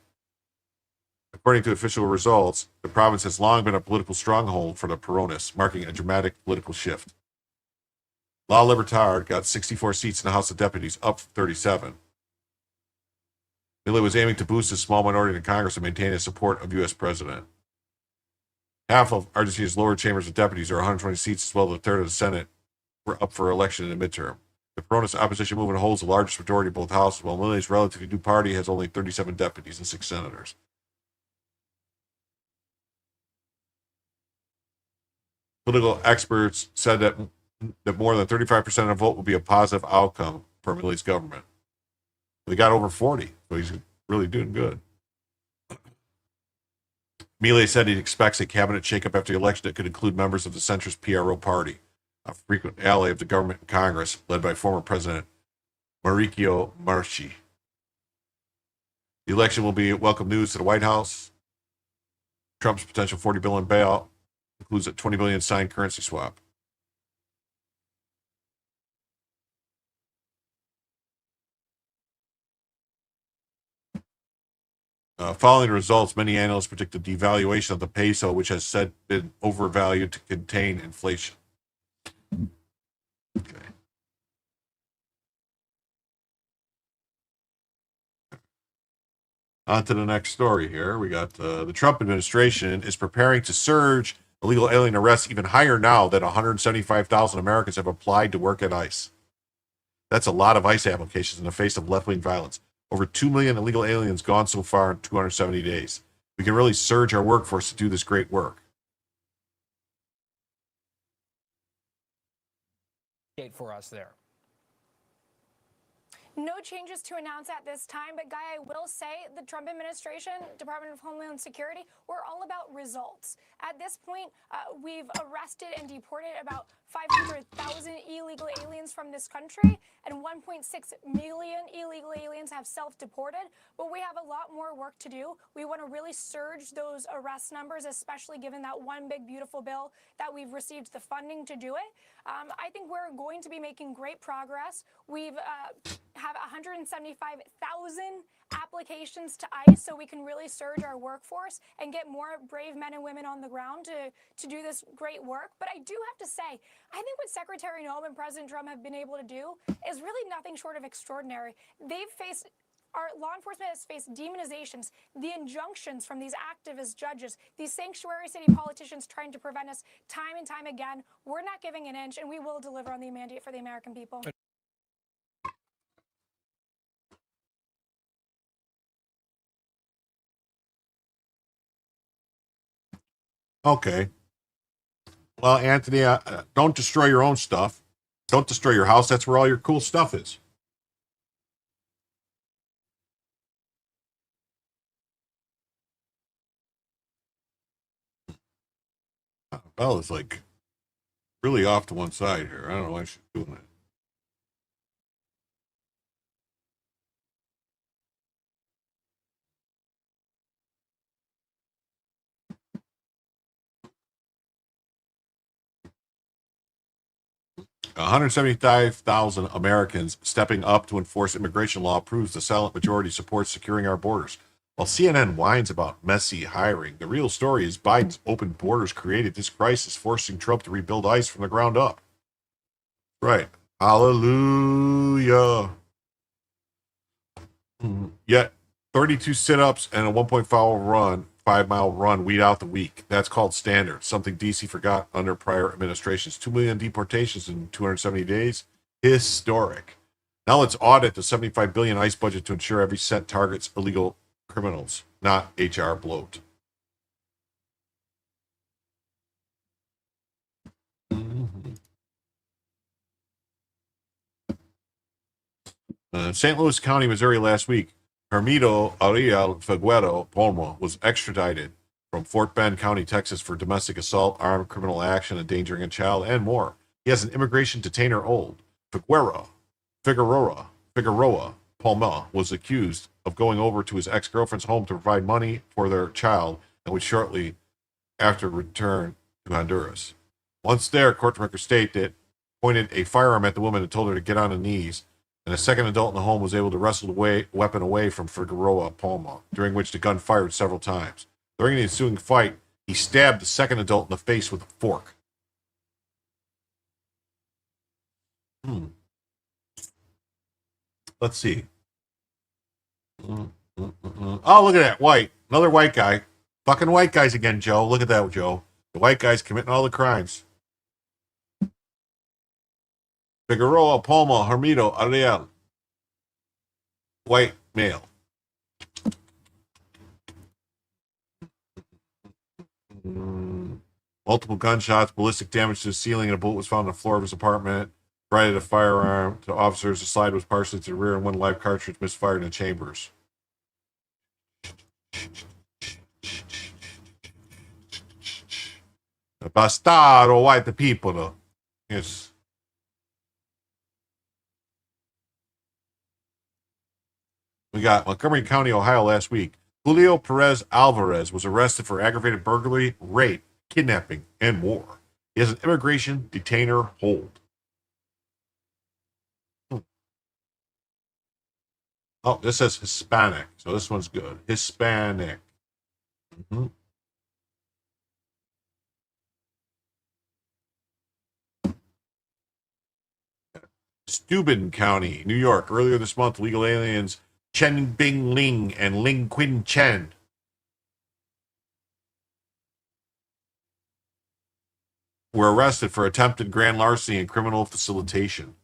According to official results, the province has long been a political stronghold for the Peronists, marking a dramatic political shift. La Libertad got 64 seats in the House of Deputies, up from 37. Milei was aiming to boost his small minority in Congress and maintain his support of U.S. president. Half of Argentina's lower chambers of deputies, or 120 seats, as well as a third of the Senate, were up for election in the midterm. The Peronist opposition movement holds the largest majority of both houses, while Milei's relatively new party has only 37 deputies and 6 senators. Political experts said that more than 35% of the vote will be a positive outcome for Milei's government. They got over 40, so he's really doing good. Milei said he expects a cabinet shakeup after the election that could include members of the centrist PRO party, a frequent ally of the government and Congress, led by former President Mauricio Macri. The election will be welcome news to the White House. Trump's potential $40 billion bailout includes a $20 billion signed currency swap. Following the results, many analysts predict the devaluation of the peso, which has been overvalued to contain inflation. Okay. On to the next story here. We got the Trump administration is preparing to surge illegal alien arrests even higher now that 175,000 Americans have applied to work at ICE. That's a lot of ICE applications in the face of left-wing violence. Over 2 million illegal aliens gone so far in 270 days. We can really surge our workforce to do this great work. For us there. No changes to announce at this time, but Guy, I will say the Trump administration, Department of Homeland Security, we're all about results. At this point, we've arrested and deported about 500,000 illegal aliens from this country, and 1.6 million illegal aliens have self-deported, but we have a lot more work to do. We want to really surge those arrest numbers, especially given that one big, beautiful bill that we've received the funding to do it. I think we're going to be making great progress. We've have 175,000 applications to ICE, so we can really surge our workforce and get more brave men and women on the ground to do this great work. But I do have to say, I think what Secretary Noem and President Trump have been able to do is really nothing short of extraordinary. Our law enforcement has faced demonizations, the injunctions from these activist judges, these sanctuary city politicians trying to prevent us time and time again. We're not giving an inch, and we will deliver on the mandate for the American people. Okay. Well, Anthony, don't destroy your own stuff. Don't destroy your house. That's where all your cool stuff is. Bell is like really off to one side here. I don't know why she's doing it. $175,000 Americans stepping up to enforce immigration law proves the silent majority supports securing our borders. While CNN whines about messy hiring, the real story is Biden's open borders created this crisis, forcing Trump to rebuild ICE from the ground up. Right. Hallelujah. Yet 32 sit-ups and a 5-mile run weed out the week. That's called standard, something D.C. forgot under prior administrations. 2 million deportations in 270 days. Historic. Now let's audit the $75 billion ICE budget to ensure every cent targets illegal criminals, not HR bloat. St. Louis County, Missouri last week, Hermito Ariel Figueroa Palma was extradited from Fort Bend County, Texas for domestic assault, armed criminal action, endangering a child, and more. He has an immigration detainer old. Figueroa Palma was accused of going over to his ex-girlfriend's home to provide money for their child and would shortly after return to Honduras. Once there, court records state that pointed a firearm at the woman and told her to get on her knees, and a second adult in the home was able to wrestle the weapon away from Figueroa Palma, during which the gun fired several times. During the ensuing fight, he stabbed the second adult in the face with a fork. Let's see. Oh, look at that. White. Another white guy. Fucking white guys again, Joe. Look at that, Joe. The white guy's committing all the crimes. Figueroa, Palma, Hermito, Ariel. White male. Multiple gunshots, ballistic damage to the ceiling, and a bullet was found on the floor of his apartment. Provided a firearm to officers. The slide was partially to the rear, and one live cartridge misfired in the chambers. Bastardo, white people. Yes. We got Montgomery County, Ohio last week. Julio Perez Alvarez was arrested for aggravated burglary, rape, kidnapping, and more. He has an immigration detainer hold. Oh, this says Hispanic, so this one's good. Hispanic. Steuben County, New York. Earlier this month, legal aliens Chen Bing Ling and Ling Quin Chen were arrested for attempted grand larceny and criminal facilitation.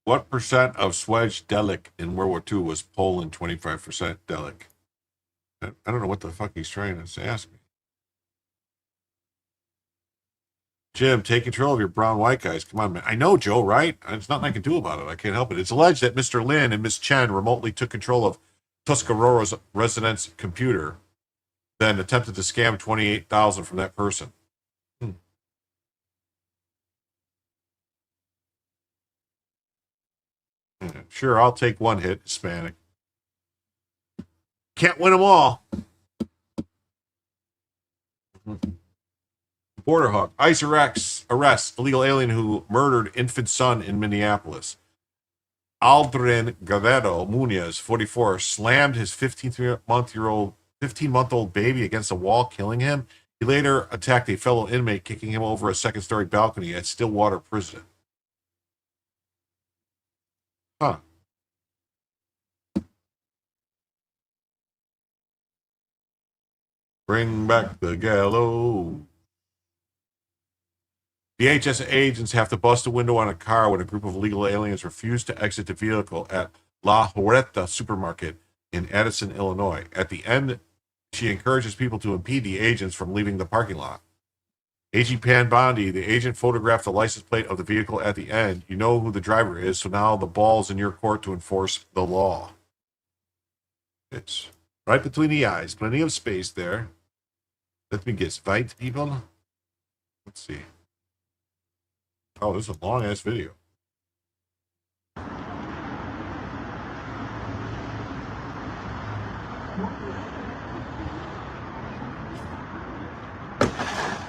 What percent of Swedish Delic in World War II was Poland? 25% Delic. I don't know what the fuck he's trying to ask me. Jim, take control of your brown-white guys. Come on, man. I know, Joe, right? There's nothing I can do about it. I can't help it. It's alleged that Mr. Lin and Miss Chen remotely took control of Tuscarora's resident's computer, then attempted to scam $28,000 from that person. Sure, I'll take one hit, Hispanic. Can't win them all. Border Hawk. ICE arrests illegal alien who murdered infant son in Minneapolis. Aldrin Gavedo Munoz, 44, slammed his 15-month-old baby against a wall, killing him. He later attacked a fellow inmate, kicking him over a second-story balcony at Stillwater Prison. Huh. Bring back the gallows. DHS agents have to bust a window on a car when a group of illegal aliens refuse to exit the vehicle at La Horeta supermarket in Addison, Illinois. At the end, she encourages people to impede the agents from leaving the parking lot. AG Pan Bondi, the agent photographed the license plate of the vehicle at the end. You know who the driver is, so now the ball's in your court to enforce the law. It's right between the eyes. Plenty of space there. Let me guess. Fight, people? Let's see. Oh, this is a long-ass video.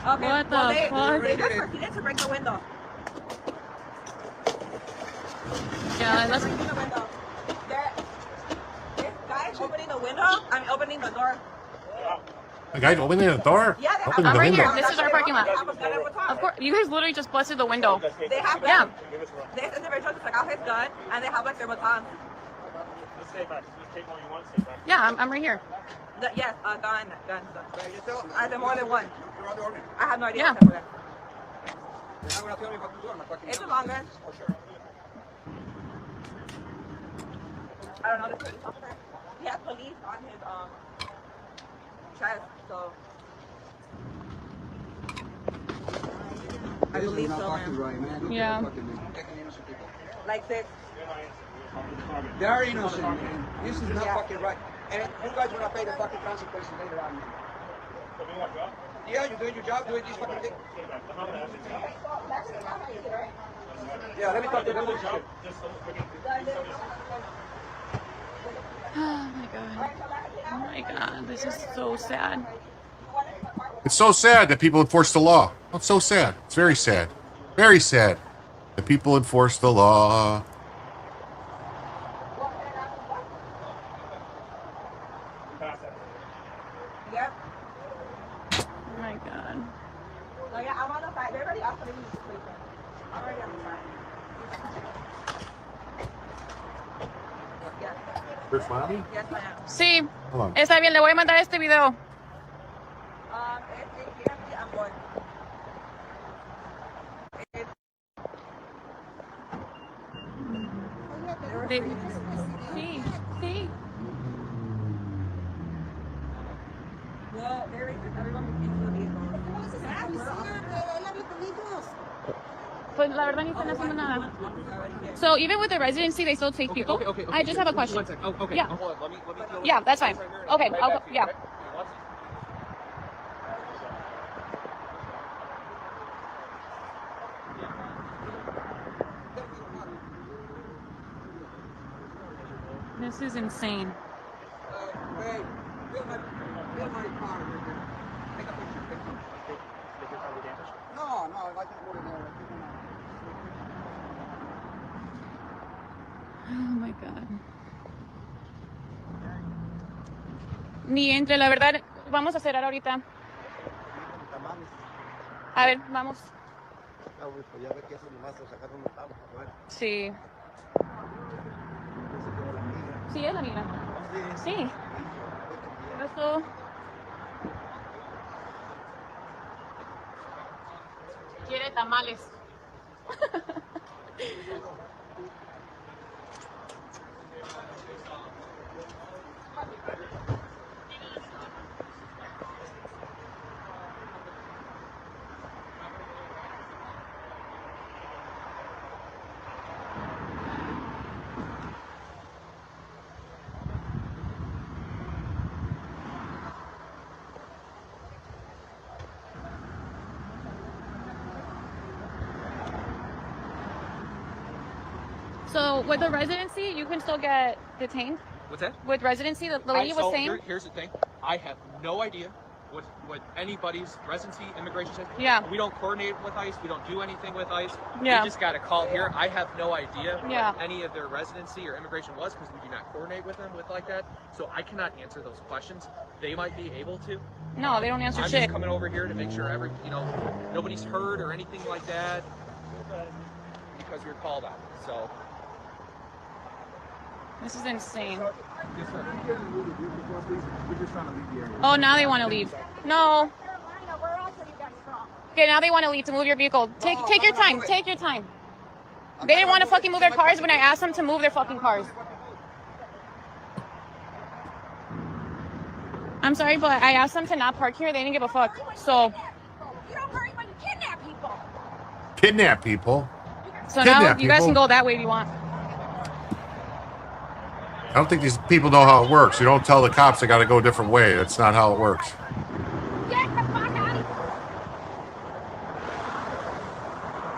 Okay. What the fuck? They proceeded to break the window. Yeah, let's break the window. This guy's opening the window. I'm opening the door. The guy's opening the door? Yeah, they opening I'm the right window. here. This is our parking lot. Of course, you guys literally just busted the window. They have Yeah. This individual just took out his gun and they have like their batons. Yeah, I'm right here. Yes, gun. I have more than one. I have no idea. Yeah. It's a long gun. I don't know the police officer. He has police on his chest, so I believe so, man. Yeah. Like this. They are innocent, man. This is not fucking right. And you guys are gonna pay the fucking consequences later on. Yeah, you're doing your job, doing this fucking thing. Yeah, let me talk to them. Oh my god. Oh my god. This is so sad. It's so sad that people enforce the law. Oh, it's so sad. It's very sad. Very sad that people enforce the law. Yep. Oh my god. No, yeah, I'm on the side. They're already off the news. I'm already on the side. Chris Mommy? Yes, I am. Sí, Hold on. está bien, le voy a mandar este video. I'm going. Sí, sí. Yeah, there is. Everyone into the vehicles. Pues la verdad ni están haciendo nada. So even with the residency, they still take people. Okay. I just have a question. 1 second. Oh, okay. Yeah. Hold on. Let me Yeah, that's fine. Okay, I'll, yeah. This is insane. Hey, fill my car. Take a picture. Did your car be damaged? No, I just put it there. Oh my god. Ni entre, la verdad, vamos a cerrar ahorita. A ver, vamos. Sí. Sí, es la migra. Sí. Eso. Quiere tamales. So with the residency, you can still get detained. What's that? With residency, the lady was saying. Here's the thing. I have no idea what anybody's residency immigration says. Yeah. We don't coordinate with ICE. We don't do anything with ICE. Yeah. We just got a call here. I have no idea Yeah. what any of their residency or immigration was because we do not coordinate with them with like that. So I cannot answer those questions. They might be able to. No, they don't answer I'm shit. just coming over here to make sure nobody's hurt or anything like that because we were called out. So. This is insane. Yes, sir. We're just trying to leave the area. Oh, now they want to leave. No. Okay, now they want to leave to move your vehicle. Take your time. Take your time. They didn't want to fucking move their cars when I asked them to move their fucking cars. I'm sorry, but I asked them to not park here. They didn't give a fuck. So. You don't hurry when you kidnap people. Kidnap people? So Kidnap now you guys people? can go that way if you want. I don't think these people know how it works. You don't tell the cops they got to go a different way. That's not how it works.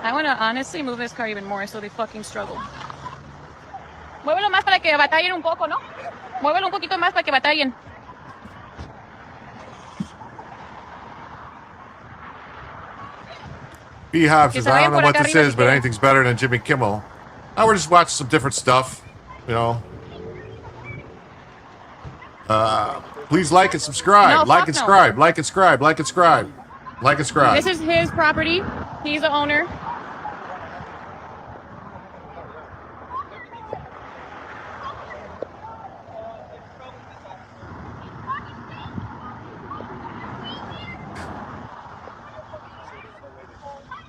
I want to honestly move this car even more so they fucking struggle. Muévelo más para que batallen un poco, ¿no? Muévelo un poquito más para que batallen. Beehive says, I don't know what this is, but anything's better than Jimmy Kimmel. We're just watching some different stuff, you know. Please like and subscribe. No, like fuck and no. subscribe. Like and subscribe. Like and subscribe. Like and subscribe. This is his property. He's the owner.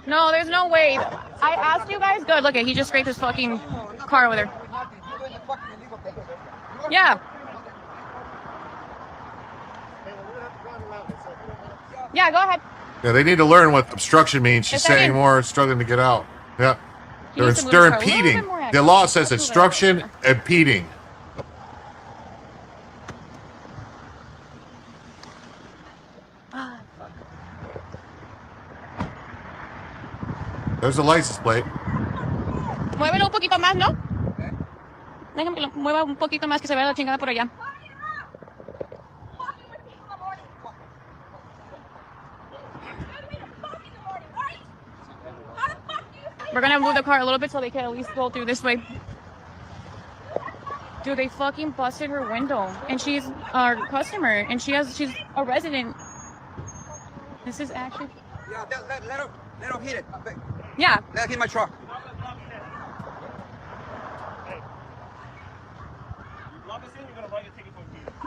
No, there's no way. I asked you guys. Good. Look at he just scraped his fucking car over there. Yeah. Yeah, go ahead. Yeah, they need to learn what obstruction means. She's saying more, struggling to get out. Yeah. They're impeding. The law says obstruction, impeding. There's a license plate. Muévelo un poquito más, ¿no? Déjame que lo mueva un poquito más que se vea la chingada por allá. We're gonna move the car a little bit so they can at least go through this way. Dude, they fucking busted her window, and she's our customer, and she's a resident. This is actually. Yeah, let her hit it. Yeah. Let her hit my truck.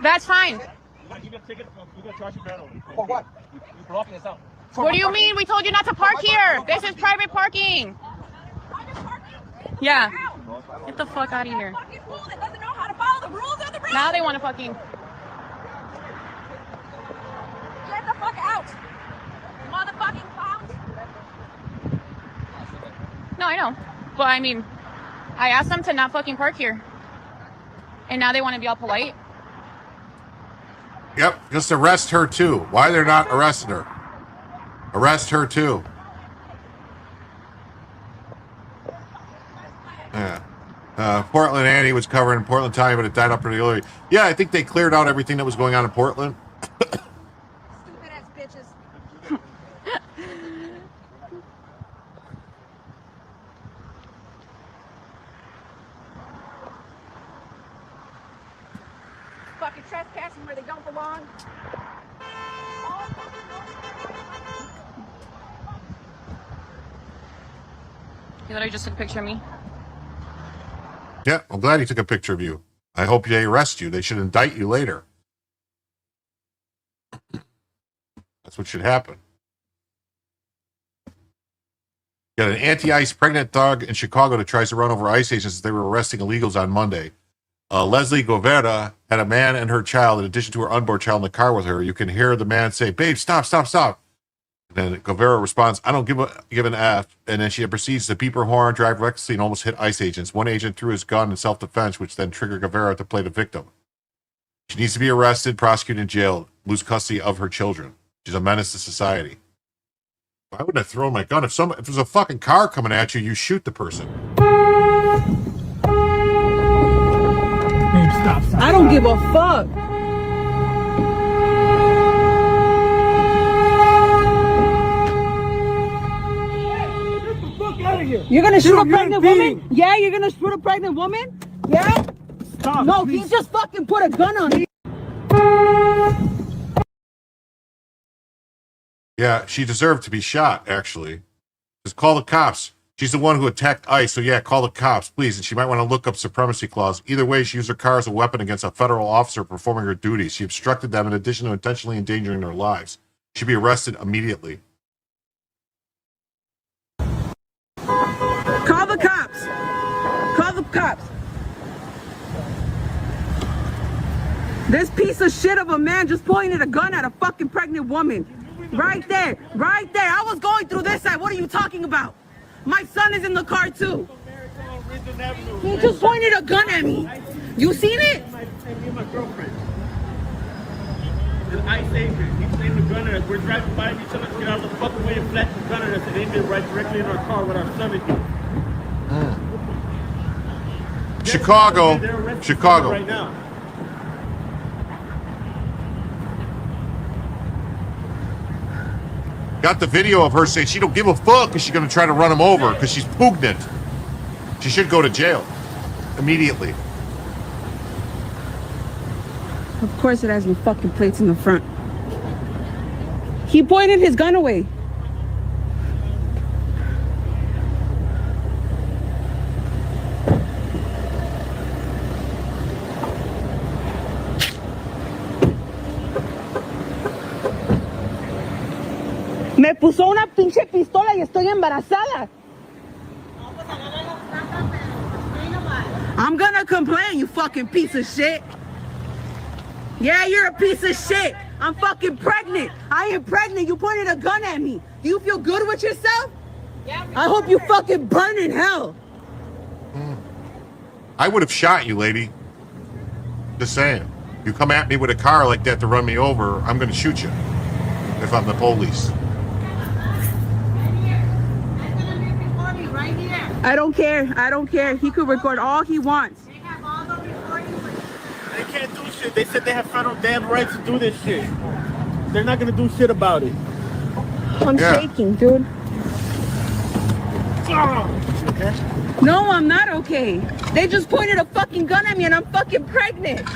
That's fine. For what? You're blocking us out. What do you mean? We told you not to park here. This is private parking. Yeah. Get the fuck out of here. Now they want to fucking. Get the fuck out. Motherfucking clowns. No, I know. But I mean, I asked them to not fucking park here. And now they want to be all polite. Yep, just arrest her too. Why they're not arresting her? Arrest her too. Yeah. Portland Annie was covered in Portland Time, but it died up pretty early. Yeah, I think they cleared out everything that was going on in Portland. Stupid ass bitches. Fucking trespassing where they don't belong. You literally just took a picture of me. Yeah, I'm glad he took a picture of you. I hope they arrest you. They should indict you later. That's what should happen. Got an anti-ice pregnant dog in Chicago that tries to run over ICE agents as they were arresting illegals on Monday. Leslie Govera had a man and her child, in addition to her unborn child, in the car with her. You can hear the man say, "Babe, stop, stop, stop." And then Govera responds, "I don't give an F." And then she proceeds to beep her horn, drive recklessly, and almost hit ICE agents. One agent threw his gun in self-defense, which then triggered Govera to play the victim. She needs to be arrested, prosecuted, and jailed, lose custody of her children. She's a menace to society. Why wouldn't I throw my gun? If there's a fucking car coming at you, you shoot the person. Stop. I don't give a fuck. Get the fuck out of here. You're gonna shoot a pregnant beating. woman? Yeah, you're gonna shoot a pregnant woman? Yeah? Stop. No, please. he just fucking put a gun on me. Yeah, she deserved to be shot, actually. Just call the cops. She's the one who attacked ICE, so yeah, call the cops, please. And she might want to look up supremacy clause. Either way, she used her car as a weapon against a federal officer performing her duties. She obstructed them in addition to intentionally endangering their lives. She'd be arrested immediately. Call the cops. Call the cops. This piece of shit of a man just pointed a gun at a fucking pregnant woman. Right there. Right there. I was going through this side. What are you talking about? My son is in the car too. He just pointed a gun at me. You seen it? And me and my girlfriend. And I saved her. He aimed the gun at us. We're driving by each other to get out of the fucking way and flashed the gun at us and aimed it right directly in our car with our son in here. Chicago. Right now. Got the video of her saying she don't give a fuck because she's going to try to run him over because she's pugnant. She should go to jail immediately. Of course it has no fucking plates in the front. He pointed his gun away. Me puso una pinche pistola y estoy embarazada. I'm gonna complain, you fucking piece of shit. Yeah, you're a piece of shit. I'm fucking pregnant. I am pregnant. You pointed a gun at me. Do you feel good with yourself? I hope you fucking burn in hell. I would have shot you, lady. Just saying. You come at me with a car like that to run me over, I'm going to shoot you if I'm the police. I don't care. I don't care. He could record all he wants. They can't do shit. They said they have federal damn right to do this shit. They're not gonna do shit about it. I'm shaking, dude. Okay. No, I'm not okay. They just pointed a fucking gun at me and I'm fucking pregnant.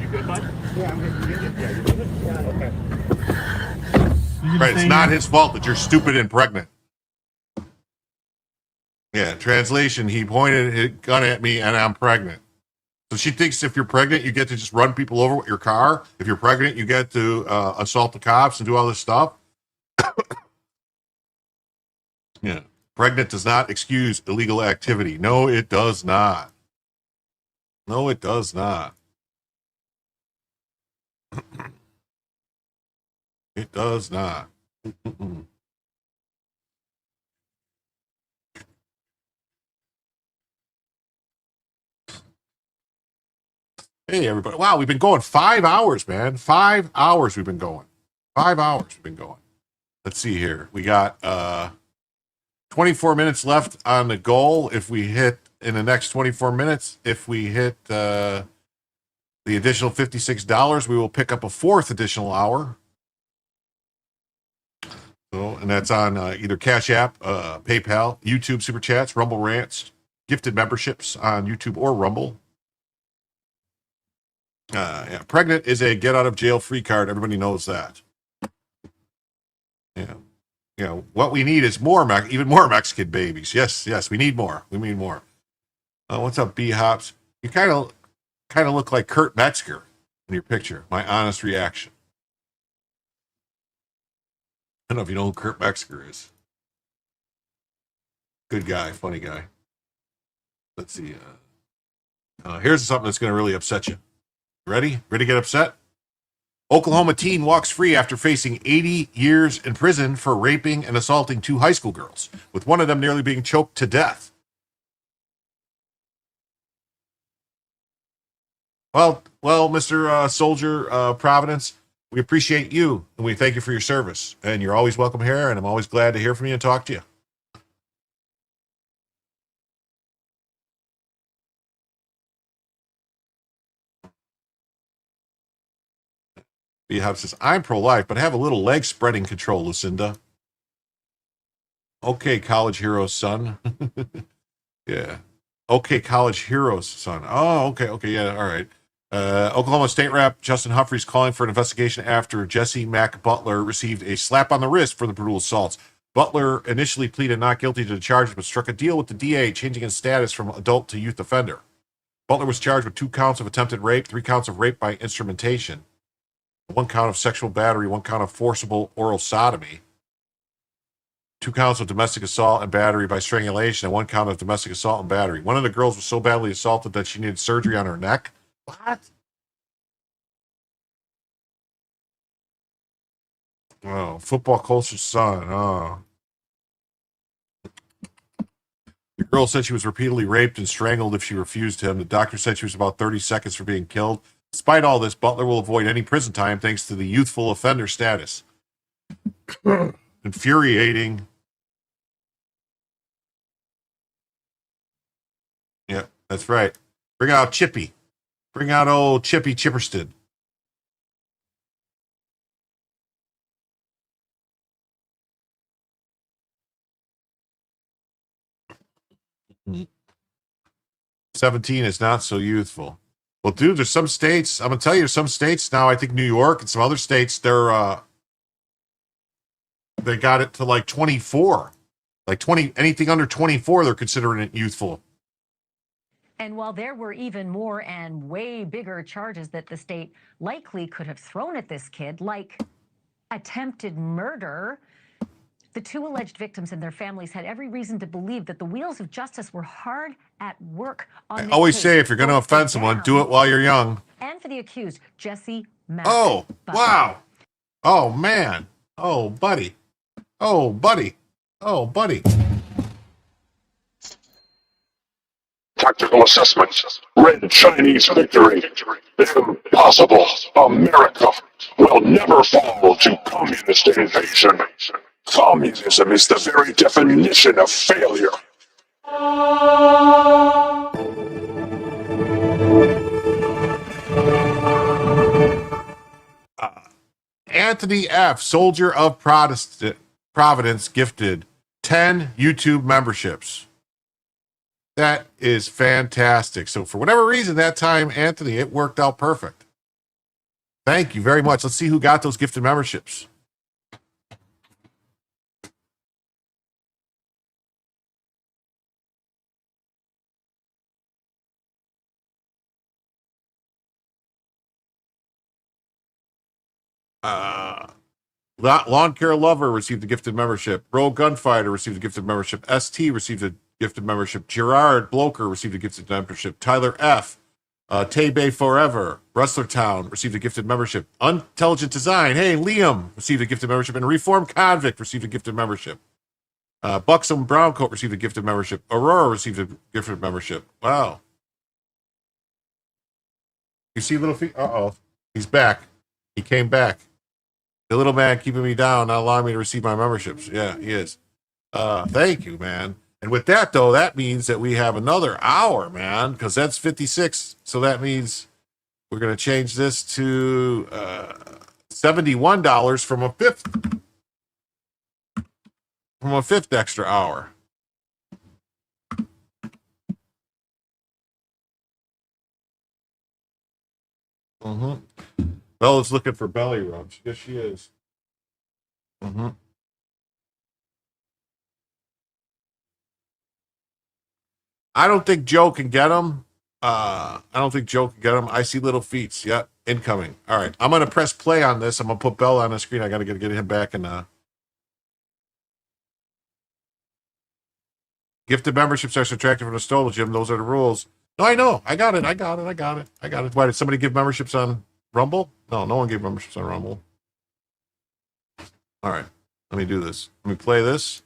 You good, bud? Yeah, I'm good. You good? Yeah, you good? Yeah, okay. Right, it's not his fault that you're stupid and pregnant. Yeah, translation, he pointed a gun at me and I'm pregnant. So she thinks if you're pregnant, you get to just run people over with your car. If you're pregnant, you get to assault the cops and do all this stuff. Yeah, pregnant does not excuse illegal activity. No, it does not. No, it does not. It does not. Hey, everybody. Wow, we've been going 5 hours, man. 5 hours we've been going. 5 hours we've been going. Let's see here. We got 24 minutes left on the goal. If we hit in the next 24 minutes, if we hit the additional $56, we will pick up a fourth additional hour. So, and that's on either Cash App, PayPal, YouTube Super Chats, Rumble Rants, gifted memberships on YouTube or Rumble. Yeah, pregnant is a get out of jail free card. Everybody knows that. Yeah. You know, what we need is more, even more Mexican babies. Yes, we need more. We need more. What's up, B-Hops? You kind of look like Kurt Metzger in your picture. My honest reaction. I don't know if you know who Kurt Metzger is. Good guy, funny guy. Let's see. Here's something that's going to really upset you. Ready? Ready to get upset? Oklahoma teen walks free after facing 80 years in prison for raping and assaulting 2 high school girls, with one of them nearly being choked to death. Well, Mr. Soldier Providence, we appreciate you, and we thank you for your service. And you're always welcome here, and I'm always glad to hear from you and talk to you. B-Hub says, I'm pro-life, but I have a little leg spreading control, Lucinda. Okay, college hero's son. Yeah. Okay, college hero's son. Oh, okay, yeah, all right. Oklahoma State Rep Justin Humphreys calling for an investigation after Jesse Mack Butler received a slap on the wrist for the brutal assaults. Butler initially pleaded not guilty to the charges, but struck a deal with the DA, changing his status from adult to youth offender. Butler was charged with 2 counts of attempted rape, 3 counts of rape by instrumentation, 1 count of sexual battery, 1 count of forcible oral sodomy, 2 counts of domestic assault and battery by strangulation, and 1 count of domestic assault and battery. One of the girls was so badly assaulted that she needed surgery on her neck. What? Oh, football coach's son. Oh. The girl said she was repeatedly raped and strangled if she refused him. The doctor said she was about 30 seconds from being killed. Despite all this, Butler will avoid any prison time thanks to the youthful offender status. Infuriating. Yep, that's right. Bring out Chippy. Bring out old Chippy Chipperston. Mm-hmm. 17 is not so youthful. Well, dude, there's some states, I'm going to tell you, some states now, I think New York and some other states, they got it to like 24. Like 20, anything under 24, they're considering it youthful. And while there were even more and way bigger charges that the state likely could have thrown at this kid, like attempted murder, the 2 alleged victims and their families had every reason to believe that the wheels of justice were hard at work on I always say, if you're going to offend someone, do it while you're young. And for the accused, Jesse Mack. Oh, wow. Oh, man. Oh, buddy. Oh, buddy. Oh, buddy. Tactical assessment. Red Chinese victory. Impossible. America will never fall to communist invasion. Communism is the very definition of failure. Anthony F., Soldier of Providence, gifted 10 YouTube memberships. That is fantastic. So for whatever reason that time, Anthony, it worked out perfect. Thank you very much. Let's see who got those gifted memberships. Lawn Care Lover received a gifted membership. Bro Gunfighter received a gifted membership. ST received a gifted membership. Gerard Bloker received a gifted membership. Tyler F. Tay Forever. Wrestler Town received a gifted membership. Intelligent Design. Hey, Liam received a gifted membership. And Reformed Convict received a gifted membership. Buxom Browncoat received a gifted membership. Aurora received a gifted membership. Wow. You see little feet? Uh-oh. He's back. He came back. The little man keeping me down, not allowing me to receive my memberships. Yeah, he is. Thank you, man. And with that, though, that means that we have another hour, man, because that's 56. So that means we're going to change this to $71 from a fifth extra hour. Mm-hmm. Bella's looking for belly rubs. Yes, she is. Mm-hmm. I don't think Joe can get them. I see little feet. Yep, incoming. All right, I'm going to press play on this. I'm going to put Bella on the screen. I got to get him back in. Gifted memberships are subtracted from the stole, Jim. Those are the rules. No, I know. I got it. Why, did somebody give memberships on Rumble? No one gave memberships on Rumble. All right, let me do this. Let me play this.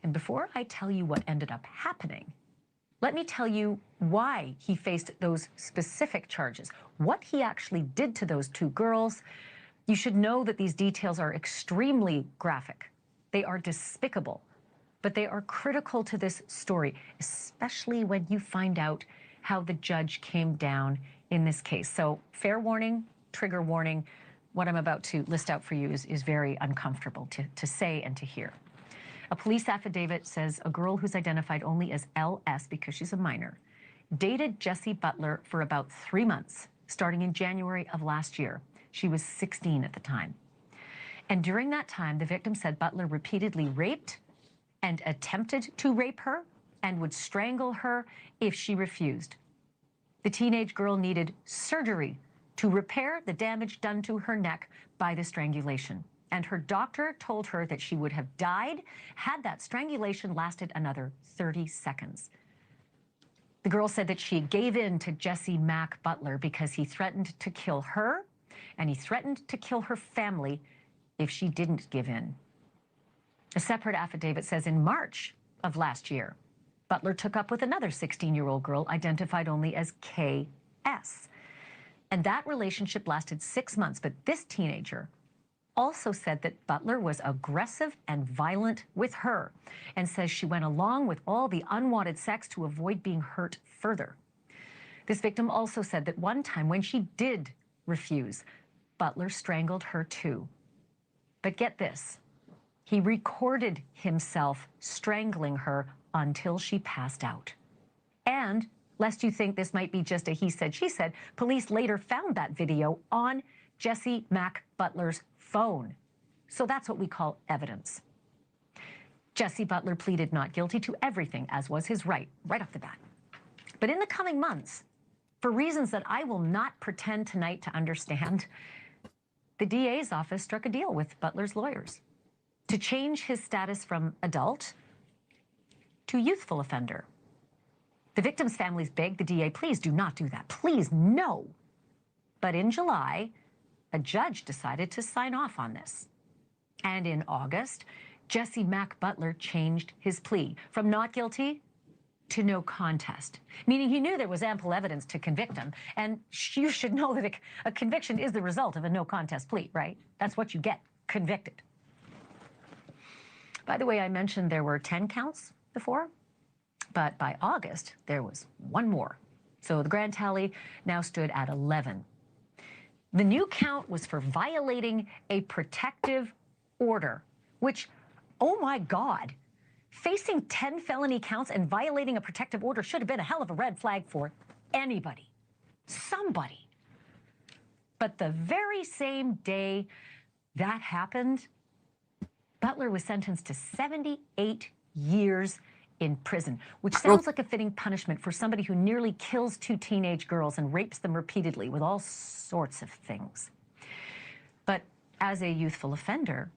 And before I tell you what ended up happening, let me tell you why he faced those specific charges, what he actually did to those two girls. You should know that these details are extremely graphic. They are despicable, but they are critical to this story, especially when you find out how the judge came down in this case. So fair warning, trigger warning. What I'm about to list out for you is very uncomfortable to say and to hear. A police affidavit says a girl who's identified only as LS because she's a minor dated Jesse Butler for about 3 months, starting in January of last year. She was 16 at the time. And during that time, the victim said Butler repeatedly raped and attempted to rape her and would strangle her if she refused. The teenage girl needed surgery to repair the damage done to her neck by the strangulation. And her doctor told her that she would have died had that strangulation lasted another 30 seconds. The girl said that she gave in to Jesse Mack Butler because he threatened to kill her and he threatened to kill her family if she didn't give in. A separate affidavit says in March of last year, Butler took up with another 16-year-old girl identified only as KS. And that relationship lasted 6 months, but this teenager also said that Butler was aggressive and violent with her and says she went along with all the unwanted sex to avoid being hurt further. This victim also said that one time when she did refuse, Butler strangled her too. But get this, he recorded himself strangling her until she passed out. And lest you think this might be just a he said, she said, police later found that video on Jesse Mack Butler's phone. So that's what we call evidence. Jesse Butler pleaded not guilty to everything, as was his right off the bat. But in the coming months, for reasons that I will not pretend tonight to understand, the DA's office struck a deal with Butler's lawyers to change his status from adult to youthful offender. The victim's families begged the DA, please do not do that. Please, no. But in July, a judge decided to sign off on this. And in August, Jesse Mack Butler changed his plea from not guilty to no contest, meaning he knew there was ample evidence to convict him. And you should know that a conviction is the result of a no contest plea, right? That's what you get, convicted. By the way, I mentioned there were 10 counts before, but by August, there was one more. So the grand tally now stood at 11. The new count was for violating a protective order, which, oh my God, facing 10 felony counts and violating a protective order should have been a hell of a red flag for anybody, somebody. But the very same day that happened, Butler was sentenced to 78 years in prison, which sounds like a fitting punishment for somebody who nearly kills 2 teenage girls and rapes them repeatedly with all sorts of things. But as a youthful offender,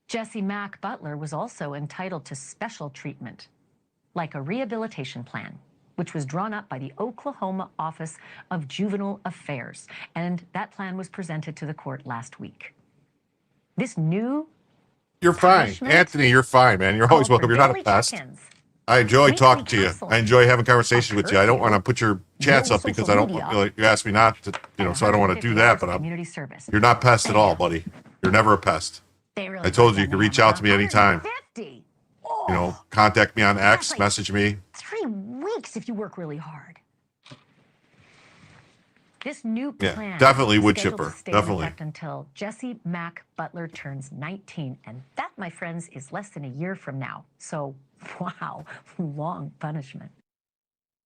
Jesse Mack Butler was also entitled to special treatment, like a rehabilitation plan, which was drawn up by the Oklahoma Office of Juvenile Affairs. And that plan was presented to the court last week. This new You're fine. Anthony, you're fine, man. You're always welcome. You're not a pest. I enjoy talking to you. I enjoy having conversations with you. I don't want to put your chats up because I don't you asked me not to, so I don't want to do that, but you're not pest at all, buddy. You're never a pest. I told you you can reach out to me anytime. Contact me on X, message me. 3 weeks if you work really hard. This new plan definitely wood scheduled chipper. to stay in Definitely. effect until Jesse Mack Butler turns 19, and that, my friends, is less than a year from now. So, wow, long punishment.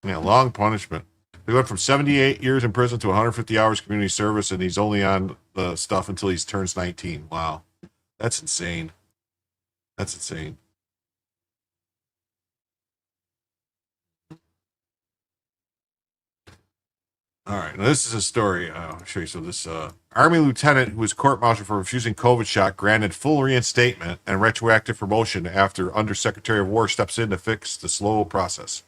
Yeah, long punishment. They went from 78 years in prison to 150 hours community service, and he's only on the stuff until he turns 19. Wow, that's insane. That's insane. All right, now this is a story. I'll show you. So this Army lieutenant who was court-martialed for refusing COVID shot granted full reinstatement and retroactive promotion after Undersecretary of War steps in to fix the slow process.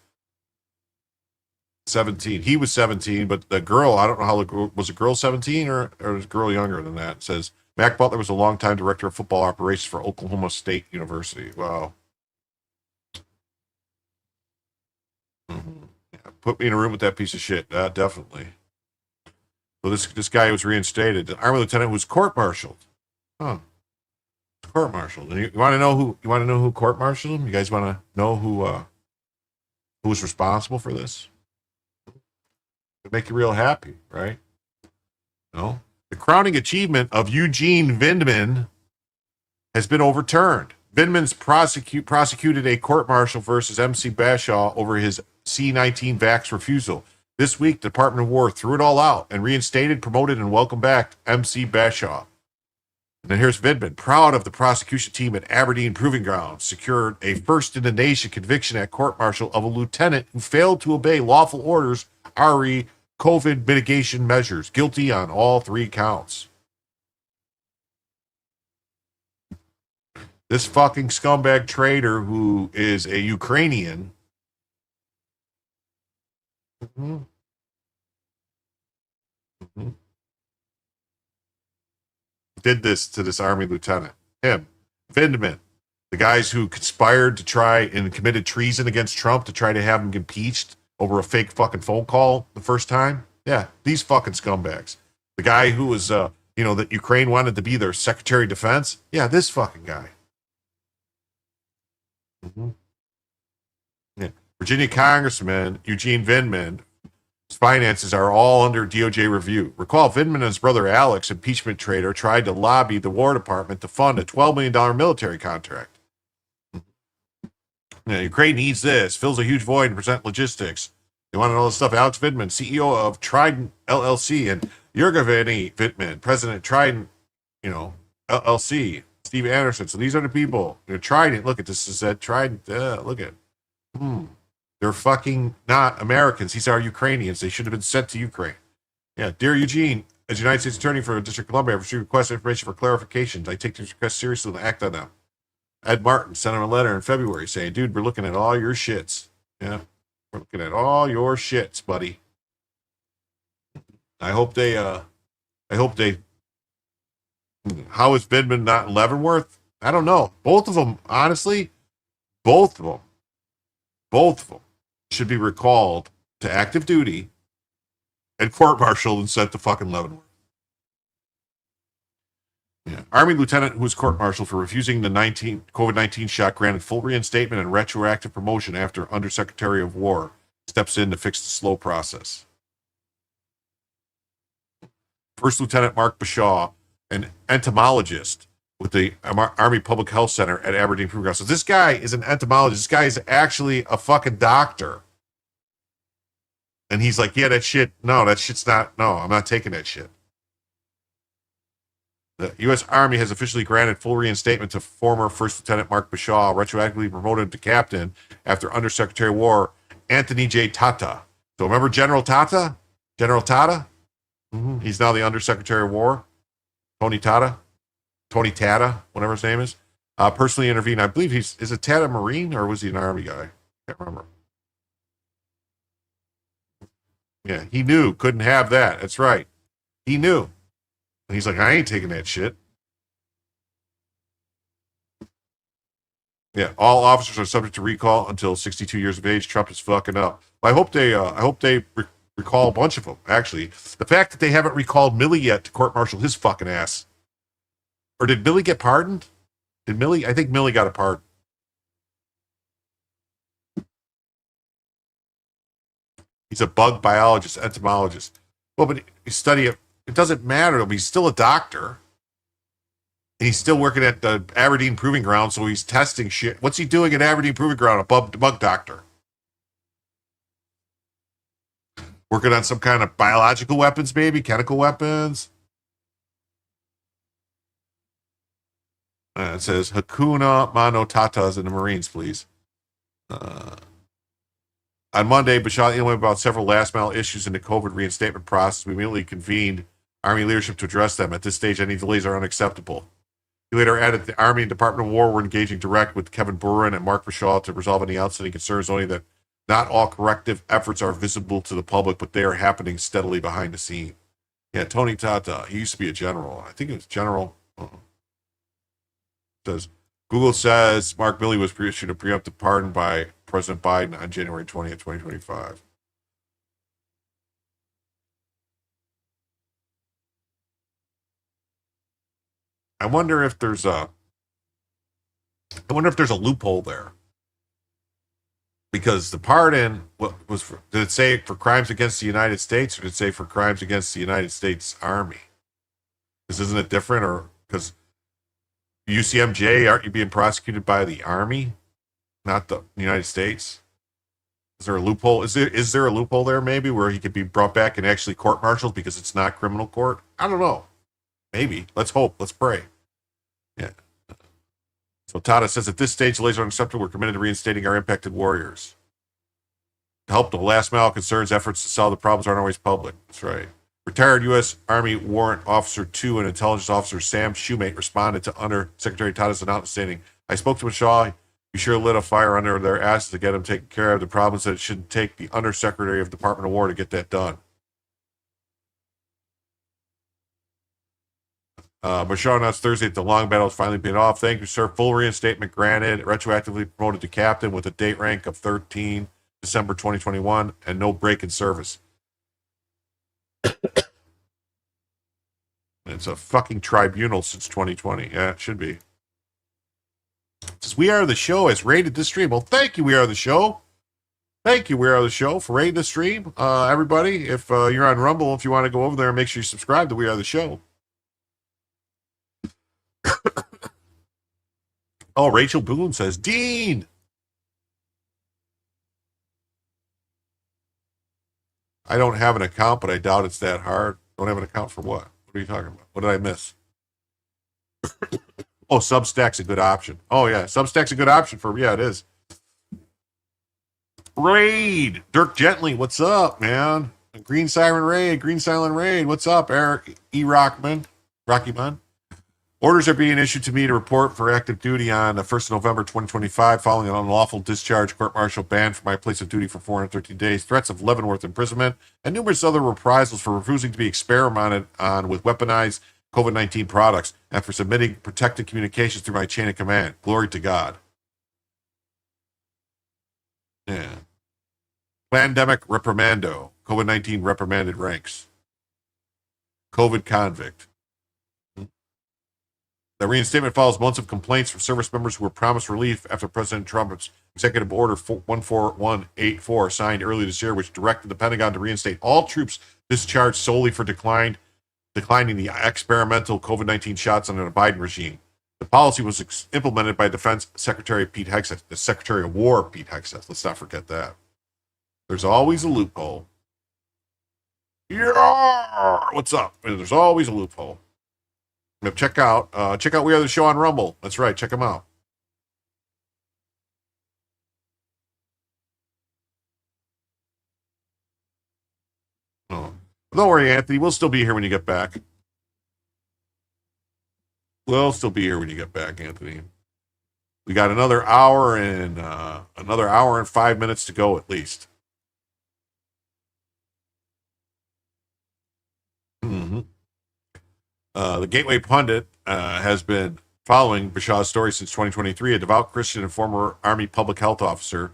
17. He was 17, but the girl, I don't know how, was a girl 17 or was a girl younger than that? It says, Mac Butler was a longtime director of football operations for Oklahoma State University. Wow. Mm-hmm. Yeah, put me in a room with that piece of shit. Definitely. So this guy was reinstated. The Army lieutenant was court-martialed. Huh. Court-martialed. And you want to know who court-martialed him? You guys want to know who was responsible for this? It'd make you real happy, right? No. The crowning achievement of Eugene Vindman has been overturned. Vindman's prosecuted a court-martial versus MC Bashaw over his C-19 vax refusal. This week, the Department of War threw it all out and reinstated, promoted, and welcomed back MC Bashaw. And then here's Vindman, proud of the prosecution team at Aberdeen Proving Ground, secured a first-in-the-nation conviction at court-martial of a lieutenant who failed to obey lawful orders, RE, COVID mitigation measures, guilty on all 3 counts. This fucking scumbag traitor who is a Ukrainian did this to this Army lieutenant. Him, Vindman, the guys who conspired to try and committed treason against Trump to try to have him impeached over a fake fucking phone call the first time. Yeah, these fucking scumbags. The guy who was, that Ukraine wanted to be their Secretary of Defense. Yeah, this fucking guy. Yeah. Virginia Congressman Eugene Vindman's finances are all under DOJ review. Recall, Vindman and his brother Alex, impeachment traitor, tried to lobby the War Department to fund a $12 million military contract. Yeah, Ukraine needs this, fills a huge void in present logistics. They want to know this stuff. Alex Vindman, CEO of Trident LLC, and Yurgavani Vindman, president of Trident, LLC. Steve Anderson. So these are the people. Trident. Look at this. Is that Trident? Look at. They're fucking not Americans. These are Ukrainians. They should have been sent to Ukraine. Yeah, dear Eugene, as United States Attorney for District of Columbia, I've received requests for information for clarifications. I take these requests seriously and act on them. Ed Martin sent him a letter in February saying, "Dude, we're looking at all your shits. Yeah, we're looking at all your shits, buddy." I hope they. How is Vindman not in Leavenworth? I don't know. Both of them, honestly, both of them. should be recalled to active duty and court-martialed and sent to fucking Leavenworth. Yeah. Army lieutenant who was court-martialed for refusing the COVID-19 shot granted full reinstatement and retroactive promotion after Undersecretary of War steps in to fix the slow process. First Lieutenant Mark Bashaw, an entomologist with the Army Public Health Center at Aberdeen Proving Ground. So this guy is an entomologist. This guy is actually a fucking doctor. And he's like, yeah, that shit's not, no, I'm not taking that shit. The U.S. Army has officially granted full reinstatement to former First Lieutenant Mark Bashaw, retroactively promoted to captain after Undersecretary of War Anthony J. Tata. So remember General Tata? General Tata? Mm-hmm. He's now the Undersecretary of War. Tony Tata, whatever his name is. Personally intervened. I believe is it Tata Marine or was he an Army guy? Can't remember. Yeah, he knew. Couldn't have that. That's right. He knew. And he's like, I ain't taking that shit. Yeah, all officers are subject to recall until 62 years of age. Trump is fucking up. I hope they recall a bunch of them, actually. The fact that they haven't recalled Milley yet to court-martial his fucking ass. Or did Milley get pardoned? I think Milley got a pardon. He's a bug biologist, entomologist. Well, but he study it. It doesn't matter. He's still a doctor. And he's still working at the Aberdeen Proving Ground, so he's testing shit. What's he doing at Aberdeen Proving Ground? A bug doctor. Working on some kind of biological weapons, maybe? Chemical weapons? It says, Hakuna Manotatas in the Marines, please. On Monday, Bashaw emailed about several last-mile issues in the COVID reinstatement process. We immediately convened Army leadership to address them. At this stage, any delays are unacceptable. He later added the Army and Department of War were engaging direct with Kevin Buren and Mark Bashaw to resolve any outstanding concerns, only that not all corrective efforts are visible to the public, but they are happening steadily behind the scene. Yeah, Tony Tata, he used to be a general. I think it was General. Says Google says Mark Milley was issued a preemptive pardon by President Biden on January 20th, 2025. I wonder if there's a loophole there. Because the pardon did it say for crimes against the United States, or did it say for crimes against the United States Army? Because isn't it different? Or because UCMJ, aren't you being prosecuted by the Army, not the United States? Is there a loophole? Is there a loophole there maybe where he could be brought back and actually court-martialed because it's not criminal court? I don't know. Maybe. Let's hope. Let's pray. Yeah. So Tata says, at this stage, delays are unacceptable. We're committed to reinstating our impacted warriors. To help the last mile concerns, efforts to solve the problems aren't always public. That's right. Retired U.S. Army Warrant Officer 2 and Intelligence Officer Sam Shoemate responded to Under Secretary Tata's announcement stating, I spoke to Bashaw. You sure lit a fire under their asses to get them taken care of. The problem is that it shouldn't take the Undersecretary of Department of War to get that done. Bashaw announced Thursday that the long battle has finally paid off. Thank you, sir. Full reinstatement granted. Retroactively promoted to captain with a date rank of 13 December 2021 and no break in service. It's a fucking tribunal since 2020. Yeah, it should be. It says, We Are the Show has rated this stream. Well, thank you, We Are the Show. Thank you, We Are the Show, for rating the stream. Everybody, if you're on Rumble, if you want to go over there, make sure you subscribe to We Are the Show. Oh, Rachel Boone says, Dean! I don't have an account, but I doubt it's that hard. Don't have an account for what? What are you talking about? What did I miss? Oh, Substack's a good option. Oh, yeah. Substack's a good option for, yeah, it is. Raid. Dirk Gently, what's up, man? Green Siren Raid. Green Silent Raid. What's up, Eric E. Rocky Man. Orders are being issued to me to report for active duty on the 1st of November 2025 following an unlawful discharge, court-martial ban from my place of duty for 413 days, threats of Leavenworth imprisonment, and numerous other reprisals for refusing to be experimented on with weaponized COVID-19 products and for submitting protected communications through my chain of command. Glory to God. Yeah. Pandemic reprimando. COVID-19 reprimanded ranks. COVID convict. The reinstatement follows months of complaints from service members who were promised relief after President Trump's Executive Order 14184 signed earlier this year, which directed the Pentagon to reinstate all troops discharged solely for declining the experimental COVID-19 shots under the Biden regime. The policy was implemented by Defense Secretary Pete Hegseth, the Secretary of War Pete Hegseth. Let's not forget that. There's always a loophole. Yeah! What's up? There's always a loophole. Check out We Are the Show on Rumble. That's right. Check them out. Oh. Don't worry, Anthony. We'll still be here when you get back. We'll still be here when you get back, Anthony. We got another hour and 5 minutes to go at least. Mm-hmm. The Gateway Pundit has been following Bashaw's story since 2023. A devout Christian and former Army public health officer,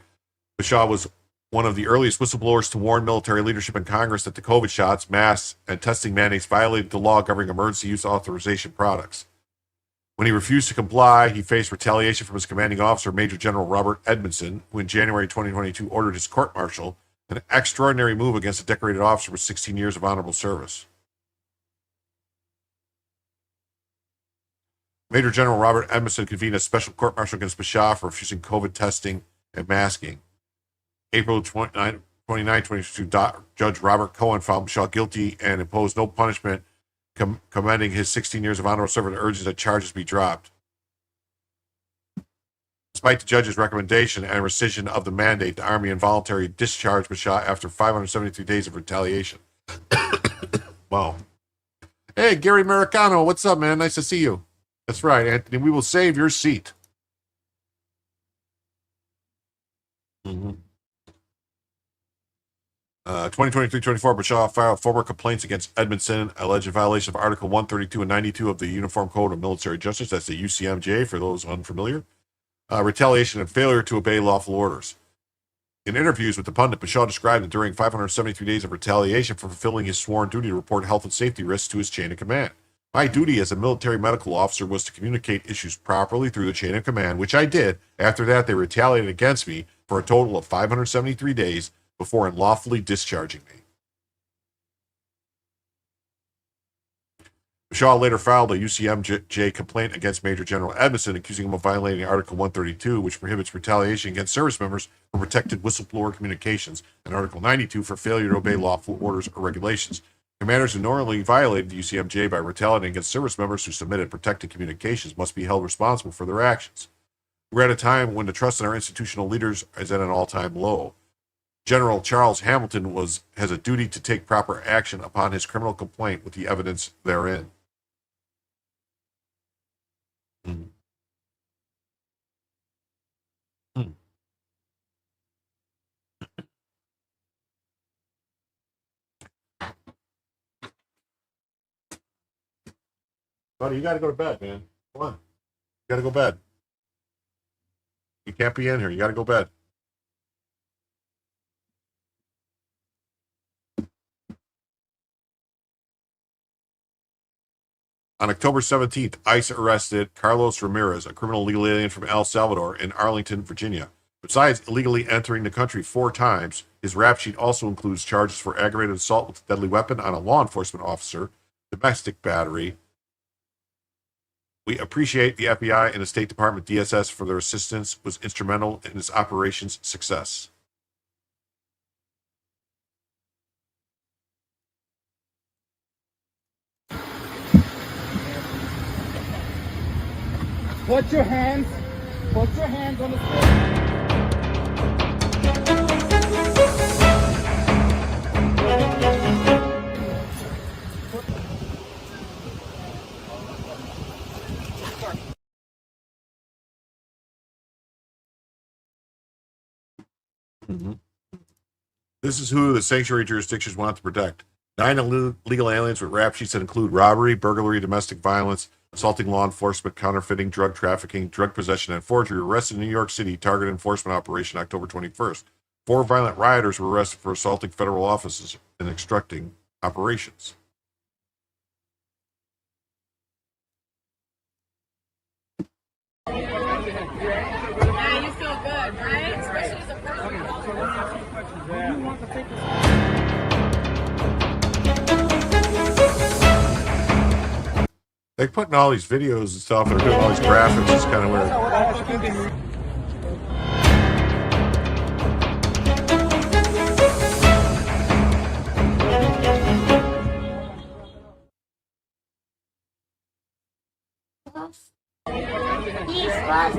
Bashaw was one of the earliest whistleblowers to warn military leadership in Congress that the COVID shots, masks, and testing mandates violated the law governing emergency use authorization products. When he refused to comply, he faced retaliation from his commanding officer, Major General Robert Edmondson, who in January 2022 ordered his court-martial, an extraordinary move against a decorated officer with 16 years of honorable service. Major General Robert Edmondson convened a special court-martial against Bashaw for refusing COVID testing and masking. April 29, 2022, Judge Robert Cohen found Bashaw guilty and imposed no punishment, commending his 16 years of honorable service and urges that charges be dropped. Despite the judge's recommendation and rescission of the mandate, the Army involuntarily discharged Bashaw after 573 days of retaliation. Wow. Hey, Gary Maricano, what's up, man? Nice to see you. That's right, Anthony. We will save your seat. Mm-hmm. 2023-24, Bashaw filed formal complaints against Edmondson, alleged violation of Article 132 and 92 of the Uniform Code of Military Justice. That's the UCMJ, for those unfamiliar. Retaliation and failure to obey lawful orders. In interviews with the pundit, Bashaw described that during 573 days of retaliation for fulfilling his sworn duty to report health and safety risks to his chain of command. My duty as a military medical officer was to communicate issues properly through the chain of command, which I did. After that, they retaliated against me for a total of 573 days before unlawfully discharging me. Bashaw later filed a UCMJ complaint against Major General Edmondson, accusing him of violating Article 132, which prohibits retaliation against service members for protected whistleblower communications, and Article 92 for failure to obey lawful orders or regulations. Commanders who normally violated the UCMJ by retaliating against service members who submitted protected communications must be held responsible for their actions. We're at a time when the trust in our institutional leaders is at an all-time low. General Charles Hamilton has a duty to take proper action upon his criminal complaint with the evidence therein. Buddy, you got to go to bed, man. Come on. You got to go to bed. You can't be in here. You got to go to bed. On October 17th, ICE arrested Carlos Ramirez, a criminal legal alien from El Salvador in Arlington, Virginia. Besides illegally entering the country 4 times, his rap sheet also includes charges for aggravated assault with a deadly weapon on a law enforcement officer, domestic battery. We appreciate the FBI and the State Department DSS for their assistance, was instrumental in this operation's success. Put your hands on the floor. Mm-hmm. This is who the sanctuary jurisdictions want to protect. 9 illegal aliens with rap sheets that include robbery, burglary, domestic violence, assaulting law enforcement, counterfeiting, drug trafficking, drug possession, and forgery, arrested in New York City target enforcement operation October 21st. 4 violent rioters were arrested for assaulting federal offices and obstructing operations. Yeah, you feel good, right? Especially as a They putting all these videos and stuff, and they're doing all these graphics. It's kind of weird.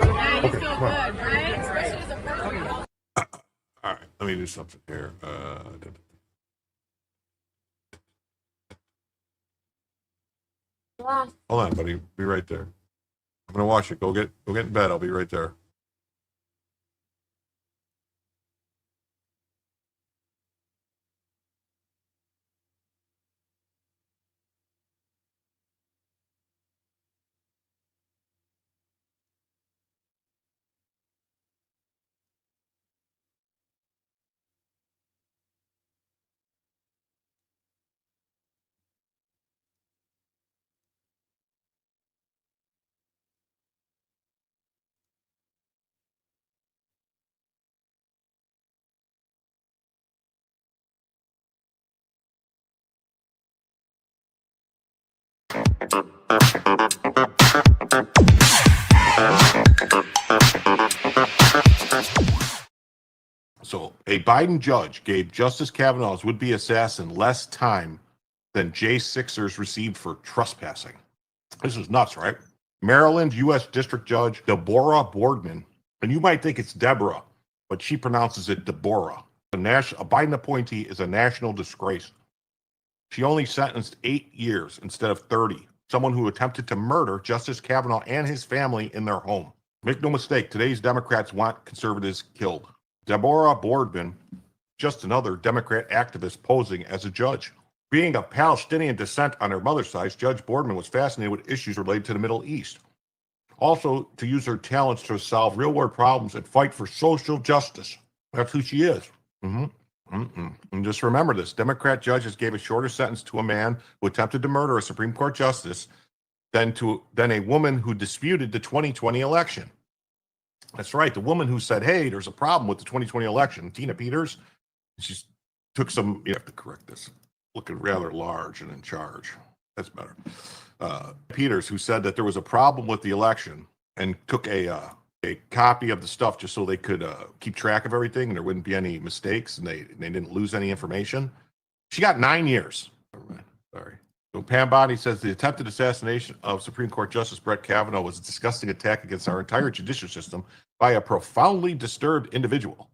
Yeah, you feel good, right? Especially as a All right, let me do something here. Hold on, buddy. Be right there. I'm gonna watch it. Go get in bed. I'll be right there. So, a Biden judge gave Justice Kavanaugh's would-be assassin less time than J6ers received for trespassing. This is nuts, right? Maryland U.S. District Judge Deborah Boardman, and you might think it's Deborah, but she pronounces it Deborah. A Biden appointee is a national disgrace. She only sentenced 8 years instead of 30. Someone who attempted to murder Justice Kavanaugh and his family in their home. Make no mistake, today's Democrats want conservatives killed. Deborah Boardman, just another Democrat activist posing as a judge. Being of Palestinian descent on her mother's side, Judge Boardman was fascinated with issues related to the Middle East. Also, to use her talents to solve real-world problems and fight for social justice. That's who she is. And just remember this, Democrat judges gave a shorter sentence to a man who attempted to murder a Supreme Court justice than a woman who disputed the 2020 election. That's right, the woman who said, hey, there's a problem with the 2020 election, Tina Peters, she took some, you have to correct this, looking rather large and in charge. That's better. Peters, who said that there was a problem with the election and took a copy of the stuff just so they could keep track of everything and there wouldn't be any mistakes and they didn't lose any information. She got 9 years. Sorry. So Pam Bondi says the attempted assassination of Supreme Court Justice Brett Kavanaugh was a disgusting attack against our entire judicial system by a profoundly disturbed individual.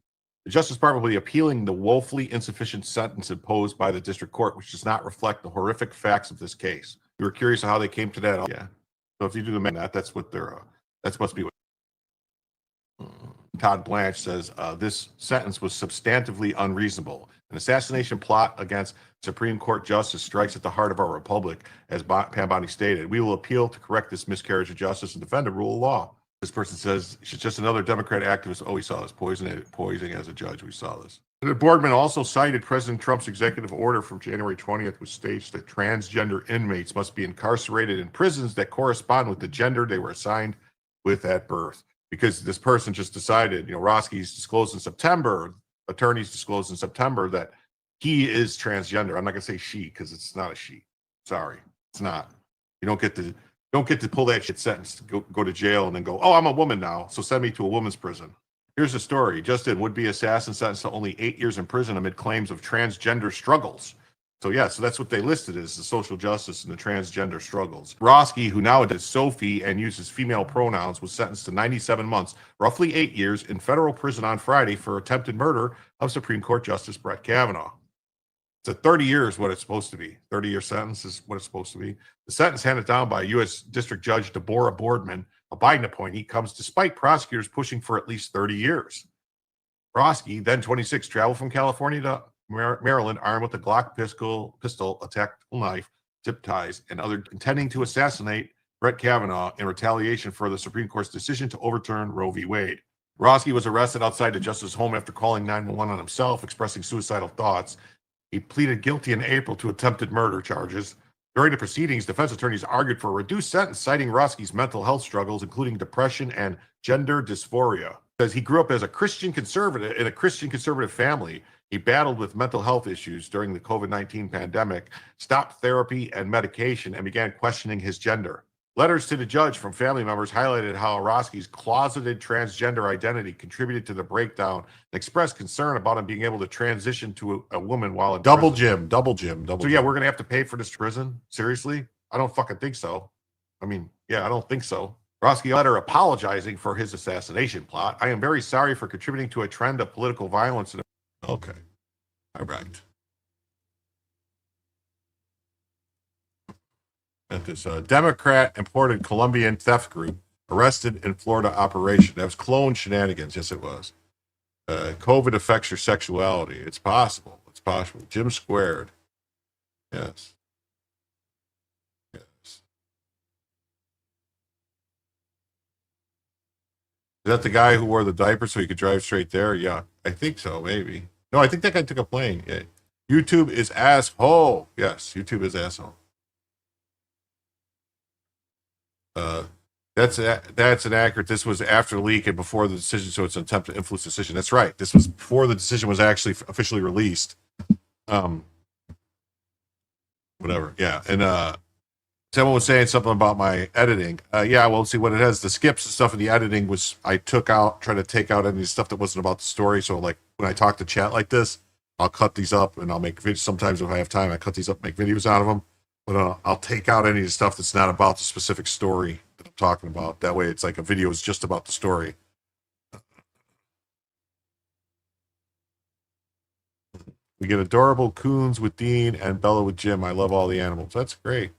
The Justice Department will be appealing the woefully insufficient sentence imposed by the district court, which does not reflect the horrific facts of this case. You were curious how they came to that. Yeah. So if you do the math, that's what they're. That's supposed to be what. Todd Blanche says this sentence was substantively unreasonable. An assassination plot against Supreme Court justice strikes at the heart of our republic, as Pam Bondi stated. We will appeal to correct this miscarriage of justice and defend the rule of law. This person says she's just another Democrat activist. Oh, we saw this poisoning as a judge. We saw this. The Boardman also cited President Trump's executive order from January 20th, which states that transgender inmates must be incarcerated in prisons that correspond with the gender they were assigned with at birth. Because this person just decided, Roski's disclosed in September, attorneys disclosed in September that he is transgender. I'm not gonna say she because it's not a she. Sorry, it's not. You don't get to pull that shit sentence to go to jail and then go, oh, I'm a woman now, so send me to a woman's prison. Here's the story. Justin would-be assassin sentenced to only 8 years in prison amid claims of transgender struggles. So that's what they listed as the social justice and the transgender struggles. Roski, who nowadays is Sophie and uses female pronouns, was sentenced to 97 months, roughly 8 years, in federal prison on Friday for attempted murder of Supreme Court Justice Brett Kavanaugh. It's a 30 years what it's supposed to be. 30-year sentence is what it's supposed to be. The sentence handed down by U.S. District Judge Deborah Boardman, a Biden appointee, comes despite prosecutors pushing for at least 30 years. Roski, then 26, traveled from California to Maryland armed with a Glock pistol, a tactical knife, zip ties, and other intending to assassinate Brett Kavanaugh in retaliation for the Supreme Court's decision to overturn Roe v. Wade. Roski was arrested outside the justice's home after calling 911 on himself, expressing suicidal thoughts. He pleaded guilty in April to attempted murder charges. During the proceedings, defense attorneys argued for a reduced sentence, citing Roski's mental health struggles, including depression and gender dysphoria. Because he grew up as a Christian conservative in a Christian conservative family, he battled with mental health issues during the COVID-19 pandemic, stopped therapy and medication, and began questioning his gender. Letters to the judge from family members highlighted how Roski's closeted transgender identity contributed to the breakdown and expressed concern about him being able to transition to a woman while in double prison. Double Jim. So yeah, we're gonna have to pay for this prison? Seriously? I don't fucking think so. I mean, yeah, I don't think so. Roski letter apologizing for his assassination plot. I am very sorry for contributing to a trend of political violence. Okay. All right. At this Democrat imported Colombian theft group arrested in Florida operation. That was clone shenanigans. Yes, it was. COVID affects your sexuality. It's possible. It's possible. Jim Squared. Yes. Yes. Is that the guy who wore the diaper so he could drive straight there? Yeah, I think so, maybe. No, I think that guy took a plane. Yeah. YouTube is asshole. Yes, YouTube is asshole. That's inaccurate. This was after the leak and before the decision, so it's an attempt to influence the decision. That's right. This was before the decision was actually officially released. Whatever. Yeah. And someone was saying something about my editing. Yeah, well, see what it has. The skips and stuff in the editing was I tried to take out any of the stuff that wasn't about the story. So like when I talk to chat like this, I'll cut these up and I'll make videos. Sometimes if I have time, I cut these up, make videos out of them. But I'll take out any of the stuff that's not about the specific story that I'm talking about. That way it's like a video is just about the story. We get adorable coons with Dean and Bella with Jim. I love all the animals. That's great.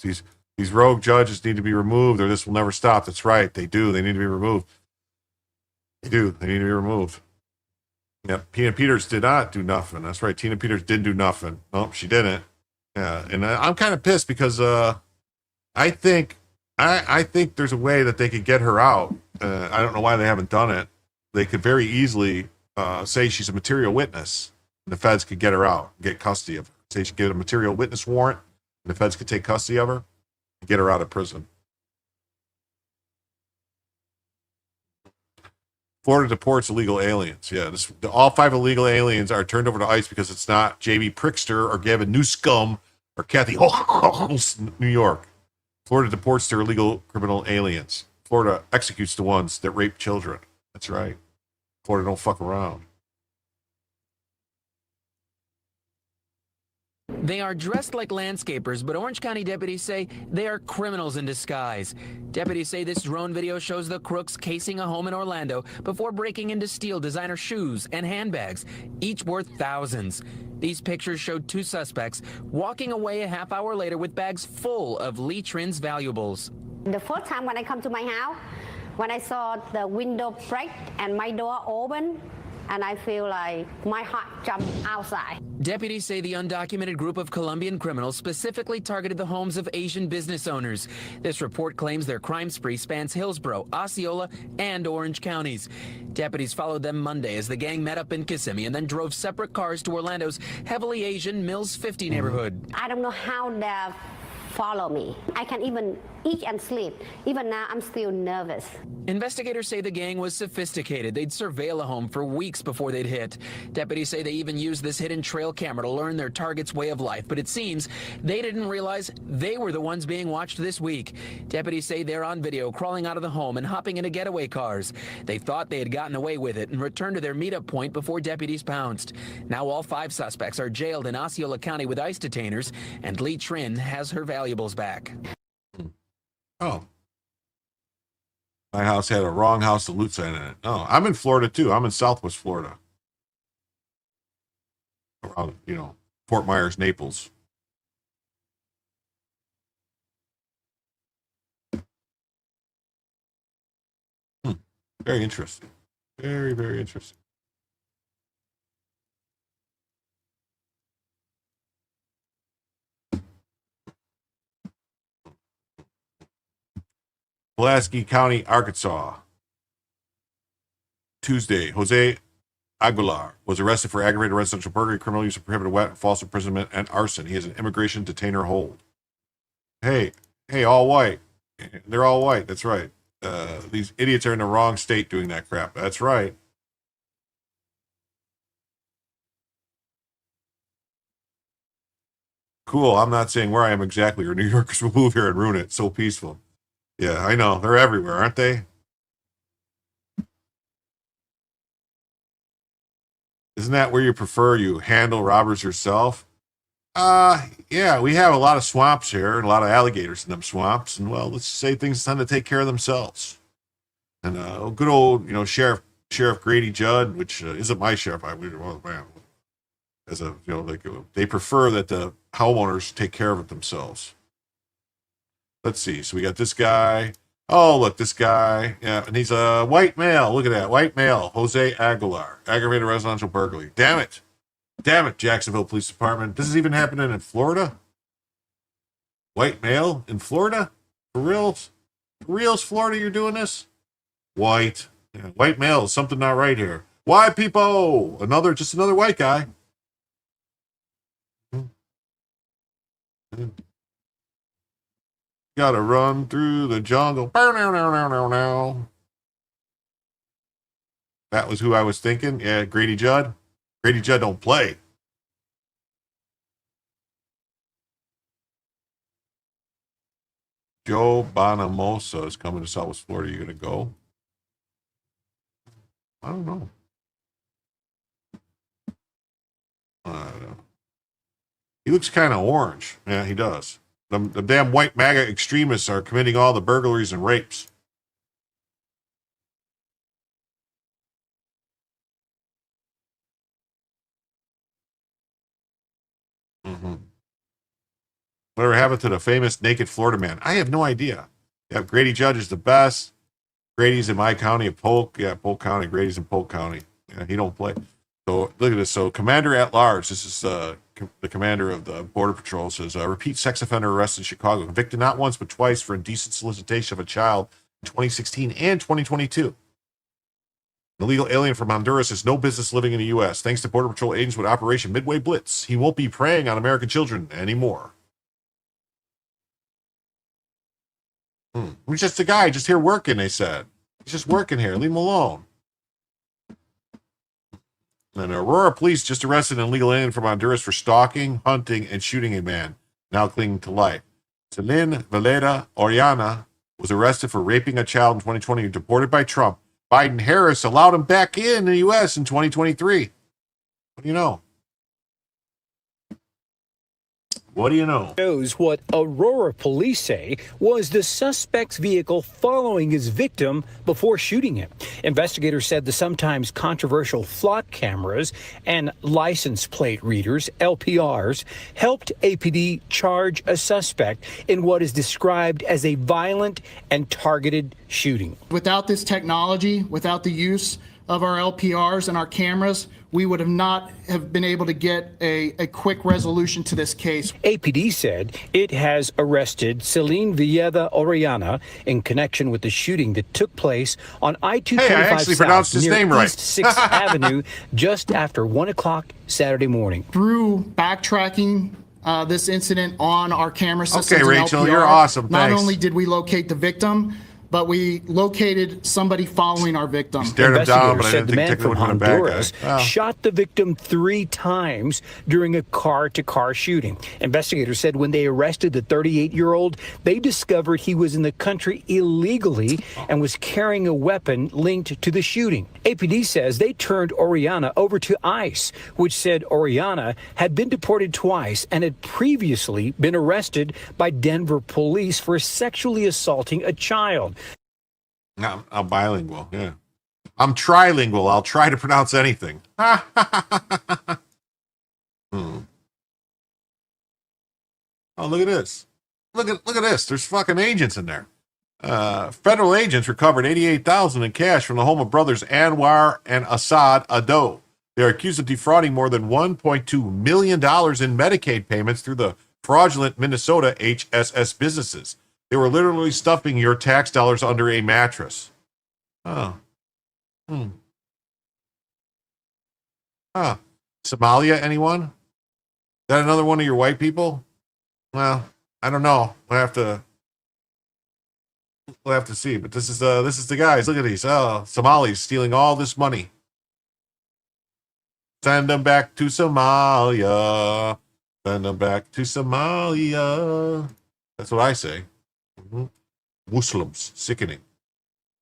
These rogue judges need to be removed or this will never stop. That's right. They do. They need to be removed. They do. They need to be removed. Yeah, Tina Peters did not do nothing. That's right. Tina Peters didn't do nothing. Nope, she didn't. Yeah, and I'm kind of pissed because I think there's a way that they could get her out. I don't know why they haven't done it. They could very easily say she's a material witness, and the feds could get her out, get custody of her. Say she get a material witness warrant, and the feds could take custody of her and get her out of prison. Florida deports illegal aliens. Yeah, all 5 illegal aliens are turned over to ICE because it's not J.B. Prickster or Gavin Newscomb or Kathy Holmes, New York. Florida deports their illegal criminal aliens. Florida executes the ones that rape children. That's right. Florida don't fuck around. They are dressed like landscapers, but Orange County deputies say they are criminals in disguise. Deputies say this drone video shows the crooks casing a home in Orlando before breaking in to steal designer shoes and handbags, each worth thousands. These pictures showed 2 suspects walking away a half hour later with bags full of Lee Trin's valuables. The first time when I come to my house, when I saw the window break and my door open, and I feel like my heart jumped outside. Deputies say the undocumented group of Colombian criminals specifically targeted the homes of Asian business owners. This report claims their crime spree spans Hillsborough, Osceola, and Orange counties. Deputies followed them Monday as the gang met up in Kissimmee and then drove separate cars to Orlando's heavily Asian Mills 50 neighborhood. I don't know how they follow me. I can't even eat and sleep. Even now, I'm still nervous. Investigators say the gang was sophisticated. They'd surveil a home for weeks before they'd hit. Deputies say they even used this hidden trail camera to learn their target's way of life, but it seems they didn't realize they were the ones being watched this week. Deputies say they're on video crawling out of the home and hopping into getaway cars. They thought they had gotten away with it and returned to their meetup point before deputies pounced. Now all 5 suspects are jailed in Osceola County with ICE detainers, and Lee Trin has her valuables back. Oh. My house had a wrong house to loot sign in it. No, I'm in Florida too. I'm in Southwest Florida. Around, Fort Myers, Naples. Very interesting. Very, very interesting. Pulaski County, Arkansas. Tuesday, Jose Aguilar was arrested for aggravated residential burglary, criminal use of prohibited weapon, false imprisonment, and arson. He has an immigration detainer hold. Hey, all white. They're all white. That's right. These idiots are in the wrong state doing that crap. That's right. Cool. I'm not saying where I am exactly, or New Yorkers will move here and ruin it. It's so peaceful. Yeah, I know. They're everywhere, aren't they? Isn't that where you prefer you handle robbers yourself? Yeah, we have a lot of swamps here and a lot of alligators in them swamps. And, well, let's say things tend to take care of themselves. And good old, Sheriff Grady Judd, which isn't my sheriff. They prefer that the homeowners take care of it themselves. Let's see. So we got this guy. Oh, look, this guy. Yeah, and he's a white male. Look at that. White male. Jose Aguilar. Aggravated residential burglary. Damn it, Jacksonville Police Department. This is even happening in Florida? White male in Florida? For reals? For reals, Florida, you're doing this? White. Yeah, white male. Something not right here. White people. Just another white guy. Gotta run through the jungle. That was who I was thinking. Yeah, Grady Judd. Grady Judd don't play. Joe Bonamosa is coming to Southwest Florida. You gonna go? I don't know. He looks kind of orange. Yeah, he does. The damn white MAGA extremists are committing all the burglaries and rapes. Whatever happened to the famous naked Florida man? I have no idea. Yeah, Grady Judd is the best. Grady's in my county of Polk. Yeah, Polk County. Grady's in Polk County. Yeah, he don't play. So look at this. So Commander at Large, this is the commander of the Border Patrol, says, repeat sex offender arrest in Chicago. Convicted not once but twice for indecent solicitation of a child in 2016 and 2022. An illegal alien from Honduras has no business living in the U.S. Thanks to Border Patrol agents with Operation Midway Blitz, he won't be preying on American children anymore. He's just a guy just here working, they said. He's just working here. Leave him alone. And Aurora police just arrested an illegal alien from Honduras for stalking, hunting, and shooting a man, now clinging to life. Celine Valera Oriana was arrested for raping a child in 2020 and deported by Trump. Biden-Harris allowed him back in the U.S. in 2023. What do you know? What do you know? Shows what Aurora police say was the suspect's vehicle following his victim before shooting him. Investigators said the sometimes controversial flock cameras and license plate readers, LPRs, helped APD charge a suspect in what is described as a violent and targeted shooting. Without this technology, without the use of our LPRs and our cameras, we would have not have been able to get a quick resolution to this case. APD said it has arrested Celine Villeda Oriana in connection with the shooting that took place on I-225 Hey, I actually pronounced his name right. East 6th Avenue just after 1 o'clock Saturday morning. Through backtracking this incident on our camera systems. Okay, Rachel, and LPR, you're awesome. Not Thanks. only did we locate the victim, but we located somebody following our victim. Stared him down, but I Said didn't the man think from technically would have been a bad Honduras guy. Wow. shot the victim 3 times during a car-to-car shooting. Investigators said when they arrested the 38-year-old, they discovered he was in the country illegally and was carrying a weapon linked to the shooting. APD says they turned Oriana over to ICE, which said Oriana had been deported twice and had previously been arrested by Denver police for sexually assaulting a child. I'm bilingual, yeah. I'm trilingual. I'll try to pronounce anything. Oh, look at this. Look at this. There's fucking agents in there. Federal agents recovered $88,000 in cash from the home of brothers Anwar and Assad Ado. They are accused of defrauding more than $1.2 million in Medicaid payments through the fraudulent Minnesota HSS businesses. They were literally stuffing your tax dollars under a mattress. Oh. Somalia, anyone? Is that another one of your white people? Well, I don't know. We'll have to see. But this is the guys. Look at these. Oh, Somalis stealing all this money. Send them back to Somalia. Send them back to Somalia. That's what I say. Muslims, sickening.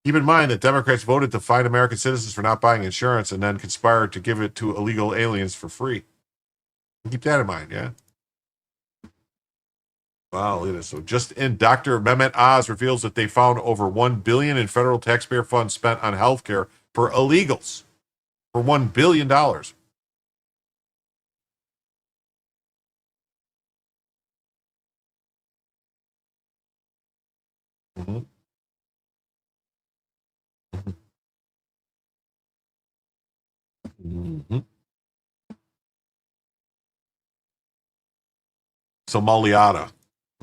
Keep in mind that Democrats voted to fine American citizens for not buying insurance and then conspired to give it to illegal aliens for free. Keep that in mind, yeah? Wow, look at this. So just in, Dr. Mehmet Oz reveals that they found over $1 billion in federal taxpayer funds spent on healthcare for illegals. For $1 billion. Mm-hmm. Mm-hmm. Somaliata.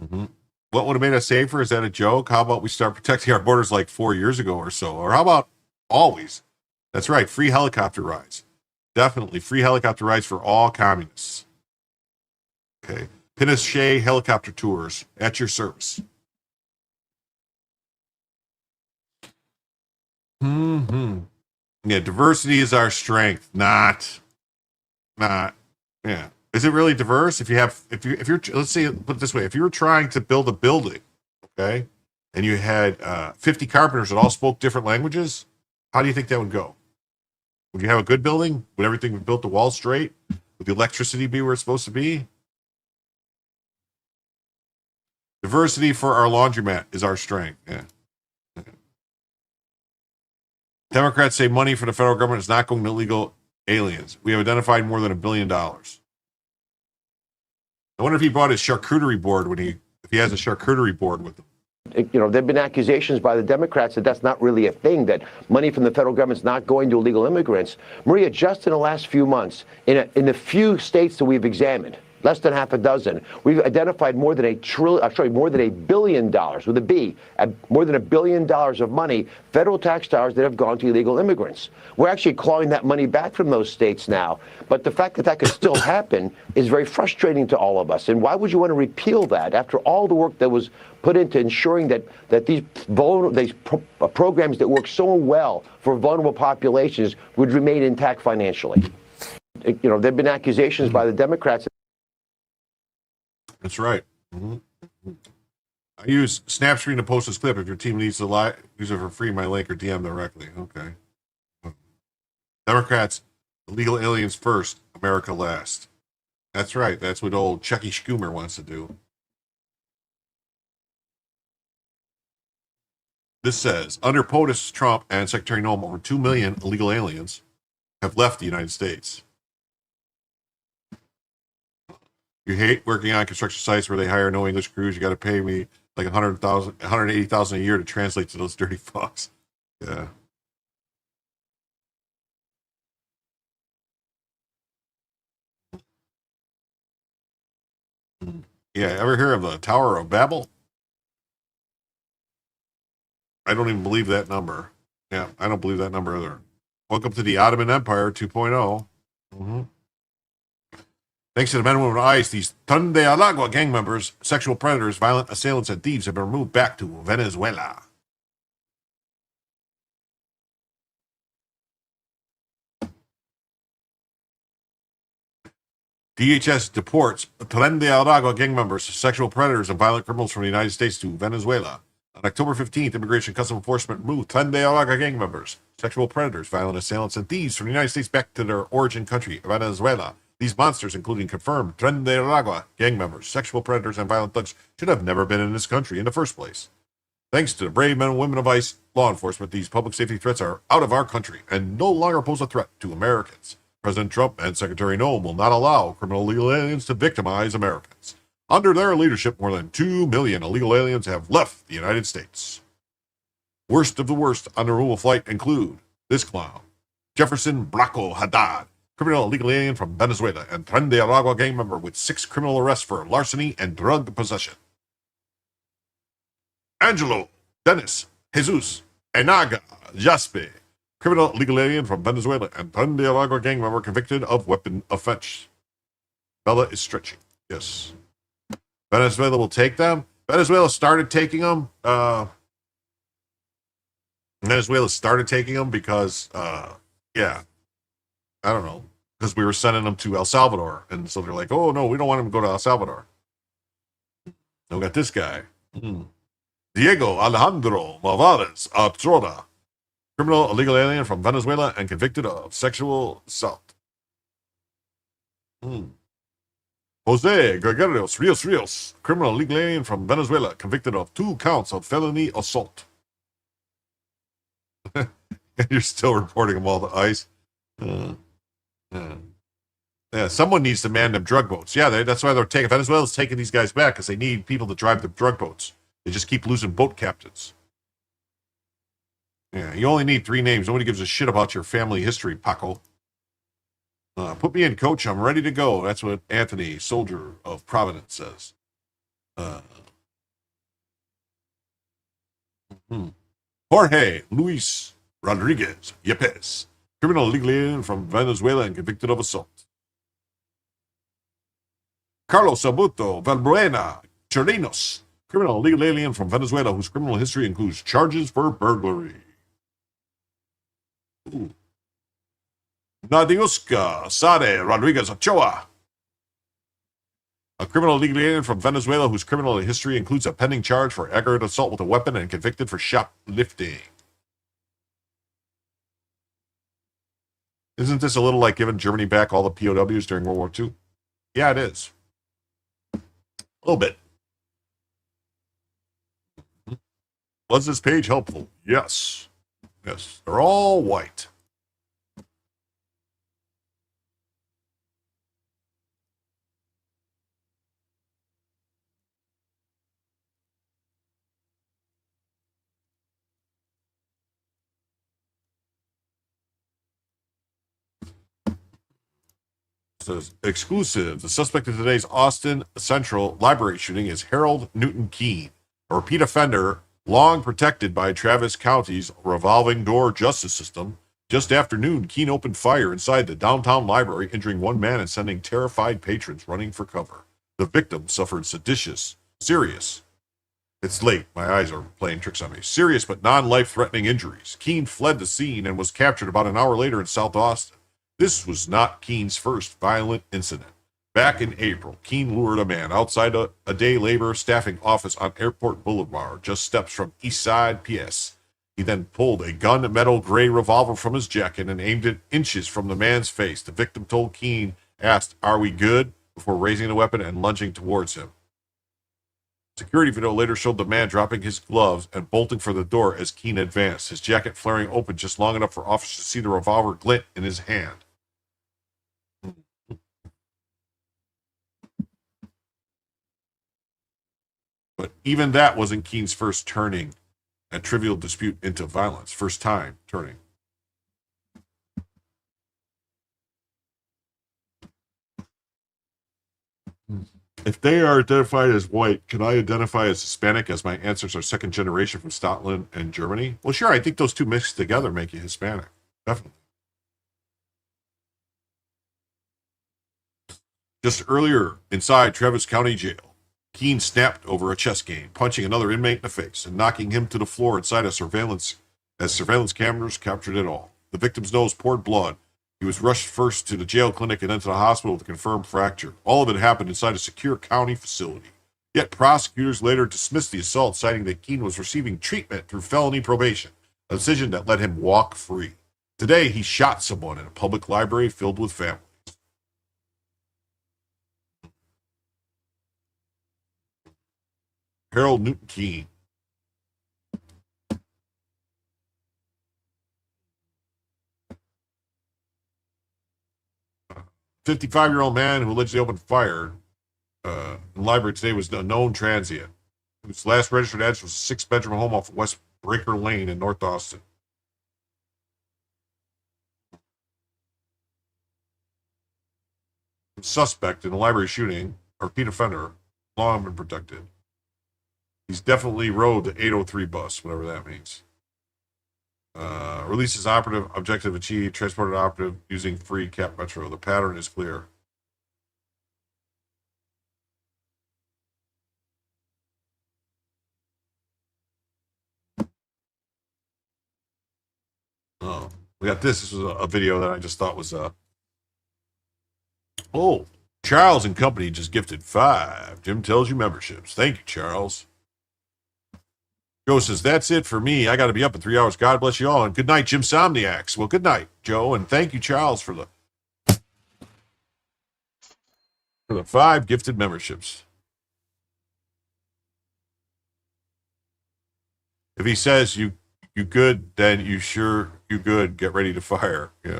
Mm-hmm. What would have made us safer? Is that a joke? How about we start protecting our borders like 4 years ago or so? Or how about always? That's right, free helicopter rides. Definitely free helicopter rides for all communists. Okay. Pinochet helicopter tours at your service. Mm-hmm. Yeah, diversity is our strength, not. Yeah. Is it really diverse? If you're let's say, put it this way, if you were trying to build a building, okay, and you had 50 carpenters that all spoke different languages, how do you think that would go? Would you have a good building? Would everything be built to wall straight? Would the electricity be where it's supposed to be? Diversity for our laundromat is our strength. Yeah. Democrats say money for the federal government is not going to illegal aliens. We have identified more than $1 billion. I wonder if he brought his charcuterie board if he has a charcuterie board with him. You know, there have been accusations by the Democrats that that's not really a thing, that money from the federal government's not going to illegal immigrants. Maria, just in the last few months, in the few states that we've examined, less than half a dozen, we've identified more than $1 billion with a B, more than $1 billion of money, federal tax dollars that have gone to illegal immigrants. We're actually clawing that money back from those states now. But the fact that that could still happen is very frustrating to all of us. And why would you want to repeal that after all the work that was put into ensuring that these programs that work so well for vulnerable populations would remain intact financially? You know, there have been accusations by the Democrats. That's right. Mm-hmm. I use Snapstream to post this clip. If your team needs to use it for free, my link or DM directly. Okay. Democrats, illegal aliens first, America last. That's right. That's what old Chucky Schumer wants to do. This says, under POTUS, Trump and Secretary Noem, over 2 million illegal aliens have left the United States. You hate working on construction sites where they hire no English crews. You got to pay me like $180,000 a year to translate to those dirty fucks. Yeah. Yeah. Ever hear of the Tower of Babel? I don't even believe that number. Yeah, I don't believe that number either. Welcome to the Ottoman Empire 2.0. Mm-hmm. Thanks to the men and women of ICE, these Tren de Aragua gang members, sexual predators, violent assailants, and thieves have been removed back to Venezuela. DHS deports Tren de Aragua gang members, sexual predators, and violent criminals from the United States to Venezuela. On October 15th, Immigration and Customs Enforcement removed Tren de Aragua gang members, sexual predators, violent assailants, and thieves from the United States back to their origin country, Venezuela. These monsters, including confirmed Tren de Aragua gang members, sexual predators, and violent thugs, should have never been in this country in the first place. Thanks to the brave men and women of ICE law enforcement, these public safety threats are out of our country and no longer pose a threat to Americans. President Trump and Secretary Noem will not allow criminal illegal aliens to victimize Americans. Under their leadership, more than 2 million illegal aliens have left the United States. Worst of the worst on the removal flight include this clown, Jefferson Blanco Haddad, criminal illegal alien from Venezuela, and Tren de Aragua gang member with 6 criminal arrests for larceny and drug possession. Angelo, Dennis, Jesus, Enaga, Jaspe, criminal illegal alien from Venezuela, and Pandelago gang member convicted of weapon offense. Bella is stretching. Yes. Venezuela will take them. Venezuela started taking them. Venezuela started taking them because, yeah, I don't know, because we were sending them to El Salvador. And so they're like, oh, no, we don't want them to go to El Salvador. Then we got this guy. Diego Alejandro Malvarez Artroda, criminal illegal alien from Venezuela and convicted of sexual assault. Jose Gregorio Rios, criminal illegal alien from Venezuela, convicted of 2 counts of felony assault. You're still reporting them all to ICE. Yeah, someone needs to man them drug boats. Yeah, that's why they're taking Venezuela's taking these guys back, because they need people to drive the drug boats. They just keep losing boat captains. Yeah, you only need 3 names. Nobody gives a shit about your family history, Paco. Put me in, coach. I'm ready to go. That's what Anthony, soldier of Providence, says. Jorge Luis Rodriguez Yepes, criminal illegal alien from Venezuela and convicted of assault. Carlos Alberto Valbuena Chirinos, criminal illegal alien from Venezuela whose criminal history includes charges for burglary. Nadiuska Sade Rodriguez Ochoa, a criminal illegal alien from Venezuela whose criminal history includes a pending charge for aggravated assault with a weapon and convicted for shoplifting. Isn't this a little like giving Germany back all the POWs during World War II? Yeah, it is. A little bit. Was this page helpful? Yes. Yes. They're all white. Says, exclusive. The suspect in today's Austin Central Library shooting is Harold Newton Keene, a repeat offender long protected by Travis County's revolving door justice system. Just after noon, Keene opened fire inside the downtown library, injuring 1 man and sending terrified patrons running for cover. The victim suffered serious. It's late. My eyes are playing tricks on me. Serious but non-life-threatening injuries. Keene fled the scene and was captured about an hour later in South Austin. This was not Keene's first violent incident. Back in April, Keene lured a man outside a day labor staffing office on Airport Boulevard, just steps from East Side PS. He then pulled a gun-metal gray revolver from his jacket and aimed it inches from the man's face. The victim told Keene, asked, "Are we good?" before raising the weapon and lunging towards him. Security video later showed the man dropping his gloves and bolting for the door as Keene advanced, his jacket flaring open just long enough for officers to see the revolver glint in his hand. But even that wasn't Keene's first turning a trivial dispute into violence. First time turning. If they are identified as white, can I identify as Hispanic as my ancestors are second generation from Scotland and Germany? Well, sure. I think those two mixed together make you Hispanic. Definitely. Just earlier, inside Travis County Jail, Keene snapped over a chess game, punching another inmate in the face and knocking him to the floor inside as surveillance cameras captured it all. The victim's nose poured blood. He was rushed first to the jail clinic and then to the hospital with a confirmed fracture. All of it happened inside a secure county facility. Yet prosecutors later dismissed the assault, citing that Keene was receiving treatment through felony probation, a decision that let him walk free. Today, he shot someone in a public library filled with families. Harold Newton Keene. A 55-year-old man who allegedly opened fire in the library today was a known transient, whose last registered address was a 6-bedroom home off West Breaker Lane in North Austin. The suspect in the library shooting, a repeat offender, long been protected. He's definitely rode the 803 bus, whatever that means. Releases operative, objective achieved, transported operative using free cap metro. The pattern is clear. Oh, we got this. This was a video that I just thought was oh, Charles and Company just gifted 5 Jim Tells You memberships. Thank you, Charles. Joe says, that's it for me. I got to be up in 3 hours. God bless you all. And good night, Jim Somniacs. Well, good night, Joe. And thank you, Charles, for the 5 gifted memberships. If he says you good, then you good. Get ready to fire. Yeah.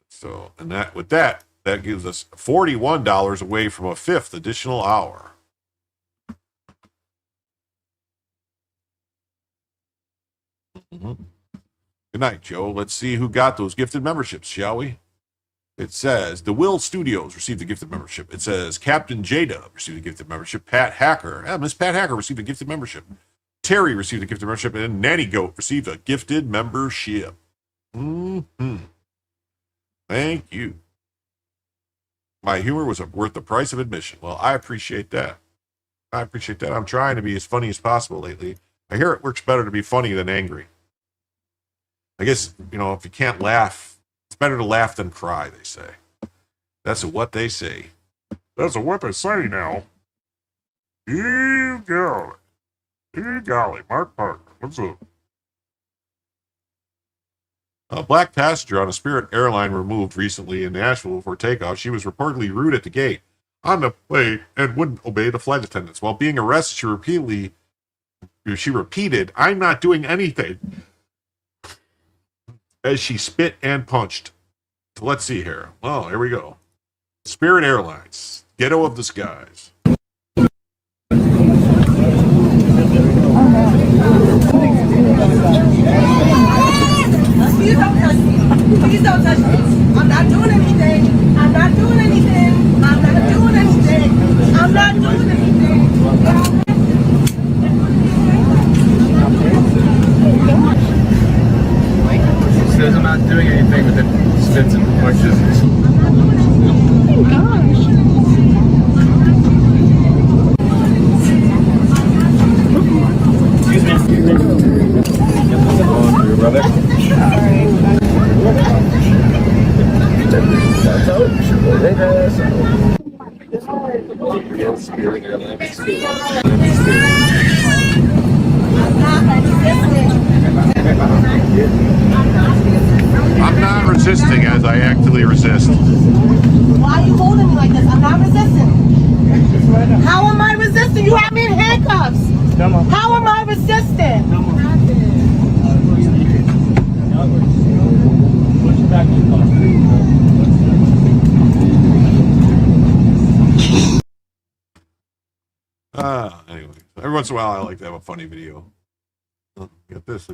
So, and that gives us $41 away from a 5th additional hour. Mm-hmm. Good night, Joe. Let's see who got those gifted memberships, shall we? It says the Will Studios received a gifted membership. It says Captain J-Dub received a gifted membership. Pat Hacker, Miss Pat Hacker received a gifted membership. Terry received a gifted membership, and Nanny Goat received a gifted membership. Mm-hmm. Thank you. My humor was worth the price of admission. Well, I appreciate that. I'm trying to be as funny as possible lately. I hear it works better to be funny than angry. I guess, if you can't laugh, it's better to laugh than cry, they say. That's what they say. That's what they say now. You golly, Mark Parker. What's up? A black passenger on a Spirit airline removed recently in Nashville before takeoff. She was reportedly rude at the gate on the plane and wouldn't obey the flight attendants. While being arrested, she repeated, "I'm not doing anything," as she spit and punched. So let's see here. Oh, here we go. Spirit Airlines, ghetto of the skies. Please don't touch me. Please don't touch me. I'm not doing anything. I'm not doing anything. I'm not doing anything. I'm not doing anything. She says I'm not doing anything, but then spits and punches. Oh my gosh. Your brother? I'm not resisting as I actively resist. Why are you holding me like this? I'm not resisting. How am I resisting? You have me in handcuffs. How am I resisting? Anyway, every once in a while I like to have a funny video. Oh, get this.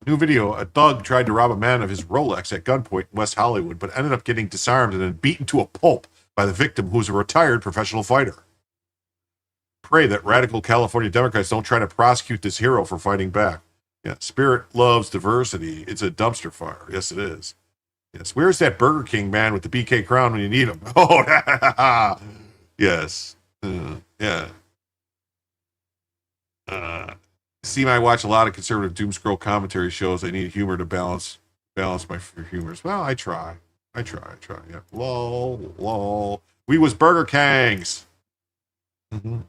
New video. A thug tried to rob a man of his Rolex at gunpoint in West Hollywood, but ended up getting disarmed and then beaten to a pulp by the victim, who's a retired professional fighter. Pray that radical California Democrats don't try to prosecute this hero for fighting back. Yeah, Spirit loves diversity. It's a dumpster fire. Yes, it is. Yes. Where's that Burger King man with the BK crown when you need him? Oh, yes. Yeah. I watch a lot of conservative doom scroll commentary shows. I need humor to balance my humors. Well, I try. Yeah. Lol. We was Burger Kangs. Mm-hmm.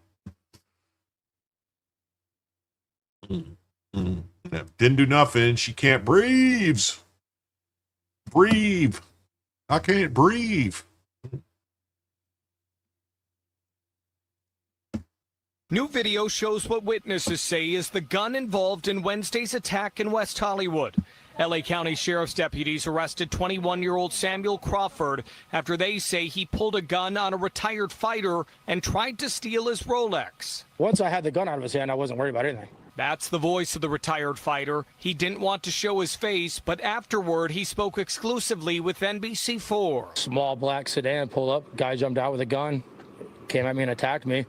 Mm-hmm. Yeah. Didn't do nothing. She can't breathe. I can't breathe. New video shows what witnesses say is the gun involved in Wednesday's attack in West Hollywood. LA County Sheriff's deputies arrested 21-year-old Samuel Crawford after they say he pulled a gun on a retired fighter and tried to steal his Rolex. Once I had the gun out of his hand, I wasn't worried about anything. That's the voice of the retired fighter. He didn't want to show his face, but afterward he spoke exclusively with NBC4. Small black sedan pulled up, guy jumped out with a gun, came at me and attacked me.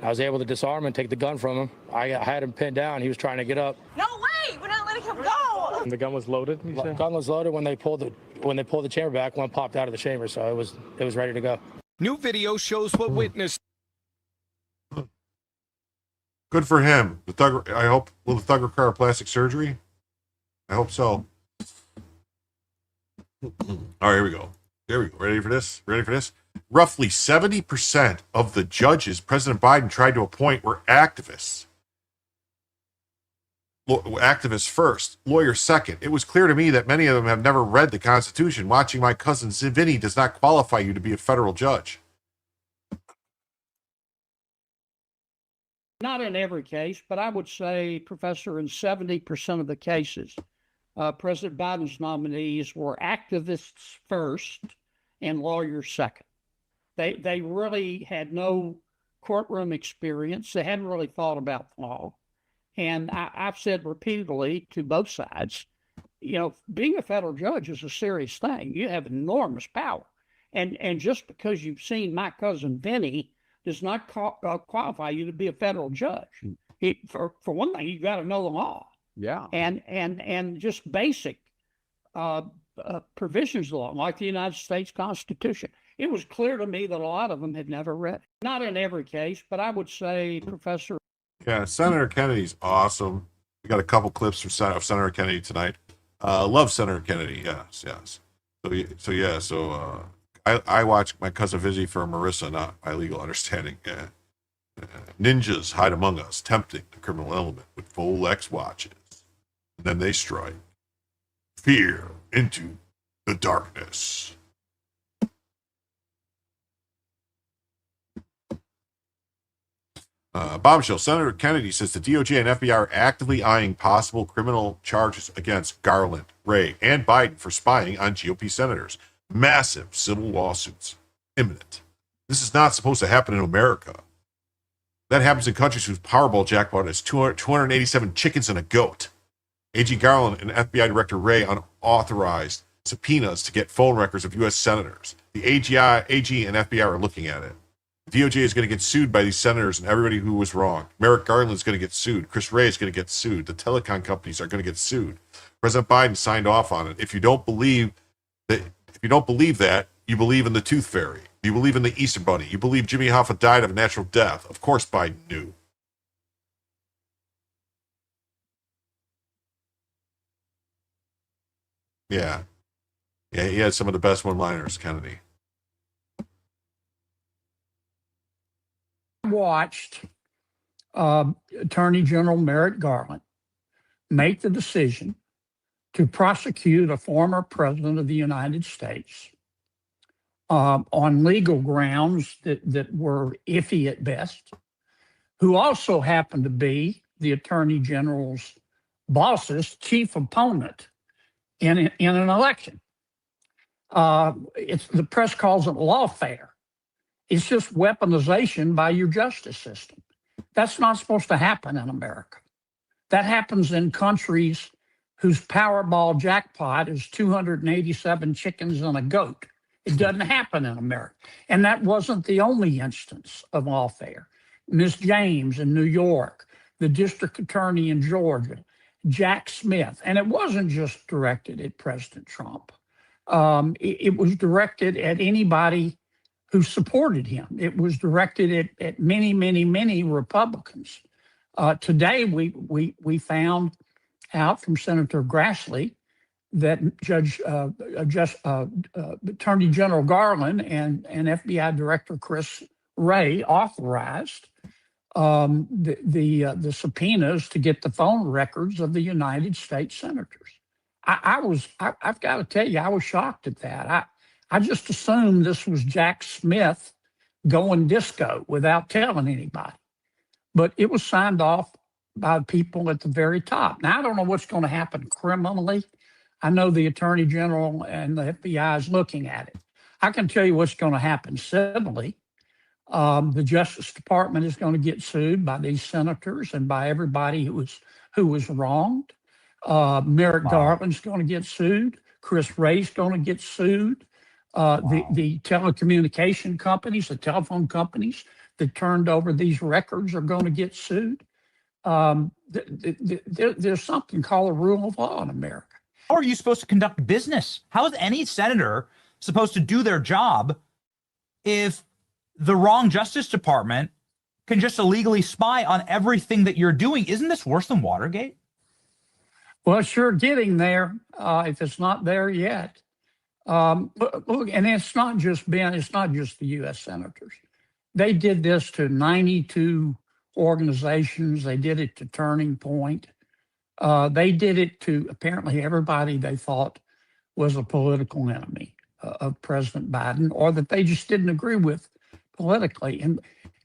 I was able to disarm him and take the gun from him. I had him pinned down. He was trying to get up. No way! We're not letting him go! And the gun was loaded. The gun was loaded when they pulled the chamber back. One popped out of the chamber, so it was ready to go. New video shows what witness. Good for him. The thug. I hope. Will the thug require plastic surgery? I hope so. All right, here we go. Here we go. Ready for this? Ready for this? Roughly 70% of the judges President Biden tried to appoint were activists. Activists first, lawyers second. It was clear to me that many of them have never read the Constitution. Watching my cousin Vinny does not qualify you to be a federal judge. Not in every case, but I would say, Professor, in 70% of the cases, President Biden's nominees were activists first and lawyers second. They really had no courtroom experience. They hadn't really thought about law. And I've said repeatedly to both sides, you know, being a federal judge is a serious thing. You have enormous power. And just because you've seen my cousin Vinny does not qualify you to be a federal judge. For one thing, you got to know the law. Yeah. And just basic provisions of the law, like the United States Constitution. It was clear to me that a lot of them had never read it. Not in every case, but I would say, Professor. Yeah, Senator Kennedy's awesome. We got a couple clips of Senator Kennedy tonight. Love Senator Kennedy. Yes. So I watch my cousin Vizzy for Marissa, not my legal understanding. Ninjas hide among us, tempting the criminal element with Rolex watches. And then they strike fear into the darkness. Bombshell. Senator Kennedy says the DOJ and FBI are actively eyeing possible criminal charges against Garland, Wray, and Biden for spying on GOP senators. Massive civil lawsuits imminent. This is not supposed to happen in America. That happens in countries whose Powerball jackpot is 287 chickens and a goat. AG Garland and FBI Director Wray unauthorized subpoenas to get phone records of U.S. senators. The AG and FBI are looking at it. The DOJ is going to get sued by these senators and everybody who was wrong. Merrick Garland is going to get sued. Chris Wray is going to get sued. The telecom companies are going to get sued. President Biden signed off on it. If you don't believe that, you believe in the Tooth Fairy. You believe in the Easter Bunny. You believe Jimmy Hoffa died of a natural death. Of course Biden knew. Yeah, he had some of the best one-liners, Kennedy. Watched Attorney General Merrick Garland make the decision to prosecute a former president of the United States on legal grounds that were iffy at best, who also happened to be the Attorney General's boss's chief opponent in an election. The press calls it lawfare. It's just weaponization by your justice system. That's not supposed to happen in America. That happens in countries whose Powerball jackpot is 287 chickens and a goat. It doesn't happen in America. And that wasn't the only instance of lawfare. Ms. James in New York, the district attorney in Georgia, Jack Smith. And it wasn't just directed at President Trump. It was directed at anybody who supported him. It was directed at many, many, many Republicans. Today, we found out from Senator Grassley that Attorney General Garland and FBI Director Chris Wray authorized the subpoenas to get the phone records of the United States senators. I've got to tell you, I was shocked at that. I just assumed this was Jack Smith going disco without telling anybody. But it was signed off by people at the very top. Now, I don't know what's going to happen criminally. I know the Attorney General and the FBI is looking at it. I can tell you what's going to happen civilly. The Justice Department is going to get sued by these senators and by everybody who was wronged. Merrick Garland's going to get sued. Chris Wray's going to get sued. The telecommunication companies, the telephone companies, that turned over these records are going to get sued. There's something called the rule of law in America. How are you supposed to conduct business? How is any senator supposed to do their job if the wrong Justice Department can just illegally spy on everything that you're doing? Isn't this worse than Watergate? Well, sure, getting there, if it's not there yet. Look, and it's not just the U.S. senators. They did this to 92 organizations. They did it to Turning Point. They did it to apparently everybody they thought was a political enemy of President Biden, or that they just didn't agree with politically.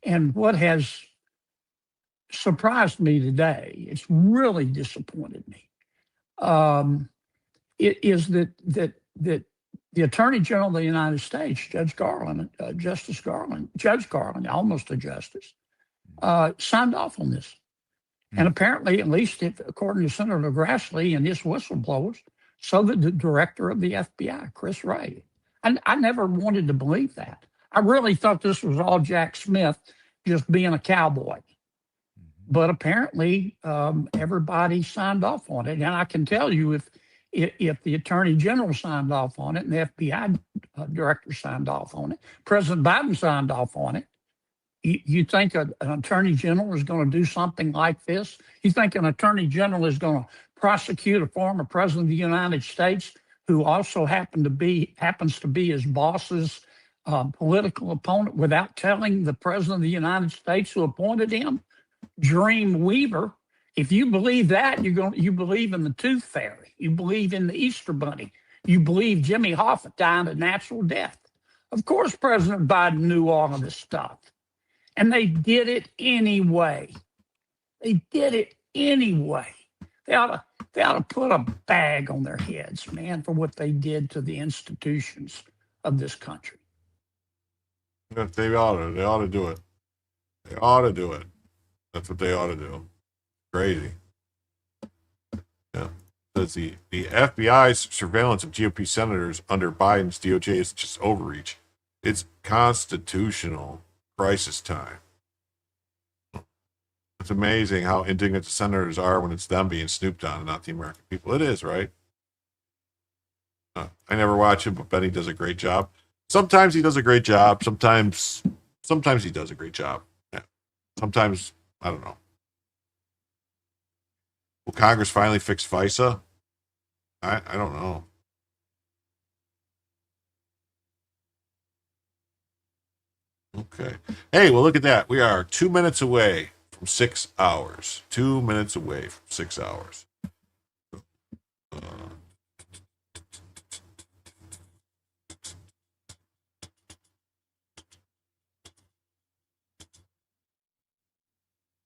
And what has surprised me today, it's really disappointed me, it is that the Attorney General of the United States, Judge Garland, almost a justice, signed off on this. And apparently, at least according to Senator Grassley and his whistleblowers, so did the director of the FBI, Chris Wray. I never wanted to believe that. I really thought this was all Jack Smith just being a cowboy. But apparently, everybody signed off on it. And I can tell you, if the Attorney General signed off on it and the FBI director signed off on it, President Biden signed off on it, you think an Attorney General is going to do something like this? You think an Attorney General is going to prosecute a former President of the United States who also happens to be his boss's political opponent without telling the President of the United States who appointed him? Dream Weaver. If you believe that, you believe in the Tooth Fairy. You believe in the Easter Bunny. You believe Jimmy Hoffa died a natural death. Of course, President Biden knew all of this stuff. And they did it anyway. They did it anyway. They ought to put a bag on their heads, man, for what they did to the institutions of this country. They ought to do it. They ought to do it. That's what they ought to do. Crazy. Yeah. Says the FBI's surveillance of GOP senators under Biden's DOJ is just overreach. It's constitutional crisis time. It's amazing how indignant the senators are when it's them being snooped on and not the American people. It is, right? I never watch him, but Benny does a great job. Sometimes he does a great job. Sometimes he does a great job. Yeah. Sometimes, I don't know. Will Congress finally fix FISA? I don't know. Okay. Hey, well, look at that. We are 2 minutes away from 6 hours. 2 minutes away from 6 hours.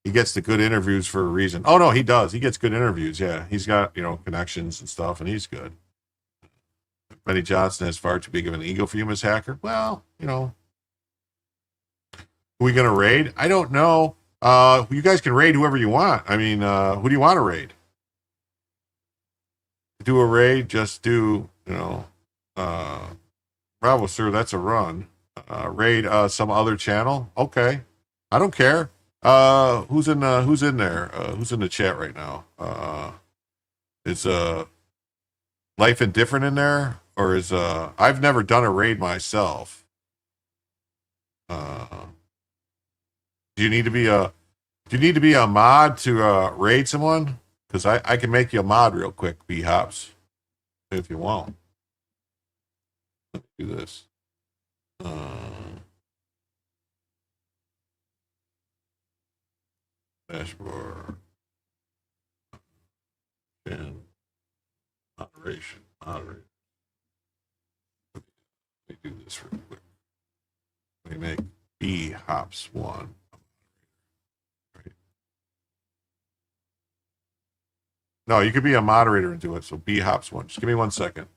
He gets the good interviews for a reason. Oh, no, he does. He gets good interviews. Yeah, he's got, connections and stuff, and he's good. Benny Johnson has far too big of an ego for you, Miss Hacker. Well, Are we going to raid? I don't know. You guys can raid whoever you want. I mean, who do you want to raid? Do a raid, just do, Bravo, sir, that's a run. Raid some other channel. Okay. I don't care. Who's in there? Who's in the chat right now? Is Life Indifferent in there? Or is I've never done a raid myself. Do you need to be a mod to raid someone? Because I can make you a mod real quick, B-Hops, if you want. Let me do this. Dashboard. And moderation. Let me do this real quick. Let me make B-Hops 1. No, you could be a moderator and do it. So B-Hops 1. Just give me 1 second.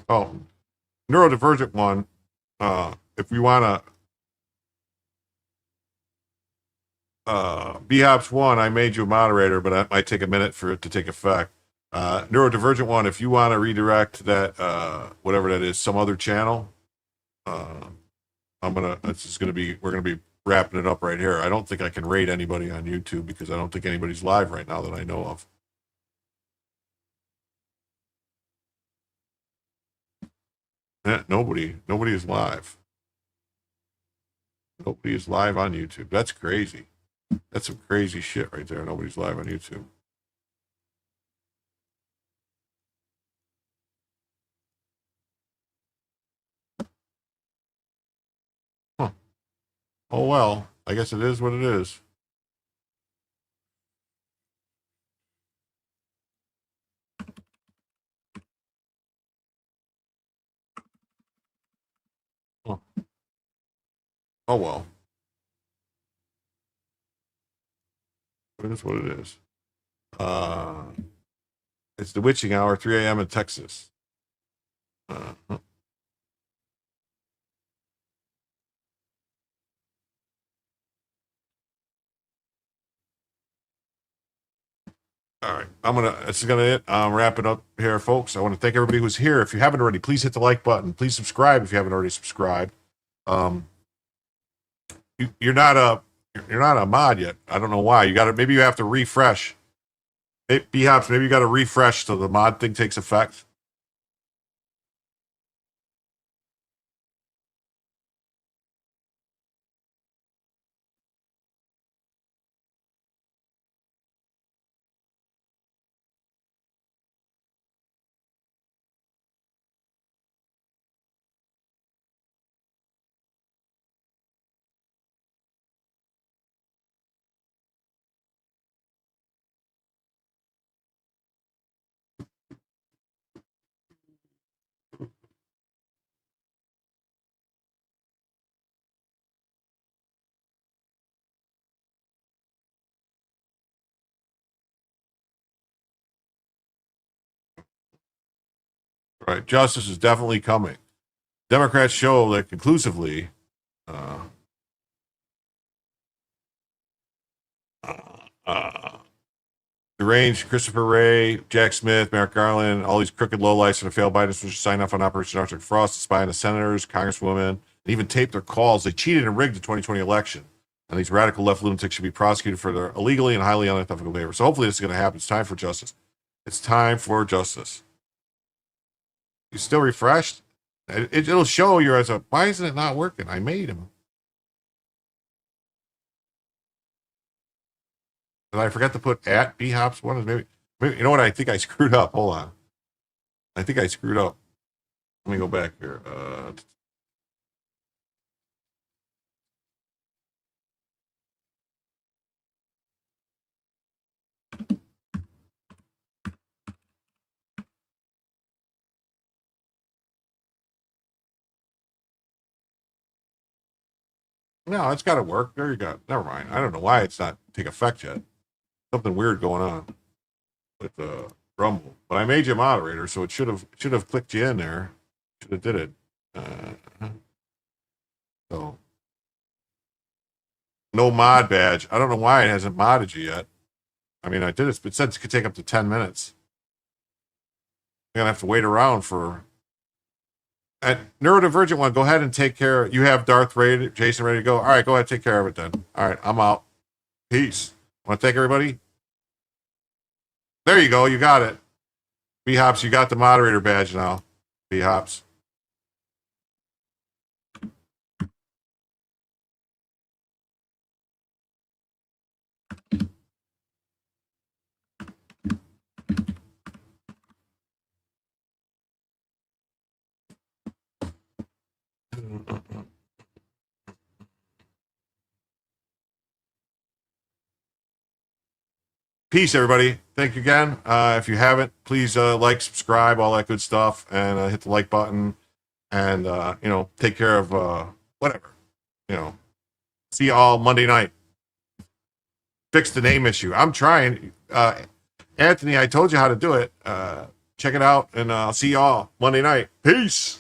Oh, neurodivergent one. If you want to, BHOPS one, I made you a moderator, but it might take a minute for it to take effect. Neurodivergent one, if you want to redirect that, whatever that is, some other channel, we're gonna be wrapping it up right here. I don't think I can rate anybody on YouTube because I don't think anybody's live right now that I know of. Nobody is live. Nobody is live on YouTube. That's crazy. That's some crazy shit right there. Nobody's live on YouTube. Huh. Oh well, I guess it is what it is. Huh. Oh well. It is what it is. It's the witching hour, 3 a.m. in Texas. Huh. All right, this is gonna it. I'm wrapping up here, folks. I want to thank everybody who's here. If you haven't already, please hit the like button. Please subscribe if you haven't already subscribed. You're not a mod yet. I don't know why. Maybe you have to refresh. Perhaps maybe you got to refresh so the mod thing takes effect. Right, justice is definitely coming. Democrats show that conclusively. Deranged Christopher Wray, Jack Smith, Merrick Garland, all these crooked lowlifes and failed Biden administration signed off on Operation Arctic Frost to spy on the senators, congresswomen, and even taped their calls. They cheated and rigged the 2020 election. And these radical left lunatics should be prosecuted for their illegally and highly unethical behavior. So hopefully this is going to happen. It's time for justice. It's time for justice. You still refreshed? It'll show you as a, why isn't it not working? I made him. Did I forget to put at BHOPS one? Maybe, you know what? I think I screwed up. Hold on. I think I screwed up. Let me go back here. No, it's got to work. There you go. Never mind. I don't know why it's not take effect yet. Something weird going on with Rumble. But I made you moderator, so it should have clicked you in there. Should have did it. So no mod badge. I don't know why it hasn't modded you yet. I mean, I did it, but it said it could take up to 10 minutes. You're gonna have to wait around for. At neurodivergent one, go ahead and take care. You have Darth ready, Jason ready to go. All right, go ahead, take care of it then. All right, I'm out. Peace. Want to thank everybody? There you go. You got it. BHOPS, you got the moderator badge now. BHOPS. Peace, everybody. Thank you again. If you haven't, please like, subscribe, all that good stuff, and hit the like button. And take care of whatever. See you all Monday night. Fix the name issue. I'm trying. Anthony, I told you how to do it. Check it out, and I'll see y'all Monday night. Peace.